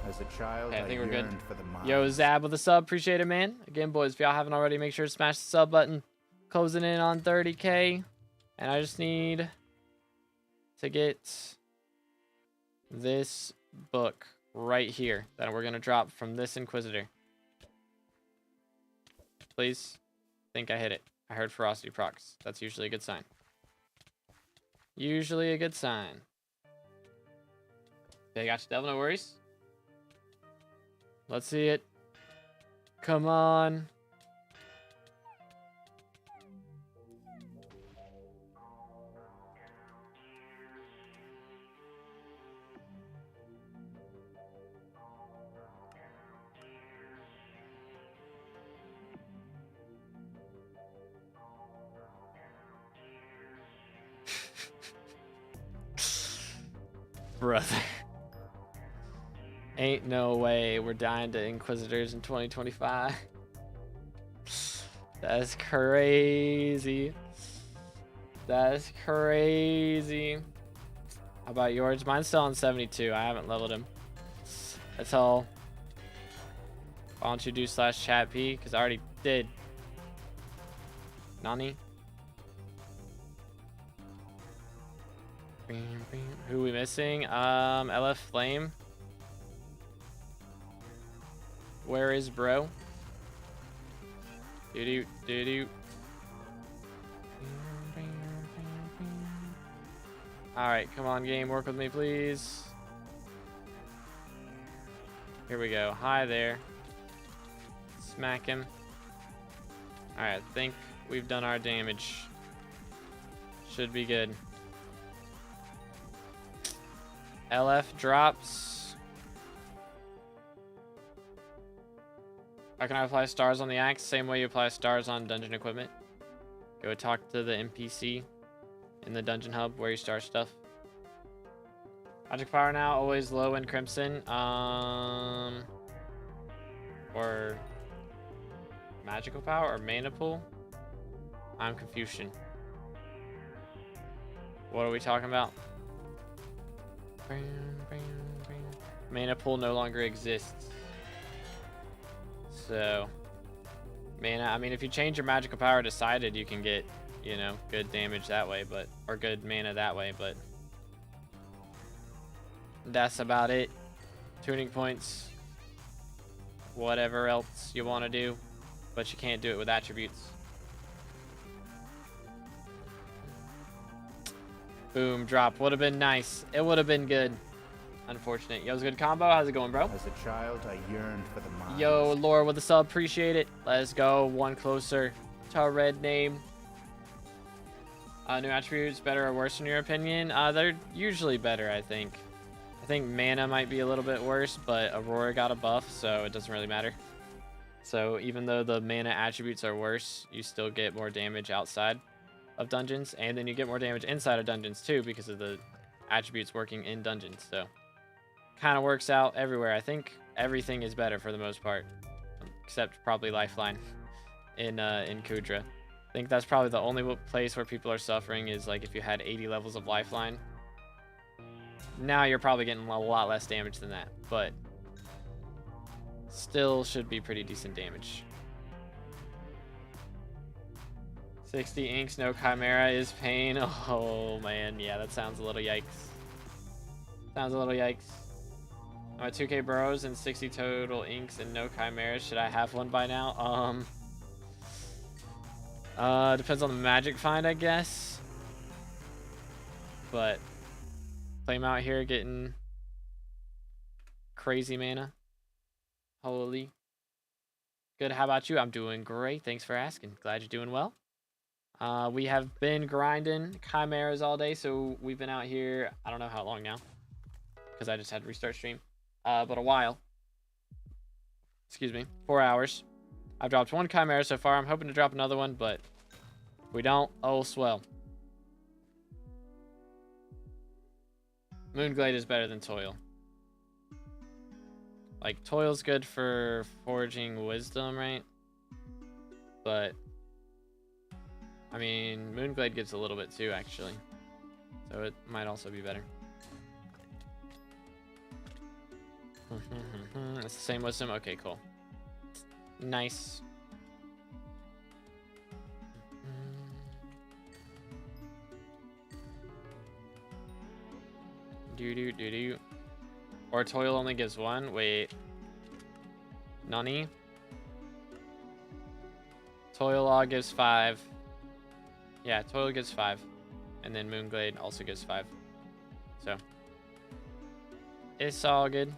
S2: As a child,
S1: okay, I think we're good.
S2: For the mind.
S1: Yo, Zab with a sub. Appreciate it, man. Again, boys, if y'all haven't already, make sure to smash the sub button. Closing in on 30K. And I just need to get this book right here that we're going to drop from this Inquisitor. Please. I think I hit it. I heard ferocity procs. That's usually a good sign. Usually a good sign. Okay, got you, Devil. No worries. Let's see it. Come on. Brother. Ain't no way we're dying to Inquisitors in 2025. That's crazy. That's crazy. How about yours? Mine's still on 72. I haven't leveled him. That's all. Why don't you do /chat P? Because I already did. Nani? Who we missing? LF Flame. Where is bro? Doo doo doo. All right, come on, game, work with me, please. Here we go. Hi there. Smack him. All right, I think we've done our damage. Should be good. LF drops. How can I apply stars on the axe? Same way you apply stars on dungeon equipment. Go talk to the NPC in the dungeon hub where you start stuff. Magic power now, always low in Crimson. Or magical power or mana pool? I'm Confucian. What are we talking about? Mana pool no longer exists. So, mana, I mean, if you change your magical power to sided, you can get, you know, good damage that way, but, or good mana that way, but that's about it. Tuning points, whatever else you want to do, but you can't do it with attributes. Boom, drop. Would have been nice. It would have been good. Unfortunate. Yo, it's a good combo. How's it going, bro?
S2: As a child, I yearned for the mind.
S1: Yo, Laura with the sub. Appreciate it. Let's go. One closer to our red name. New attributes, better or worse in your opinion? They're usually better, I think. I think mana might be a little bit worse, but Aurora got a buff, so it doesn't really matter. So even though the mana attributes are worse, you still get more damage outside of dungeons, and then you get more damage inside of dungeons too because of the attributes working in dungeons. So kind of works out everywhere. I think everything is better for the most part. except probably Lifeline in Kudra. I think that's probably the only place where people are suffering is like if you had 80 levels of Lifeline. Now you're probably getting a lot less damage than that, but still should be pretty decent damage. 60 inks, no Chimera is pain. Oh man, yeah, that sounds a little yikes. Sounds a little yikes. I'm at 2k burrows and 60 total inks and no Chimeras. Should I have one by now? Depends on the magic find, I guess. But Flame out here getting crazy mana. Holy. Good, how about you? I'm doing great. Thanks for asking. Glad you're doing well. We have been grinding Chimeras all day, so we've been out here, I don't know how long now, because I just had to restart stream, but a while. Excuse me, 4 hours. I've dropped 1 Chimera so far. I'm hoping to drop another one, but if we don't, oh swell. Moonglade is better than Toil. Like, Toil's good for forging wisdom, right? But I mean, Moonglade gives a little bit too, actually. So it might also be better. It's the same wisdom? Okay, cool. Nice. Do. Or Toil only gives 1? Wait. Nani? Toil Law gives 5. Yeah, Toil gives 5. And then Moonglade also gives 5. So it's all good.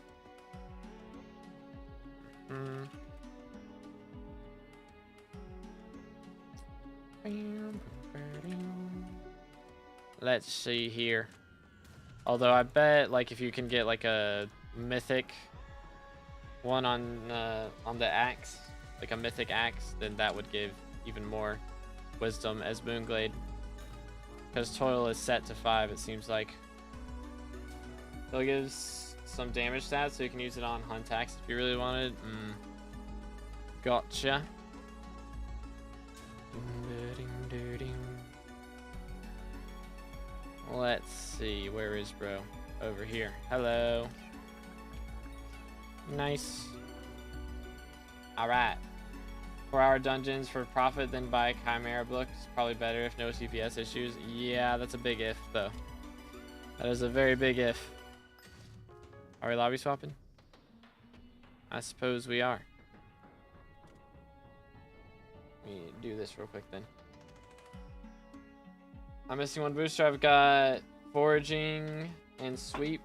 S1: Let's see here. Although I bet like if you can get like a mythic one on the axe, like a mythic axe, then that would give even more wisdom as Moonglade. Because Toil is set to 5, it seems like. So it gives some damage stats, so you can use it on Hunt Axe if you really wanted. Gotcha. Let's see, where is bro? Over here. Hello. Nice. Alright. 4-hour dungeons for profit, then buy Chimera books. Probably better if no CPS issues. Yeah, that's a big if, though. That is a very big if. Are we lobby swapping? I suppose we are. Let me do this real quick, then. I'm missing 1 booster. I've got Foraging and Sweep.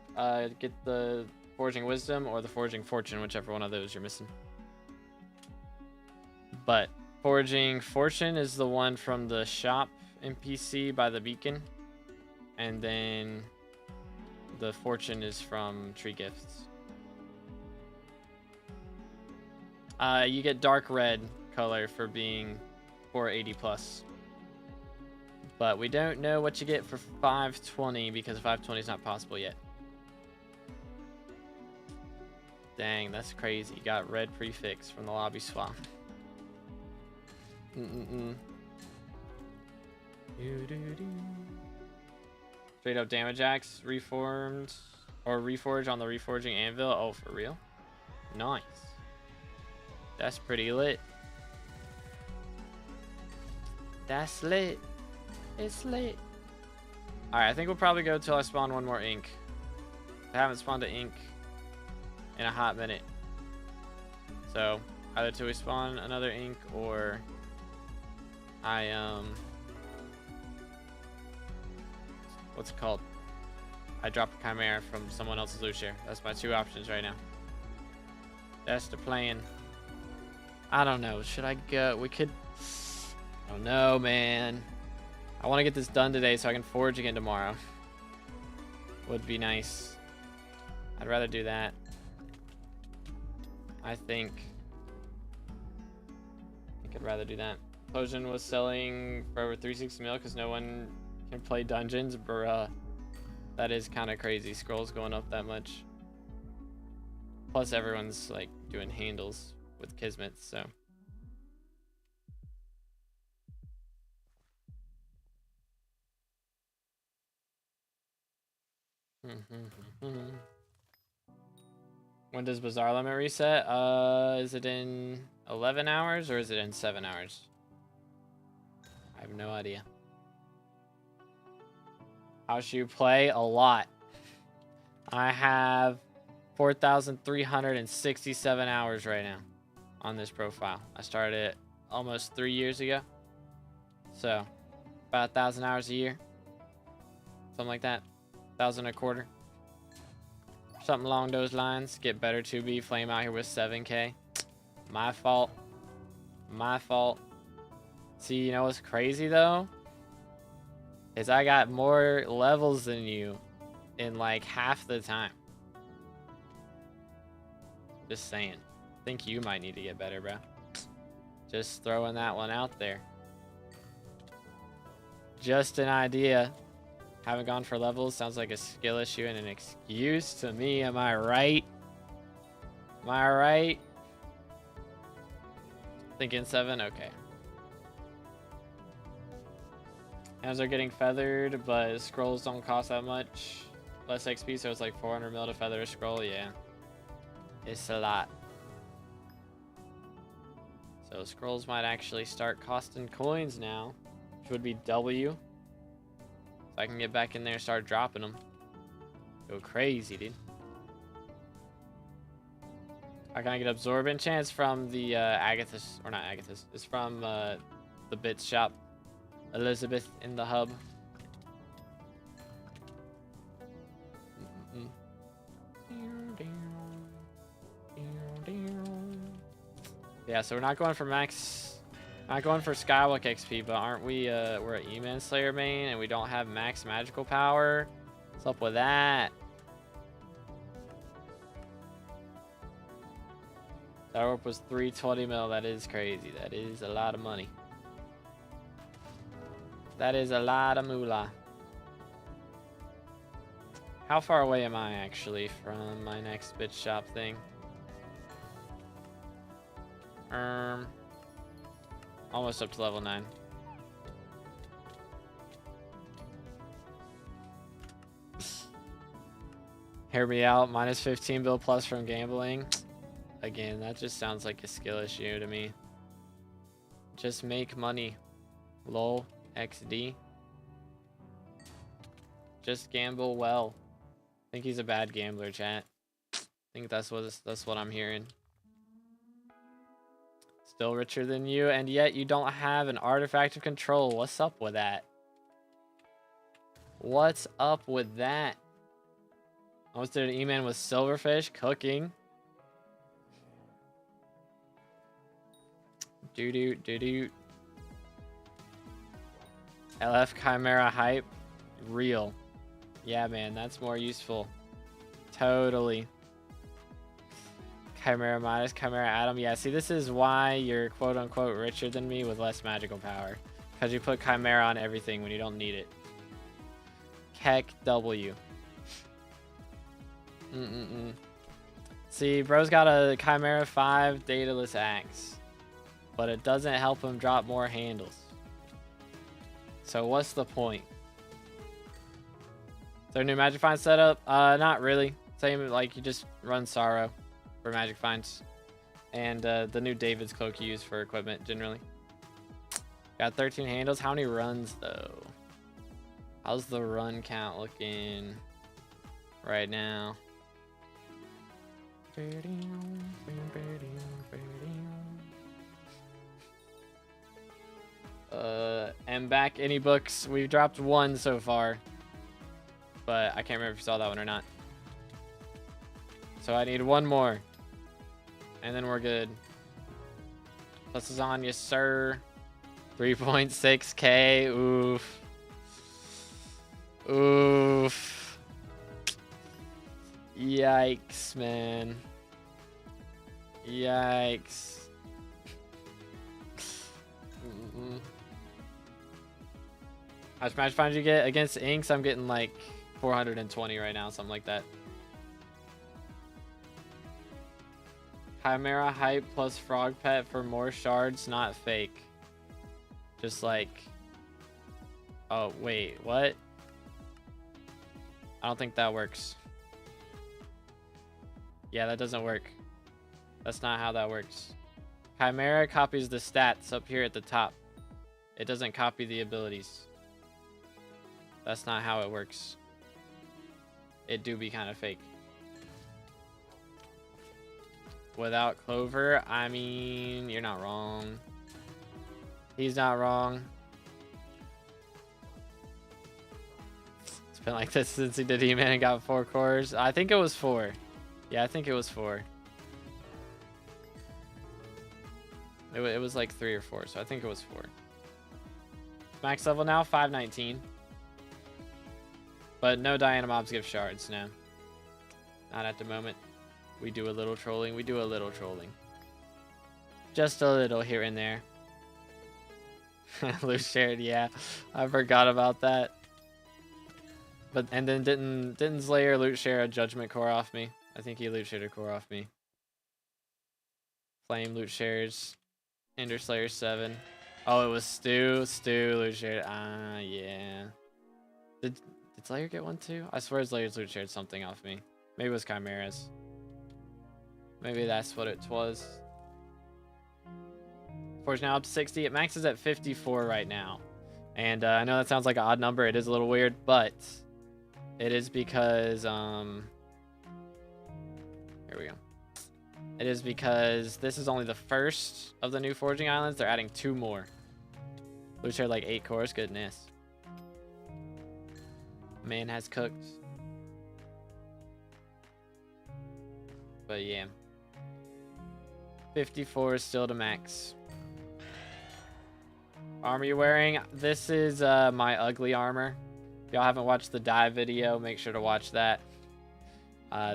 S1: Get the Foraging Wisdom or the Foraging Fortune, whichever one of those you're missing. But Foraging Fortune is the one from the shop NPC by the beacon. And then the Fortune is from Tree Gifts. You get dark red color for being 480 plus. But we don't know what you get for 520 because 520 is not possible yet. Dang, that's crazy. You got red prefix from the lobby swap. Straight up damage axe, reformed or reforge on the reforging anvil. Oh, for real? Nice. That's pretty lit. That's lit. It's lit. Alright, I think we'll probably go till I spawn 1 more ink. I haven't spawned an ink in a hot minute. So, either till we spawn another ink or I, what's it called? I drop a Chimera from someone else's loot share. That's my 2 options right now. That's the plan. I don't know. Should I go? We could. I don't know, man. I want to get this done today so I can forge again tomorrow. Would be nice. I'd rather do that. I think I'd rather do that. Explosion was selling for over 360 mil because no one can play dungeons. Bruh. That is kind of crazy. Scrolls going up that much. Plus everyone's like doing handles with Kismet, so. When does Bazaar limit reset? Is it in 11 hours or is it in 7 hours? I have no idea. How should you play? A lot. I have 4,367 hours right now on this profile. I started it almost 3 years ago. So, about 1,000 hours a year. Something like that. 1,000 a quarter. Something along those lines. Get better 2B. Flame out here with 7K. My fault. My fault. See, you know what's crazy though? Is I got more levels than you in like half the time. Just saying. Think you might need to get better, bro. Just throwing that one out there. Just an idea. Haven't gone for levels. Sounds like a skill issue and an excuse to me. Am I right? Am I right? Thinking 7? Okay. Hands are getting feathered, but scrolls don't cost that much. Less XP, so it's like 400 mil to feather a scroll. Yeah. It's a lot. So scrolls might actually start costing coins now, which would be W. So I can get back in there and start dropping them. Go crazy, dude. I can get absorbent chance from the Agathis, or not Agathis. It's from the Bits shop. Elizabeth in the hub. Yeah, so we're not going for max, not going for Skyblock XP, but aren't we, we're an E-Man Slayer main and we don't have max magical power. What's up with that? That warp was 320 mil. That is crazy. That is a lot of money. That is a lot of moolah. How far away am I actually from my next bit shop thing? Almost up to level 9. Hear me out. Minus 15 bill plus from gambling. Again, that just sounds like a skill issue to me. Just make money. Lol. XD. Just gamble well. I think he's a bad gambler, chat. I think that's what I'm hearing. Still richer than you, and yet you don't have an artifact of control. What's up with that? What's up with that? Almost did an E-Man with silverfish cooking. Doo-doo. LF Chimera hype. Real. Yeah, man, that's more useful. Totally. Chimera minus Chimera Atom. Yeah, see, this is why you're quote-unquote richer than me with less magical power. Because you put Chimera on everything when you don't need it. Keck W. See, bro's got a Chimera 5 dataless axe. But it doesn't help him drop more handles. So what's the point? Is there a new Magic Find setup? Not really. Same, like you just run Sorrow for Magic Finds. And the new David's Cloak you use for equipment generally. Got 13 handles. How many runs though? How's the run count looking right now? And back any books. We've dropped 1 so far. But I can't remember if you saw that one or not. So I need 1 more. And then we're good. Plus is on you, sir. 3.6k. Oof. Oof. Yikes, man. Yikes. How much match finds you get against Inks? I'm getting like 420 right now, something like that. Chimera hype plus frog pet for more shards, not fake. Just like... Oh, wait, what? I don't think that works. Yeah, that doesn't work. That's not how that works. Chimera copies the stats up here at the top. It doesn't copy the abilities. That's not how it works. It do be kind of fake. Without Clover, I mean, you're not wrong. He's not wrong. It's been like this since he did E-Man and got 4 cores. I think it was 4. Yeah, I think it was 4. It was like 3 or 4, so I think it was 4. Max level now, 519. But no Diana mobs give shards, no. Not at the moment. We do a little trolling. We do a little trolling. Just a little here and there. Loot shared, yeah. I forgot about that. But and then didn't Slayer loot share a judgment core off me? I think he loot shared a core off me. Flame loot shares. Ender Slayer 7. Oh, it was Stu loot shared. Ah, yeah. Did Slayer get one too? I swear Slayer's loot shared something off me. Maybe it was Chimera's. Maybe that's what it was. Forge now up to 60. It maxes at 54 right now. And I know that sounds like an odd number. It is a little weird, but it is because here we go. It is because this is only the first of the new forging islands. They're adding 2 more. Loot shared like 8 cores. Goodness. Man has cooked. But yeah. 54 is still to max. Armor you're wearing? This is my ugly armor. If y'all haven't watched the dive video, make sure to watch that.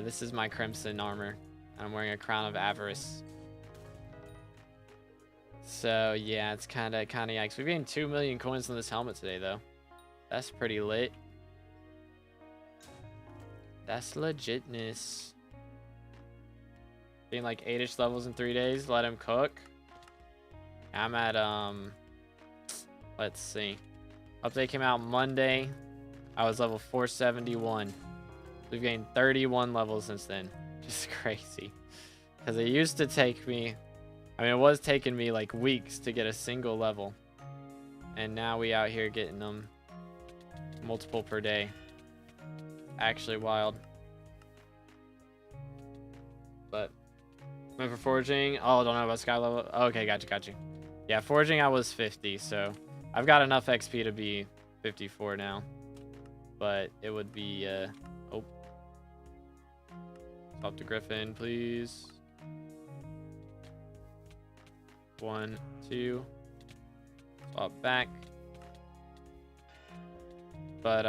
S1: This is my crimson armor. I'm wearing a crown of avarice. So yeah, it's kind of yikes. We've gained 2 million coins on this helmet today, though. That's pretty lit. That's legitness. Being like 8-ish levels in 3 days. Let him cook. I'm at let's see. Update came out Monday. I was level 471. We've gained 31 levels since then. Just crazy. Because it used to take me, I mean, it was taking me like weeks to get a single level. And now we out here getting them multiple per day. Actually wild. But for forging, oh, don't know about sky level. Oh, okay, gotcha. Yeah, forging I was 50, so I've got enough XP to be 54 now. But it would be oh. Stop the Griffin, please. 1, 2. Swap back. But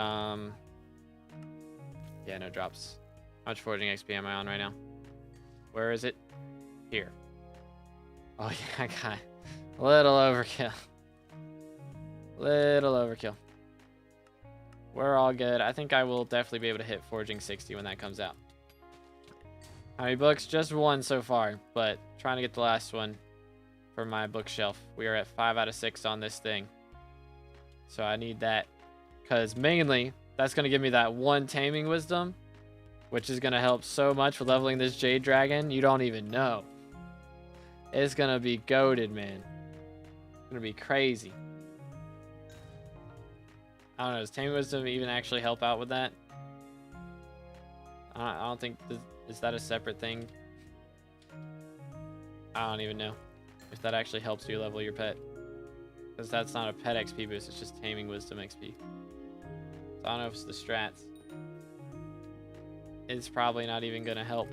S1: yeah, no drops. How much forging XP am I on right now? Where is it? Here. Oh yeah, I got a little overkill. Little overkill. We're all good. I think I will definitely be able to hit forging 60 when that comes out. How many books? Just 1 so far, but trying to get the last one for my bookshelf. We are at 5 out of 6 on this thing. So I need that. Because mainly, that's going to give me that 1 taming wisdom, which is going to help so much with leveling this Jade Dragon. You don't even know. It's going to be goated, man. It's going to be crazy. I don't know. Does taming wisdom even actually help out with that? I don't think... Is that a separate thing? I don't even know if that actually helps you level your pet. Because that's not a pet XP boost. It's just taming wisdom XP. So I don't know if it's the strats. It's probably not even going to help.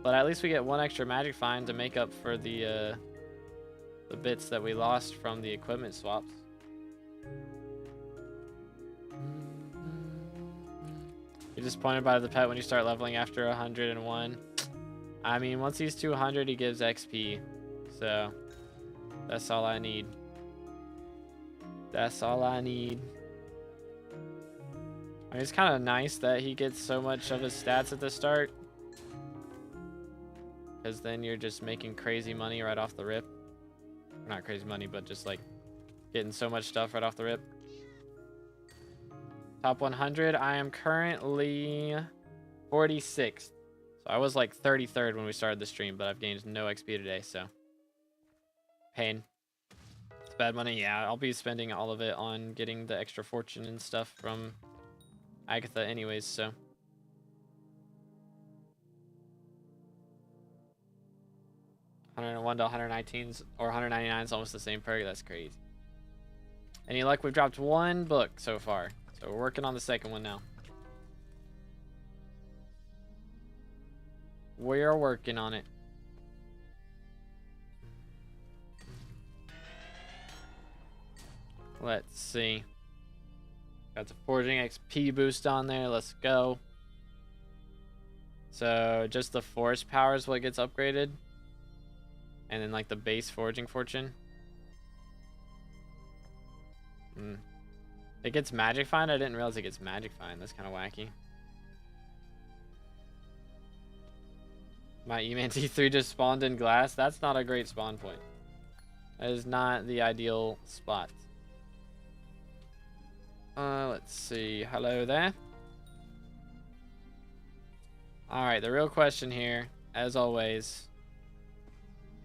S1: But at least we get 1 extra magic find to make up for the bits that we lost from the equipment swaps. You're disappointed by the pet when you start leveling after 101. I mean, once he's 200, he gives XP. So, that's all I need. That's all I need. I mean, it's kind of nice that he gets so much of his stats at the start. because then you're just making crazy money right off the rip. Not crazy money, but just like getting so much stuff right off the rip. Top 100, I am currently 46th. So I was like 33rd when we started the stream, but I've gained no XP today, so pain. It's bad money. Yeah, I'll be spending all of it on getting the extra fortune and stuff from Agatha anyways, so. $101 to 119s or 199 is almost the same perk. That's crazy. Any luck? We've dropped one book so far, so we're working on the second one now. We are working on it. Let's see. Got the forging XP boost on there. Let's go. So just the force power is what gets upgraded. And then like the base forging fortune. It gets magic find? I didn't realize it gets magic find. That's kind of wacky. My E-Man T3 just spawned in glass. That's not a great spawn point. That is not the ideal spot. Let's see. Hello there. Alright, the real question here, as always,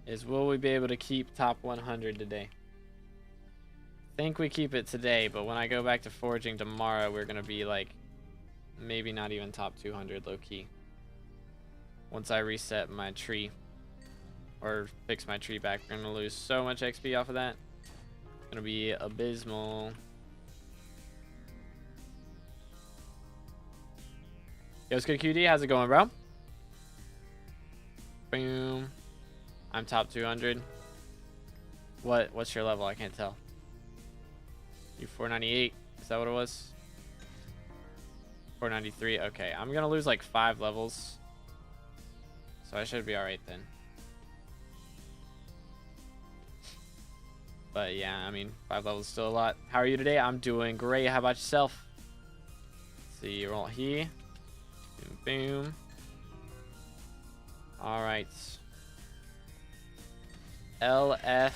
S1: is will we be able to keep top 100 today? I think we keep it today, but when I go back to forging tomorrow, we're going to be like, maybe not even top 200 low-key. Once I reset my tree, or fix my tree back, we're going to lose so much XP off of that. It's going to be abysmal. Yo, QD, how's it going, bro? Boom. I'm top 200. What's your level? I can't tell. You 498. Is that what it was? 493. Okay, I'm gonna lose like 5 levels. So I should be alright then. But yeah, I mean, 5 levels is still a lot. How are you today? I'm doing great. How about yourself? Let's see, roll here. Boom, boom. Alright. LF.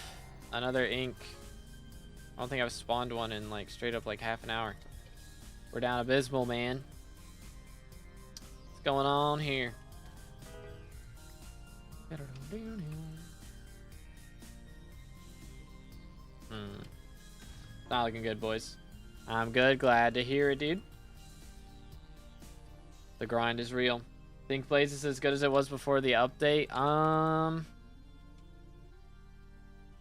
S1: Another ink. I don't think I've spawned one in like straight up like half an hour. We're down abysmal, man. What's going on here? Not looking good, boys. I'm good. Glad to hear it, dude. The grind is real. Think Blaze is as good as it was before the update?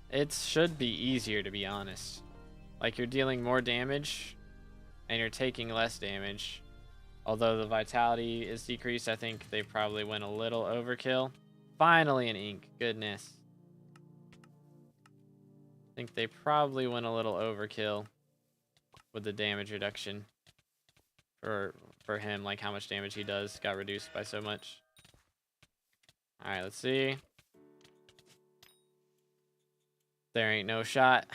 S1: It should be easier, to be honest. Like, you're dealing more damage and you're taking less damage. Although the vitality is decreased, I think they probably went a little overkill. Finally an ink. Goodness. I think they probably went a little overkill with the damage reduction for him. Like, how much damage he does got reduced by so much. Alright, let's see. There ain't no shot.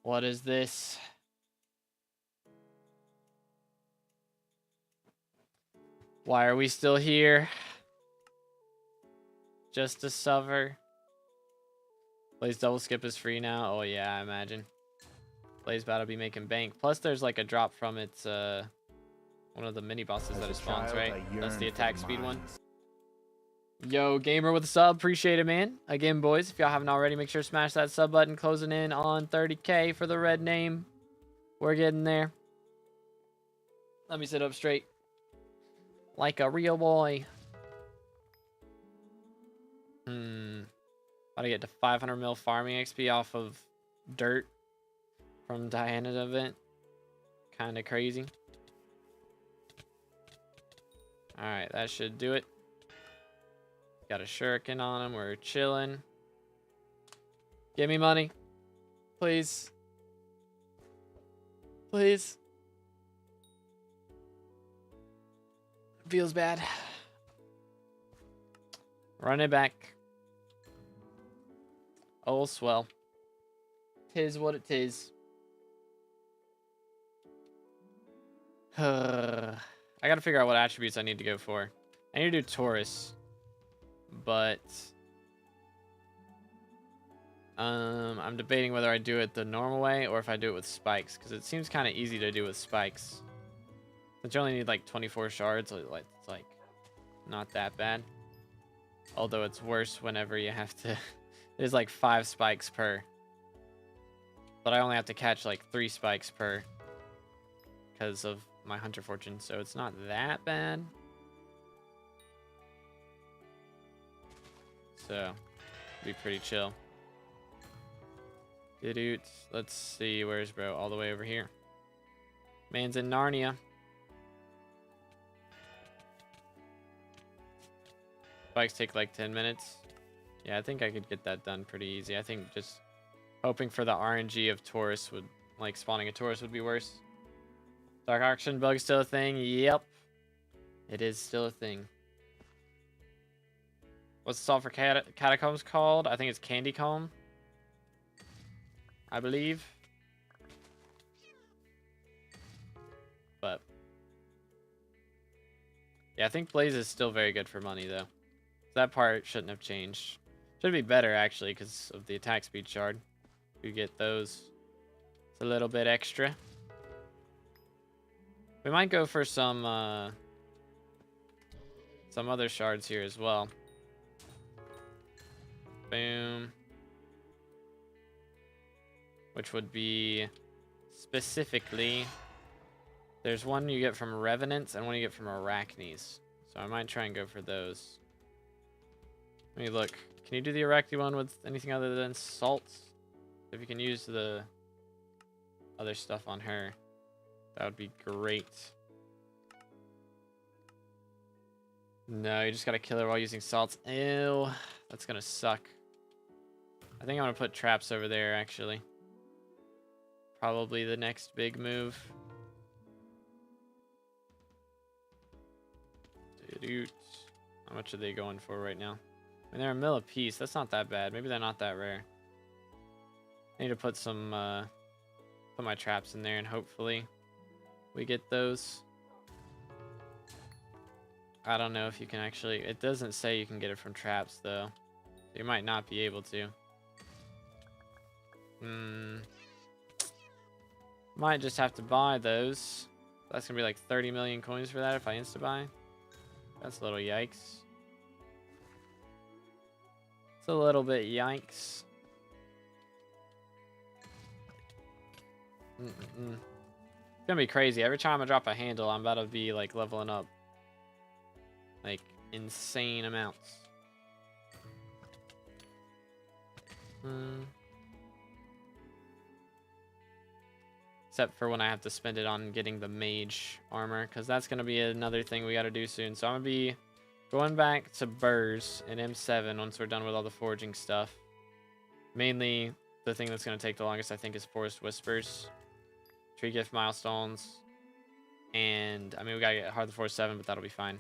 S1: What is this? Why are we still here? Just to suffer. Blaze double skip is free now. Oh yeah, I imagine. Blaze about to be making bank. Plus there's like a drop from its one of the mini bosses that it spawns, right? That's the attack speed one. Yo, gamer with a sub, appreciate it, man. Again, boys, if y'all haven't already, make sure to smash that sub button. Closing in on 30K for the red name. We're getting there. Let me sit up straight. Like a real boy. About to get to 500 mil farming XP off of dirt from Diana's event. Kind of crazy. Alright, that should do it. Got a shuriken on him. We're chilling. Give me money. Please. Please. Feels bad. Run it back. Oh, swell. Tis what it is. I gotta figure out what attributes I need to go for. I need to do Taurus, but I'm debating whether I do it the normal way or if I do it with spikes, because it seems kind of easy to do with spikes. Since you only need like 24 shards, it's like not that bad. Although it's worse whenever you have to. There's like 5 spikes per. But I only have to catch like 3 spikes per because of my Hunter Fortune, so it's not that bad. So, be pretty chill. Dude, let's see, where's bro? All the way over here. Man's in Narnia. Spikes take like 10 minutes. Yeah, I think I could get that done pretty easy. I think just hoping for the RNG of Taurus would, like spawning a Taurus would be worse. Dark Auction bug still a thing? Yep. It is still a thing. What's the salt for catacombs called? I think it's Candy Comb, I believe. But yeah, I think Blaze is still very good for money though. That part shouldn't have changed. Should be better actually because of the attack speed shard. You get those. It's a little bit extra. We might go for some other shards here as well. Boom. Which would be specifically, there's one you get from Revenants and one you get from Arachnes. So I might try and go for those. Let me look. Can you do the Arachne one with anything other than salts? If you can use the other stuff on her, that would be great. No, you just gotta kill her while using salts. Ew, that's gonna suck. I think I'm gonna put traps over there, actually. Probably the next big move. Dude, how much are they going for right now? I mean, they're a mil a piece. That's not that bad. Maybe they're not that rare. I need to put some, put my traps in there, and hopefully we get those. I don't know if you can actually, it doesn't say you can get it from traps though. You might not be able to. Might just have to buy those. That's gonna be like 30 million coins for that if I insta buy. That's a little yikes. It's a little bit yikes. It's gonna be crazy. Every time I drop a handle, I'm about to be like leveling up. Like insane amounts. Except for when I have to spend it on getting the mage armor, because that's going to be another thing we got to do soon. So I'm going to be going back to Burrs in M7 once we're done with all the foraging stuff. Mainly, the thing that's going to take the longest, I think, is Forest Whispers. Tree Gift milestones. And, I mean, we got to get Heart of the Forest 7, but that'll be fine.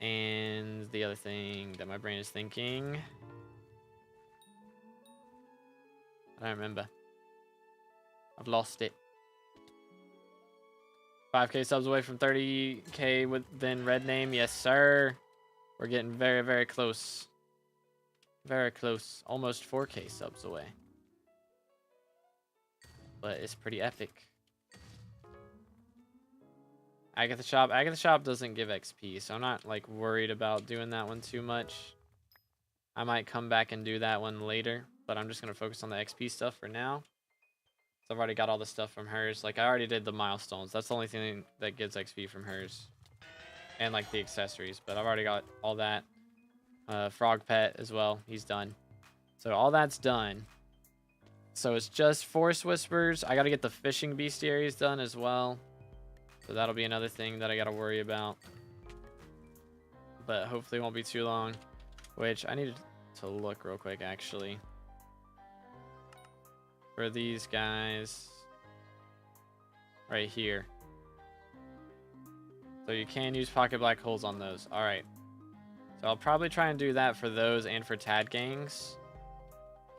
S1: And the other thing that my brain is thinking, I don't remember. I've lost it. 5K subs away from 30K within red name. Yes, sir. We're getting very, very close. Very close. Almost 4K subs away. But it's pretty epic. Agatha Shop. Agatha Shop doesn't give XP, so I'm not like worried about doing that one too much. I might come back and do that one later, but I'm just going to focus on the XP stuff for now. So I've already got all the stuff from hers. Like, I already did the milestones. That's the only thing that gives XP from hers. And, like, the accessories. But I've already got all that. Frog Pet as well. He's done. So all that's done. So it's just Forest Whispers. I got to get the fishing bestiaries done as well. So that'll be another thing that I got to worry about. But hopefully it won't be too long. Which I need to look real quick, actually. For these guys right here. So you can use pocket black holes on those. All right. So I'll probably try and do that for those and for Tad gangs.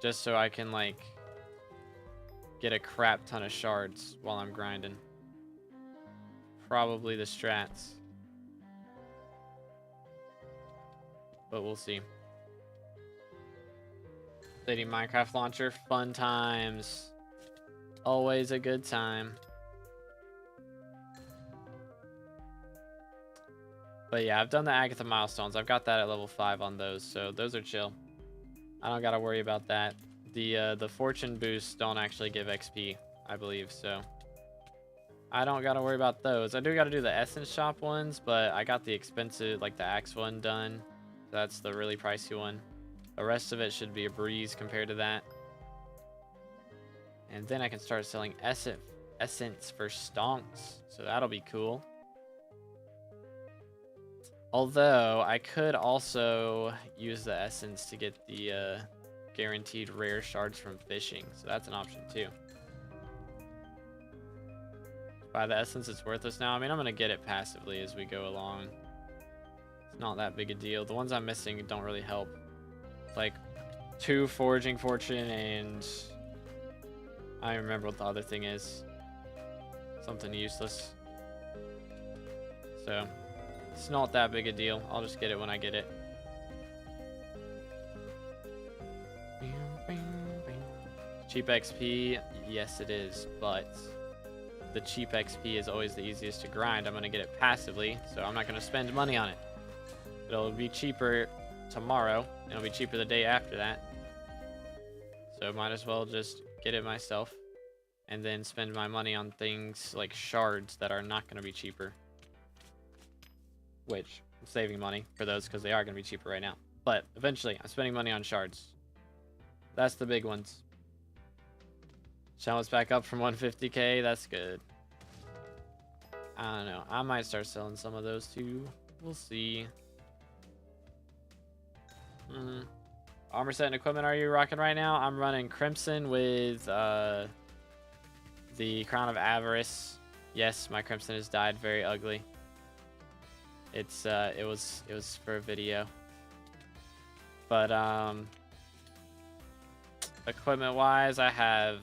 S1: Just so I can like get a crap ton of shards while I'm grinding. Probably the strats. but we'll see. Lady Minecraft launcher, fun times. Always a good time. But yeah, I've done the Agatha milestones. I've got that at level 5 on those, so those are chill. I don't gotta worry about that. The fortune boosts don't actually give XP, I believe, so I don't gotta worry about those. I do gotta do the essence shop ones, but I got the expensive, like the axe one done. So that's the really pricey one. The rest of it should be a breeze compared to that. And then I can start selling essence for stonks, so that'll be cool. Although I could also use the essence to get the guaranteed rare shards from fishing, so that's an option too. Buy the essence, it's worthless now. I mean, I'm gonna get it passively as we go along. It's not that big a deal. The ones I'm missing don't really help. It's like 2 foraging fortune and I don't remember what the other thing is. Something useless. So it's not that big a deal. I'll just get it when I get it. Cheap XP, yes it is, but the cheap XP is always the easiest to grind. I'm going to get it passively, so I'm not going to spend money on it. It'll be cheaper tomorrow, and it'll be cheaper the day after that. So might as well just get it myself, and then spend my money on things like shards that are not going to be cheaper. Which, I'm saving money for those because they are going to be cheaper right now. But eventually, I'm spending money on shards. That's the big ones. Challenge back up from 150k. That's good. I don't know. I might start selling some of those too. We'll see. Armor set and equipment are you rocking right now? I'm running Crimson with the Crown of Avarice. Yes, my Crimson has died very ugly. It was for a video. But equipment wise, I have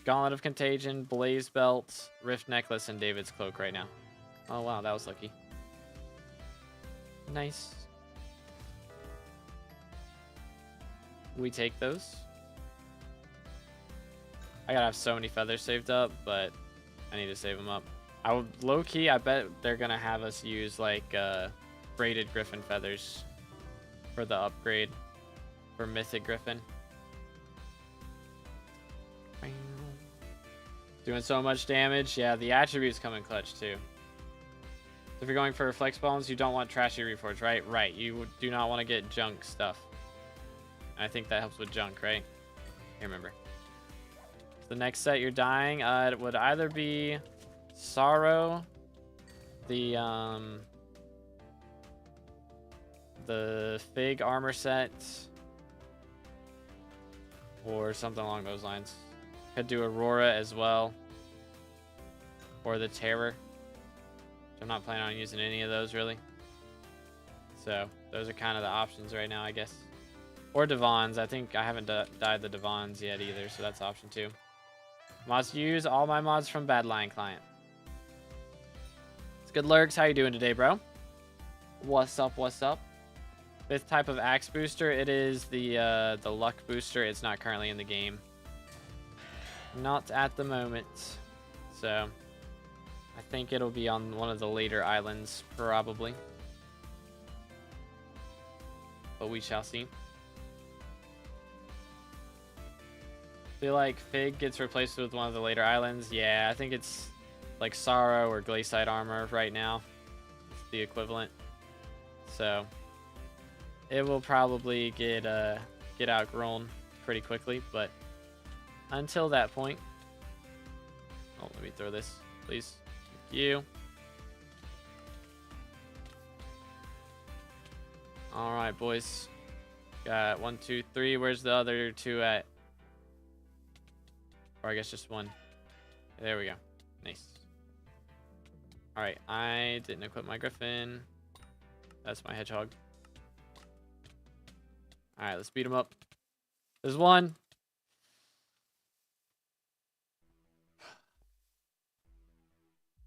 S1: Gauntlet of Contagion, Blaze Belt, Rift Necklace, and David's Cloak right now. Oh wow, that was lucky. Nice. We take those. I gotta have so many feathers saved up, but I need to save them up. I would low-key, I bet they're gonna have us use like braided griffin feathers for the upgrade for Mythic Griffin. Doing so much damage. Yeah, the attributes come in clutch too. If you're going for flex bones, you don't want trashy reforge, right? Right. You do not want to get junk stuff. I think that helps with junk, right? I remember. The next set you're dying, it would either be Sorrow, the Fig armor set, or something along those lines. Could do Aurora as well, or the Terror. I'm not planning on using any of those really. So those are kind of the options right now, I guess. Or Devons. I think I haven't dyed the Devons yet either, so that's option 2. Must use all my mods from Badlion Client. It's good, Lurks. How you doing today, bro? What's up? What's up? 5th type of axe booster. It is the luck booster. It's not currently in the game. Not at the moment. So I think it'll be on one of the later islands, probably. But we shall see. Feel like Fig gets replaced with one of the later islands. Yeah, I think it's like Sorrow or Glaciite armor right now. It's the equivalent. So it will probably get outgrown pretty quickly, but until that point. Oh, let me throw this, please. Thank you. All right, boys. Got 1, 2, 3. Where's the other 2 at? Or I guess just 1. There we go. Nice. All right, I didn't equip my Griffin. That's my Hedgehog. All right, let's beat him up. There's 1.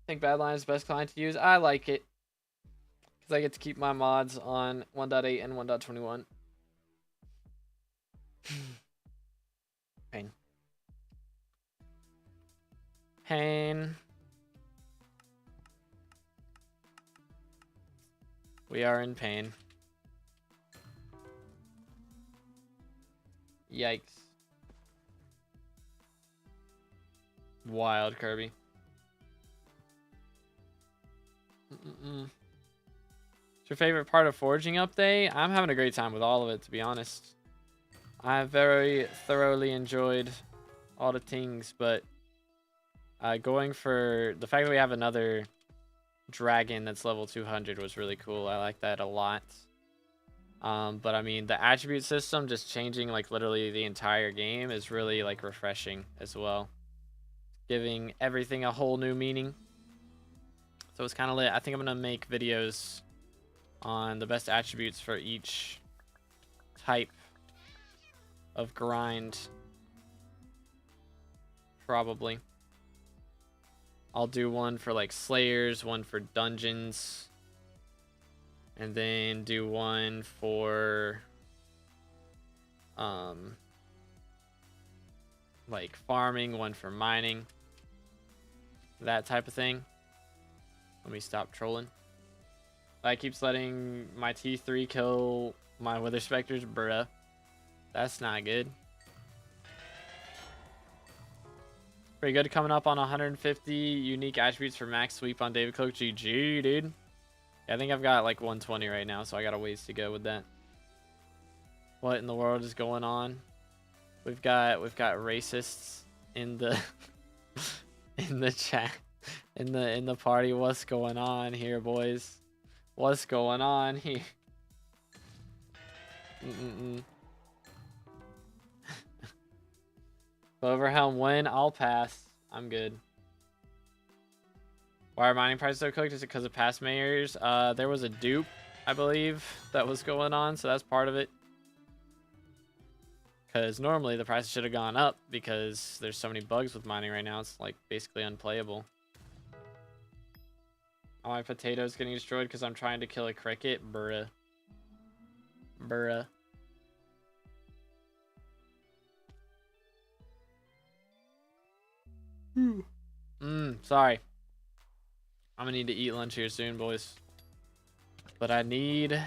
S1: I think Badlion is the best client to use. I like it. Because I get to keep my mods on 1.8 and 1.21. Pain. Pain. We are in pain. Yikes. Wild, Kirby. What's your favorite part of Forging update? I'm having a great time with all of it, to be honest. I very thoroughly enjoyed all the things, but going for the fact that we have another dragon that's level 200 was really cool. I like that a lot. But I mean, the attribute system just changing like literally the entire game is really like refreshing as well, giving everything a whole new meaning. So it's kind of lit. I think I'm gonna make videos on the best attributes for each type of grind. Probably. I'll do one for like slayers, one for dungeons, and then do one for like farming, one for mining, that type of thing. Let me stop trolling. I keeps letting my T3 kill my Wither Specters, bruh. That's not good. Pretty good, coming up on 150 unique attributes for max sweep on David Cook. GG, dude. Yeah, I think I've got like 120 right now, so I got a ways to go with that. What in the world is going on? We've got racists in the in the chat, in the party. What's going on here, boys? What's going on here? Overhelm win. I'll pass. I'm good. Why are mining prices so cooked? Is it because of past mayors? There was a dupe, I believe, that was going on, so that's part of it. Because normally the price should have gone up because there's so many bugs with mining right now. It's like basically unplayable. All my potatoes getting destroyed because I'm trying to kill a cricket. Bruh. Bruh. Sorry. I'm gonna need to eat lunch here soon, boys. But I need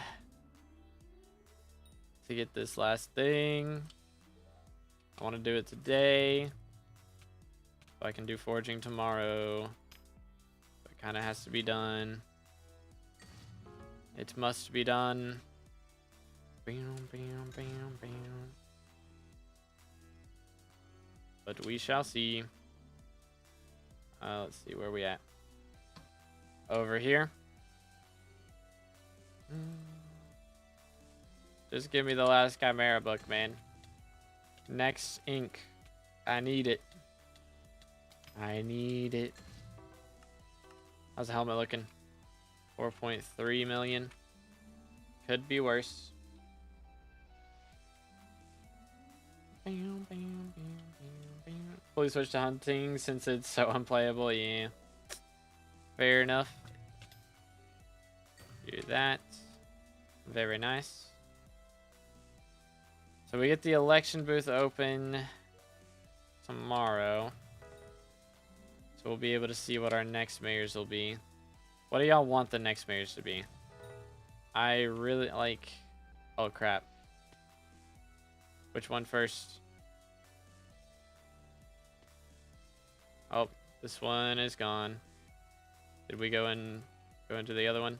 S1: to get this last thing. I want to do it today, so I can do forging tomorrow. It kind of has to be done. It must be done. But we shall see. Let's see where we at. Over here. Just give me the last Chimera book, man. Next ink. I need it. I need it. How's the helmet looking? 4.3 million. Could be worse. Fully switch to hunting since it's so unplayable. Yeah. Fair enough. Do that. Very nice. So we get the election booth open tomorrow. So we'll be able to see what our next mayors will be. What do y'all want the next mayors to be? I really like... Oh, crap. Which one first? Oh, this one is gone. Did we go into the other one?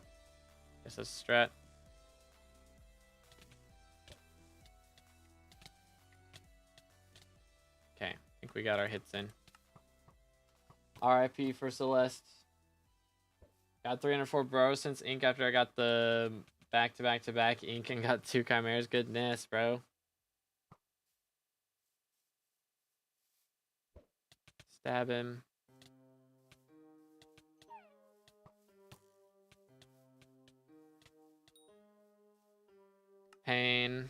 S1: Guess that's a strat. Okay, I think we got our hits in. RIP for Celeste. Got 304 bro since ink after I got the back-to-back-to-back ink and got 2 chimeras. Goodness, bro. Stab him. Pain.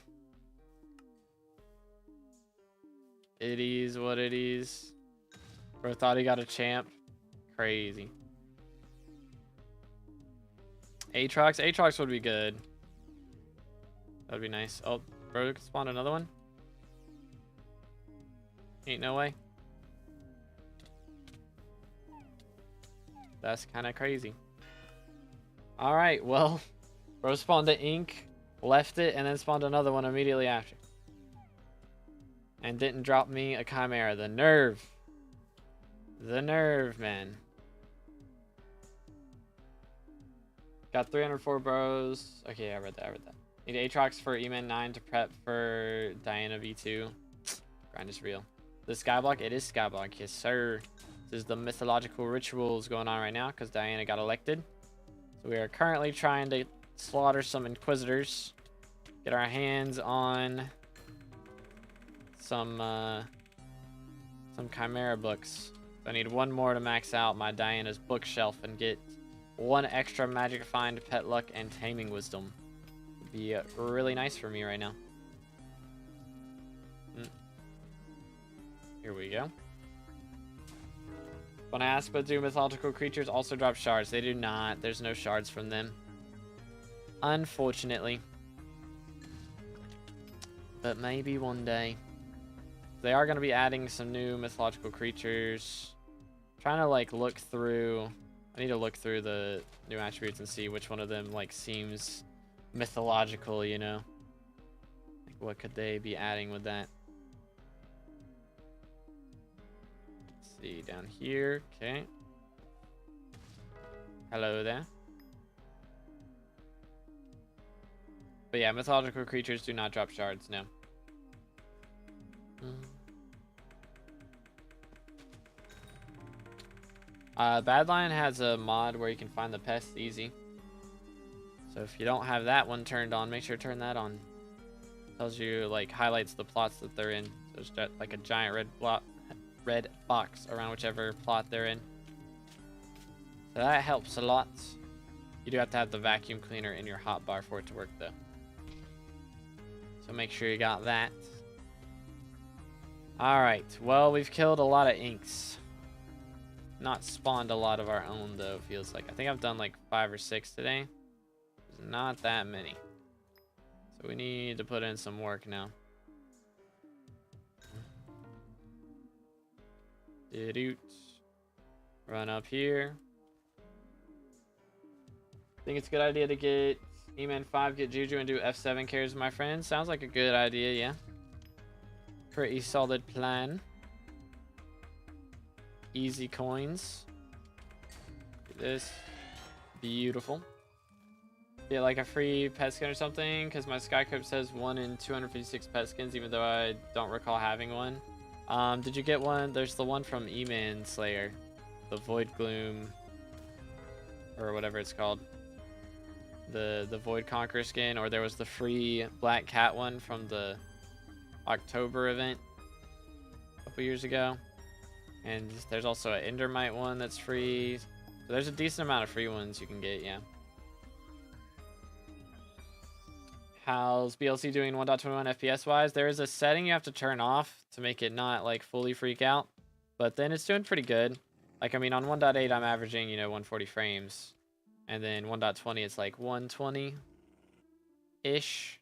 S1: It is what it is. Bro thought he got a champ. Crazy. Aatrox. Aatrox would be good. That'd be nice. Oh, bro, spawned another one. Ain't no way. That's kind of crazy. All right, well, bro spawned the ink, left it, and then spawned another one immediately after. And didn't drop me a chimera. The nerve. The nerve, man. Got 304 bros. Okay, yeah, I read that. Need Aatrox for Eman 9 to prep for Diana V2. Grind is real. The Skyblock? It is Skyblock. Yes, sir. This is the mythological rituals going on right now because Diana got elected. So we are currently trying to slaughter some Inquisitors. Get our hands on some Chimera books. I need one more to max out my Diana's bookshelf and get one extra Magic Find, Pet Luck, and Taming Wisdom. Would be really nice for me right now. Here we go. When I ask, but do mythological creatures also drop shards? They do not. There's no shards from them. Unfortunately. But maybe one day. They are going to be adding some new mythological creatures. I'm trying to like look through. I need to look through the new attributes and see which one of them like seems mythological, you know? Like what could they be adding with that? Let's see down here. Okay. Hello there. But yeah, mythological creatures do not drop shards, no. Badlion has a mod where you can find the pests easy. So if you don't have that one turned on, make sure to turn that on. Tells you, like, highlights the plots that they're in. So there's got, like, a giant red box around whichever plot they're in. So that helps a lot. You do have to have the vacuum cleaner in your hotbar for it to work, though. So make sure you got that. Alright, well, we've killed a lot of inks. Not spawned a lot of our own, though, it feels like. I think I've done like 5 or 6 today. Not that many. So we need to put in some work now. Run up here. I think it's a good idea to get E-Man 5, get Juju, and do F7 carries with my friends. Sounds like a good idea, yeah. Pretty solid plan. Easy coins. Look at this. Beautiful. Get like a free pet skin or something, because my Skycrypt says 1 in 256 pet skins, even though I don't recall having one. Did you get one? There's the one from E-Man Slayer. The Void Gloom. Or whatever it's called. The Void Conqueror skin, or there was the free Black Cat one from the October event a couple years ago. And there's also an Endermite one that's free. So there's a decent amount of free ones you can get, yeah. How's BLC doing 1.21 FPS wise? There is a setting you have to turn off to make it not like fully freak out. But then it's doing pretty good. Like, I mean, on 1.8 I'm averaging, you know, 140 frames. And then 1.20 it's like 120-ish.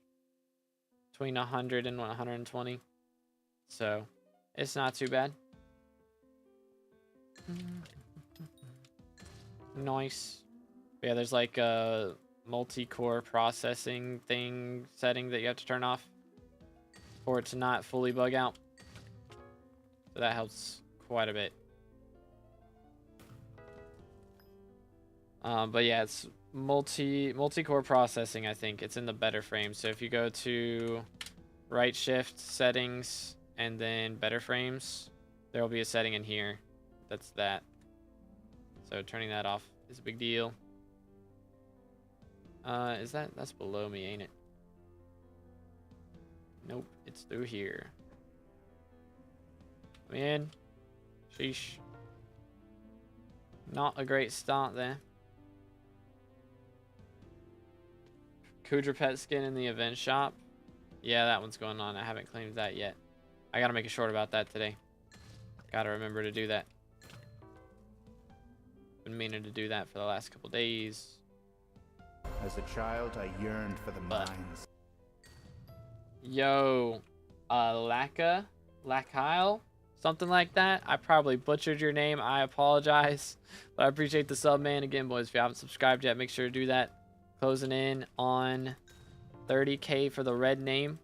S1: Between 100 and 120. So, it's not too bad. Nice. But yeah, there's like a multi-core processing setting that you have to turn off for it to not fully bug out. So that helps quite a bit. But yeah, it's multi-core processing, I think. It's in the better frame. So if you go to right shift, settings, and then better frames, there will be a setting in here. That's that. So turning that off is a big deal. That's below me, ain't it? Nope, it's through here. I'm in. Sheesh. Not a great start there. Kudra pet skin in the event shop. Yeah, that one's going on. I haven't claimed that yet. I gotta make a short about that today. Gotta remember to do that. Been meaning to do that for the last couple days.
S2: As a child, I yearned for the mines.
S1: Yo, Lakile, something like that. I probably butchered your name. I apologize, but I appreciate the sub, man. Again, boys, if you haven't subscribed yet, make sure to do that. Closing in on 30K for the red name,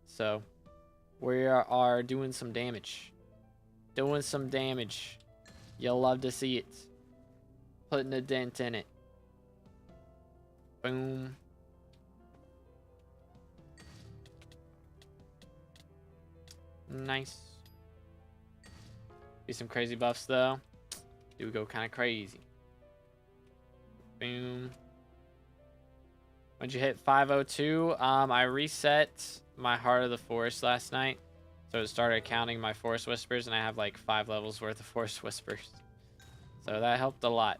S1: so we are doing some damage. Doing some damage. You'll love to see it. Putting a dent in it. Boom. Nice. Be some crazy buffs though. Do go kind of crazy. Boom. When'd you hit 502? I reset my Heart of the Forest last night, so it started counting my Forest Whispers, and I have like 5 levels worth of Forest Whispers, so that helped a lot.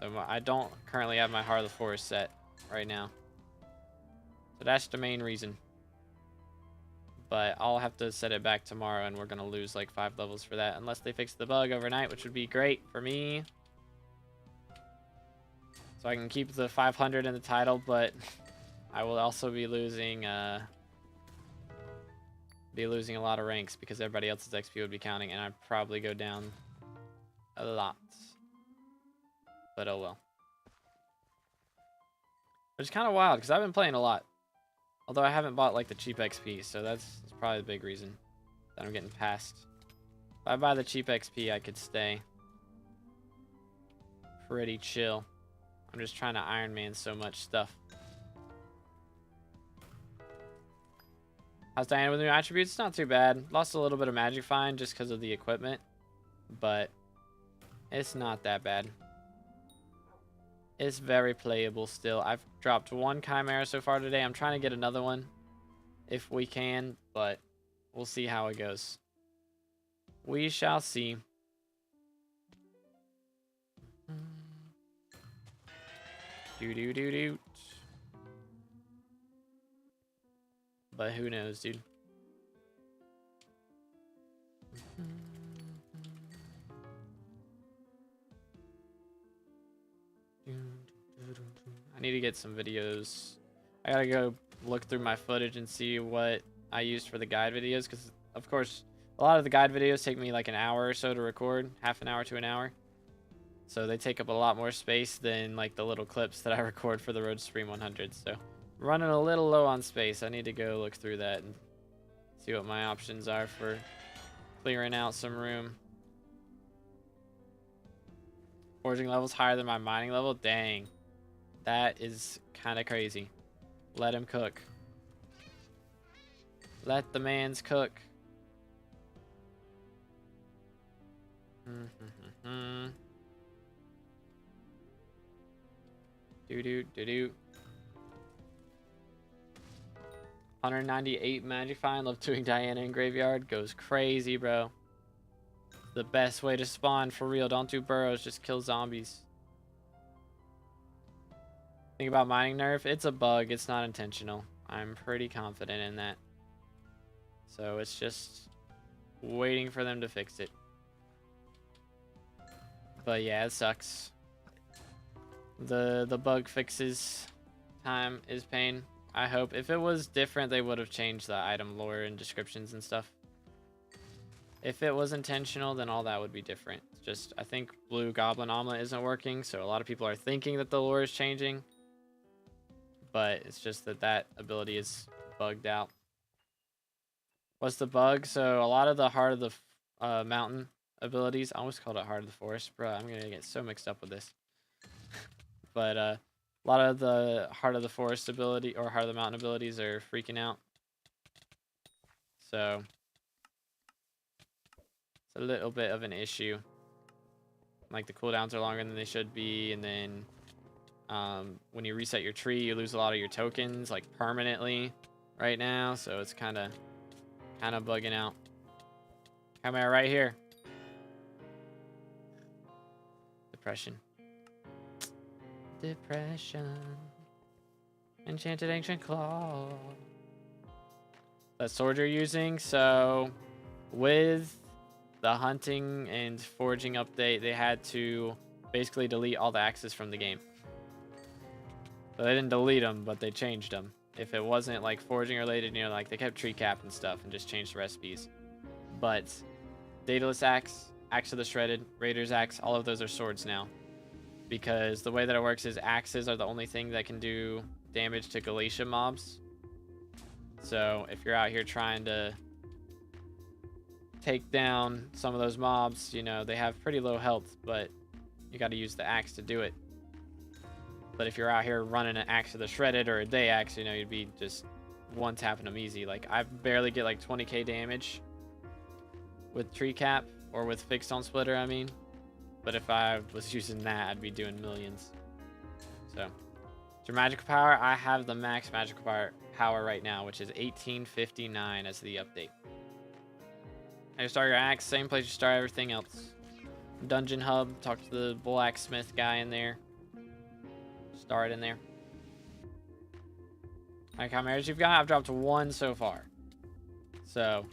S1: So I don't currently have my Heart of the Forest set right now, so that's the main reason. But I'll have to set it back tomorrow, and we're gonna lose like 5 levels for that, unless they fix the bug overnight, which would be great for me. So I can keep the 500 in the title, but I will also be losing a lot of ranks because everybody else's XP would be counting, and I'd probably go down a lot. But oh well. Which is kind of wild because I've been playing a lot. Although I haven't bought like the cheap XP, so that's probably the big reason that I'm getting past. If I buy the cheap XP, I could stay pretty chill. I'm just trying to Iron Man so much stuff. How's Diana with new attributes? It's not too bad. Lost a little bit of Magic Find just because of the equipment, but it's not that bad. It's very playable still. I've dropped 1 Chimera so far today. I'm trying to get another one if we can, but we'll see how it goes. We shall see. Do. But who knows, dude? I need to get some videos. I gotta go look through my footage and see what I used for the guide videos, because of course a lot of the guide videos take me like an hour or so to record, half an hour to an hour, so they take up a lot more space than like the little clips that I record for the Road to Stream 100. So I'm running a little low on space. I need to go look through that and see what my options are for clearing out some room. Forging levels higher than my mining level? Dang. That is kind of crazy. Let him cook. Let the mans cook. Do. 198 Magic Find. Love doing Diana in Graveyard. Goes crazy, bro. The best way to spawn, for real. Don't do burrows, just kill zombies. Think about mining nerf. It's a bug. It's not intentional. I'm pretty confident in that. So it's just waiting for them to fix it. But yeah, it sucks. The bug fixes time is pain. I hope if it was different, they would have changed the item lore and descriptions and stuff. If it was intentional, then all that would be different. It's just, I think Blue Goblin Omelet isn't working, so a lot of people are thinking that the lore is changing. But it's just that that ability is bugged out. What's the bug? So a lot of the Heart of the Mountain abilities, I almost called it Heart of the Forest, bro. I'm gonna get so mixed up with this. But a lot of the Heart of the Forest ability or Heart of the Mountain abilities are freaking out. So it's a little bit of an issue. Like the cooldowns are longer than they should be, and then when you reset your tree, you lose a lot of your tokens like permanently right now. So it's kind of bugging out. Chimera right here. Depression. Enchanted Ancient Claw. That sword you're using. So with the hunting and foraging update, they had to basically delete all the axes from the game. So they didn't delete them, but they changed them. If it wasn't like forging related, you know, like they kept tree cap and stuff and just changed the recipes. But Daedalus Axe, Axe of the Shredded, Raider's Axe, all of those are swords now. Because the way that it works is axes are the only thing that can do damage to Galatia mobs. So if you're out here trying to take down some of those mobs, you know, they have pretty low health, but you got to use the axe to do it. But if you're out here running an Axe of the Shredded or a Day Axe, you know, you'd be just one-tapping them easy. Like, I barely get like 20k damage with Tree Cap, or with Fixed on Splitter, I mean. But if I was using that, I'd be doing millions. So, your magical power, I have the max magical power right now, which is 1859 as the update. Now you start your axe, same place you start everything else. Dungeon Hub, talk to the blacksmith guy in there. Start in there. Alright, chimeras you've got? I've dropped 1 so far. So,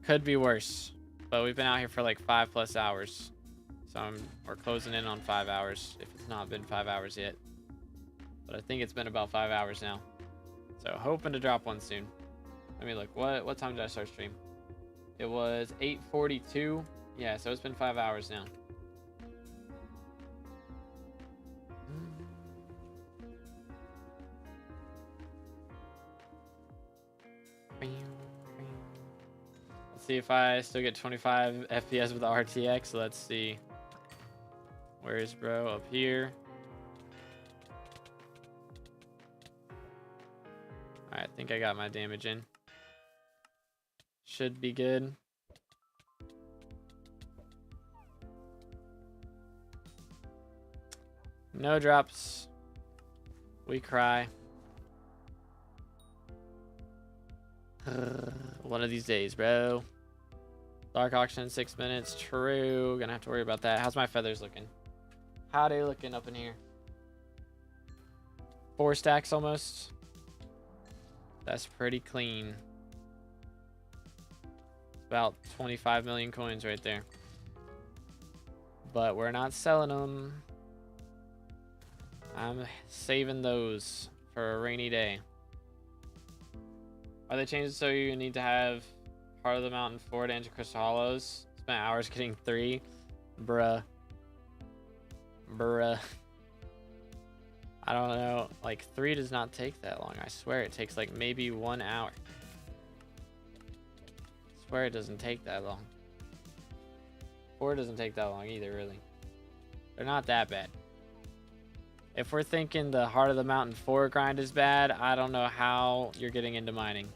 S1: could be worse. But we've been out here for like 5+ hours. So we're closing in on 5 hours, if it's not been 5 hours yet. But I think it's been about 5 hours now. So hoping to drop 1 soon. Let me look. What time did I start stream? It was 8:42. Yeah, so it's been 5 hours now. Let's see if I still get 25 FPS with the RTX. Let's see. Where is bro? Up here. Alright, I think I got my damage in. Should be good. No drops. We cry. One of these days, bro. Dark auction in 6 minutes. True. Gonna have to worry about that. How's my feathers looking? How they looking up in here? 4 stacks almost. That's pretty clean. About 25 million coins right there. But we're not selling them. I'm saving those for a rainy day. Are they changed so you need to have Heart of the Mountain 4 to enter Crystal Hollows? Spent hours getting 3. Bruh. I don't know. Like, 3 does not take that long. I swear it takes like maybe 1 hour. I swear it doesn't take that long. 4 doesn't take that long either, really. They're not that bad. If we're thinking the Heart of the Mountain 4 grind is bad, I don't know how you're getting into mining.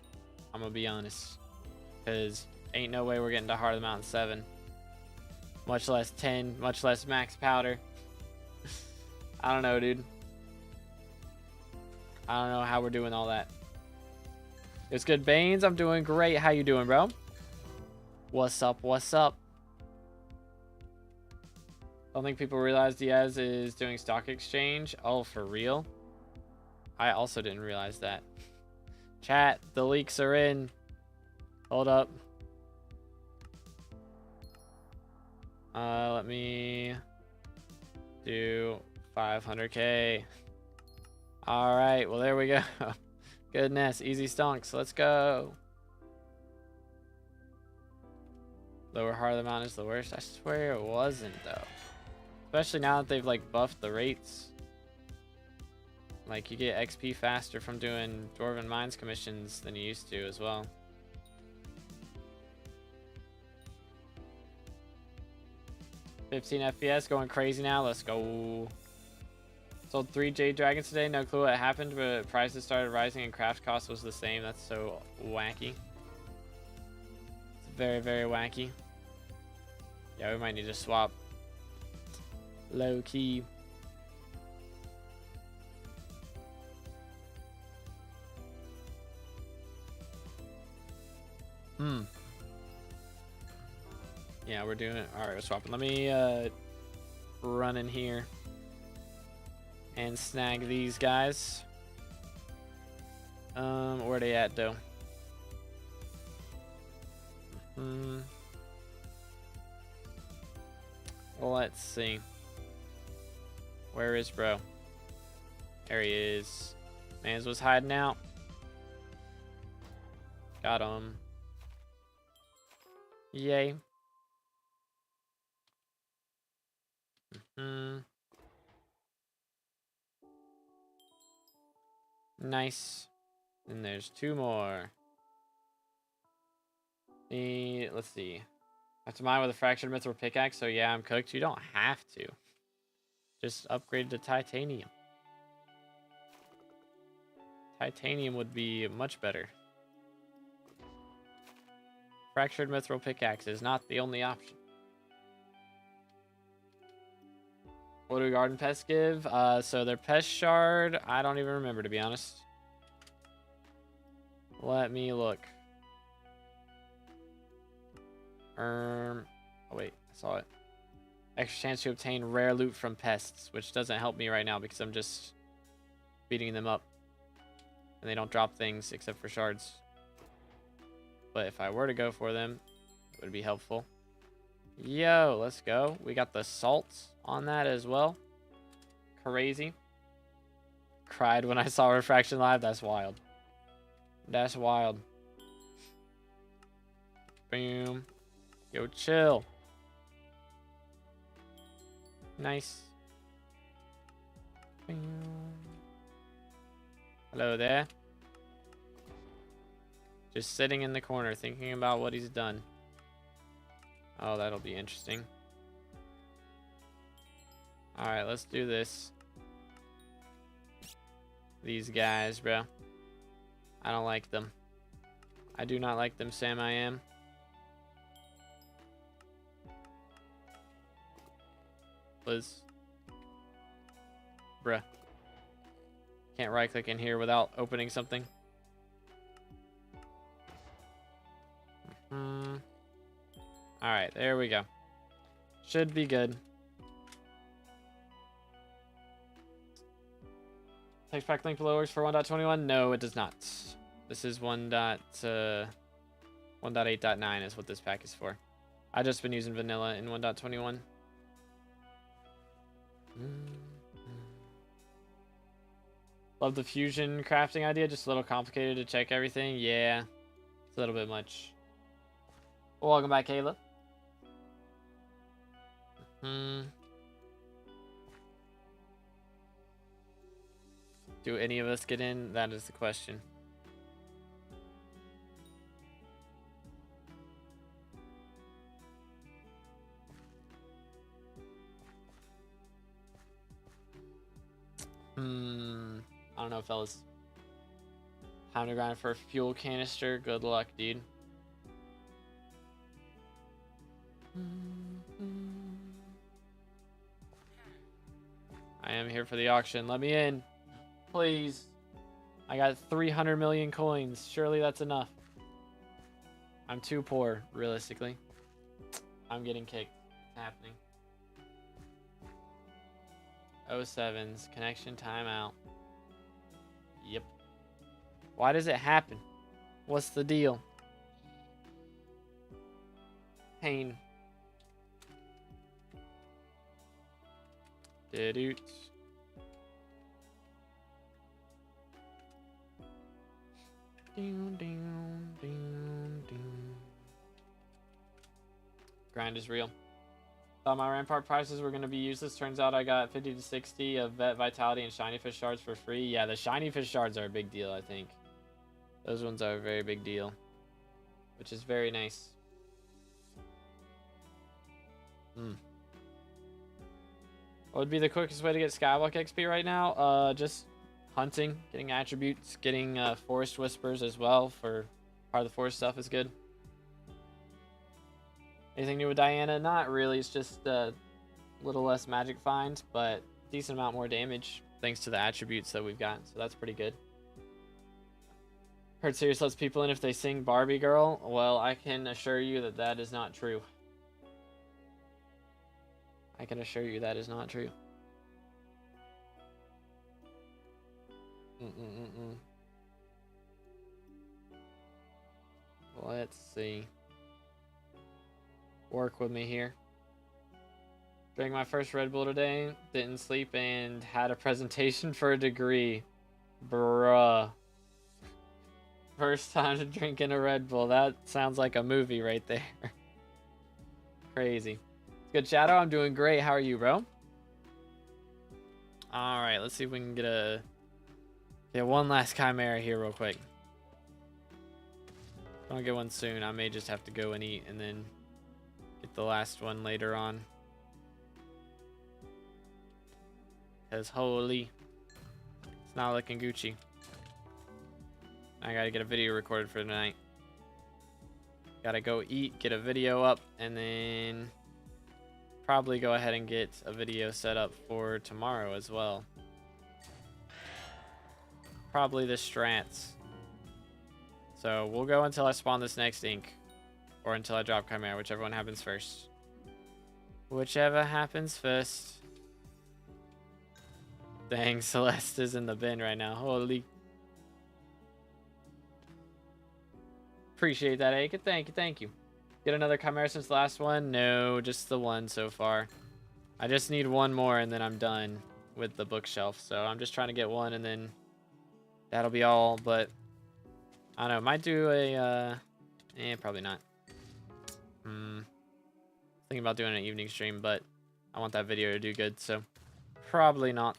S1: I'm gonna be honest. Because ain't no way we're getting to Heart of the Mountain 7. Much less 10, much less max powder. I don't know, dude. I don't know how we're doing all that. It's good, Banes. I'm doing great. How you doing, bro? What's up? What's up? I don't think people realize Diaz is doing stock exchange. Oh, for real? I also didn't realize that. Chat, the leaks are in. Hold up. Let me do 500k. All right, well, there we go. Goodness, easy stonks. Let's go. Lower Heart of the Mountain is the worst. I swear it wasn't, though. Especially now that they've like buffed the rates. Like you get XP faster from doing Dwarven Mines commissions than you used to as well. $15 FPS going crazy now. Let's go. Sold 3 Jade Dragons today. No clue what happened, but prices started rising and craft cost was the same. That's so wacky. It's very, very wacky. Yeah, we might need to swap. Low key. Yeah, we're doing it. All right, we're swapping. Let me run in here and snag these guys. Where they at though? Let's see. Where is bro? There he is. Mans was hiding out. Got him. Yay. Nice. And there's 2 more. Let's see. I have to mine with a fractured mithril pickaxe, so yeah, I'm cooked. You don't have to. Just upgrade to titanium. Titanium would be much better. Fractured mithril pickaxe is not the only option. What do garden pests give? So their pest shard, I don't even remember, to be honest. Let me look. Oh wait, I saw it. Extra chance to obtain rare loot from pests, which doesn't help me right now because I'm just beating them up. And they don't drop things except for shards. But if I were to go for them, it would be helpful. Yo, let's go. We got the salt on that as well. Crazy. Cried when I saw Refraction live. That's wild. That's wild. Boom. Yo, chill. Nice. Boom. Hello there. Just sitting in the corner thinking about what he's done. Oh, that'll be interesting. Alright, let's do this. These guys, bro. I don't like them. I do not like them, Sam, I am. Liz. Bruh. Can't right click in here without opening something. Alright, there we go. Should be good. Text pack link below works for 1.21? No, it does not. This is 1.8.9 is what this pack is for. I've just been using vanilla in 1.21. Love the fusion crafting idea, just a little complicated to check everything. Yeah, it's a little bit much. Welcome back, Kayla. Do any of us get in? That is the question. I don't know, fellas. Time to grind for a fuel canister. Good luck, dude. I am here for the auction. Let me in. Please. I got 300 million coins. Surely that's enough. I'm too poor, realistically. I'm getting kicked. It's happening. 07's connection timeout. Yep. Why does it happen? What's the deal? Pain. Dude. Grind is real. Thought my rampart prices were going to be useless. Turns out I got 50 to 60 of vet vitality and shiny fish shards for free. Yeah, the shiny fish shards are a big deal, I think. Those ones are a very big deal, which is very nice. What would be the quickest way to get Skyblock XP right now? Just hunting, getting attributes, getting forest whispers as well for part of the forest stuff is good. Anything new with Diana? Not really. It's just a little less magic finds, but decent amount more damage thanks to the attributes that we've got. So that's pretty good. Heard Sirius lets people in if they sing Barbie Girl. Well, I can assure you that that is not true. I can assure you that is not true. Let's see. Work with me here. Drank my first Red Bull today. Didn't sleep and had a presentation for a degree. Bruh. First time drinking a Red Bull. That sounds like a movie right there. Crazy. Good, Shadow. I'm doing great. How are you, bro? All right, let's see if we can get one last Chimera here real quick. If I don't get one soon, I may just have to go and eat and then get the last one later on. Because holy, it's not looking Gucci. I gotta get a video recorded for tonight. Gotta go eat, get a video up, and then probably go ahead and get a video set up for tomorrow as well. Probably the strats. So we'll go until I spawn this next ink, or until I drop Chimera, whichever one happens first. Whichever happens first. Dang, Celeste is in the bin right now. Holy. Appreciate that, Aka. Thank you, thank you. Get another Chimera since the last one? No, just the one so far. I just need one more and then I'm done with the bookshelf. So I'm just trying to get one and then that'll be all. But I don't know, might do a probably not. Thinking about doing an evening stream, but I want that video to do good, so probably not.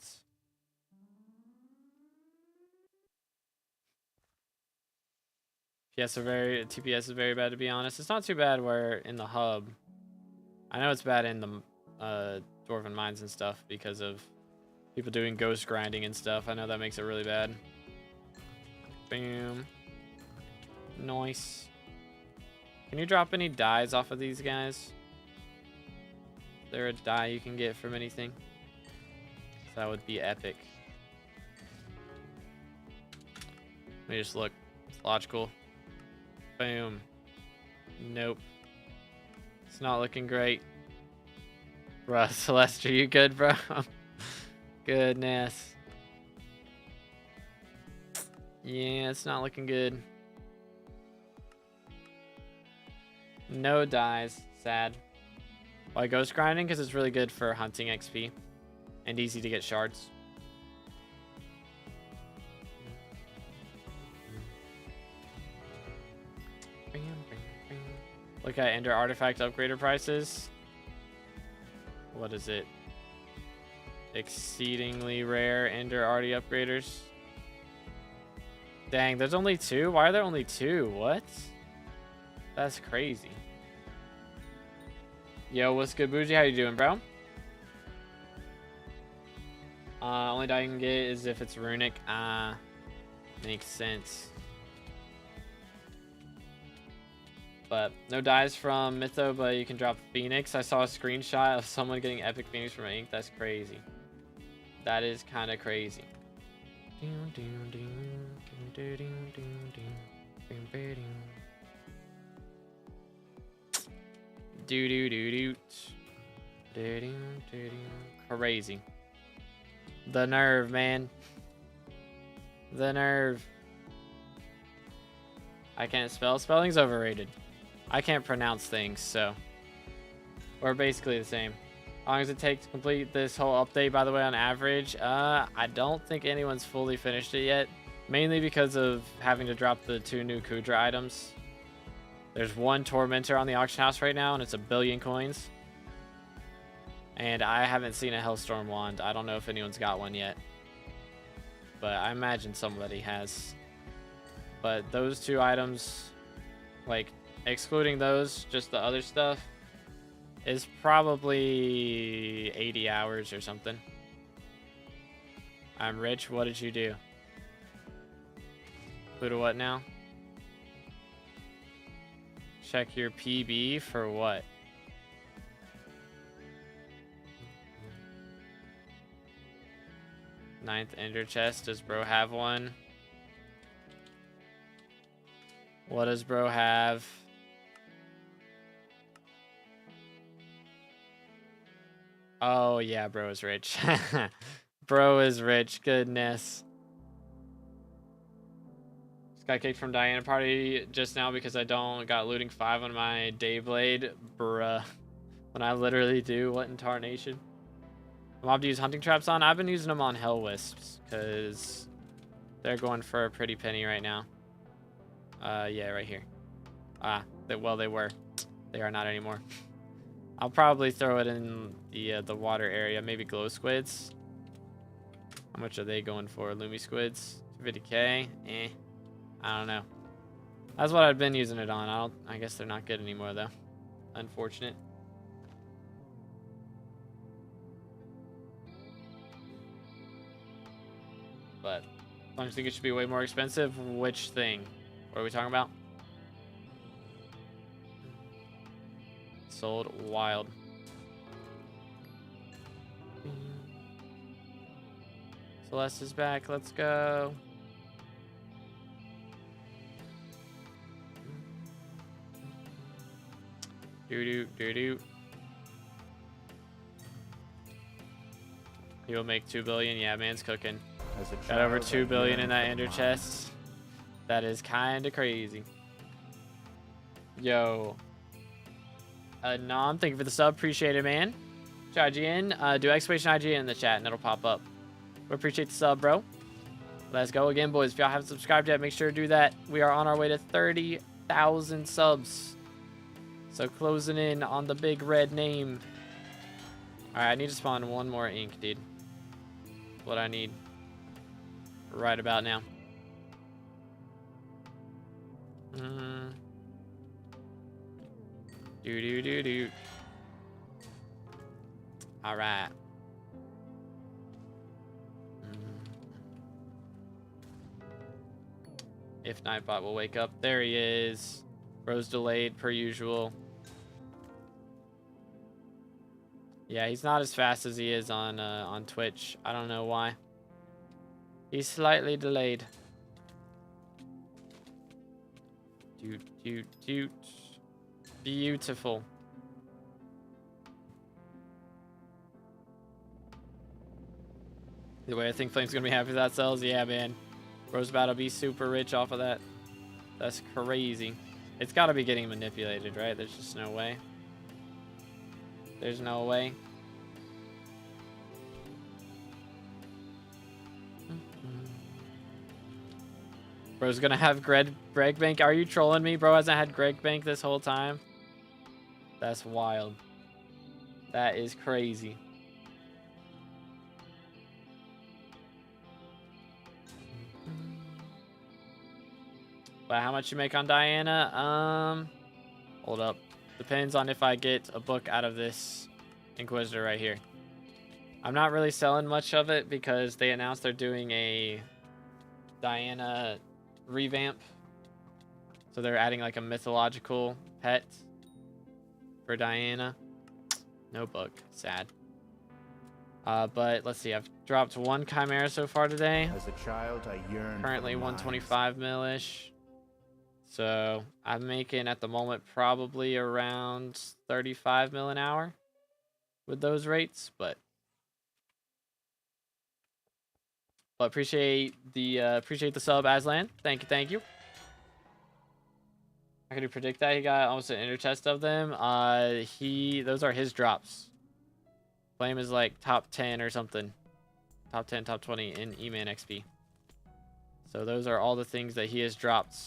S1: TPS is very bad, to be honest. It's not too bad where in the hub. I know it's bad in the Dwarven Mines and stuff because of people doing ghost grinding and stuff. I know that makes it really bad. Boom. Nice. Can you drop any dyes off of these guys? Is there a dye you can get from anything? That would be epic. Let me just look. It's logical. Boom. Nope. It's not looking great. Bruh, Celeste, are you good, bro? Goodness. Yeah, it's not looking good. No dyes. Sad. Why ghost grinding? Because it's really good for hunting XP. And easy to get shards. Look at Ender artifact upgrader prices. What is it? Exceedingly rare Ender arty upgraders. Dang, there's only 2? Why are there only 2? What? That's crazy. Yo, what's good, Bougie? How you doing, bro? Only dye you can get is if it's runic. Makes sense. But no dyes from Mytho, but you can drop Phoenix. I saw a screenshot of someone getting epic Phoenix from ink. That's crazy. That is kind of crazy. Crazy. The nerve, man. The nerve. I can't spell. Spelling's overrated. I can't pronounce things, so we're basically the same. How long does it take to complete this whole update, by the way, on average? I don't think anyone's fully finished it yet, mainly because of having to drop the 2 new Kudra items. There's 1 Tormentor on the auction house right now, and it's 1 billion coins. And I haven't seen a Hellstorm wand. I don't know if anyone's got one yet, but I imagine somebody has. But those 2 items, like, excluding those, just the other stuff, is probably 80 hours or something. I'm rich. What did you do? Who to what now? Check your PB for what? Ninth Ender chest. Does bro have one? What does bro have? Oh, yeah, bro is rich. Bro is rich. Goodness. Just got kicked from Diana party just now because I got looting 5 on my Dayblade. Bruh. When I literally do, what in tarnation? I'm off to use hunting traps on. I've been using them on hell wisps because they're going for a pretty penny right now. Yeah, right here. Well, they were. They are not anymore. I'll probably throw it in the water area. Maybe glow squids. How much are they going for? Loomy squids, 50k. I don't know. That's what I've been using it on. I guess they're not good anymore though. Unfortunate. But don't you think it should be way more expensive? Which thing? What are we talking about? Sold wild. Celeste is back. Let's go. Doo-doo. He'll make 2 billion. Yeah, man's cooking. Got over 2 billion in that ender chest. That is kind of crazy. Yo. Nom, thank you for the sub. Appreciate it, man. IGN. Do exclamation IGN in the chat and it'll pop up. We appreciate the sub, bro. Let's go again, boys. If y'all haven't subscribed yet, make sure to do that. We are on our way to 30,000 subs. So closing in on the big red name. Alright, I need to spawn one more ink, dude. What I need right about now. Do. Alright. If Nightbot will wake up. There he is. Rose delayed per usual. Yeah, he's not as fast as he is on Twitch. I don't know why. He's slightly delayed. Doot. Beautiful. The way I think Flame's gonna be happy with that sells, yeah, man. Bro's about to be super rich off of that. That's crazy. It's got to be getting manipulated, right? There's just no way. There's no way. Bro's gonna have Greg Bank. Are you trolling me? Bro hasn't had Greg Bank this whole time. That's wild. That is crazy. But how much you make on Diana? Hold up. Depends on if I get a book out of this Inquisitor right here. I'm not really selling much of it because they announced they're doing a Diana revamp. So they're adding like a mythological pet for Diana. No book. Sad. But let's see. I've dropped one Chimera so far today.
S2: As a child, I yearned.
S1: Currently 125 mil-ish. So I'm making at the moment probably around 35 mil an hour with those rates, but appreciate the sub, Aslan. Thank you. How could you predict that? He got almost an inner chest of them. Those are his drops. Flame is like top 10 or something. Top 10, top 20 in E-Man XP. So those are all the things that he has dropped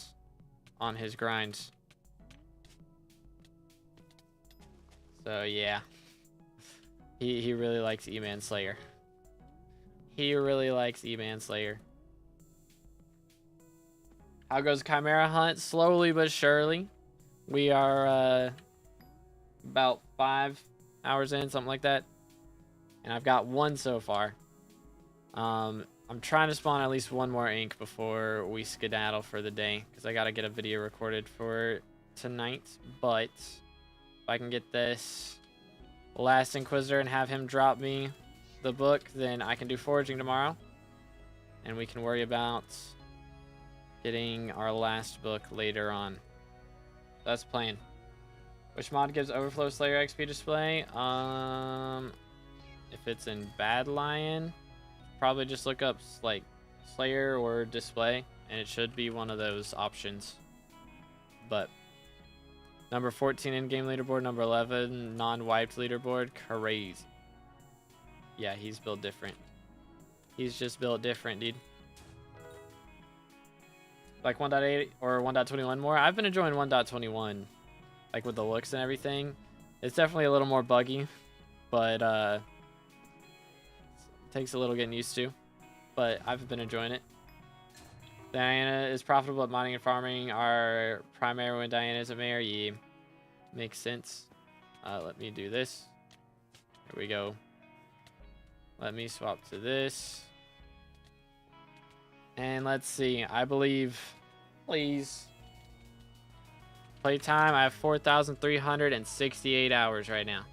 S1: on his grinds. So yeah. He really likes E-Man Slayer. He really likes E-Man Slayer. How goes Chimera Hunt? Slowly but surely. We are about 5 hours in, something like that. And I've got one so far. I'm trying to spawn at least one more ink before we skedaddle for the day, because I got to get a video recorded for tonight. But if I can get this last Inquisitor and have him drop me the book, then I can do foraging tomorrow. And we can worry about getting our last book later on. That's the plan. Which mod gives Overflow Slayer XP display? If it's in Bad Lion, probably just look up like Slayer or display, and it should be one of those options. But Number 14 in-game leaderboard. Number 11 non-wiped leaderboard. Crazy. Yeah, he's built different. He's just built different, dude. Like 1.8 or 1.21 more. I've been enjoying 1.21, like with the looks and everything. It's definitely a little more buggy, but it takes a little getting used to. But I've been enjoying it. Diana is profitable at mining and farming. Our primary when Diana is a mayor. Yeah, makes sense. Let me do this. Here we go. Let me swap to this. And let's see. I believe, please. Playtime. I have 4,368 hours right now.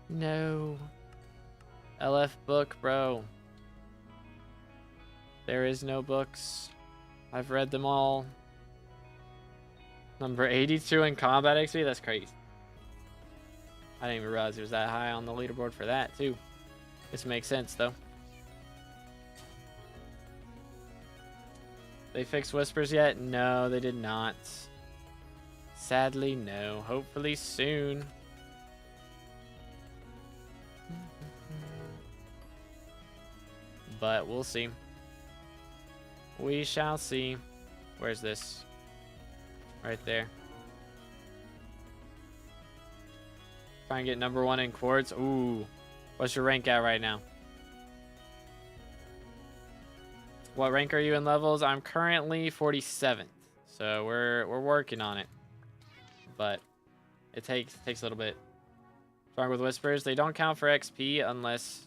S1: No. LF book, bro. There is no books. I've read them all. Number 82 in combat XP? That's crazy. I didn't even realize it was that high on the leaderboard for that, too. This makes sense, though. They fixed whispers yet? No, they did not. Sadly, no. Hopefully soon. But we'll see. We shall see. Where's this? Right there. Try and get number 1 in quartz. Ooh. What's your rank at right now? What rank are you in levels? I'm currently 47th. So we're working on it. But it takes a little bit. Strong with whispers. They don't count for XP unless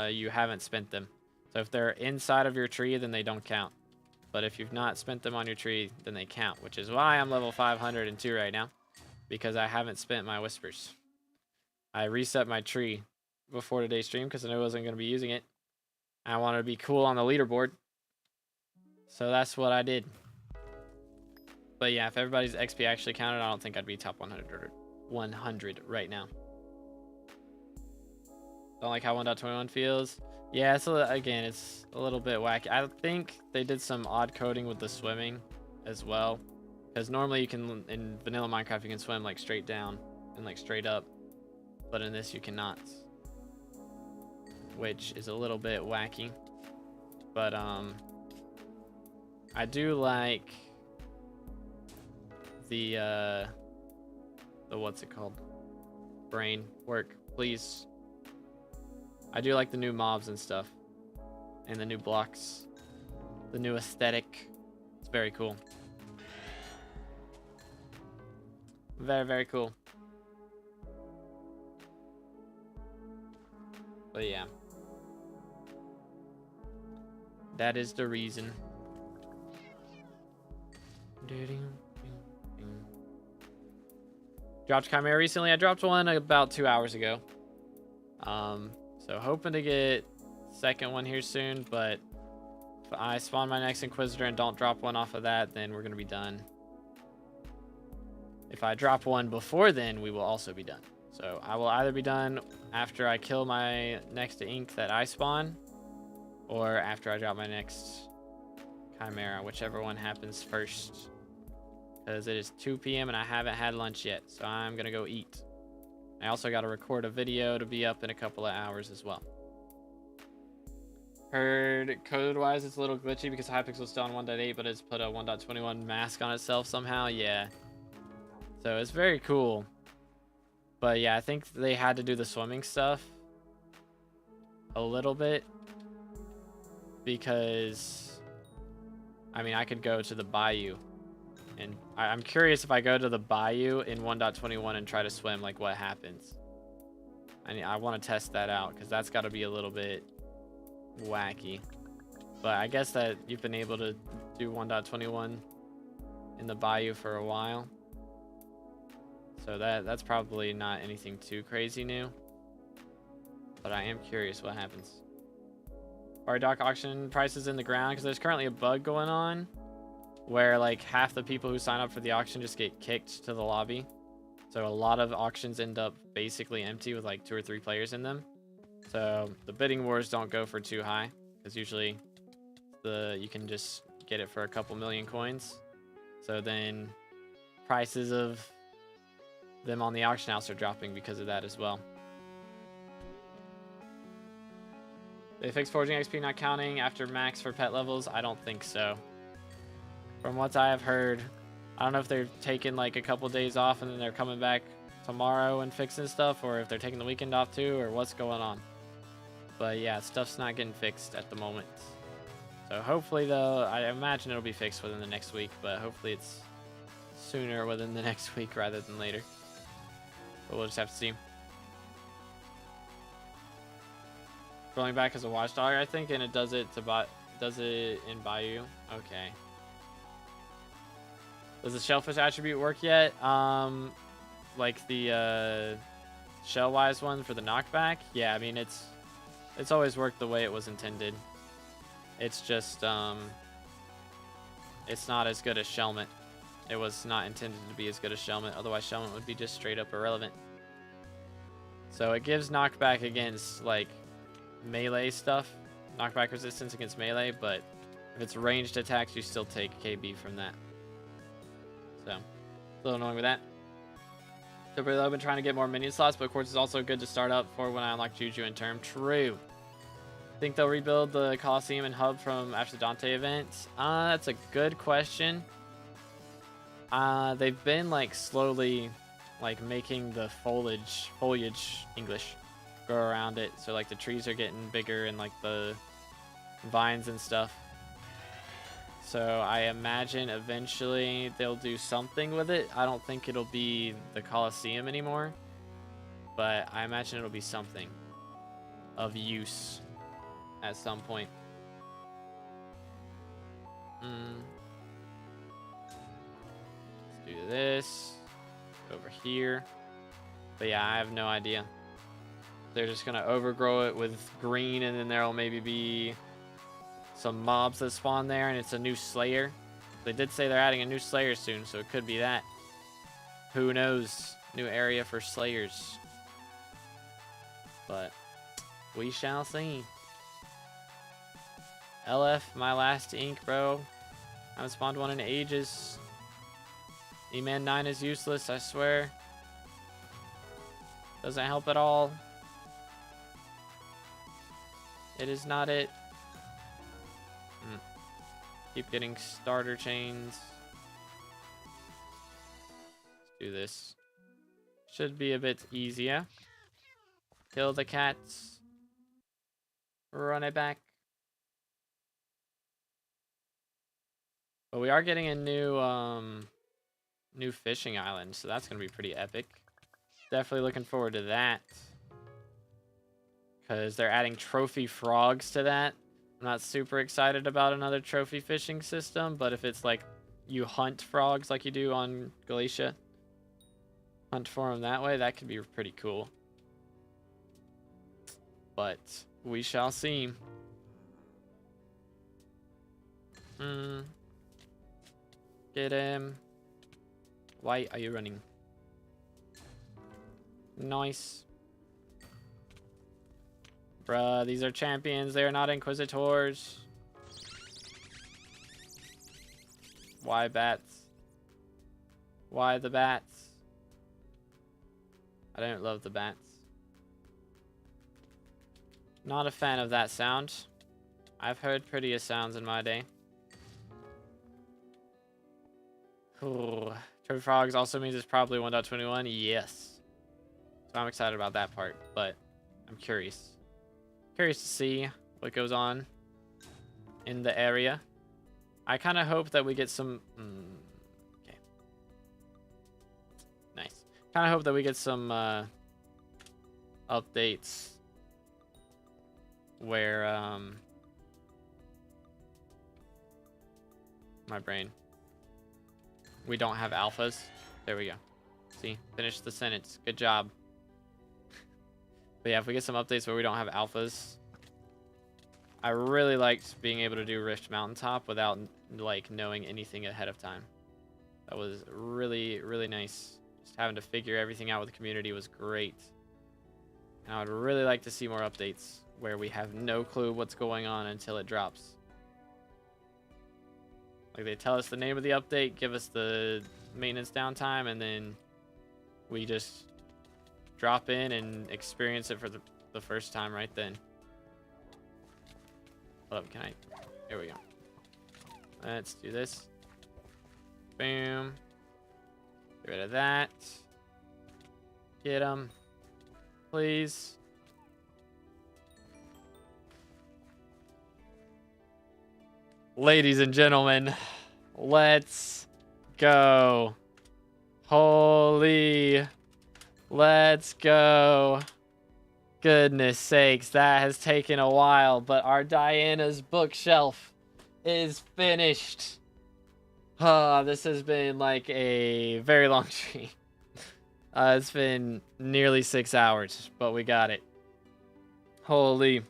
S1: you haven't spent them. So if they're inside of your tree, then they don't count. But if you've not spent them on your tree, then they count, which is why I'm level 502 right now, because I haven't spent my whispers. I reset my tree before today's stream because I knew I wasn't going to be using it. I wanted to be cool on the leaderboard. So that's what I did. But yeah, if everybody's XP actually counted, I don't think I'd be top 100 right now. Don't like how 1.21 feels. Yeah, so again, it's a little bit wacky. I think they did some odd coding with the swimming as well. Because normally you can, in vanilla Minecraft, you can swim like straight down and like straight up. But in this you cannot. Which is a little bit wacky. But I do like the what's it called? Brain work, please. I do like the new mobs and stuff. And the new blocks. The new aesthetic. It's very cool. Very, very cool. But yeah. That is the reason. Dropped Chimera recently. I dropped one about 2 hours ago. So hoping to get second one here soon, but if I spawn my next Inquisitor and don't drop one off of that, then we're going to be done. If I drop one before then, we will also be done. So I will either be done after I kill my next ink that I spawn, or after I drop my next Chimera, whichever one happens first. Because it is 2 p.m. and I haven't had lunch yet, so I'm going to go eat. I also got to record a video to be up in a couple of hours as well. Heard code-wise it's a little glitchy because Hypixel is still on 1.8, but it's put a 1.21 mask on itself somehow. Yeah. So it's very cool. But yeah, I think they had to do the swimming stuff a little bit. Because, I mean, I could go to the bayou. And I'm curious if I go to the bayou in 1.21 and try to swim, like what happens. I want to test that out because that's got to be a little bit wacky. But I guess that you've been able to do 1.21 in the bayou for a while. So that's probably not anything too crazy new. But I am curious what happens. Dock auction prices in the ground because there's currently a bug going on where like half the people who sign up for the auction just get kicked to the lobby. So a lot of auctions end up basically empty with like 2 or 3 players in them. So the bidding wars don't go for too high because usually you can just get it for a couple million coins. So then prices of them on the auction house are dropping because of that as well. They fixed forging XP not counting after max for pet levels? I don't think so. From what I have heard, I don't know if they're taking like a couple days off and then they're coming back tomorrow and fixing stuff, or if they're taking the weekend off too, or what's going on. But yeah, stuff's not getting fixed at the moment. So hopefully though, I imagine it'll be fixed within the next week, but hopefully it's sooner within the next week rather than later. But we'll just have to see. Going back as a watchdog, I think, and it does it in Bayou. Okay. Does the shellfish attribute work yet? Like the shell-wise one for the knockback? Yeah, I mean it's always worked the way it was intended. It's just it's not as good as Shellment. It was not intended to be as good as Shellment, otherwise Shellment would be just straight up irrelevant. So it gives knockback against like melee stuff, knockback resistance against melee, but if it's ranged attacks, you still take KB from that. So, a little annoying with that. So really, I've been trying to get more minion slots, but of course it's also good to start up for when I unlock Juju and Term. True. Think they'll rebuild the Coliseum and Hub from after the Dante event? That's a good question. They've been like slowly like making the foliage English grow around it, so like the trees are getting bigger and like the vines and stuff. So I imagine eventually they'll do something with it. I don't think it'll be the Coliseum anymore, but I imagine it'll be something of use at some point. Let's do this over here. But yeah, I have no idea. They're just gonna overgrow it with green, and then there'll maybe be some mobs that spawn there, and it's a new Slayer. They did say they're adding a new Slayer soon, so it could be that. Who knows? New area for Slayers. But we shall see. LF, my last ink, bro. I haven't spawned one in ages. E-Man 9 is useless, I swear. Doesn't help at all. It is not it. Keep getting starter chains. Let's do this. Should be a bit easier. Kill the cats. Run it back. But we are getting a new fishing island, so that's gonna be pretty epic. Definitely looking forward to that. Because they're adding trophy frogs to that. I'm not super excited about another trophy fishing system, but if it's like you hunt frogs like you do on Galatia, hunt for them that way, that could be pretty cool. But we shall see. Get him. Why are you running? Nice. Bruh, these are champions. They are not Inquisitors. Why bats? Why the bats? I don't love the bats. Not a fan of that sound. I've heard prettier sounds in my day. Ooh. Trophy frogs also means it's probably 1.21. Yes. So I'm excited about that part, but I'm curious. Curious to see what goes on in the area. I kind of hope that we get some... okay. Nice. Kind of hope that we get some updates where... my brain. We don't have alphas. There we go. See? Finish the sentence. Good job. But yeah, if we get some updates where we don't have alphas. I really liked being able to do Rift Mountaintop without like knowing anything ahead of time. That was really, really nice. Just having to figure everything out with the community was great. And I would really like to see more updates where we have no clue what's going on until it drops. Like, they tell us the name of the update, give us the maintenance downtime, and then we just drop in and experience it for the first time right then. Hold up, can I? There we go. Let's do this. Boom. Get rid of that. Get them. Please. Ladies and gentlemen, let's go. Holy. Let's go. Goodness sakes, that has taken a while, but our Diana's bookshelf is finished. This has been like a very long stream. It's been nearly 6 hours, but we got it. Holy.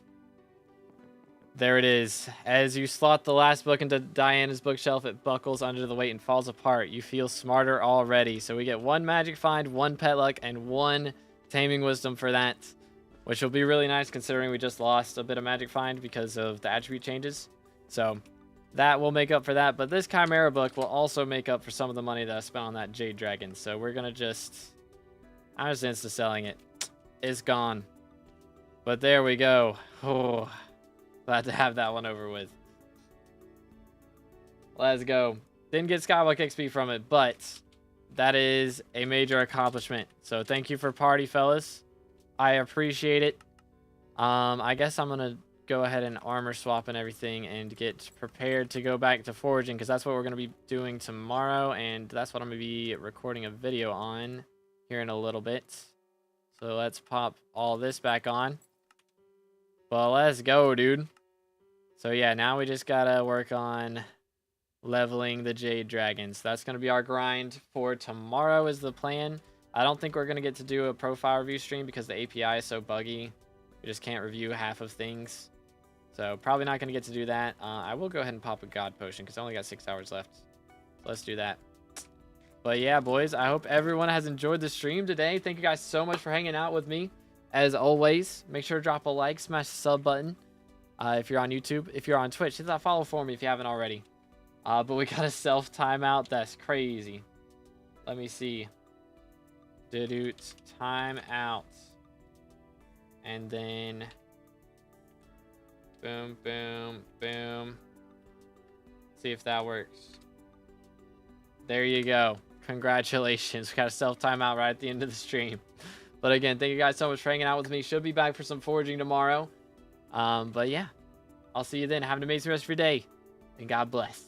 S1: There it is. As you slot the last book into Diana's bookshelf, it buckles under the weight and falls apart. You feel smarter already. So we get 1 magic find, 1 pet luck, and 1 taming wisdom for that, which will be really nice considering we just lost a bit of magic find because of the attribute changes. So that will make up for that. But this Chimera book will also make up for some of the money that I spent on that Jade Dragon. So we're going to just... I'm just insta-selling it. It's gone. But there we go. Oh... Glad to have that one over with. Let's go. Didn't get SkyBlock XP from it, but that is a major accomplishment. So thank you for party, fellas. I appreciate it. I guess I'm going to go ahead and armor swap and everything and get prepared to go back to foraging because that's what we're going to be doing tomorrow, and that's what I'm going to be recording a video on here in a little bit. So let's pop all this back on. Well, let's go, dude. So yeah, now we just gotta work on leveling the Jade Dragons. That's gonna be our grind for tomorrow is the plan. I don't think we're gonna get to do a profile review stream because the API is so buggy. We just can't review half of things. So probably not gonna get to do that. I will go ahead and pop a God Potion because I only got 6 hours left. So let's do that. But yeah, boys, I hope everyone has enjoyed the stream today. Thank you guys so much for hanging out with me. As always, make sure to drop a like, smash the sub button. If you're on YouTube, if you're on Twitch, hit that follow for me if you haven't already. But we got a self timeout. That's crazy. Let me see. Timeout. And then boom, boom, boom. See if that works. There you go. Congratulations. We got a self timeout right at the end of the stream. But again, thank you guys so much for hanging out with me. Should be back for some foraging tomorrow. But yeah, I'll see you then. Have an amazing rest of your day, and God bless.